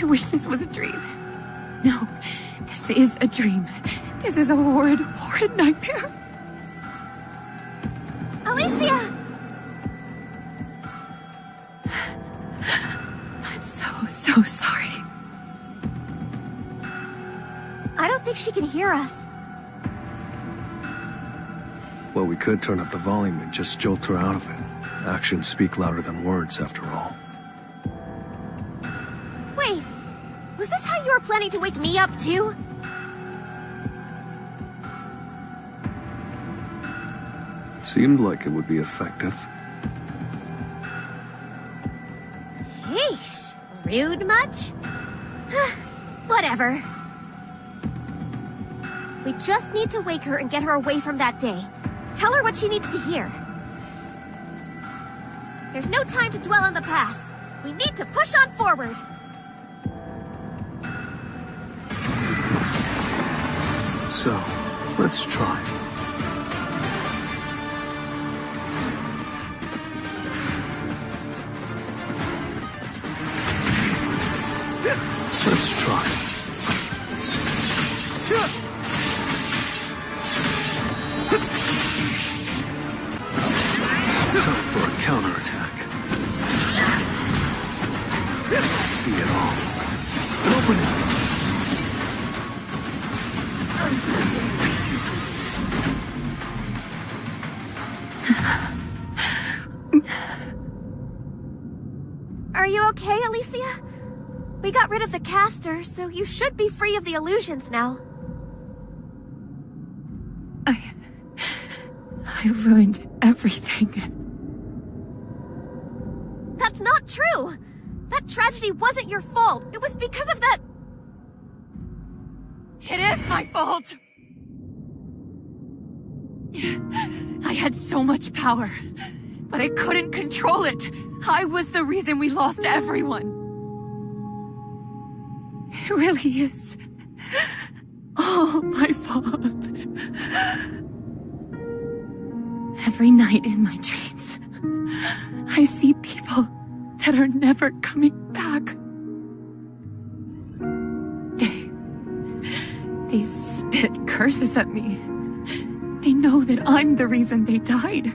I wish this was a dream. No, this is a dream. This is a horrid, horrid nightmare. Alicia! I'm so sorry. I don't think she can hear us. Well, we could turn up the volume and just jolt her out of it. Actions speak louder than words, after all. Wait, was this how you were planning to wake me up, too? Seemed like it would be effective. Yeesh, rude much? Whatever. We just need to wake her and get her away from that day. Tell her what she needs to hear. There's no time to dwell on the past. We need to push on forward. So, let's try. Let's try. Time for a counterattack. See it all. An opening. Are you okay, Alicia? We got rid of the caster, so you should be free of the illusions now. I ruined everything. That's not true! That tragedy wasn't your fault. It was because of that... It is my fault! I had so much power, but I couldn't control it. I was the reason we lost everyone. It really is all my fault. Every night in my dreams, I see people that are never coming back. They spit curses at me. They know that I'm the reason they died.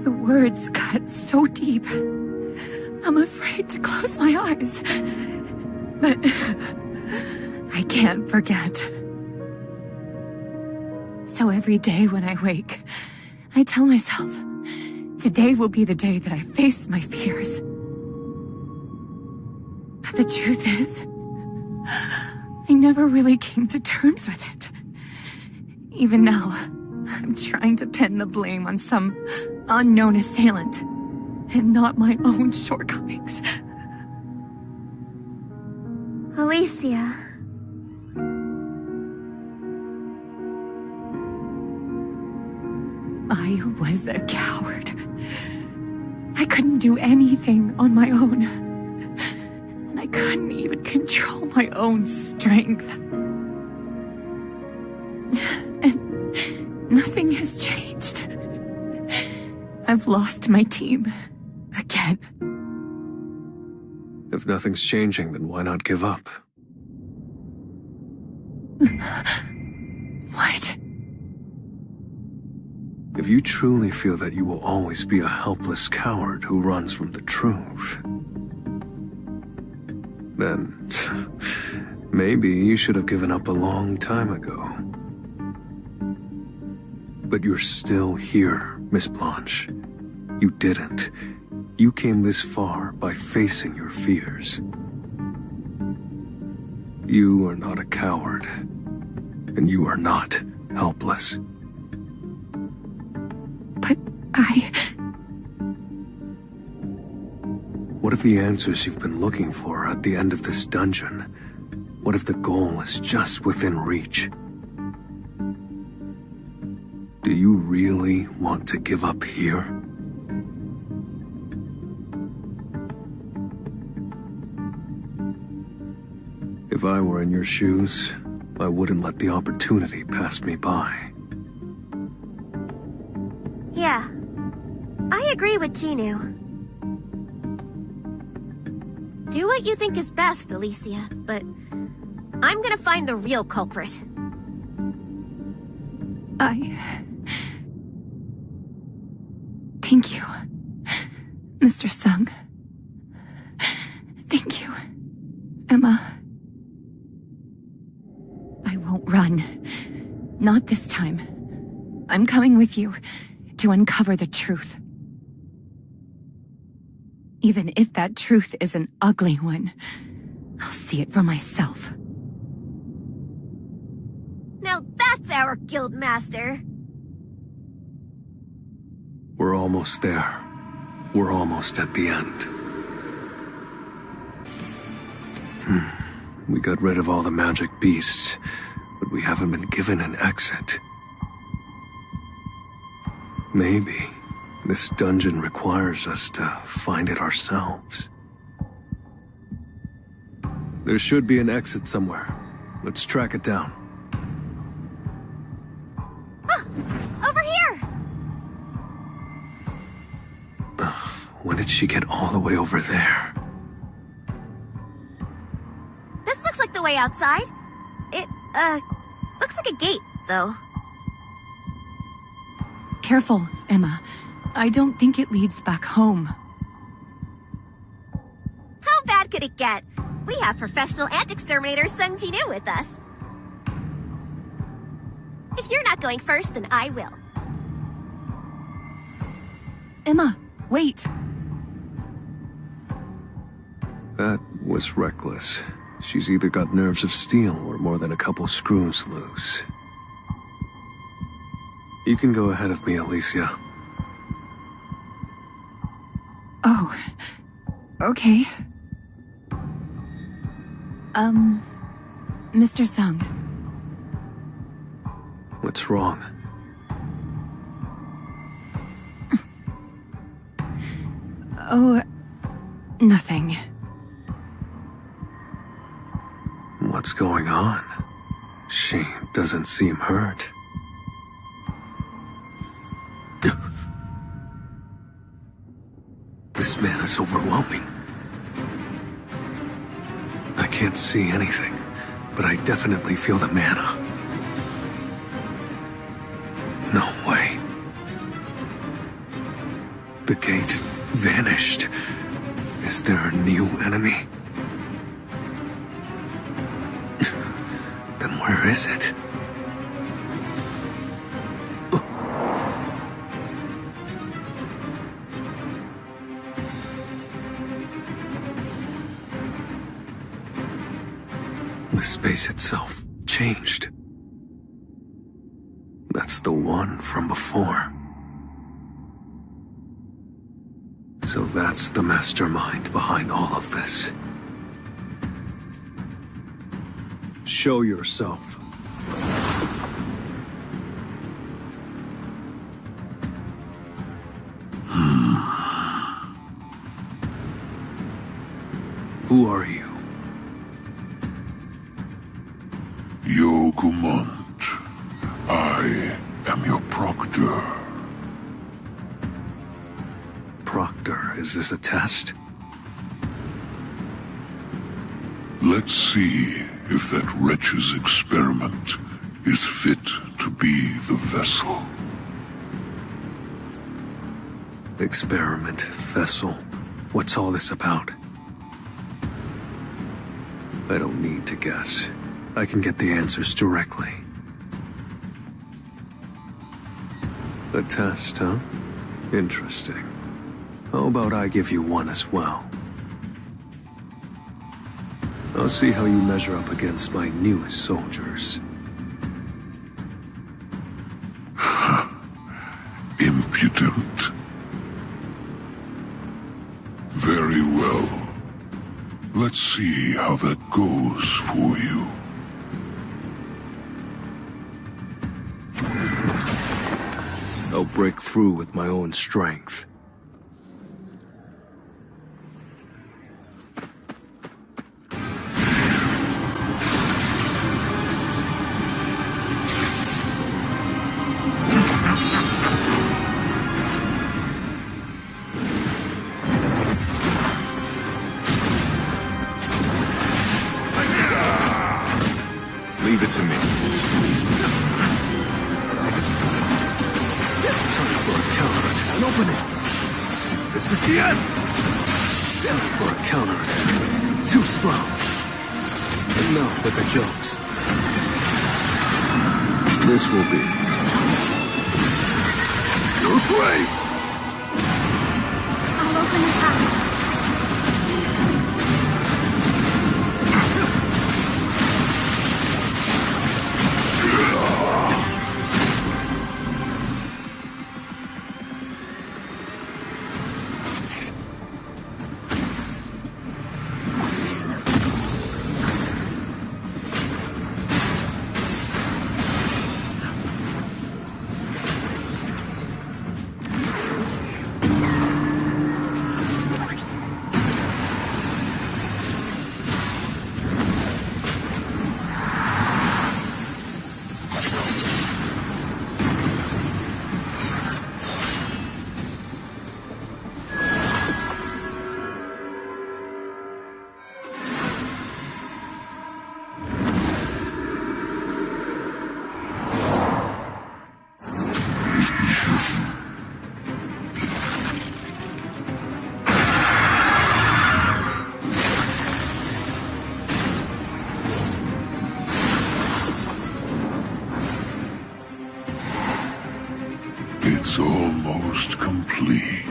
The words cut so deep, I'm afraid to close my eyes. But I can't forget. So every day when I wake, I tell myself, today will be the day that I face my fears. But the truth is, I never really came to terms with it. Even now, I'm trying to pin the blame on some unknown assailant, and not my own shortcomings. Alicia... I was a coward. I couldn't do anything on my own. And I couldn't even control my own strength. And nothing has changed. I've lost my team. Again. If nothing's changing, then why not give up? What? If you truly feel that you will always be a helpless coward who runs from the truth, then maybe you should have given up a long time ago. But you're still here, Miss Blanche. You didn't. You came this far by facing your fears. You are not a coward, and you are not helpless. But What if the answers you've been looking for are at the end of this dungeon? What if the goal is just within reach? Do you really want to give up here? If I were in your shoes, I wouldn't let the opportunity pass me by. Yeah. I agree with Jinwoo. Do what you think is best, Alicia, but I'm gonna find the real culprit. Thank you, Mr. Sung. Thank you, Emma. I won't run. Not this time. I'm coming with you to uncover the truth. Even if that truth is an ugly one, I'll see it for myself. Now that's our guild master. We're almost there. We're almost at the end. We got rid of all the magic beasts, but we haven't been given an exit. Maybe this dungeon requires us to find it ourselves. There should be an exit somewhere. Let's track it down. Over here! When did she get all the way over there? This looks like the way outside. It, looks like a gate, though. Careful, Emma. I don't think it leads back home. How bad could it get? We have professional ant exterminator Sung Jin-Woo with us. If you're not going first, then I will. Emma, wait. That was reckless. She's either got nerves of steel or more than a couple screws loose. You can go ahead of me, Alicia. Oh, okay. Mr. Sung. What's wrong? Oh, nothing. What's going on? She doesn't seem hurt. This man is overwhelming. I can't see anything, but I definitely feel the mana. No way. The gate vanished. Is there a new enemy? Then where is it? The space itself changed. That's the one from before. So that's the mastermind behind all of this. Show yourself. Who are you? Yokumont. I am your proctor. Proctor, is this a test? Let's see if that wretch's experiment is fit to be the vessel. Experiment, vessel. What's all this about? I don't need to guess. I can get the answers directly. A test, huh? Interesting. How about I give you one as well? I'll see how you measure up against my newest soldiers. Impudent. Very well. Let's see how that goes for you. I'll break through with my own strength. Leave it to me. Time for a counterattack. Open it! This is the end! Time for a counterattack. Too slow. Enough with the jokes. This will be your grave! I'll open it up. It's almost complete.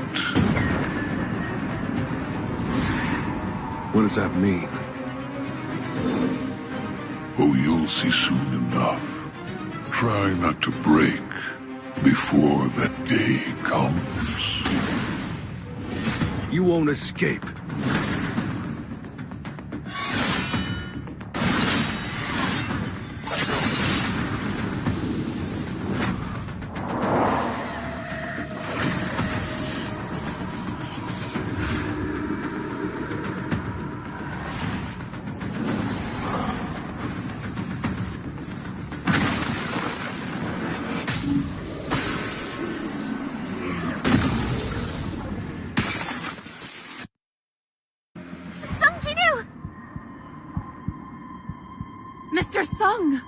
What does that mean? Oh, you'll see soon enough. Try not to break before that day comes. You won't escape. Mr. Sung!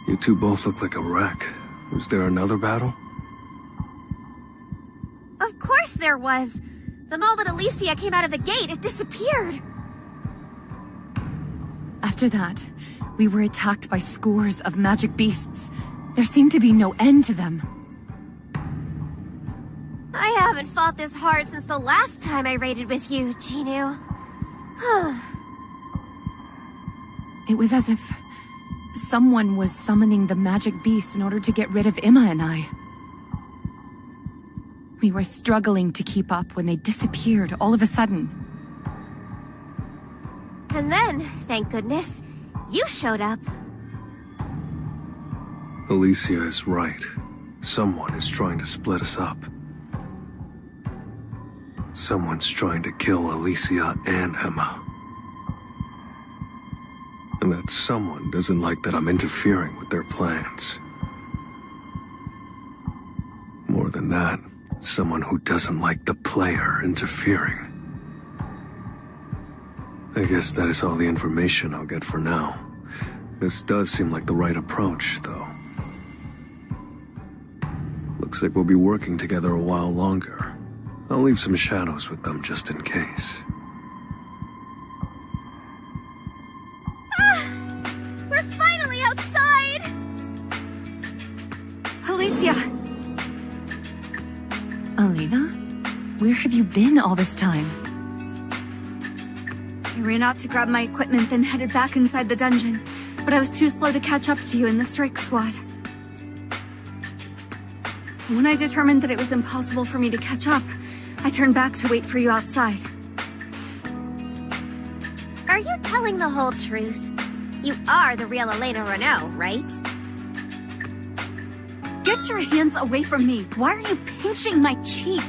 You two both look like a wreck. Was there another battle? Of course there was. The moment Alicia came out of the gate, it disappeared. After that, we were attacked by scores of magic beasts. There seemed to be no end to them. I haven't fought this hard since the last time I raided with you, Jinwoo. It was as if someone was summoning the magic beast in order to get rid of Emma and I. We were struggling to keep up when they disappeared all of a sudden. And then, thank goodness, you showed up. Alicia is right. Someone is trying to split us up. Someone's trying to kill Alicia and Emma. And that someone doesn't like that I'm interfering with their plans. More than that, someone who doesn't like the player interfering. I guess that is all the information I'll get for now. This does seem like the right approach, though. Looks like we'll be working together a while longer. I'll leave some shadows with them just in case. We're finally outside! Alicia! Alina? Where have you been all this time? I ran out to grab my equipment, then headed back inside the dungeon. But I was too slow to catch up to you in the strike squad. When I determined that it was impossible for me to catch up, I turned back to wait for you outside. Are you telling the whole truth? You are the real Elena Renault, right? Get your hands away from me! Why are you pinching my cheek?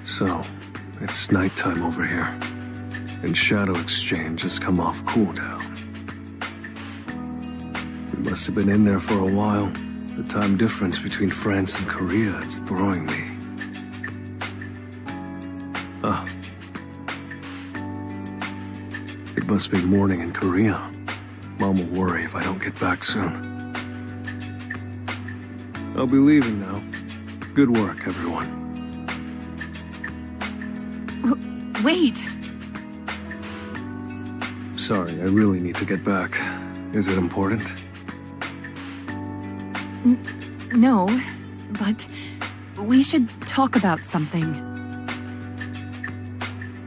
So, it's nighttime over here, and Shadow Exchange has come off cooldown. We must have been in there for a while. The time difference between France and Korea is throwing me. It must be morning in Korea. Mom will worry if I don't get back soon. I'll be leaving now. Good work, everyone. Wait! Sorry, I really need to get back. Is it important? No, but we should talk about something.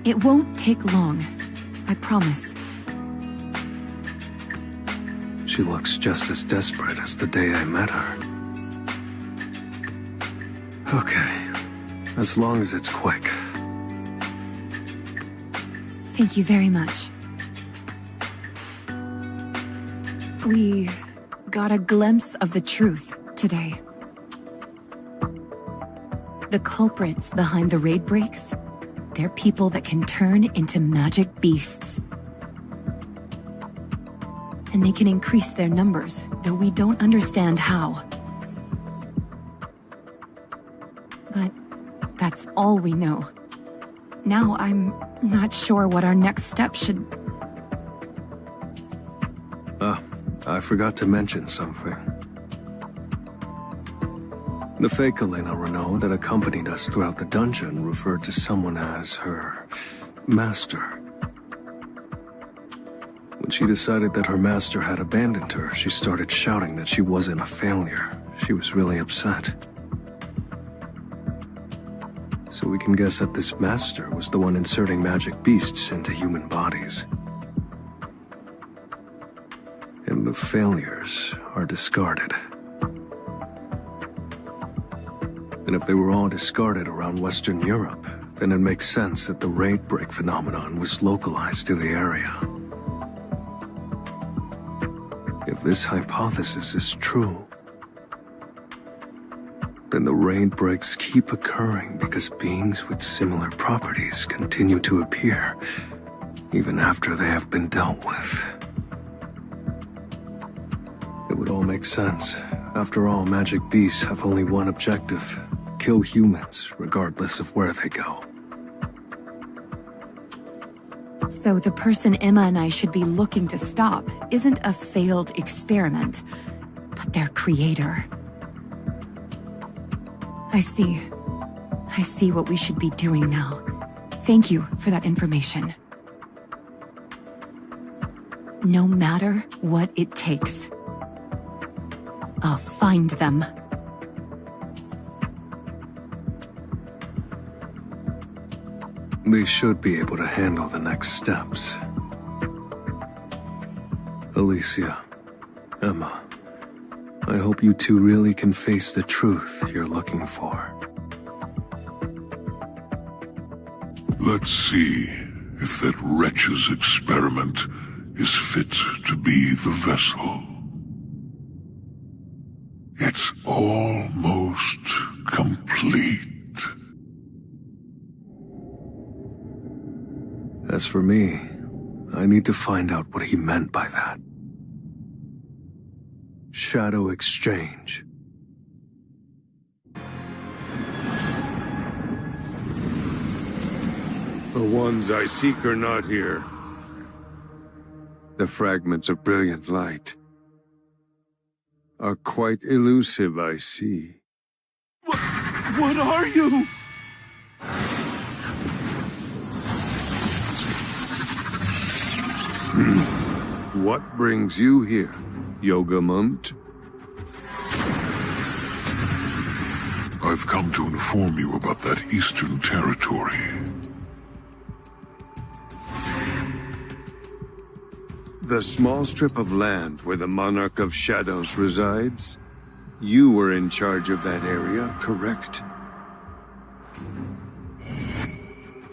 It won't take long, I promise. She looks just as desperate as the day I met her. Okay, as long as it's quick. Thank you very much. We got a glimpse of the truth today. The culprits behind the raid breaks, they're people that can turn into magic beasts. And they can increase their numbers, though we don't understand how. But that's all we know. Now I'm not sure what our next step should... I forgot to mention something. The fake Elena Renault that accompanied us throughout the dungeon referred to someone as her master. When she decided that her master had abandoned her, she started shouting that she wasn't a failure. She was really upset. So we can guess that this master was the one inserting magic beasts into human bodies. And the failures are discarded. And if they were all discarded around Western Europe, then it makes sense that the raid break phenomenon was localized to the area. If this hypothesis is true, then the raid breaks keep occurring because beings with similar properties continue to appear, even after they have been dealt with. It would all make sense. After all, magic beasts have only one objective: kill humans, regardless of where they go. So the person Emma and I should be looking to stop isn't a failed experiment, but their creator. I see. I see what we should be doing now. Thank you for that information. No matter what it takes, I'll find them. They should be able to handle the next steps. Alicia, Emma, I hope you two really can face the truth you're looking for. Let's see if that wretch's experiment is fit to be the vessel. It's almost complete. As for me, I need to find out what he meant by that. Shadow exchange. The ones I seek are not here. The fragments of brilliant light are quite elusive, I see. What are you? What brings you here, Yogamont? I've come to inform you about that eastern territory. The small strip of land where the Monarch of Shadows resides? You were in charge of that area, correct?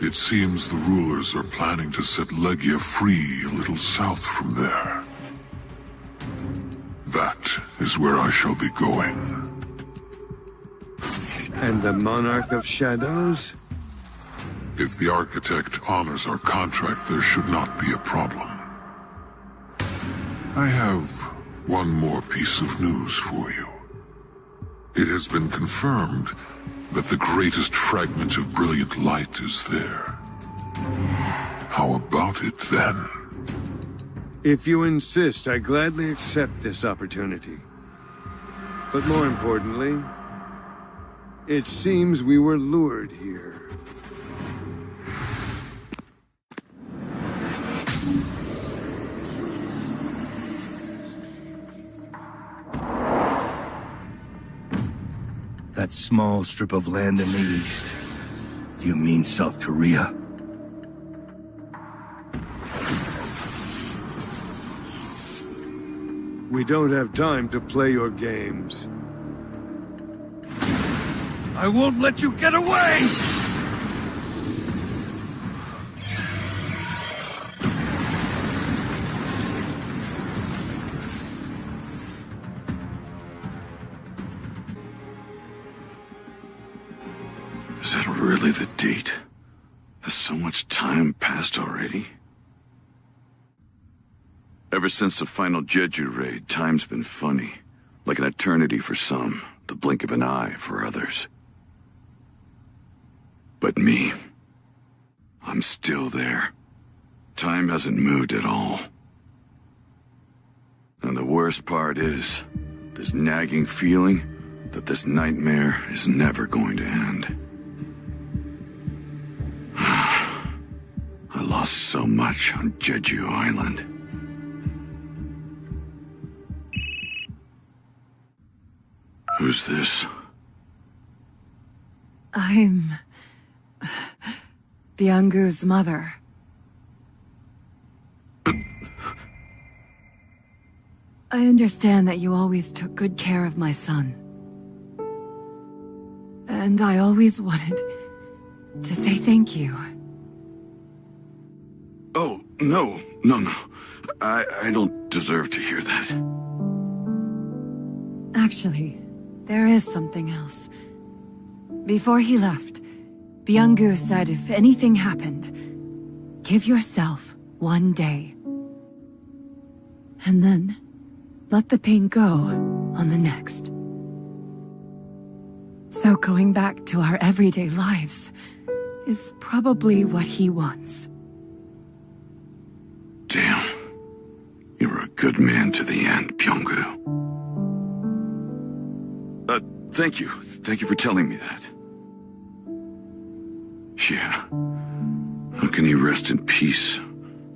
It seems the rulers are planning to set Legia free a little south from there. That is where I shall be going. And the Monarch of Shadows? If the architect honors our contract, there should not be a problem. I have one more piece of news for you. It has been confirmed that the greatest fragment of brilliant light is there. How about it, then? If you insist, I gladly accept this opportunity. But more importantly, it seems we were lured here. That small strip of land in the east. Do you mean South Korea? We don't have time to play your games. I won't let you get away! Is that really the date? Has so much time passed already? Ever since the final Jeju raid, time's been funny. Like an eternity for some, the blink of an eye for others. But me, I'm still there. Time hasn't moved at all. And the worst part is, this nagging feeling that this nightmare is never going to end. I lost so much on Jeju Island. Who's this? I'm... Byung-gu's mother. I understand that you always took good care of my son. And I always wanted to say thank you. Oh, no. I don't deserve to hear that. Actually, there is something else. Before he left, Byung-gu said if anything happened, give yourself 1 day. And then, let the pain go on the next. So going back to our everyday lives is probably what he wants. Damn. You were a good man to the end, Byung-gu. Thank you. Thank you for telling me that. Yeah. How can he rest in peace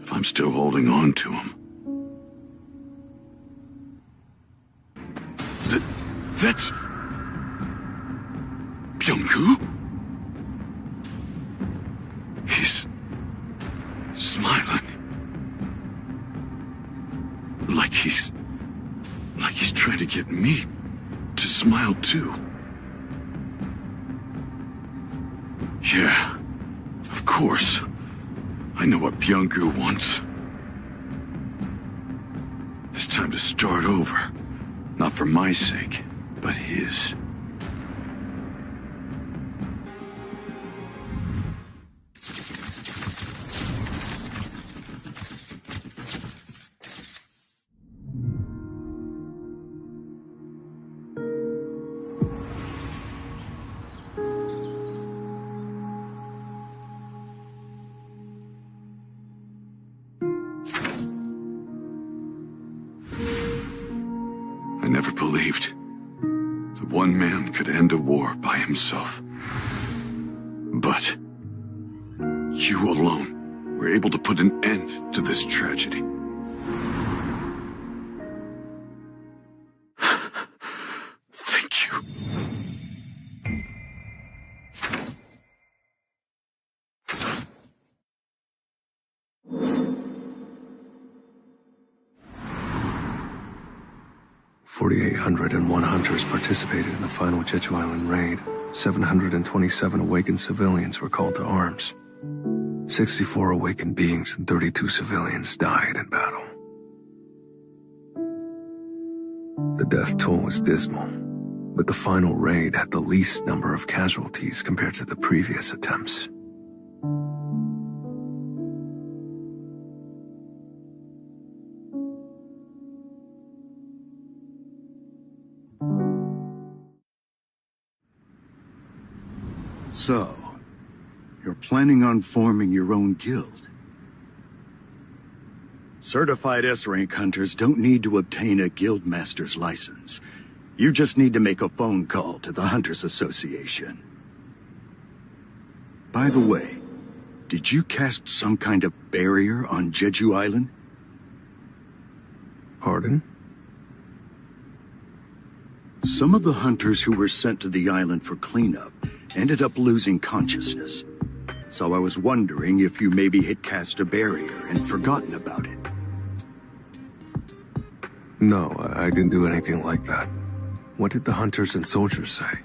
if I'm still holding on to him? That's... Byung-gu? He's... smiling. Like he's trying to get me to smile too. Yeah, of course. I know what Byung-gu wants. It's time to start over. Not for my sake, but his. I never believed that one man could end a war by himself. But you alone were able to put an end to this tragedy. Thank you. $4,801 hunters participated in the final Jeju Island raid. 727 awakened civilians were called to arms. 64 awakened beings and 32 civilians died in battle. The death toll was dismal, but the final raid had the least number of casualties compared to the previous attempts. So, you're planning on forming your own guild? Certified S-rank hunters don't need to obtain a guildmaster's license. You just need to make a phone call to the Hunters Association. By the way, did you cast some kind of barrier on Jeju Island? Pardon? Some of the hunters who were sent to the island for cleanup ended up losing consciousness. So I was wondering if you maybe had cast a barrier and forgotten about it. No, I didn't do anything like that. What did the hunters and soldiers say?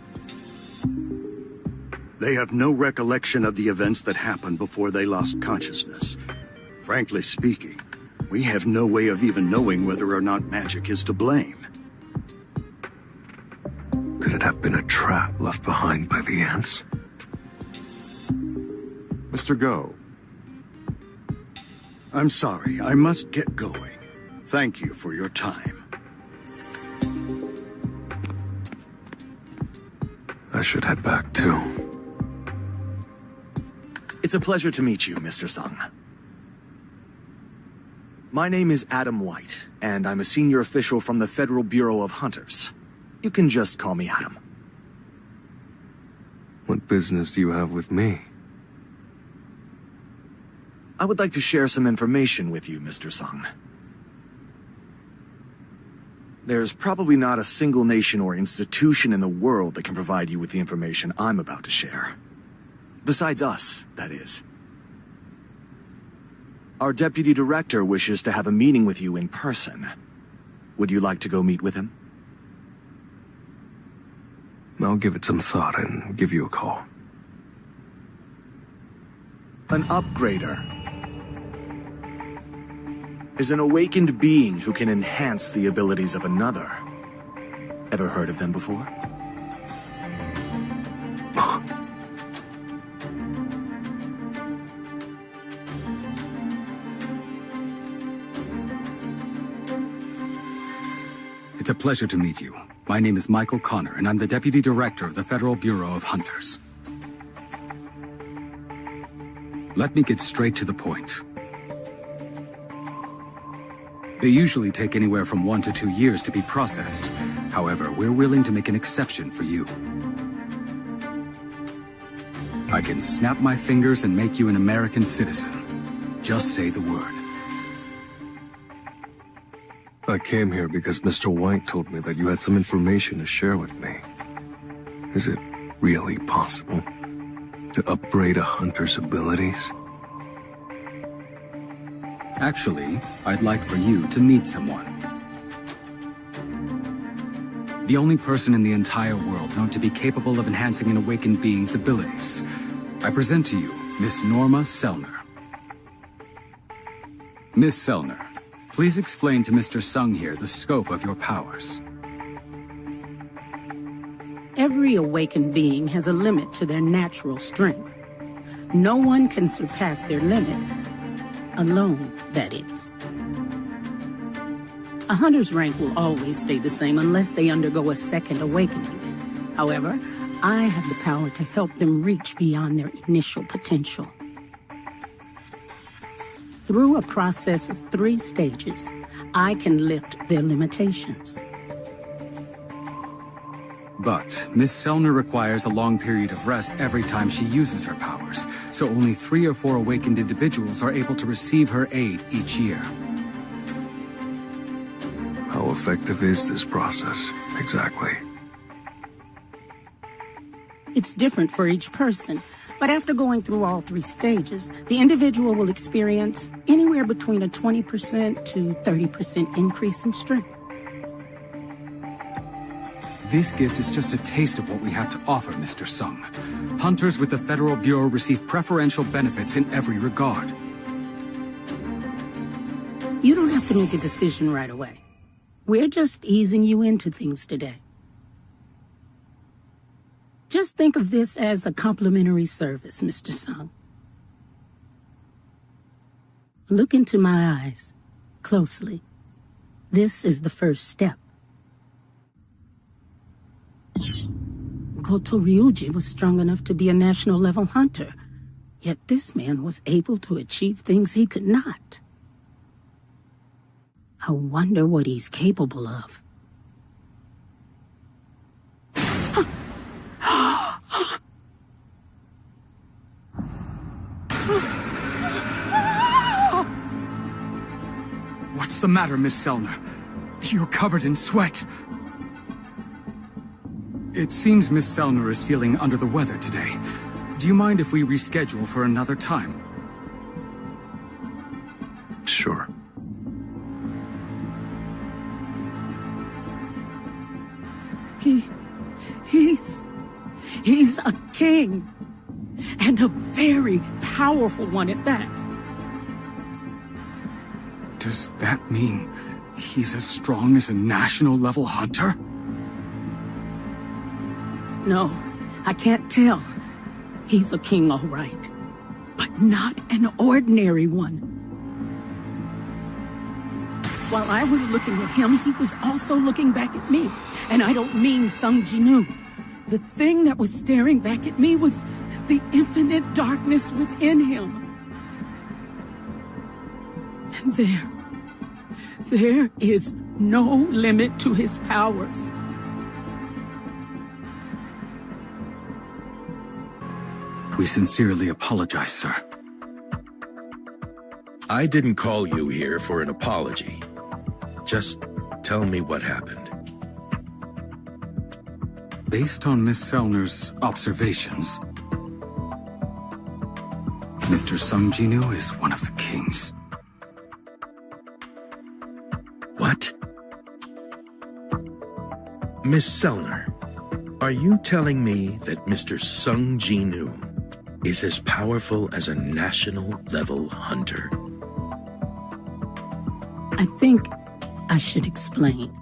They have no recollection of the events that happened before they lost consciousness. Frankly speaking, we have no way of even knowing whether or not magic is to blame. Could it have been a trap left behind by the ants? Mr. Go. I'm sorry, I must get going. Thank you for your time. I should head back too. It's a pleasure to meet you, Mr. Sung. My name is Adam White, and I'm a senior official from the Federal Bureau of Hunters. You can just call me Adam. What business do you have with me? I would like to share some information with you, Mr. Sung. There's probably not a single nation or institution in the world that can provide you with the information I'm about to share. Besides us, that is. Our deputy director wishes to have a meeting with you in person. Would you like to go meet with him? I'll give it some thought and give you a call. An upgrader is an awakened being who can enhance the abilities of another. Ever heard of them before? It's a pleasure to meet you. My name is Michael Connor, and I'm the Deputy Director of the Federal Bureau of Hunters. Let me get straight to the point. They usually take anywhere from 1 to 2 years to be processed. However, we're willing to make an exception for you. I can snap my fingers and make you an American citizen. Just say the word. I came here because Mr. White told me that you had some information to share with me. Is it really possible to upgrade a hunter's abilities? Actually, I'd like for you to meet someone. The only person in the entire world known to be capable of enhancing an awakened being's abilities. I present to you Miss Norma Selner. Miss Selner, please explain to Mr. Sung here the scope of your powers. Every awakened being has a limit to their natural strength. No one can surpass their limit. Alone, that is. A hunter's rank will always stay the same unless they undergo a second awakening. However, I have the power to help them reach beyond their initial potential. Through a process of 3 stages, I can lift their limitations. But Miss Selner requires a long period of rest every time she uses her powers, so only 3 or 4 awakened individuals are able to receive her aid each year. How effective is this process, exactly? It's different for each person, but after going through all 3 stages, the individual will experience anywhere between a 20% to 30% increase in strength. This gift is just a taste of what we have to offer, Mr. Sung. Hunters with the Federal Bureau receive preferential benefits in every regard. You don't have to make a decision right away. We're just easing you into things today. Just think of this as a complimentary service, Mr. Sung. Look into my eyes, closely. This is the first step. Goto Ryuji was strong enough to be a national-level hunter, yet this man was able to achieve things he could not. I wonder what he's capable of. What's the matter, Miss Selner? You're covered in sweat. It seems Miss Selner is feeling under the weather today. Do you mind if we reschedule for another time? Sure. He's a king. And a very powerful one at that. Does that mean he's as strong as a national-level hunter? No, I can't tell. He's a king, all right. But not an ordinary one. While I was looking at him, he was also looking back at me. And I don't mean Sung Jin-Woo. The thing that was staring back at me was the infinite darkness within him. And there is no limit to his powers. We sincerely apologize, sir. I didn't call you here for an apology. Just tell me what happened. Based on Miss Selner's observations, Mr. Sung Jin-Woo is one of the kings. What? Miss Selner, are you telling me that Mr. Sung Jin-Woo is as powerful as a national-level hunter? I think I should explain.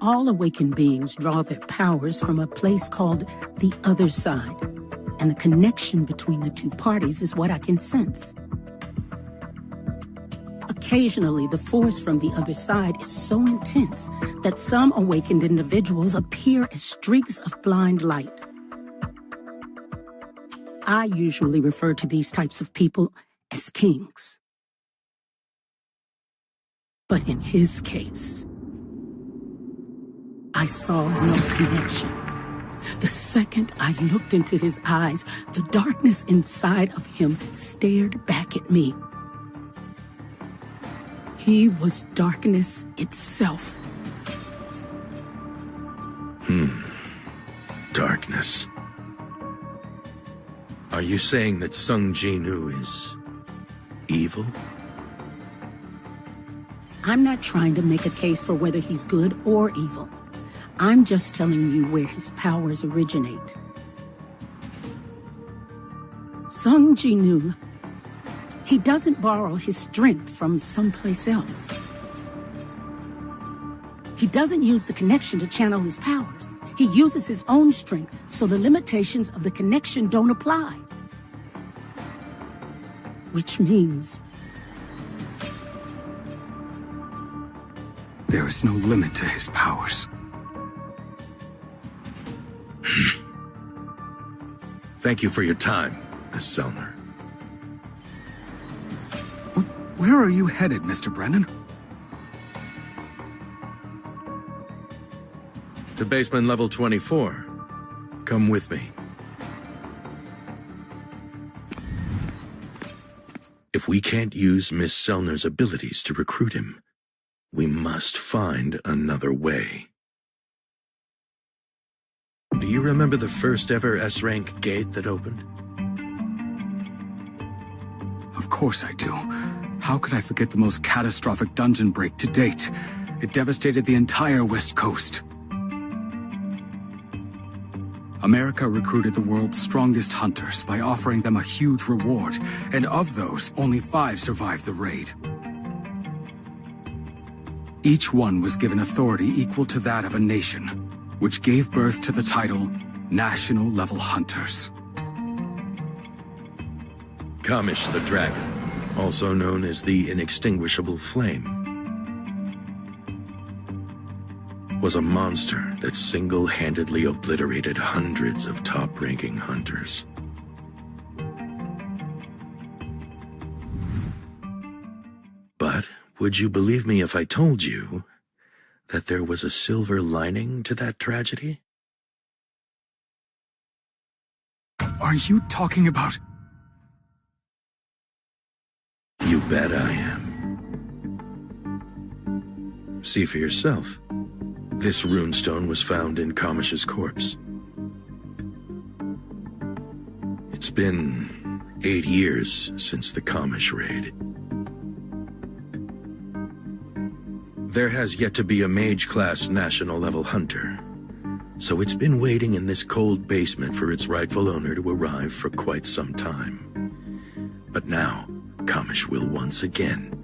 All awakened beings draw their powers from a place called the other side, and the connection between the two parties is what I can sense. Occasionally, the force from the other side is so intense that some awakened individuals appear as streaks of blind light. I usually refer to these types of people as kings. But in his case, I saw no connection. The second I looked into his eyes, the darkness inside of him stared back at me. He was darkness itself. Darkness. Are you saying that Sung Jin-Woo is evil? I'm not trying to make a case for whether he's good or evil. I'm just telling you where his powers originate. Sung Jin-Woo, he doesn't borrow his strength from someplace else. He doesn't use the connection to channel his powers. He uses his own strength, so the limitations of the connection don't apply. Which means there is no limit to his powers. Thank you for your time, Miss Selner. Where are you headed, Mr. Brennan? To basement level 24. Come with me. If we can't use Miss Selner's abilities to recruit him, we must find another way. Do you remember the first ever S-rank gate that opened? Of course I do. How could I forget the most catastrophic dungeon break to date? It devastated the entire West Coast. America recruited the world's strongest hunters by offering them a huge reward, and of those, only 5 survived the raid. Each one was given authority equal to that of a nation, which gave birth to the title National Level Hunters. Kamish the Dragon, also known as the Inextinguishable Flame, was a monster that single-handedly obliterated hundreds of top-ranking hunters. But would you believe me if I told you that there was a silver lining to that tragedy? Are you talking about? You bet I am. See for yourself. This runestone was found in Kamish's corpse. It's been 8 years since the Kamish raid. There has yet to be a mage-class national-level hunter, so it's been waiting in this cold basement for its rightful owner to arrive for quite some time. But now, Kamish will once again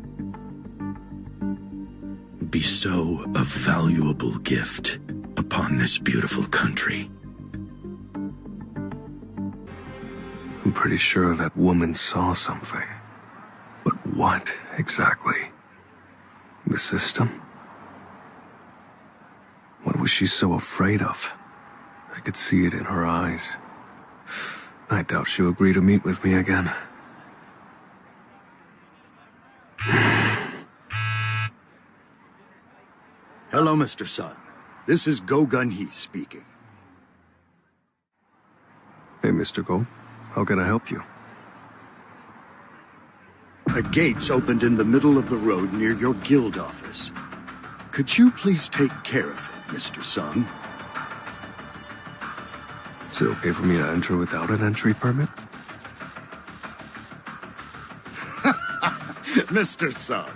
bestow a valuable gift upon this beautiful country. I'm pretty sure that woman saw something. But what exactly? The system? What was she so afraid of? I could see it in her eyes. I doubt she'll agree to meet with me again. Hello, Mr. Sun. This is Go Gun-hee speaking. Hey, Mr. Go. How can I help you? A gate's opened in the middle of the road near your guild office. Could you please take care of it, Mr. Sung? Is it okay for me to enter without an entry permit? Mr. Sung,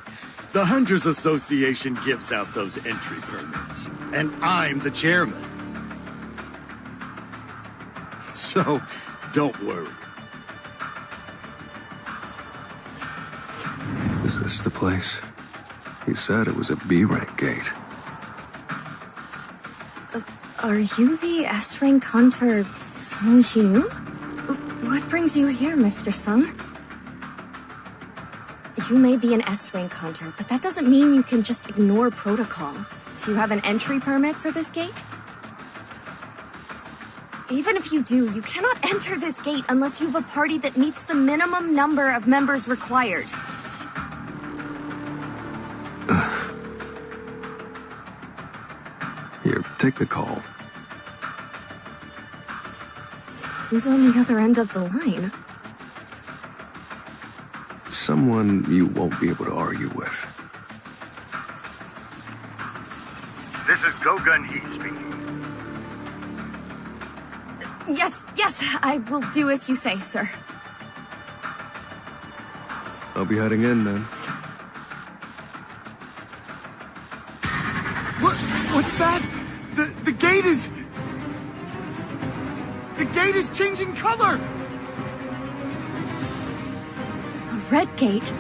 the Hunters Association gives out those entry permits, and I'm the chairman. So, don't worry. Is this the place? He said it was a B-rank gate. Are you the S-rank hunter, Sung Jin-Woo? What brings you here, Mr. Sung? You may be an S-rank hunter, but that doesn't mean you can just ignore protocol. Do you have an entry permit for this gate? Even if you do, you cannot enter this gate unless you have a party that meets the minimum number of members required. Here, take the call. Who's on the other end of the line? Someone you won't be able to argue with. This is Go-Gun-Hee speaking. Yes, I will do as you say, sir. I'll be heading in then. What's that? The gate is... The gate is changing color! A red gate?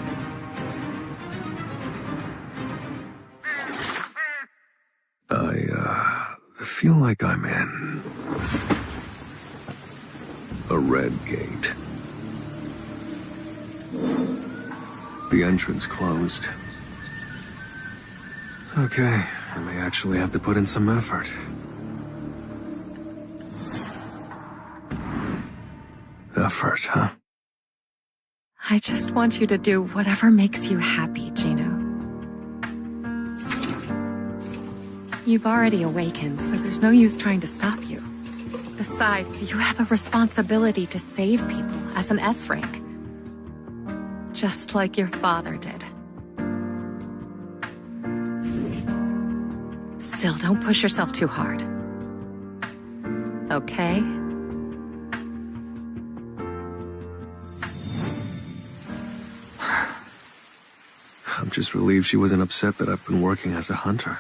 I feel like I'm in a red gate. The entrance closed. Okay, I may actually have to put in some effort. Effort, huh? I just want you to do whatever makes you happy, Gino. You've already awakened, so there's no use trying to stop you. Besides, you have a responsibility to save people as an S-rank. Just like your father did. Still, don't push yourself too hard. Okay? I'm just relieved she wasn't upset that I've been working as a hunter.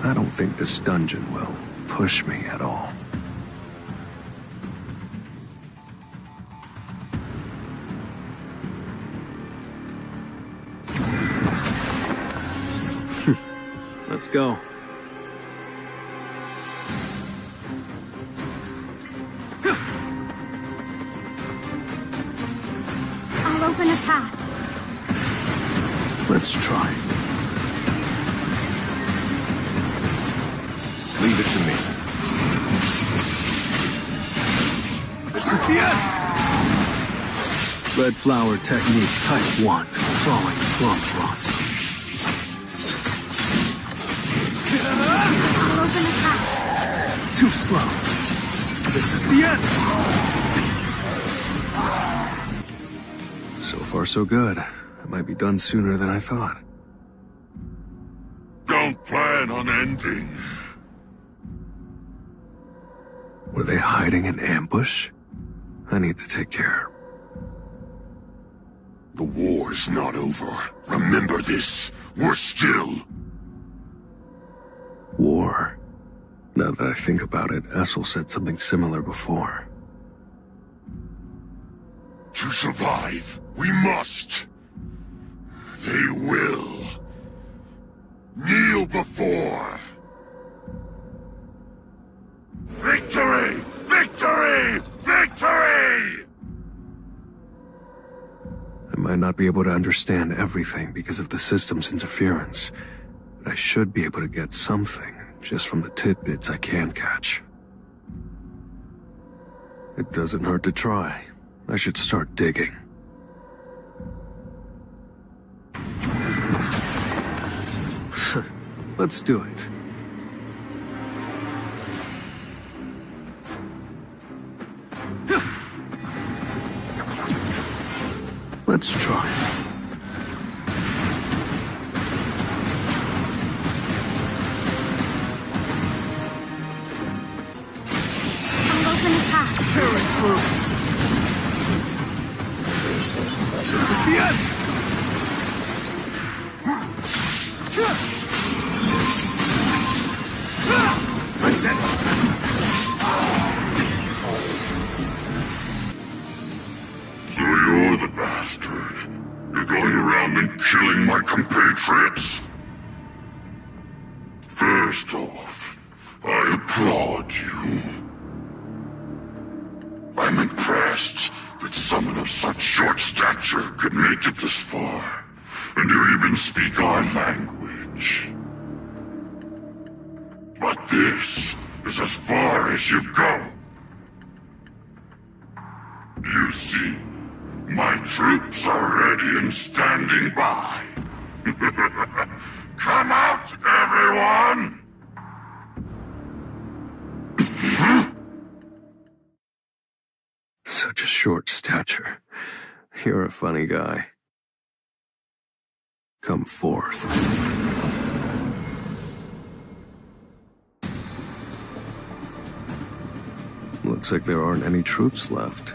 I don't think this dungeon will push me at all. Let's go. I'll open a path. Let's try. Leave it to me. This is the end! Red flower technique type 1. Falling plum blossom. I'll open a path. Too slow. This is the end! So far, so good. I might be done sooner than I thought. Don't plan on ending. Were they hiding in ambush? I need to take care. The war's not over. Remember this. We're still... War. Now that I think about it, Essel said something similar before. To survive, we must. They will. Kneel before. Victory! Victory! Victory! I might not be able to understand everything because of the system's interference, but I should be able to get something just from the tidbits I can catch. It doesn't hurt to try. I should start digging. Let's do it. Let's try it. I'll open the path. Tearing through. This is the end. That's it. So you're the bastard. You're going around and killing my compatriots? First off, I applaud you. I'm impressed that someone of such short stature could make it this far, and you even speak our language. But this is as far as you go. You see, my troops are ready and standing by. Come out, everyone! Such a short stature. You're a funny guy. Come forth. Looks like there aren't any troops left.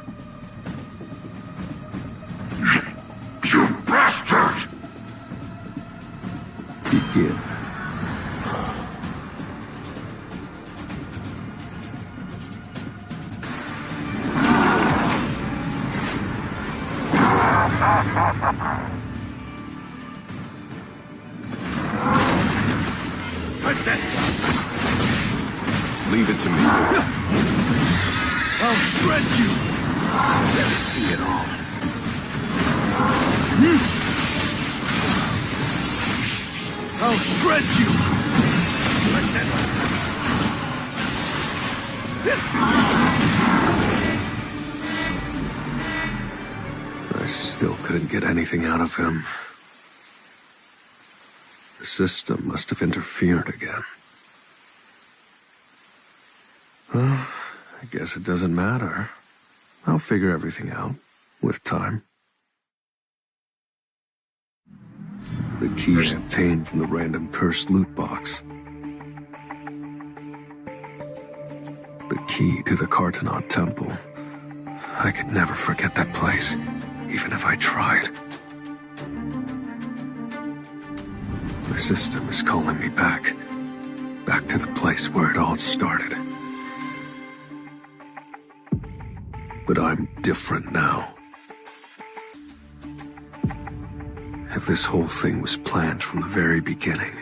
You bastard! Begin. What's that? Leave it to me. I'll shred you! Let me see it all. I'll shred you! What's that? I still couldn't get anything out of him. The system must have interfered again. Well, I guess it doesn't matter. I'll figure everything out, with time. The key I obtained from the random cursed loot box. The key to the Cartonaut Temple. I could never forget that place, even if I tried. The system is calling me back to the place where it all started. But I'm different now. If this whole thing was planned from the very beginning,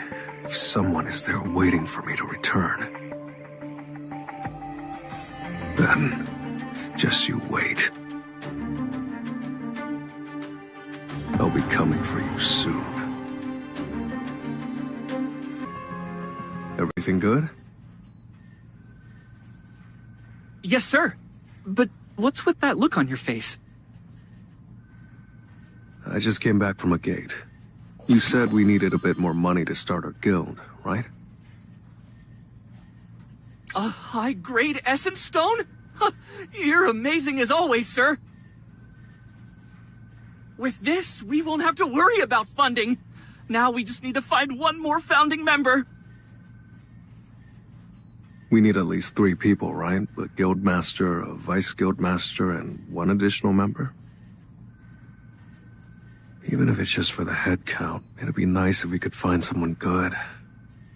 if someone is there waiting for me to return, then just you wait. I'll be coming for you soon. Everything good? Yes, sir. But what's with that look on your face? I just came back from a gate. You said we needed a bit more money to start our guild, right? A high-grade essence stone? You're amazing as always, sir. With this, we won't have to worry about funding. Now we just need to find one more founding member. We need at least 3 people, right? A guildmaster, a vice guildmaster, and 1 additional member? Even if it's just for the head count, it'd be nice if we could find someone good.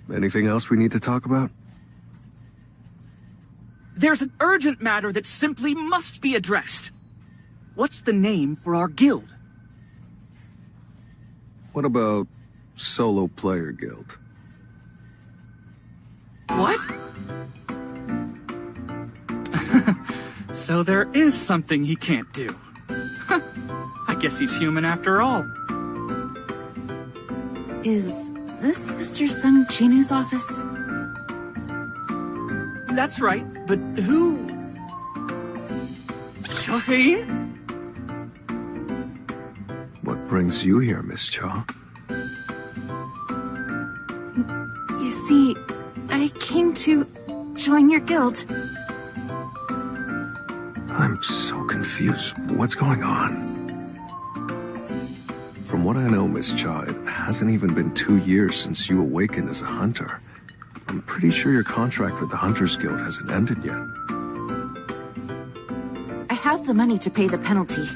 Anything else we need to talk about? There's an urgent matter that simply must be addressed. What's the name for our guild? What about Solo Player Guild? What? So there is something he can't do. I guess he's human after all. Is this Mr. Sung Jin-Woo's office? That's right, but who? Shaheen? What brings you here, Miss Cha? You see, I came to join your guild. I'm so confused. What's going on? From what I know, Miss Cha, it hasn't even been 2 years since you awakened as a hunter. I'm pretty sure your contract with the Hunters Guild hasn't ended yet. I have the money to pay the penalty.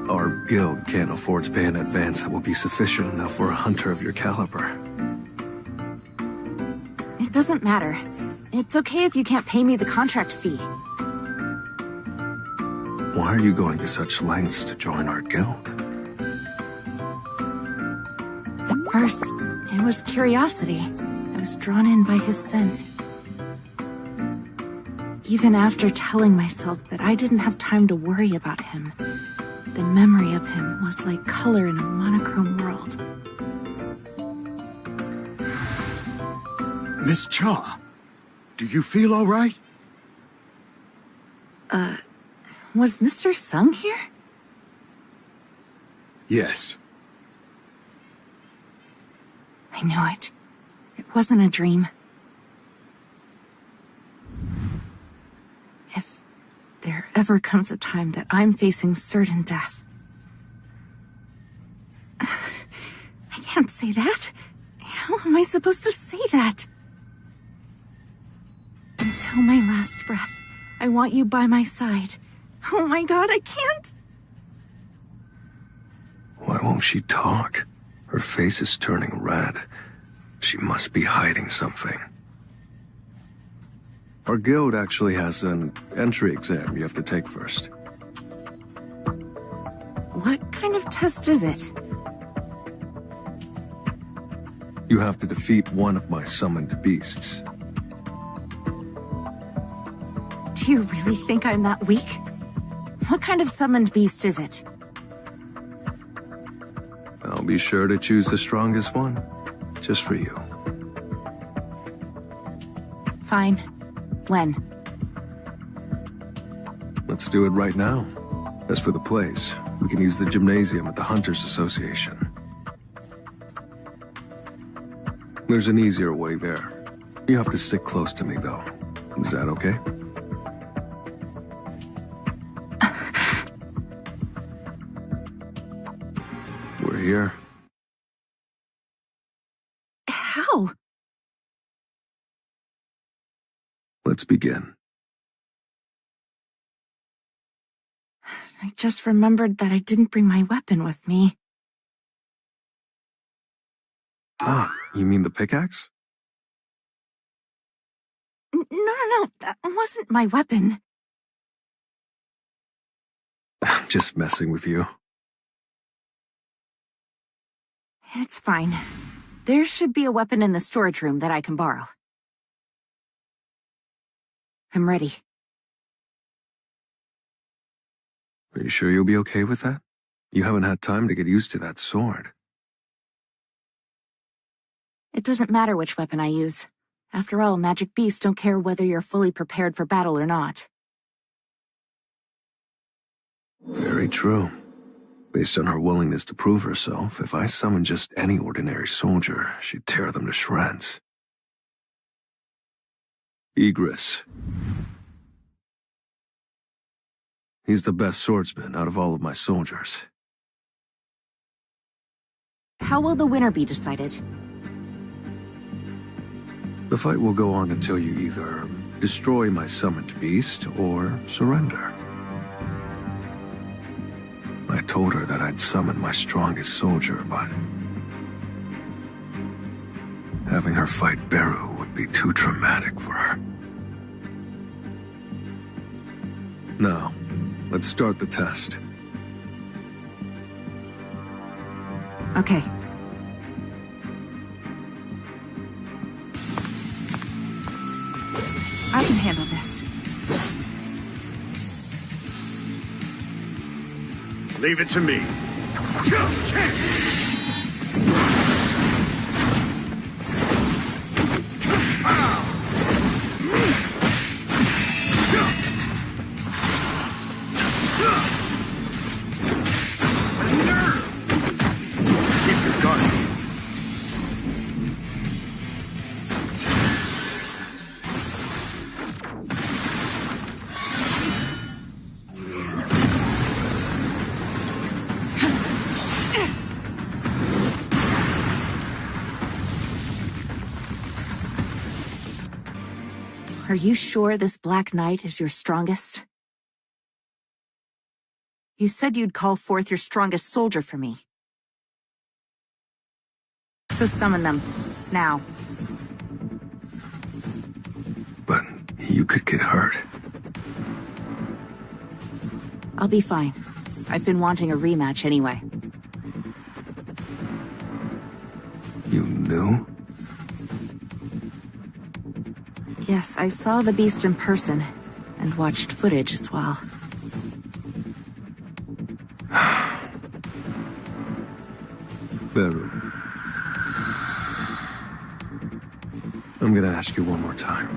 Our guild can't afford to pay an advance that will be sufficient enough for a hunter of your caliber. It doesn't matter. It's okay if you can't pay me the contract fee. Why are you going to such lengths to join our guild? At first, it was curiosity. I was drawn in by his scent. Even after telling myself that I didn't have time to worry about him, the memory of him was like color in a monochrome world. Miss Cha, do you feel all right? Was Mr. Sung here? Yes. I knew it. It wasn't a dream. If there ever comes a time that I'm facing certain death... I can't say that. How am I supposed to say that? Until my last breath, I want you by my side. Oh my god, I can't! Why won't she talk? Her face is turning red. She must be hiding something. Our guild actually has an entry exam you have to take first. What kind of test is it? You have to defeat one of my summoned beasts. Do you really think I'm that weak? What kind of summoned beast is it? I'll be sure to choose the strongest one, just for you. Fine. When? Let's do it right now. As for the place, we can use the gymnasium at the Hunters Association. There's an easier way there. You have to stick close to me, though. Is that okay? We're here. How? Let's begin. I just remembered that I didn't bring my weapon with me. Ah, you mean the pickaxe? No, that wasn't my weapon. I'm just messing with you. It's fine. There should be a weapon in the storage room that I can borrow. I'm ready. Are you sure you'll be okay with that? You haven't had time to get used to that sword. It doesn't matter which weapon I use. After all, magic beasts don't care whether you're fully prepared for battle or not. Very true. Based on her willingness to prove herself, if I summoned just any ordinary soldier, she'd tear them to shreds. Igris. He's the best swordsman out of all of my soldiers. How will the winner be decided? The fight will go on until you either destroy my summoned beast or surrender. I told her that I'd summon my strongest soldier, but having her fight Beru would be too traumatic for her. Now, let's start the test. Okay. I can handle this. Leave it to me. Keep your guard. Are you sure this Black Knight is your strongest? You said you'd call forth your strongest soldier for me. So summon them, now. But you could get hurt. I'll be fine. I've been wanting a rematch anyway. You knew? Yes, I saw the beast in person, and watched footage as well. Beru. I'm gonna ask you one more time.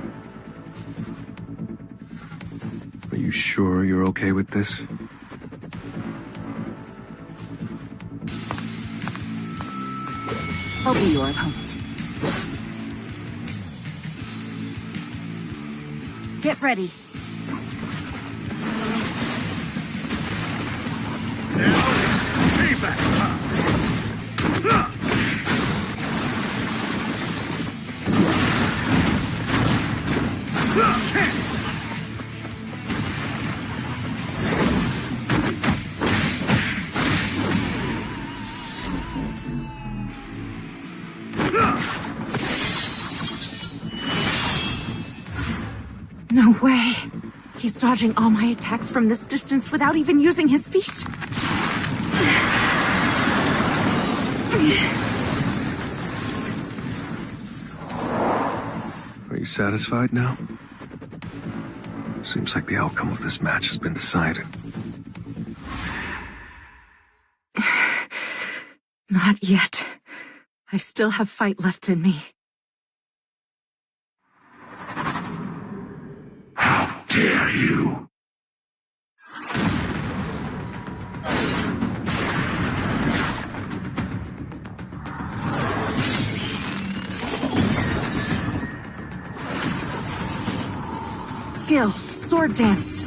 Are you sure you're okay with this? I'll be your opponent. Get ready. Payback time! No way. He's dodging all my attacks from this distance without even using his feet. Are you satisfied now? Seems like the outcome of this match has been decided. Not yet. I still have fight left in me. Dare you? Skill, sword dance.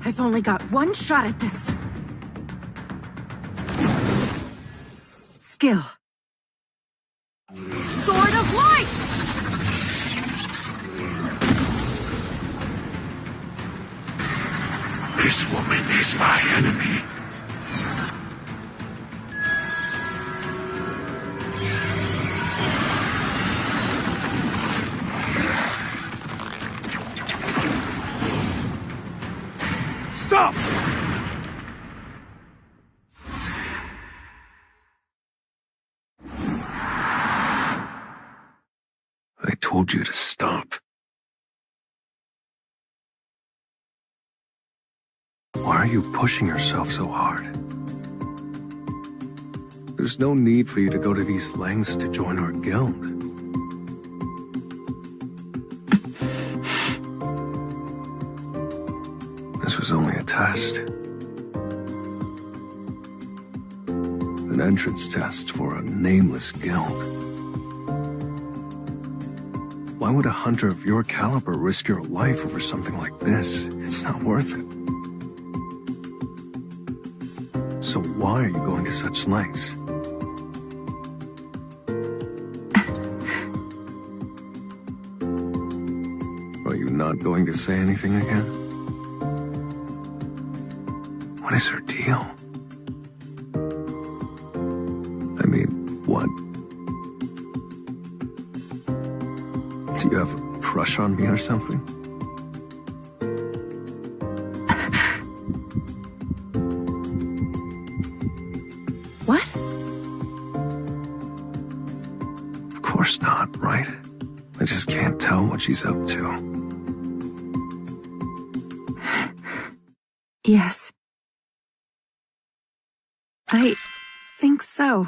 I've only got one shot at this. Skill. Sword of Light! This woman is my enemy. Stop! I told you to stop. Why are you pushing yourself so hard? There's no need for you to go to these lengths to join our guild. This was only a test. An entrance test for a nameless guild. Why would a hunter of your caliber risk your life over something like this? It's not worth it. So why are you going to such lengths? Are you not going to say anything again? What is her deal? I mean, what? Do you have a crush on me or something? What? Of course not, right? I just can't tell what she's up to. Yes. I think so.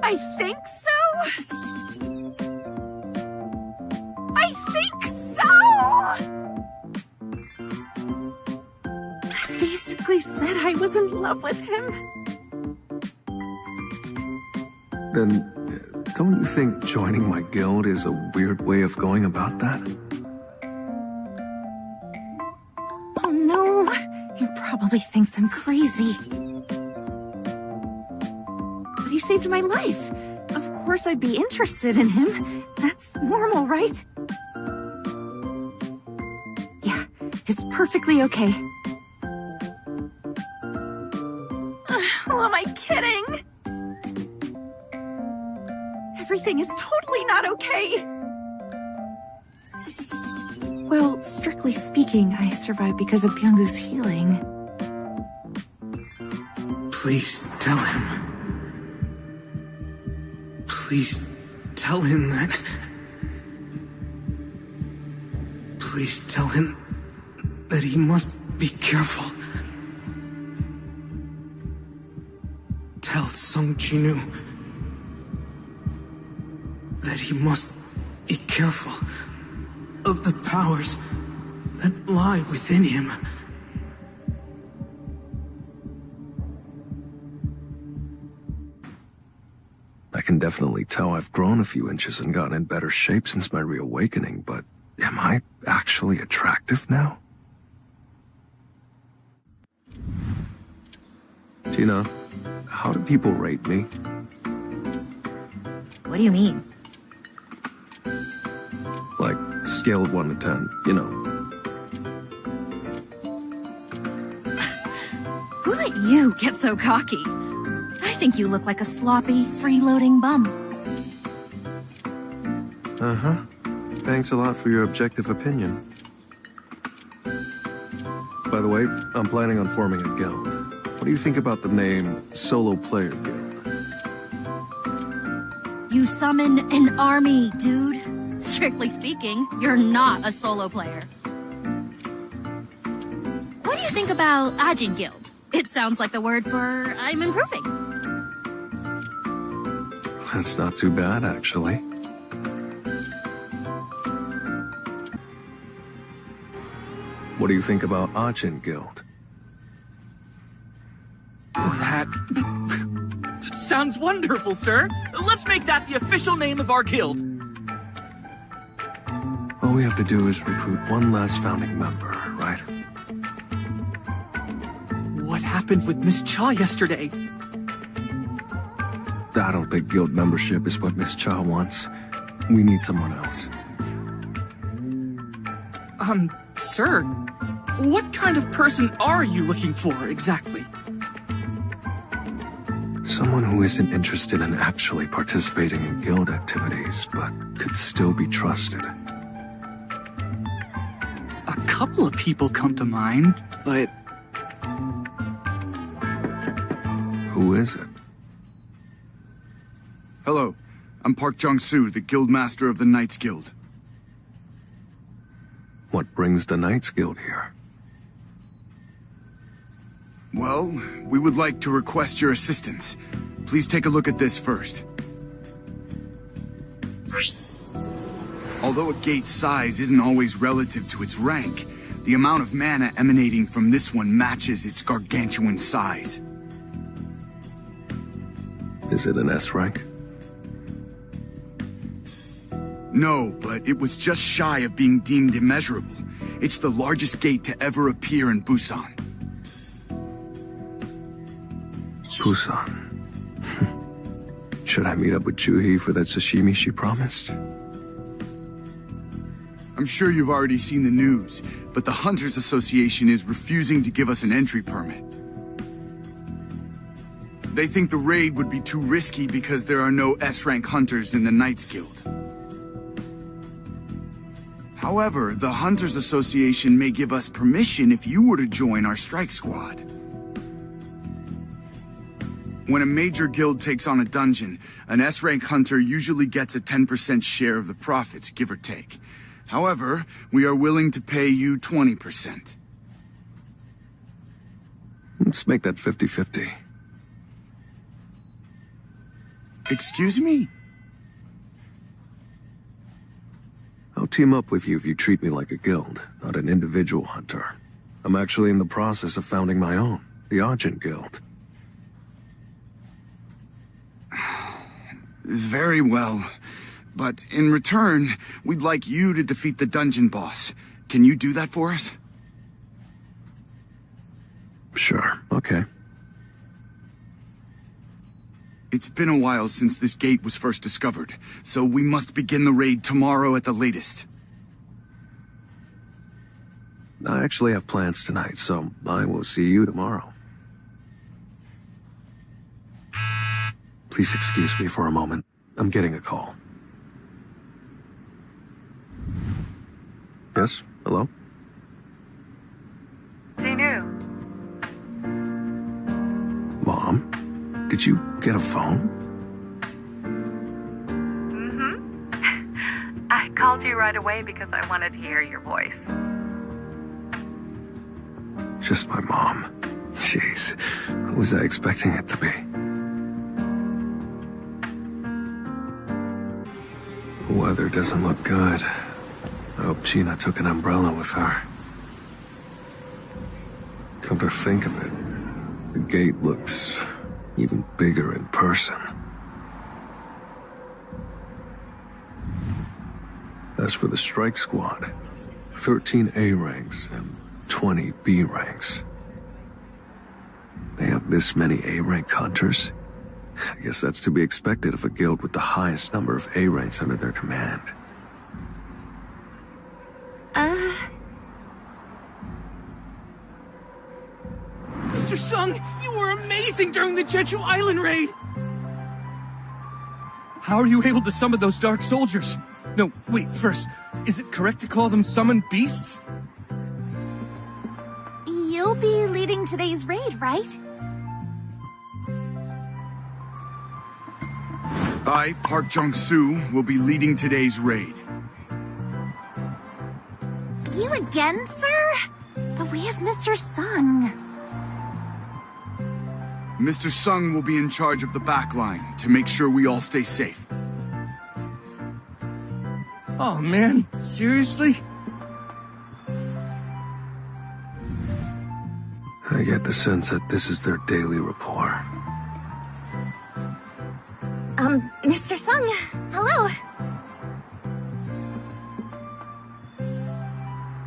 I think so? I think so! I basically said I was in love with him. Then, Don't you think joining my guild is a weird way of going about that? Oh no, he probably thinks I'm crazy. But he saved my life. Of course I'd be interested in him. That's normal, right? Yeah, it's perfectly okay. Oh, am I kidding? Everything is totally not okay. Well, strictly speaking, I survived because of Byung-goo's healing. Please tell him. Please tell him that. Please tell him that he must be careful. Tell Sung Jin-Woo that he must be careful of the powers that lie within him. I can definitely tell I've grown a few inches and gotten in better shape since my reawakening, but am I actually attractive now? Gina, how do people rate me? What do you mean? Like, scale of 1 to 10, you know. Who let you get so cocky? I think you look like a sloppy, freeloading bum. Uh-huh. Thanks a lot for your objective opinion. By the way, I'm planning on forming a guild. What do you think about the name Solo Player Guild? You summon an army, dude. Strictly speaking, you're not a solo player. What do you think about Ajin Guild? It sounds like the word for I'm improving. That's not too bad, actually. What do you think about Ajin Guild? That sounds wonderful, sir. Let's make that the official name of our guild. All we have to do is recruit one last founding member, right? What happened with Miss Cha yesterday? I don't think guild membership is what Miss Cha wants. We need someone else. Sir, what kind of person are you looking for, exactly? Someone who isn't interested in actually participating in guild activities, but could still be trusted. A couple of people come to mind, but... Who is it? Hello, I'm Park Jong-soo, the Guildmaster of the Knights Guild. What brings the Knights Guild here? Well, we would like to request your assistance. Please take a look at this first. Although a gate's size isn't always relative to its rank, the amount of mana emanating from this one matches its gargantuan size. Is it an S rank? No, but it was just shy of being deemed immeasurable. It's the largest gate to ever appear in Busan. Busan. Should I meet up with Juhi for that sashimi she promised? I'm sure you've already seen the news, but the Hunters Association is refusing to give us an entry permit. They think the raid would be too risky because there are no S-rank hunters in the Knights Guild. However, the Hunters Association may give us permission if you were to join our strike squad. When a major guild takes on a dungeon, an S-rank hunter usually gets a 10% share of the profits, give or take. However, we are willing to pay you 20%. Let's make that 50-50. Excuse me? I'll team up with you if you treat me like a guild, not an individual hunter. I'm actually in the process of founding my own, the Ajin Guild. Very well. But in return, we'd like you to defeat the dungeon boss. Can you do that for us? Sure, okay. It's been a while since this gate was first discovered, so we must begin the raid tomorrow at the latest. I actually have plans tonight, so I will see you tomorrow. Please excuse me for a moment. I'm getting a call. Yes? Hello? Jin-Woo. Mom? Did you get a phone? Mm-hmm. I called you right away because I wanted to hear your voice. Just my mom. Jeez, who was I expecting it to be? The weather doesn't look good. I hope Gina took an umbrella with her. Come to think of it, the gate looks even bigger in person. As for the strike squad, 13 A ranks and 20 B ranks. They have this many A rank hunters? I guess that's to be expected of a guild with the highest number of A ranks under their command. Mr. Sung, you were amazing during the Jeju Island raid! How are you able to summon those dark soldiers? No, wait, first, is it correct to call them summoned beasts? You'll be leading today's raid, right? I, Park Jung-soo, will be leading today's raid. You again, sir? But we have Mr. Sung. Mr. Sung will be in charge of the back line to make sure we all stay safe. Oh man, seriously? I get the sense that this is their daily rapport. Mr. Sung, hello.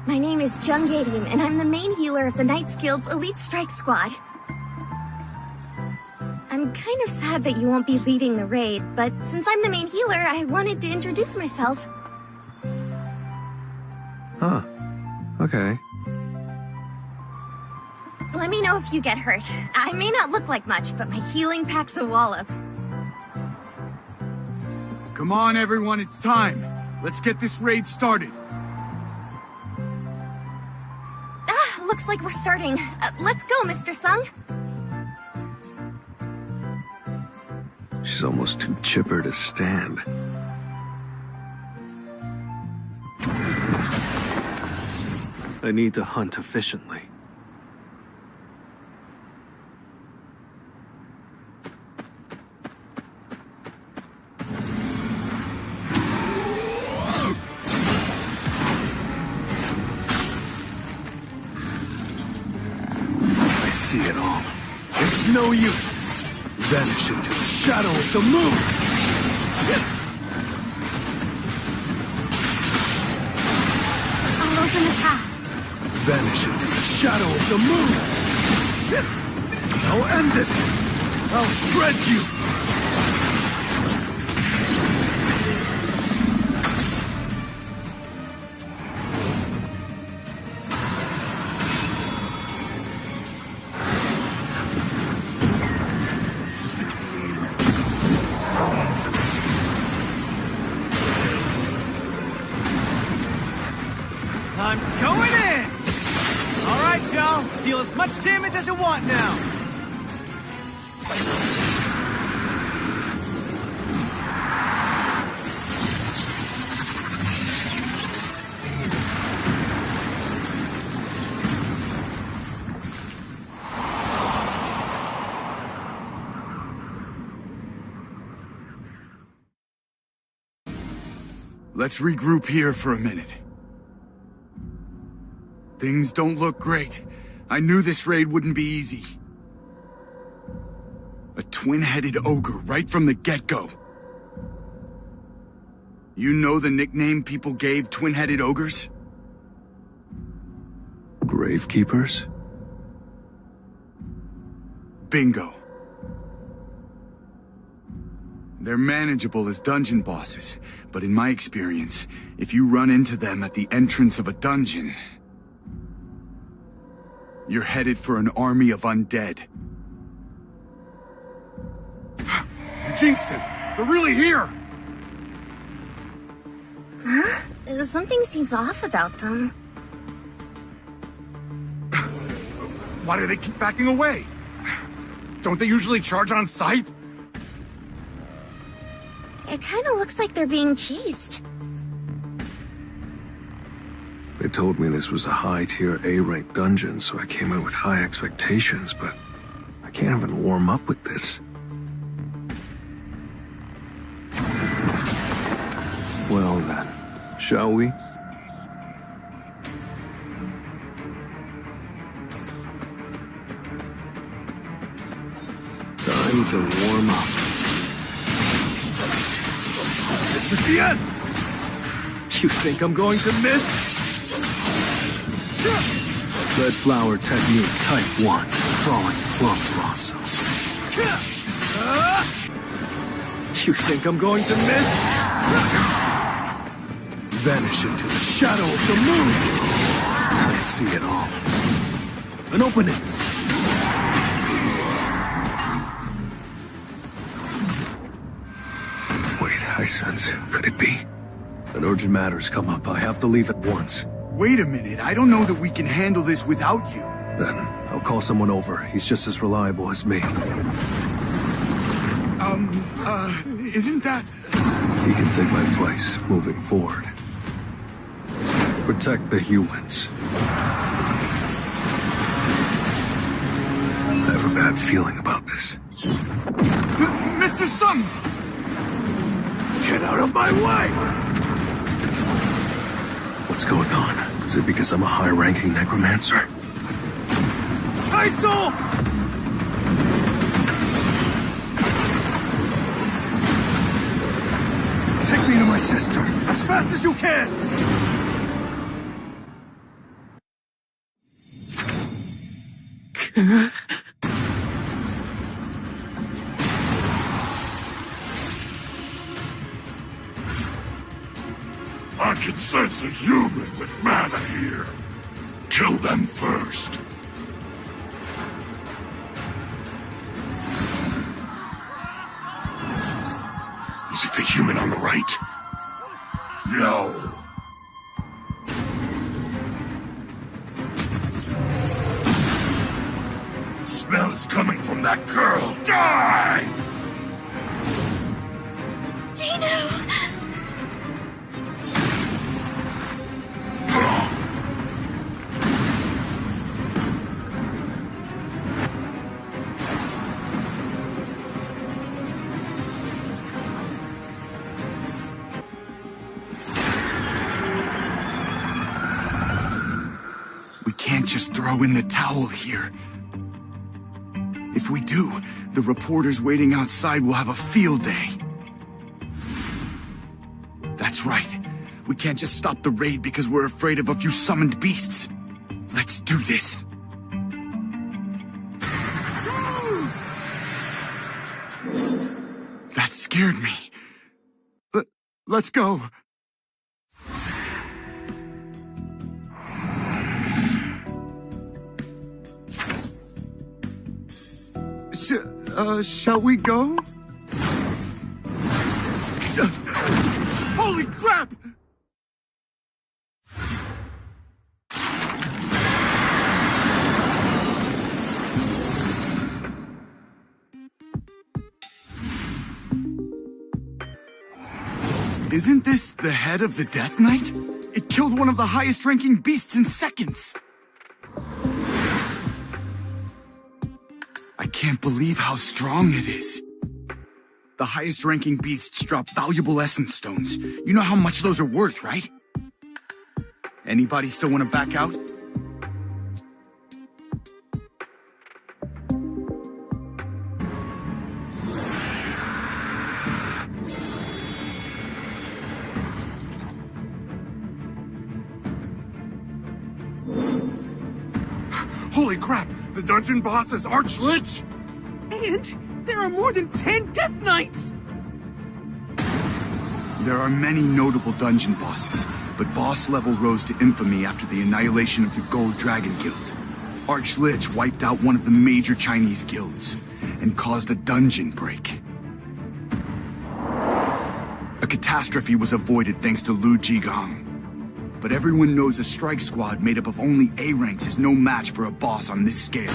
My name is Jung Gae-rim, and I'm the main healer of the Knights Guild's Elite Strike Squad. I'm kind of sad that you won't be leading the raid, but since I'm the main healer, I wanted to introduce myself. Huh. Okay. Let me know if you get hurt. I may not look like much, but my healing packs a wallop. Come on, everyone, it's time. Let's get this raid started. Looks like we're starting. Let's go, Mr. Sung. She's almost too chipper to stand. I need to hunt efficiently. I see it all. It's no use. Vanish into the shadow of the moon! I'll open the path. Vanish into the shadow of the moon! I'll end this! I'll shred you! I'm going in! Alright, y'all. Deal as much damage as you want now. Let's regroup here for a minute. Things don't look great. I knew this raid wouldn't be easy. A twin-headed ogre right from the get-go. You know the nickname people gave twin-headed ogres? Gravekeepers? Bingo. They're manageable as dungeon bosses, but in my experience, if you run into them at the entrance of a dungeon, you're headed for an army of undead. You jinxed it! They're really here! Huh? Something seems off about them. Why do they keep backing away? Don't they usually charge on sight? It kind of looks like they're being chased. They told me this was a high-tier A-rank dungeon, so I came in with high expectations, but I can't even warm up with this. Well then, shall we? Time to warm up. This is the end! You think I'm going to miss? Red flower technique type 1. Falling plum blossom. You think I'm going to miss? Vanish into the shadow of the moon. I see it all. An opening. Wait, I sense. Could it be? An urgent matter's come up. I have to leave at once. Wait a minute, I don't know that we can handle this without you. Then, I'll call someone over. He's just as reliable as me. Isn't that... He can take my place, moving forward. Protect the humans. I have a bad feeling about this. Mr. Sung! Get out of my way! What's going on? Is it because I'm a high-ranking necromancer? Kaisel! Take me to my sister, as fast as you can! I can sense a human with mana here. Kill them first. Is it the human on the right? No. The smell is coming from that girl. Die! Jin-Woo! Can't just throw in the towel here. If we do, the reporters waiting outside will have a field day. That's right. We can't just stop the raid because we're afraid of a few summoned beasts. Let's do this. That scared me. Let's go. Shall we go? Holy crap! Isn't this the head of the Death Knight? It killed one of the highest-ranking beasts in seconds. I can't believe how strong it is. The highest-ranking beasts drop valuable essence stones. You know how much those are worth, right? Anybody still want to back out? Holy crap! The dungeon boss is Archlich! And there are more than 10 Death Knights! There are many notable dungeon bosses, but boss level rose to infamy after the annihilation of the Gold Dragon Guild. Archlich wiped out one of the major Chinese guilds and caused a dungeon break. A catastrophe was avoided thanks to Lu Jigong. But everyone knows a strike squad made up of only A ranks is no match for a boss on this scale.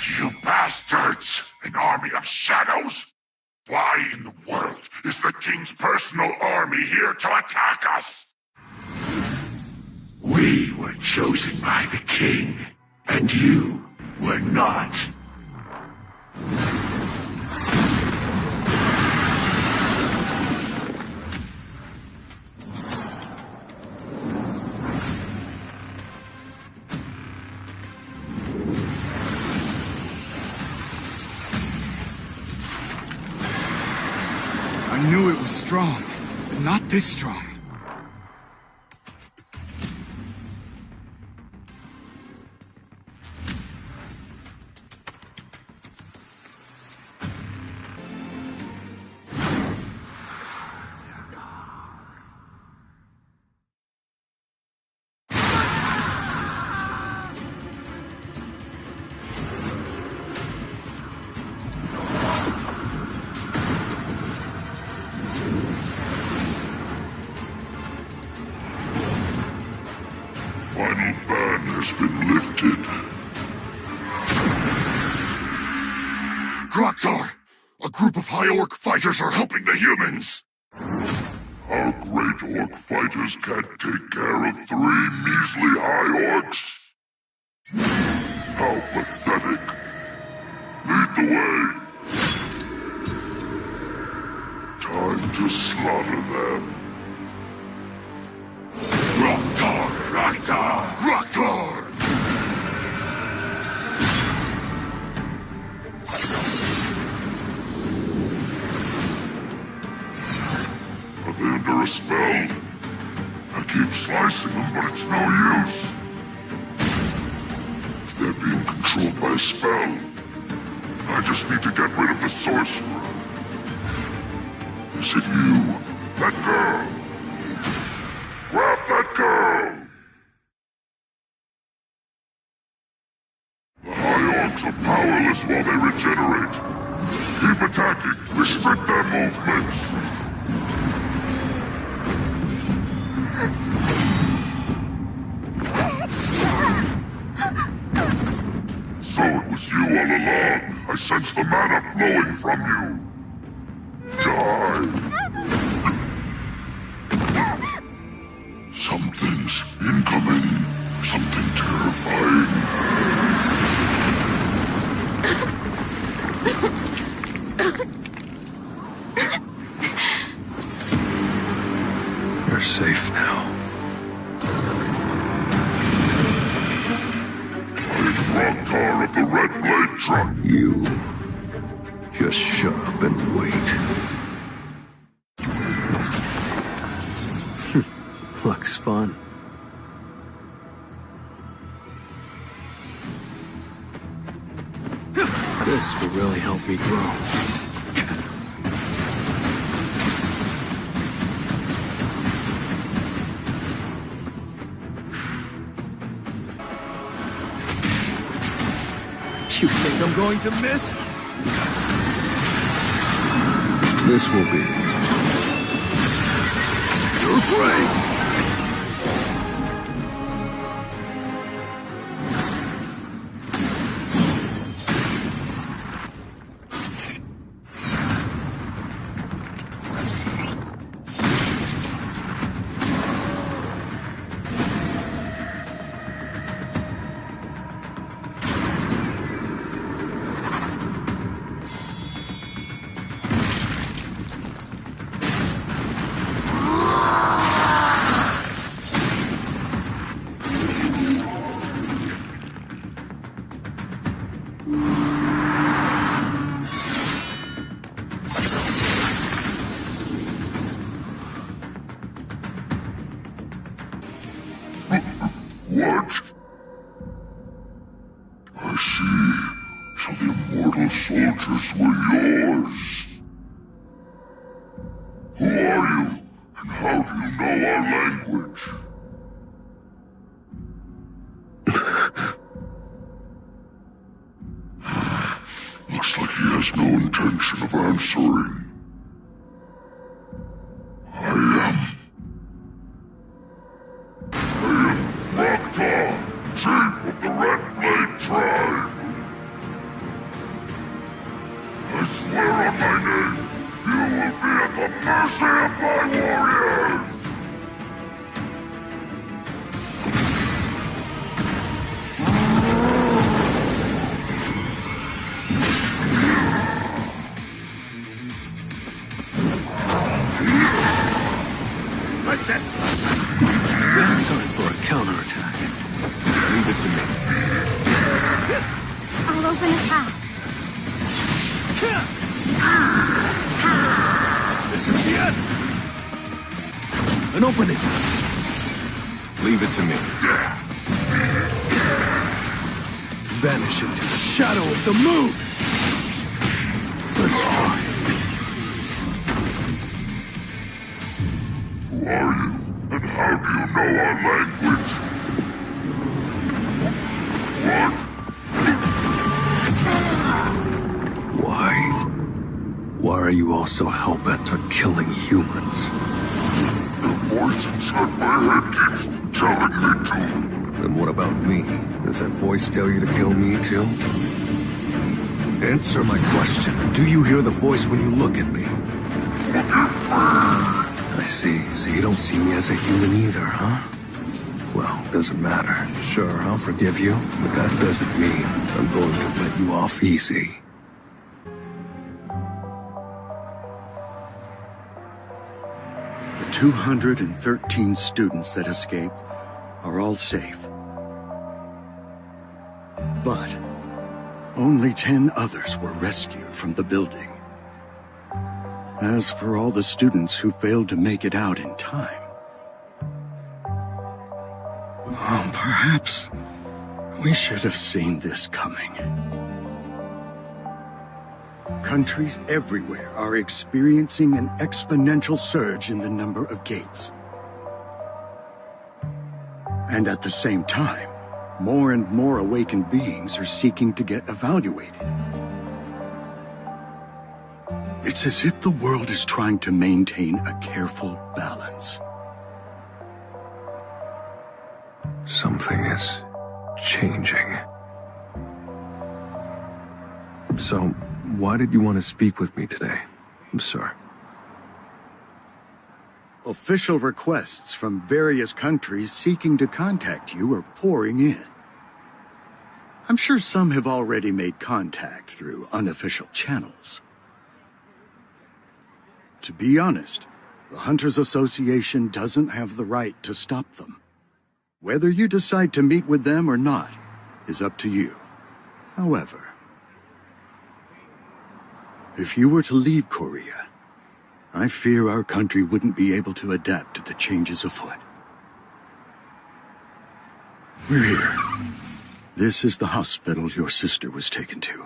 You bastards! An army of shadows? Why in the world is the king's personal army here to attack us? We were chosen by the king, and you were not. I knew it was strong, but not this strong. Final ban has been lifted. Groktar! A group of High Orc fighters are helping the humans! Our Great Orc fighters can't take care of 3 measly High Orcs? How pathetic. Lead the way. Time to slaughter them. Groktar! Groktar! Groktar! Are they under a spell? I keep slicing them, but it's no use. If they're being controlled by a spell, I just need to get rid of the sorcerer. Is it you? That girl? Grab that girl! The High Orcs are powerless while they regenerate. Keep attacking. Restrict their movements. So it was you all along. I sense the mana flowing from you. Die. Something's incoming. Something terrifying. You're safe now. Groktar of the Red Blade Truck. You just shut up and wait. Looks fun. This will really help me grow. You think I'm going to miss? This will be your grave. Those soldiers were yours. Who are you, and how do you know our language? Looks like he has no intention of answering. I am Rakta, chief of the Red Blade tribe. I swear on my name, you will be at the mercy of my warriors! That's it! Time for a counterattack. Leave it to me. I'll open a path. This is the end! An opening! Leave it to me. Vanish into the shadow of the moon! Let's try. Who are you, and how do you know our language? Why are you all so hell-bent on killing humans? The voice inside my head keeps telling me to. And what about me? Does that voice tell you to kill me too? Answer my question. Do you hear the voice when you look at me? I see. So you don't see me as a human either, huh? Well, doesn't matter. Sure, I'll forgive you, but that doesn't mean I'm going to let you off easy. The 213 students that escaped are all safe. But only 10 others were rescued from the building. As for all the students who failed to make it out in time, perhaps we should have seen this coming. Countries everywhere are experiencing an exponential surge in the number of gates. And at the same time, more and more awakened beings are seeking to get evaluated. It's as if the world is trying to maintain a careful balance. Something is changing. So, why did you want to speak with me today, sir? Official requests from various countries seeking to contact you are pouring in. I'm sure some have already made contact through unofficial channels. To be honest, the Hunters Association doesn't have the right to stop them. Whether you decide to meet with them or not is up to you. However, if you were to leave Korea, I fear our country wouldn't be able to adapt to the changes afoot. We're here. This is the hospital your sister was taken to.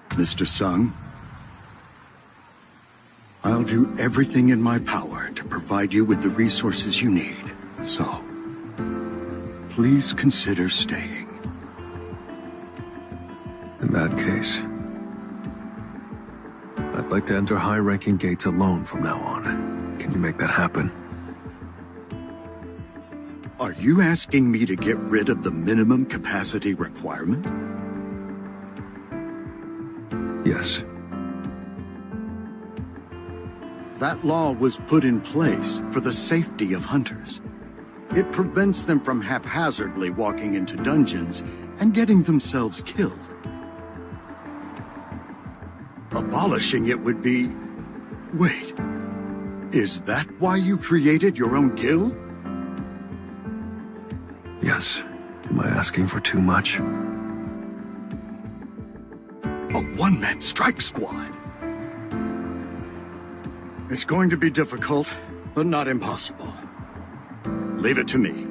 Mr. Sung, I'll do everything in my power to provide you with the resources you need. So, please consider staying. In that case, I'd like to enter high-ranking gates alone from now on. Can you make that happen? Are you asking me to get rid of the minimum capacity requirement? Yes. That law was put in place for the safety of hunters. It prevents them from haphazardly walking into dungeons and getting themselves killed. Abolishing it would be... Wait, is that why you created your own guild? Yes. Am I asking for too much? A one-man strike squad. It's going to be difficult, but not impossible. Leave it to me.